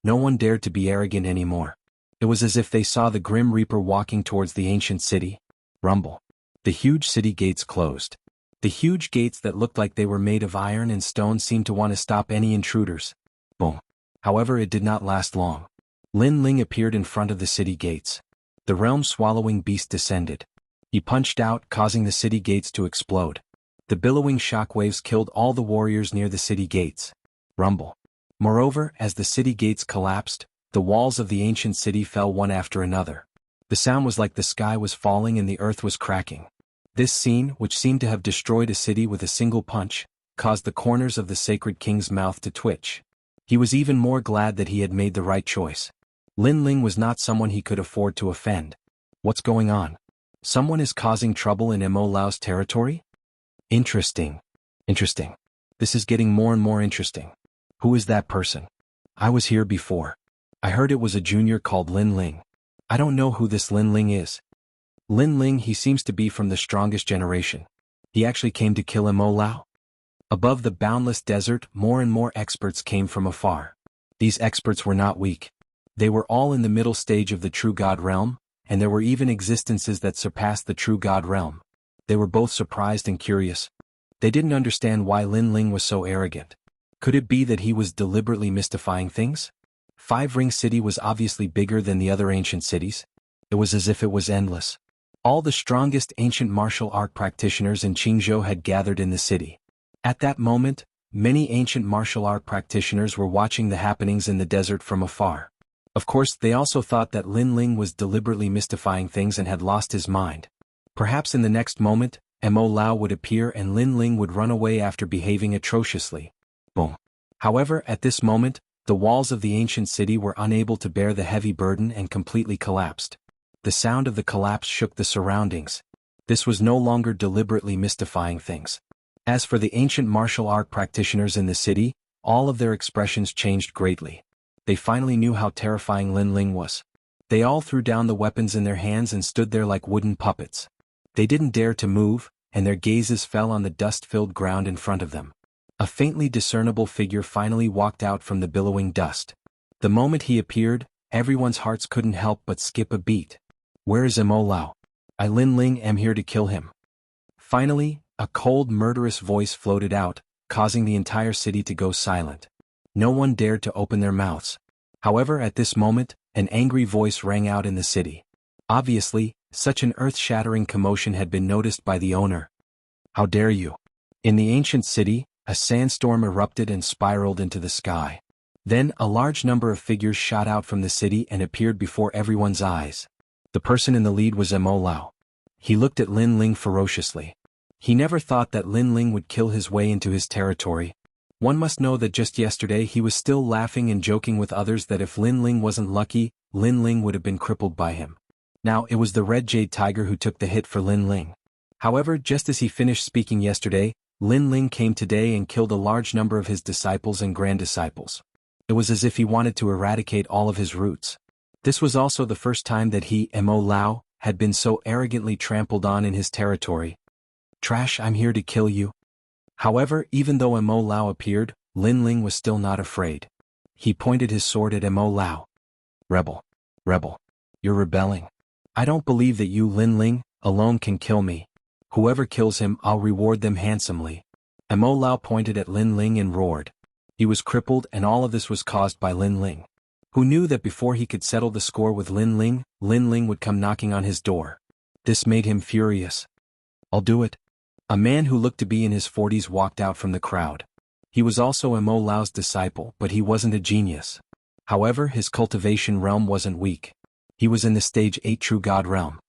No one dared to be arrogant anymore. It was as if they saw the Grim Reaper walking towards the ancient city. Rumble. The huge city gates closed. The huge gates that looked like they were made of iron and stone seemed to want to stop any intruders. Boom. However, it did not last long. Lin Ling appeared in front of the city gates. The realm-swallowing beast descended. He punched out, causing the city gates to explode. The billowing shockwaves killed all the warriors near the city gates. Rumble. Moreover, as the city gates collapsed, the walls of the ancient city fell one after another. The sound was like the sky was falling and the earth was cracking. This scene, which seemed to have destroyed a city with a single punch, caused the corners of the sacred king's mouth to twitch. He was even more glad that he had made the right choice. Lin Ling was not someone he could afford to offend. What's going on? Someone is causing trouble in Immortal's territory? Interesting. Interesting. This is getting more and more interesting. Who is that person? I was here before. I heard it was a junior called Lin Ling. I don't know who this Lin Ling is. Lin Ling, he seems to be from the strongest generation. He actually came to kill Immortal? Above the boundless desert, more and more experts came from afar. These experts were not weak. They were all in the middle stage of the true God realm, and there were even existences that surpassed the true God realm. They were both surprised and curious. They didn't understand why Lin Ling was so arrogant. Could it be that he was deliberately mystifying things? Five Ring City was obviously bigger than the other ancient cities. It was as if it was endless. All the strongest ancient martial art practitioners in Jianghu had gathered in the city. At that moment, many ancient martial art practitioners were watching the happenings in the desert from afar. Of course, they also thought that Lin Ling was deliberately mystifying things and had lost his mind. Perhaps in the next moment, Immortal would appear and Lin Ling would run away after behaving atrociously. Boom. However, at this moment, the walls of the ancient city were unable to bear the heavy burden and completely collapsed. The sound of the collapse shook the surroundings. This was no longer deliberately mystifying things. As for the ancient martial art practitioners in the city, all of their expressions changed greatly. They finally knew how terrifying Lin Ling was. They all threw down the weapons in their hands and stood there like wooden puppets. They didn't dare to move, and their gazes fell on the dust-filled ground in front of them. A faintly discernible figure finally walked out from the billowing dust. The moment he appeared, everyone's hearts couldn't help but skip a beat. Where is Immortal? I, Lin Ling, am here to kill him. Finally, a cold, murderous voice floated out, causing the entire city to go silent. No one dared to open their mouths. However, at this moment, an angry voice rang out in the city. Obviously, such an earth-shattering commotion had been noticed by the owner. How dare you? In the ancient city, a sandstorm erupted and spiraled into the sky. Then, a large number of figures shot out from the city and appeared before everyone's eyes. The person in the lead was Immortal. He looked at Lin Ling ferociously. He never thought that Lin Ling would kill his way into his territory. One must know that just yesterday he was still laughing and joking with others that if Lin Ling wasn't lucky, Lin Ling would have been crippled by him. Now it was the Red Jade Tiger who took the hit for Lin Ling. However, just as he finished speaking yesterday, Lin Ling came today and killed a large number of his disciples and grand-disciples. It was as if he wanted to eradicate all of his roots. This was also the first time that he, Immortal, had been so arrogantly trampled on in his territory. Trash, I'm here to kill you. However, even though Immortal appeared, Lin Ling was still not afraid. He pointed his sword at Immortal. Rebel. Rebel. You're rebelling. I don't believe that you, Lin Ling, alone can kill me. Whoever kills him, I'll reward them handsomely. Immortal pointed at Lin Ling and roared. He was crippled, and all of this was caused by Lin Ling, who knew that before he could settle the score with Lin Ling would come knocking on his door. This made him furious. I'll do it. A man who looked to be in his 40s walked out from the crowd. He was also Mo Lao's disciple, but he wasn't a genius. However, his cultivation realm wasn't weak. He was in the stage 8 true god realm.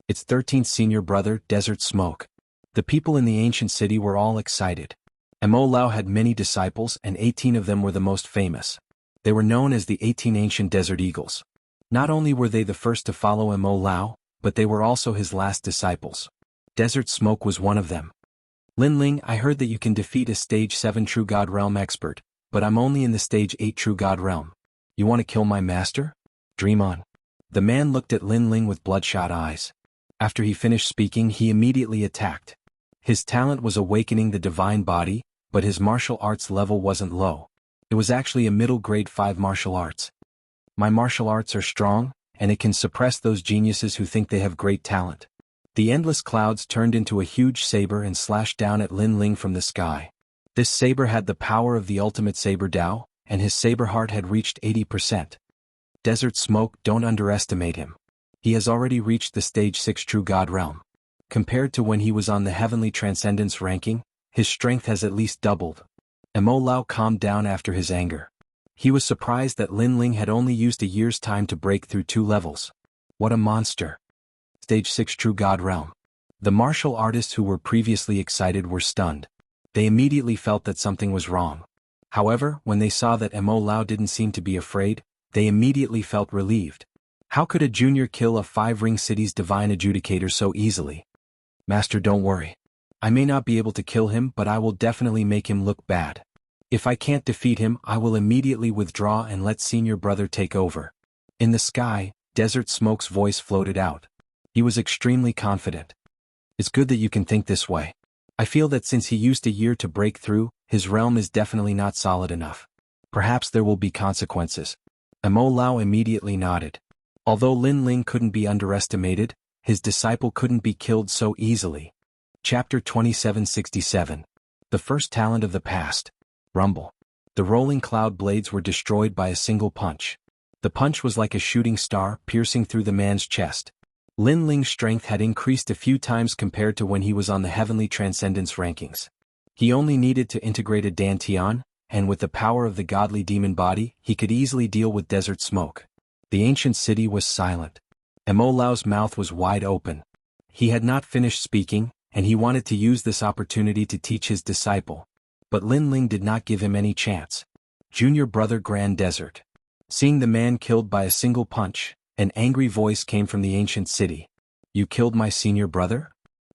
Its 13th senior brother, Desert Smoke. The people in the ancient city were all excited. Mo Lao had many disciples and 18 of them were the most famous. They were known as the 18 ancient desert eagles. Not only were they the first to follow Mo Lao, but they were also his last disciples. Desert Smoke was one of them. Lin Ling, I heard that you can defeat a stage 7 true god realm expert, but I'm only in the stage 8 true god realm. You want to kill my master? Dream on. The man looked at Lin Ling with bloodshot eyes. After he finished speaking, he immediately attacked. His talent was awakening the divine body, but his martial arts level wasn't low. It was actually a middle grade 5 martial arts. My martial arts are strong, and it can suppress those geniuses who think they have great talent. The endless clouds turned into a huge saber and slashed down at Lin Ling from the sky. This saber had the power of the ultimate saber Dao, and his saber heart had reached 80%. Desert Smoke, don't underestimate him. He has already reached the stage 6 true god realm. Compared to when he was on the heavenly transcendence ranking, his strength has at least doubled. Mo Lao calmed down after his anger. He was surprised that Lin Ling had only used a year's time to break through 2 levels. What a monster. Stage 6 true god realm. The martial artists who were previously excited were stunned. They immediately felt that something was wrong. However, when they saw that Mo Lao didn't seem to be afraid, they immediately felt relieved. How could a junior kill a 5-ring city's divine adjudicator so easily? Master, don't worry. I may not be able to kill him, but I will definitely make him look bad. If I can't defeat him, I will immediately withdraw and let senior brother take over. In the sky, Desert Smoke's voice floated out. He was extremely confident. It's good that you can think this way. I feel that since he used a year to break through, his realm is definitely not solid enough. Perhaps there will be consequences. Mo Lao immediately nodded. Although Lin Ling couldn't be underestimated, his disciple couldn't be killed so easily. Chapter 2767. The first talent of the past. Rumble. The rolling cloud blades were destroyed by a single punch. The punch was like a shooting star piercing through the man's chest. Lin Ling's strength had increased a few times compared to when he was on the heavenly transcendence rankings. He only needed to integrate a dantian, and with the power of the godly demon body, he could easily deal with Desert Smoke. The ancient city was silent. Mo Lao's mouth was wide open. He had not finished speaking, and he wanted to use this opportunity to teach his disciple. But Lin Ling did not give him any chance. Junior brother Grand Desert. Seeing the man killed by a single punch, an angry voice came from the ancient city. You killed my senior brother?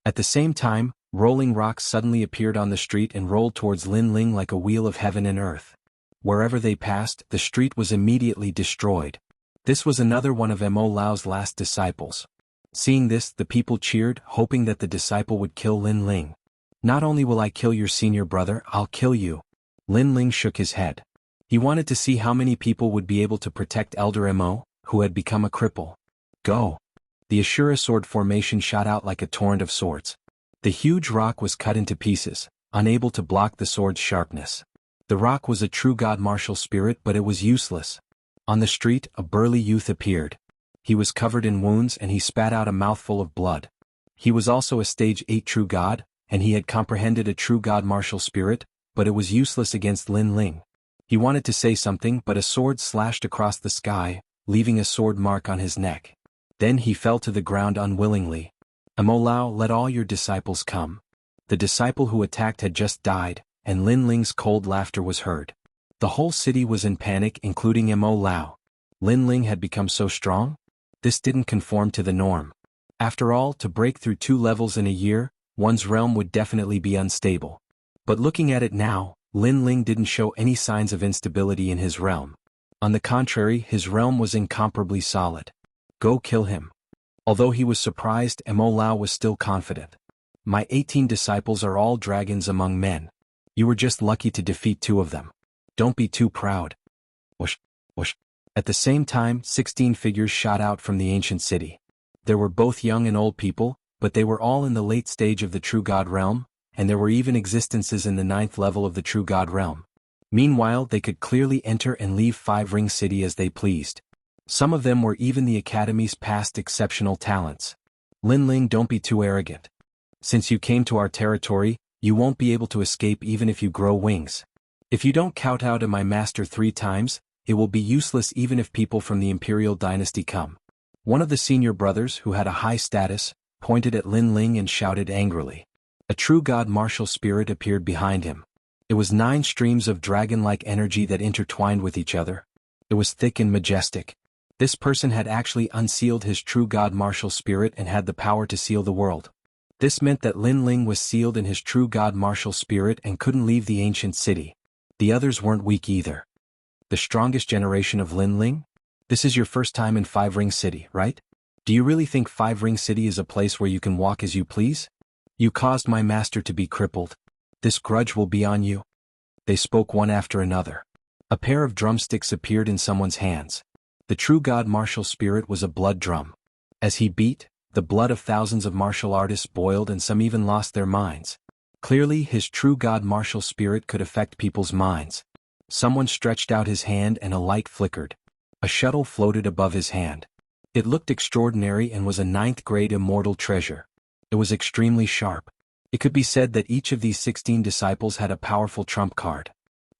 At the same time, rolling rocks suddenly appeared on the street and rolled towards Lin Ling like a wheel of heaven and earth. Wherever they passed, the street was immediately destroyed. This was another one of Mo Lao's last disciples. Seeing this, the people cheered, hoping that the disciple would kill Lin Ling. Not only will I kill your senior brother, I'll kill you. Lin Ling shook his head. He wanted to see how many people would be able to protect Elder Mo, who had become a cripple. Go. The Ashura sword formation shot out like a torrent of swords. The huge rock was cut into pieces, unable to block the sword's sharpness. The rock was a true god martial spirit, but it was useless. On the street, a burly youth appeared. He was covered in wounds and he spat out a mouthful of blood. He was also a stage 8 true god, and he had comprehended a true god martial spirit, but it was useless against Lin Ling. He wanted to say something, but a sword slashed across the sky, leaving a sword mark on his neck. Then he fell to the ground unwillingly. Mo Lao, let all your disciples come. The disciple who attacked had just died, and Lin Ling's cold laughter was heard. The whole city was in panic, including Mo Lao. Lin Ling had become so strong? This didn't conform to the norm. After all, to break through 2 levels in a year, one's realm would definitely be unstable. But looking at it now, Lin Ling didn't show any signs of instability in his realm. On the contrary, his realm was incomparably solid. Go kill him. Although he was surprised, Mo Lao was still confident. My 18 disciples are all dragons among men. You were just lucky to defeat 2 of them. Don't be too proud. Whoosh, whoosh. At the same time, 16 figures shot out from the ancient city. There were both young and old people, but they were all in the late stage of the true god realm, and there were even existences in the 9th level of the true god realm. Meanwhile, they could clearly enter and leave 5-ring city as they pleased. Some of them were even the Academy's past exceptional talents. Lin Ling, don't be too arrogant. Since you came to our territory, you won't be able to escape even if you grow wings. If you don't kowtow to my master 3 times, it will be useless even if people from the imperial dynasty come. One of the senior brothers, who had a high status, pointed at Lin Ling and shouted angrily. A true god martial spirit appeared behind him. It was 9 streams of dragon-like energy that intertwined with each other. It was thick and majestic. This person had actually unsealed his true god martial spirit and had the power to seal the world. This meant that Lin Ling was sealed in his true god martial spirit and couldn't leave the ancient city. The others weren't weak either. The strongest generation of Lin Ling? This is your first time in Five Ring City, right? Do you really think Five Ring City is a place where you can walk as you please? You caused my master to be crippled. This grudge will be on you. They spoke one after another. A pair of drumsticks appeared in someone's hands. The true god martial spirit was a blood drum. As he beat, the blood of thousands of martial artists boiled and some even lost their minds. Clearly, his true god martial spirit could affect people's minds. Someone stretched out his hand and a light flickered. A shuttle floated above his hand. It looked extraordinary and was a 9th-grade immortal treasure. It was extremely sharp. It could be said that each of these 16 disciples had a powerful trump card.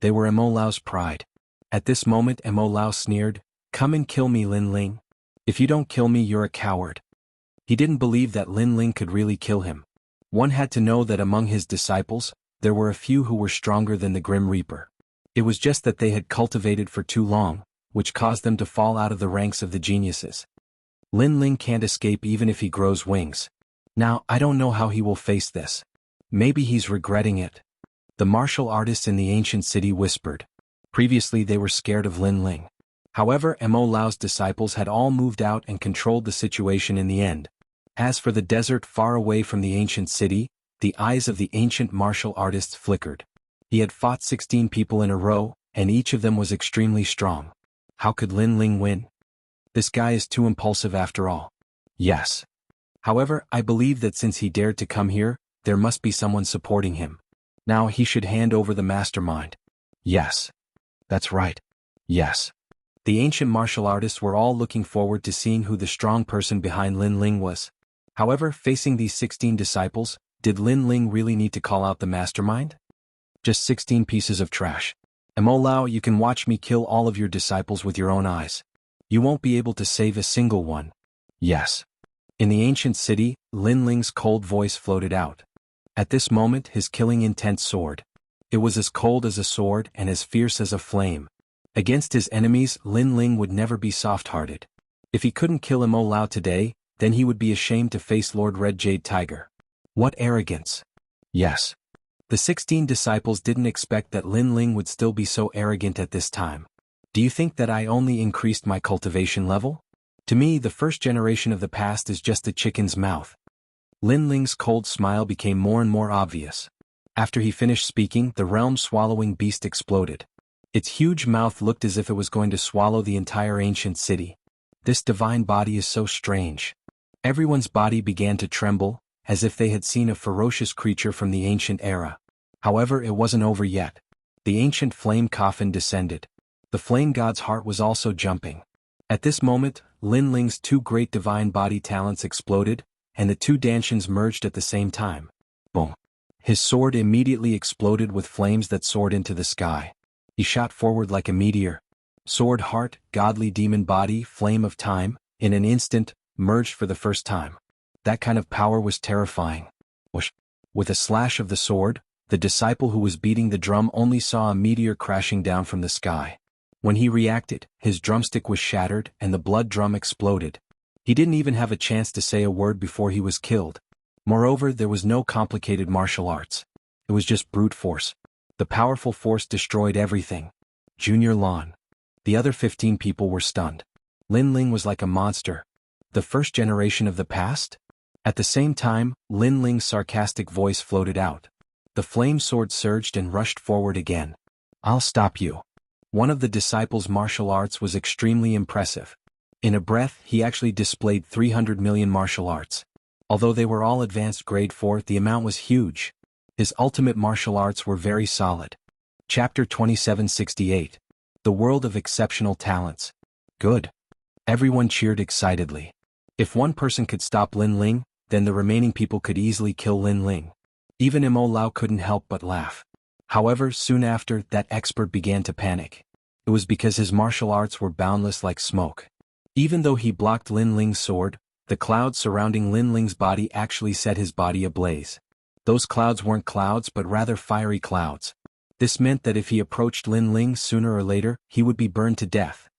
They were Mo Lao's pride. At this moment Mo Lao sneered, "Come and kill me, Lin Ling. If you don't kill me, you're a coward." He didn't believe that Lin Ling could really kill him. One had to know that among his disciples, there were a few who were stronger than the Grim Reaper. It was just that they had cultivated for too long, which caused them to fall out of the ranks of the geniuses. Lin Ling can't escape even if he grows wings. Now, I don't know how he will face this. Maybe he's regretting it. The martial artists in the ancient city whispered. Previously they were scared of Lin Ling. However, Mo Lao's disciples had all moved out and controlled the situation in the end. As for the desert far away from the ancient city, the eyes of the ancient martial artists flickered. He had fought 16 people in a row, and each of them was extremely strong. How could Lin Ling win? This guy is too impulsive after all. Yes. However, I believe that since he dared to come here, there must be someone supporting him. Now he should hand over the mastermind. Yes. That's right. Yes. The ancient martial artists were all looking forward to seeing who the strong person behind Lin Ling was. However, facing these 16 disciples, did Lin Ling really need to call out the mastermind? Just 16 pieces of trash. Mo Lao, you can watch me kill all of your disciples with your own eyes. You won't be able to save a single one. Yes. In the ancient city, Lin Ling's cold voice floated out. At this moment his killing intent soared. It was as cold as a sword and as fierce as a flame. Against his enemies, Lin Ling would never be soft-hearted. If he couldn't kill Mo Lao today, then he would be ashamed to face Lord Red Jade Tiger. What arrogance! Yes. The 16 disciples didn't expect that Lin Ling would still be so arrogant at this time. Do you think that I only increased my cultivation level? To me, the first generation of the past is just a chicken's mouth. Lin Ling's cold smile became more and more obvious. After he finished speaking, the realm-swallowing beast exploded. Its huge mouth looked as if it was going to swallow the entire ancient city. This divine body is so strange. Everyone's body began to tremble, as if they had seen a ferocious creature from the ancient era. However, it wasn't over yet. The ancient flame coffin descended. The flame god's heart was also jumping. At this moment, Lin Ling's 2 great divine body talents exploded, and the 2 Danshians merged at the same time. Boom. His sword immediately exploded with flames that soared into the sky. He shot forward like a meteor. Sword heart, godly demon body, flame of time, in an instant, merged for the first time. That kind of power was terrifying. Whoosh. With a slash of the sword, the disciple who was beating the drum only saw a meteor crashing down from the sky. When he reacted, his drumstick was shattered and the blood drum exploded. He didn't even have a chance to say a word before he was killed. Moreover, there was no complicated martial arts. It was just brute force. The powerful force destroyed everything. Junior Lan. The other 15 people were stunned. Lin Ling was like a monster. The first generation of the past? At the same time, Lin Ling's sarcastic voice floated out. The flame sword surged and rushed forward again. I'll stop you. One of the disciples' martial arts was extremely impressive. In a breath, he actually displayed 300 million martial arts. Although they were all advanced grade 4, the amount was huge. His ultimate martial arts were very solid. Chapter 2768. The World of Exceptional Talents. Good. Everyone cheered excitedly. If one person could stop Lin Ling, then the remaining people could easily kill Lin Ling. Even Immortal couldn't help but laugh. However, soon after, that expert began to panic. It was because his martial arts were boundless like smoke. Even though he blocked Lin Ling's sword, the clouds surrounding Lin Ling's body actually set his body ablaze. Those clouds weren't clouds but rather fiery clouds. This meant that if he approached Lin Ling sooner or later, he would be burned to death.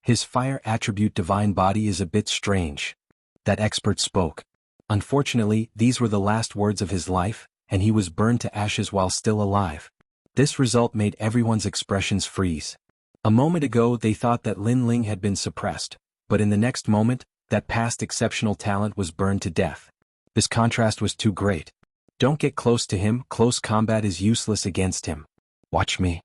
His fire attribute divine body is a bit strange. That expert spoke. Unfortunately, these were the last words of his life, and he was burned to ashes while still alive. This result made everyone's expressions freeze. A moment ago they thought that Lin Ling had been suppressed, but in the next moment, that past exceptional talent was burned to death. This contrast was too great. Don't get close to him, close combat is useless against him. Watch me.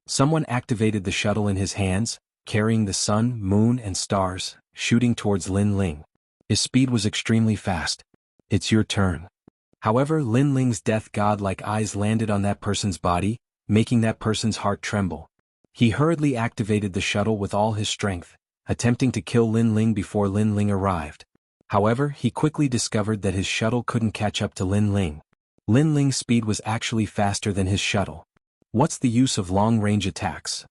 Someone activated the shuttle in his hands, carrying the sun, moon and stars, shooting towards Lin Ling. His speed was extremely fast. It's your turn. However, Lin Ling's death god-like eyes landed on that person's body, making that person's heart tremble. He hurriedly activated the shuttle with all his strength, attempting to kill Lin Ling before Lin Ling arrived. However, he quickly discovered that his shuttle couldn't catch up to Lin Ling. Lin Ling's speed was actually faster than his shuttle. What's the use of long-range attacks?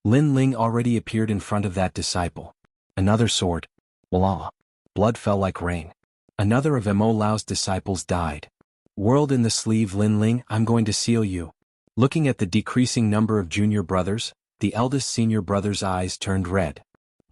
Lin Ling already appeared in front of that disciple. Another sword. Voila. Blood fell like rain. Another of Immortal's disciples died. Whirled in the sleeve Lin Ling, I'm going to seal you. Looking at the decreasing number of junior brothers, the eldest senior brother's eyes turned red.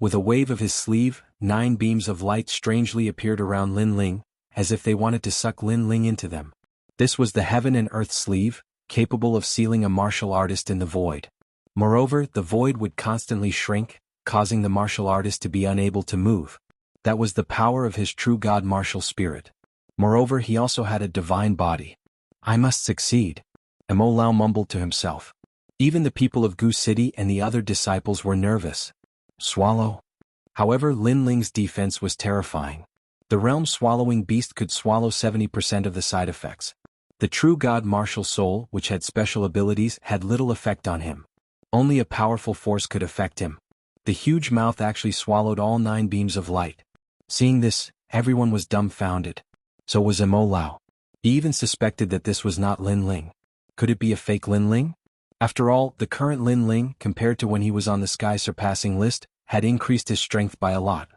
With a wave of his sleeve, 9 beams of light strangely appeared around Lin Ling, as if they wanted to suck Lin Ling into them. This was the heaven and earth sleeve, capable of sealing a martial artist in the void. Moreover, the void would constantly shrink, causing the martial artist to be unable to move. That was the power of his true god martial spirit. Moreover, he also had a divine body. I must succeed. Immortal mumbled to himself. Even the people of Gu City and the other disciples were nervous. Swallow. However, Lin Ling's defense was terrifying. The realm-swallowing beast could swallow 70% of the side effects. The true god martial soul, which had special abilities, had little effect on him. Only a powerful force could affect him. The huge mouth actually swallowed all 9 beams of light. Seeing this, everyone was dumbfounded. So was Immortal. He even suspected that this was not Lin Ling. Could it be a fake Lin Ling? After all, the current Lin Ling, compared to when he was on the sky-surpassing list, had increased his strength by a lot.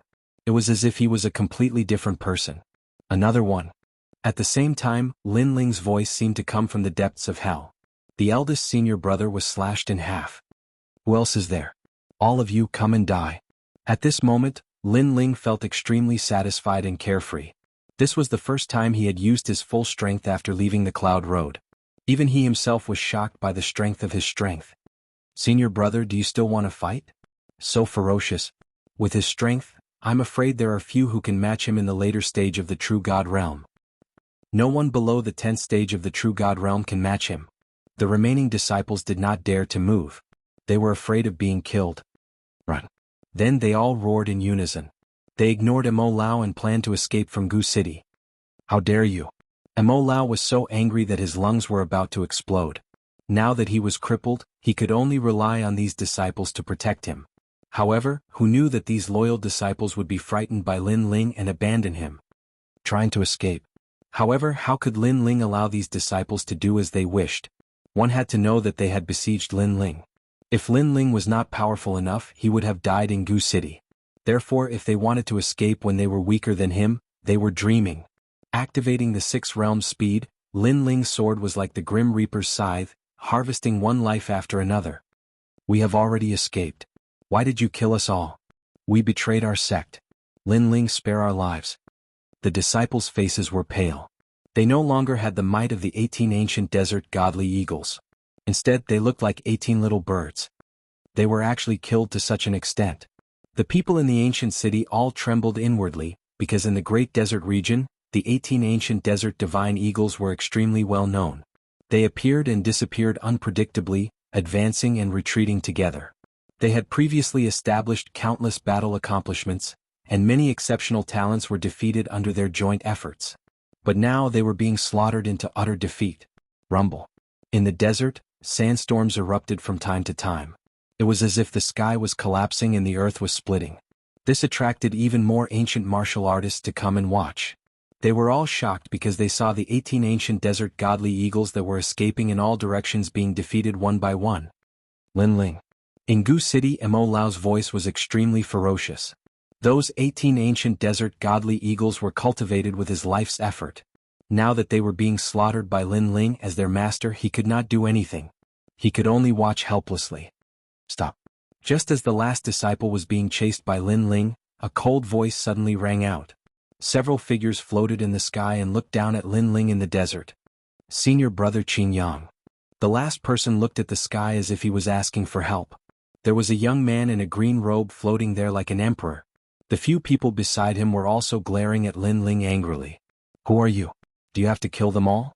It was as if he was a completely different person. Another one. At the same time, Lin Ling's voice seemed to come from the depths of hell. The eldest senior brother was slashed in half. Who else is there? All of you come and die. At this moment, Lin Ling felt extremely satisfied and carefree. This was the first time he had used his full strength after leaving the Cloud Road. Even he himself was shocked by the strength of his strength. Senior brother, do you still want to fight? So ferocious. With his strength, I'm afraid there are few who can match him in the later stage of the True God Realm. No one below the 10th stage of the True God Realm can match him. The remaining disciples did not dare to move. They were afraid of being killed. Run. Then they all roared in unison. They ignored Immortal and planned to escape from Gu City. How dare you? Immortal was so angry that his lungs were about to explode. Now that he was crippled, he could only rely on these disciples to protect him. However, who knew that these loyal disciples would be frightened by Lin Ling and abandon him? Trying to escape. However, how could Lin Ling allow these disciples to do as they wished? One had to know that they had besieged Lin Ling. If Lin Ling was not powerful enough, he would have died in Gu City. Therefore, if they wanted to escape when they were weaker than him, they were dreaming. Activating the 6 realm speed, Lin Ling's sword was like the Grim Reaper's scythe, harvesting one life after another. We have already escaped. Why did you kill us all? We betrayed our sect. Lin Ling, spare our lives. The disciples' faces were pale. They no longer had the might of the 18 ancient desert godly eagles. Instead, they looked like 18 little birds. They were actually killed to such an extent. The people in the ancient city all trembled inwardly, because in the great desert region, the 18 ancient desert divine eagles were extremely well known. They appeared and disappeared unpredictably, advancing and retreating together. They had previously established countless battle accomplishments, and many exceptional talents were defeated under their joint efforts. But now they were being slaughtered into utter defeat. Rumble. In the desert, sandstorms erupted from time to time. It was as if the sky was collapsing and the earth was splitting. This attracted even more ancient martial artists to come and watch. They were all shocked because they saw the 18 ancient desert godly eagles that were escaping in all directions being defeated one by one. Lin Ling. In Gu City, Mo Lao's voice was extremely ferocious. Those 18 ancient desert godly eagles were cultivated with his life's effort. Now that they were being slaughtered by Lin Ling as their master, he could not do anything. He could only watch helplessly. Stop. Just as the last disciple was being chased by Lin Ling, a cold voice suddenly rang out. Several figures floated in the sky and looked down at Lin Ling in the desert. Senior brother Qingyang. The last person looked at the sky as if he was asking for help. There was a young man in a green robe floating there like an emperor. The few people beside him were also glaring at Lin Ling angrily. Who are you? Do you have to kill them all?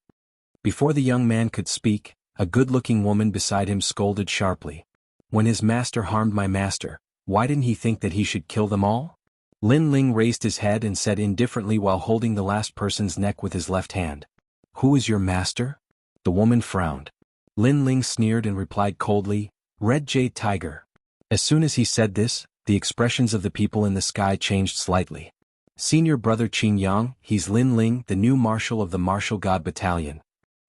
Before the young man could speak, a good-looking woman beside him scolded sharply. When his master harmed my master, why didn't he think that he should kill them all? Lin Ling raised his head and said indifferently while holding the last person's neck with his left hand. Who is your master? The woman frowned. Lin Ling sneered and replied coldly, Red Jade Tiger. As soon as he said this, the expressions of the people in the sky changed slightly. Senior brother Qingyang, he's Lin Ling, the new marshal of the Martial God Battalion.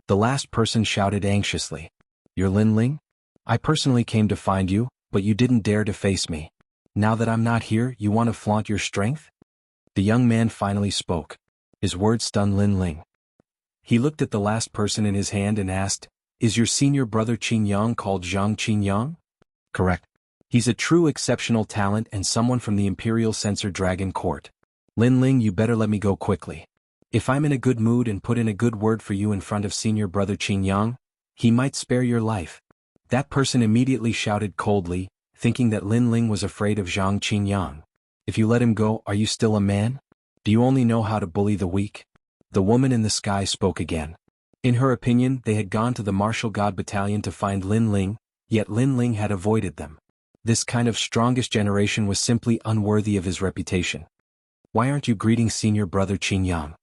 The last person shouted anxiously. You're Lin Ling? I personally came to find you, but you didn't dare to face me. Now that I'm not here, you want to flaunt your strength? The young man finally spoke. His words stunned Lin Ling. He looked at the last person in his hand and asked, Is your senior brother Qingyang called Zhang Qingyang? Correct. He's a true exceptional talent and someone from the Imperial Censor Dragon Court. Lin Ling, you better let me go quickly. If I'm in a good mood and put in a good word for you in front of senior brother Qingyang, he might spare your life. That person immediately shouted coldly, thinking that Lin Ling was afraid of Zhang Qingyang. If you let him go, are you still a man? Do you only know how to bully the weak? The woman in the sky spoke again. In her opinion, they had gone to the Martial God Battalion to find Lin Ling, yet Lin Ling had avoided them. This kind of strongest generation was simply unworthy of his reputation. Why aren't you greeting senior brother Qingyang?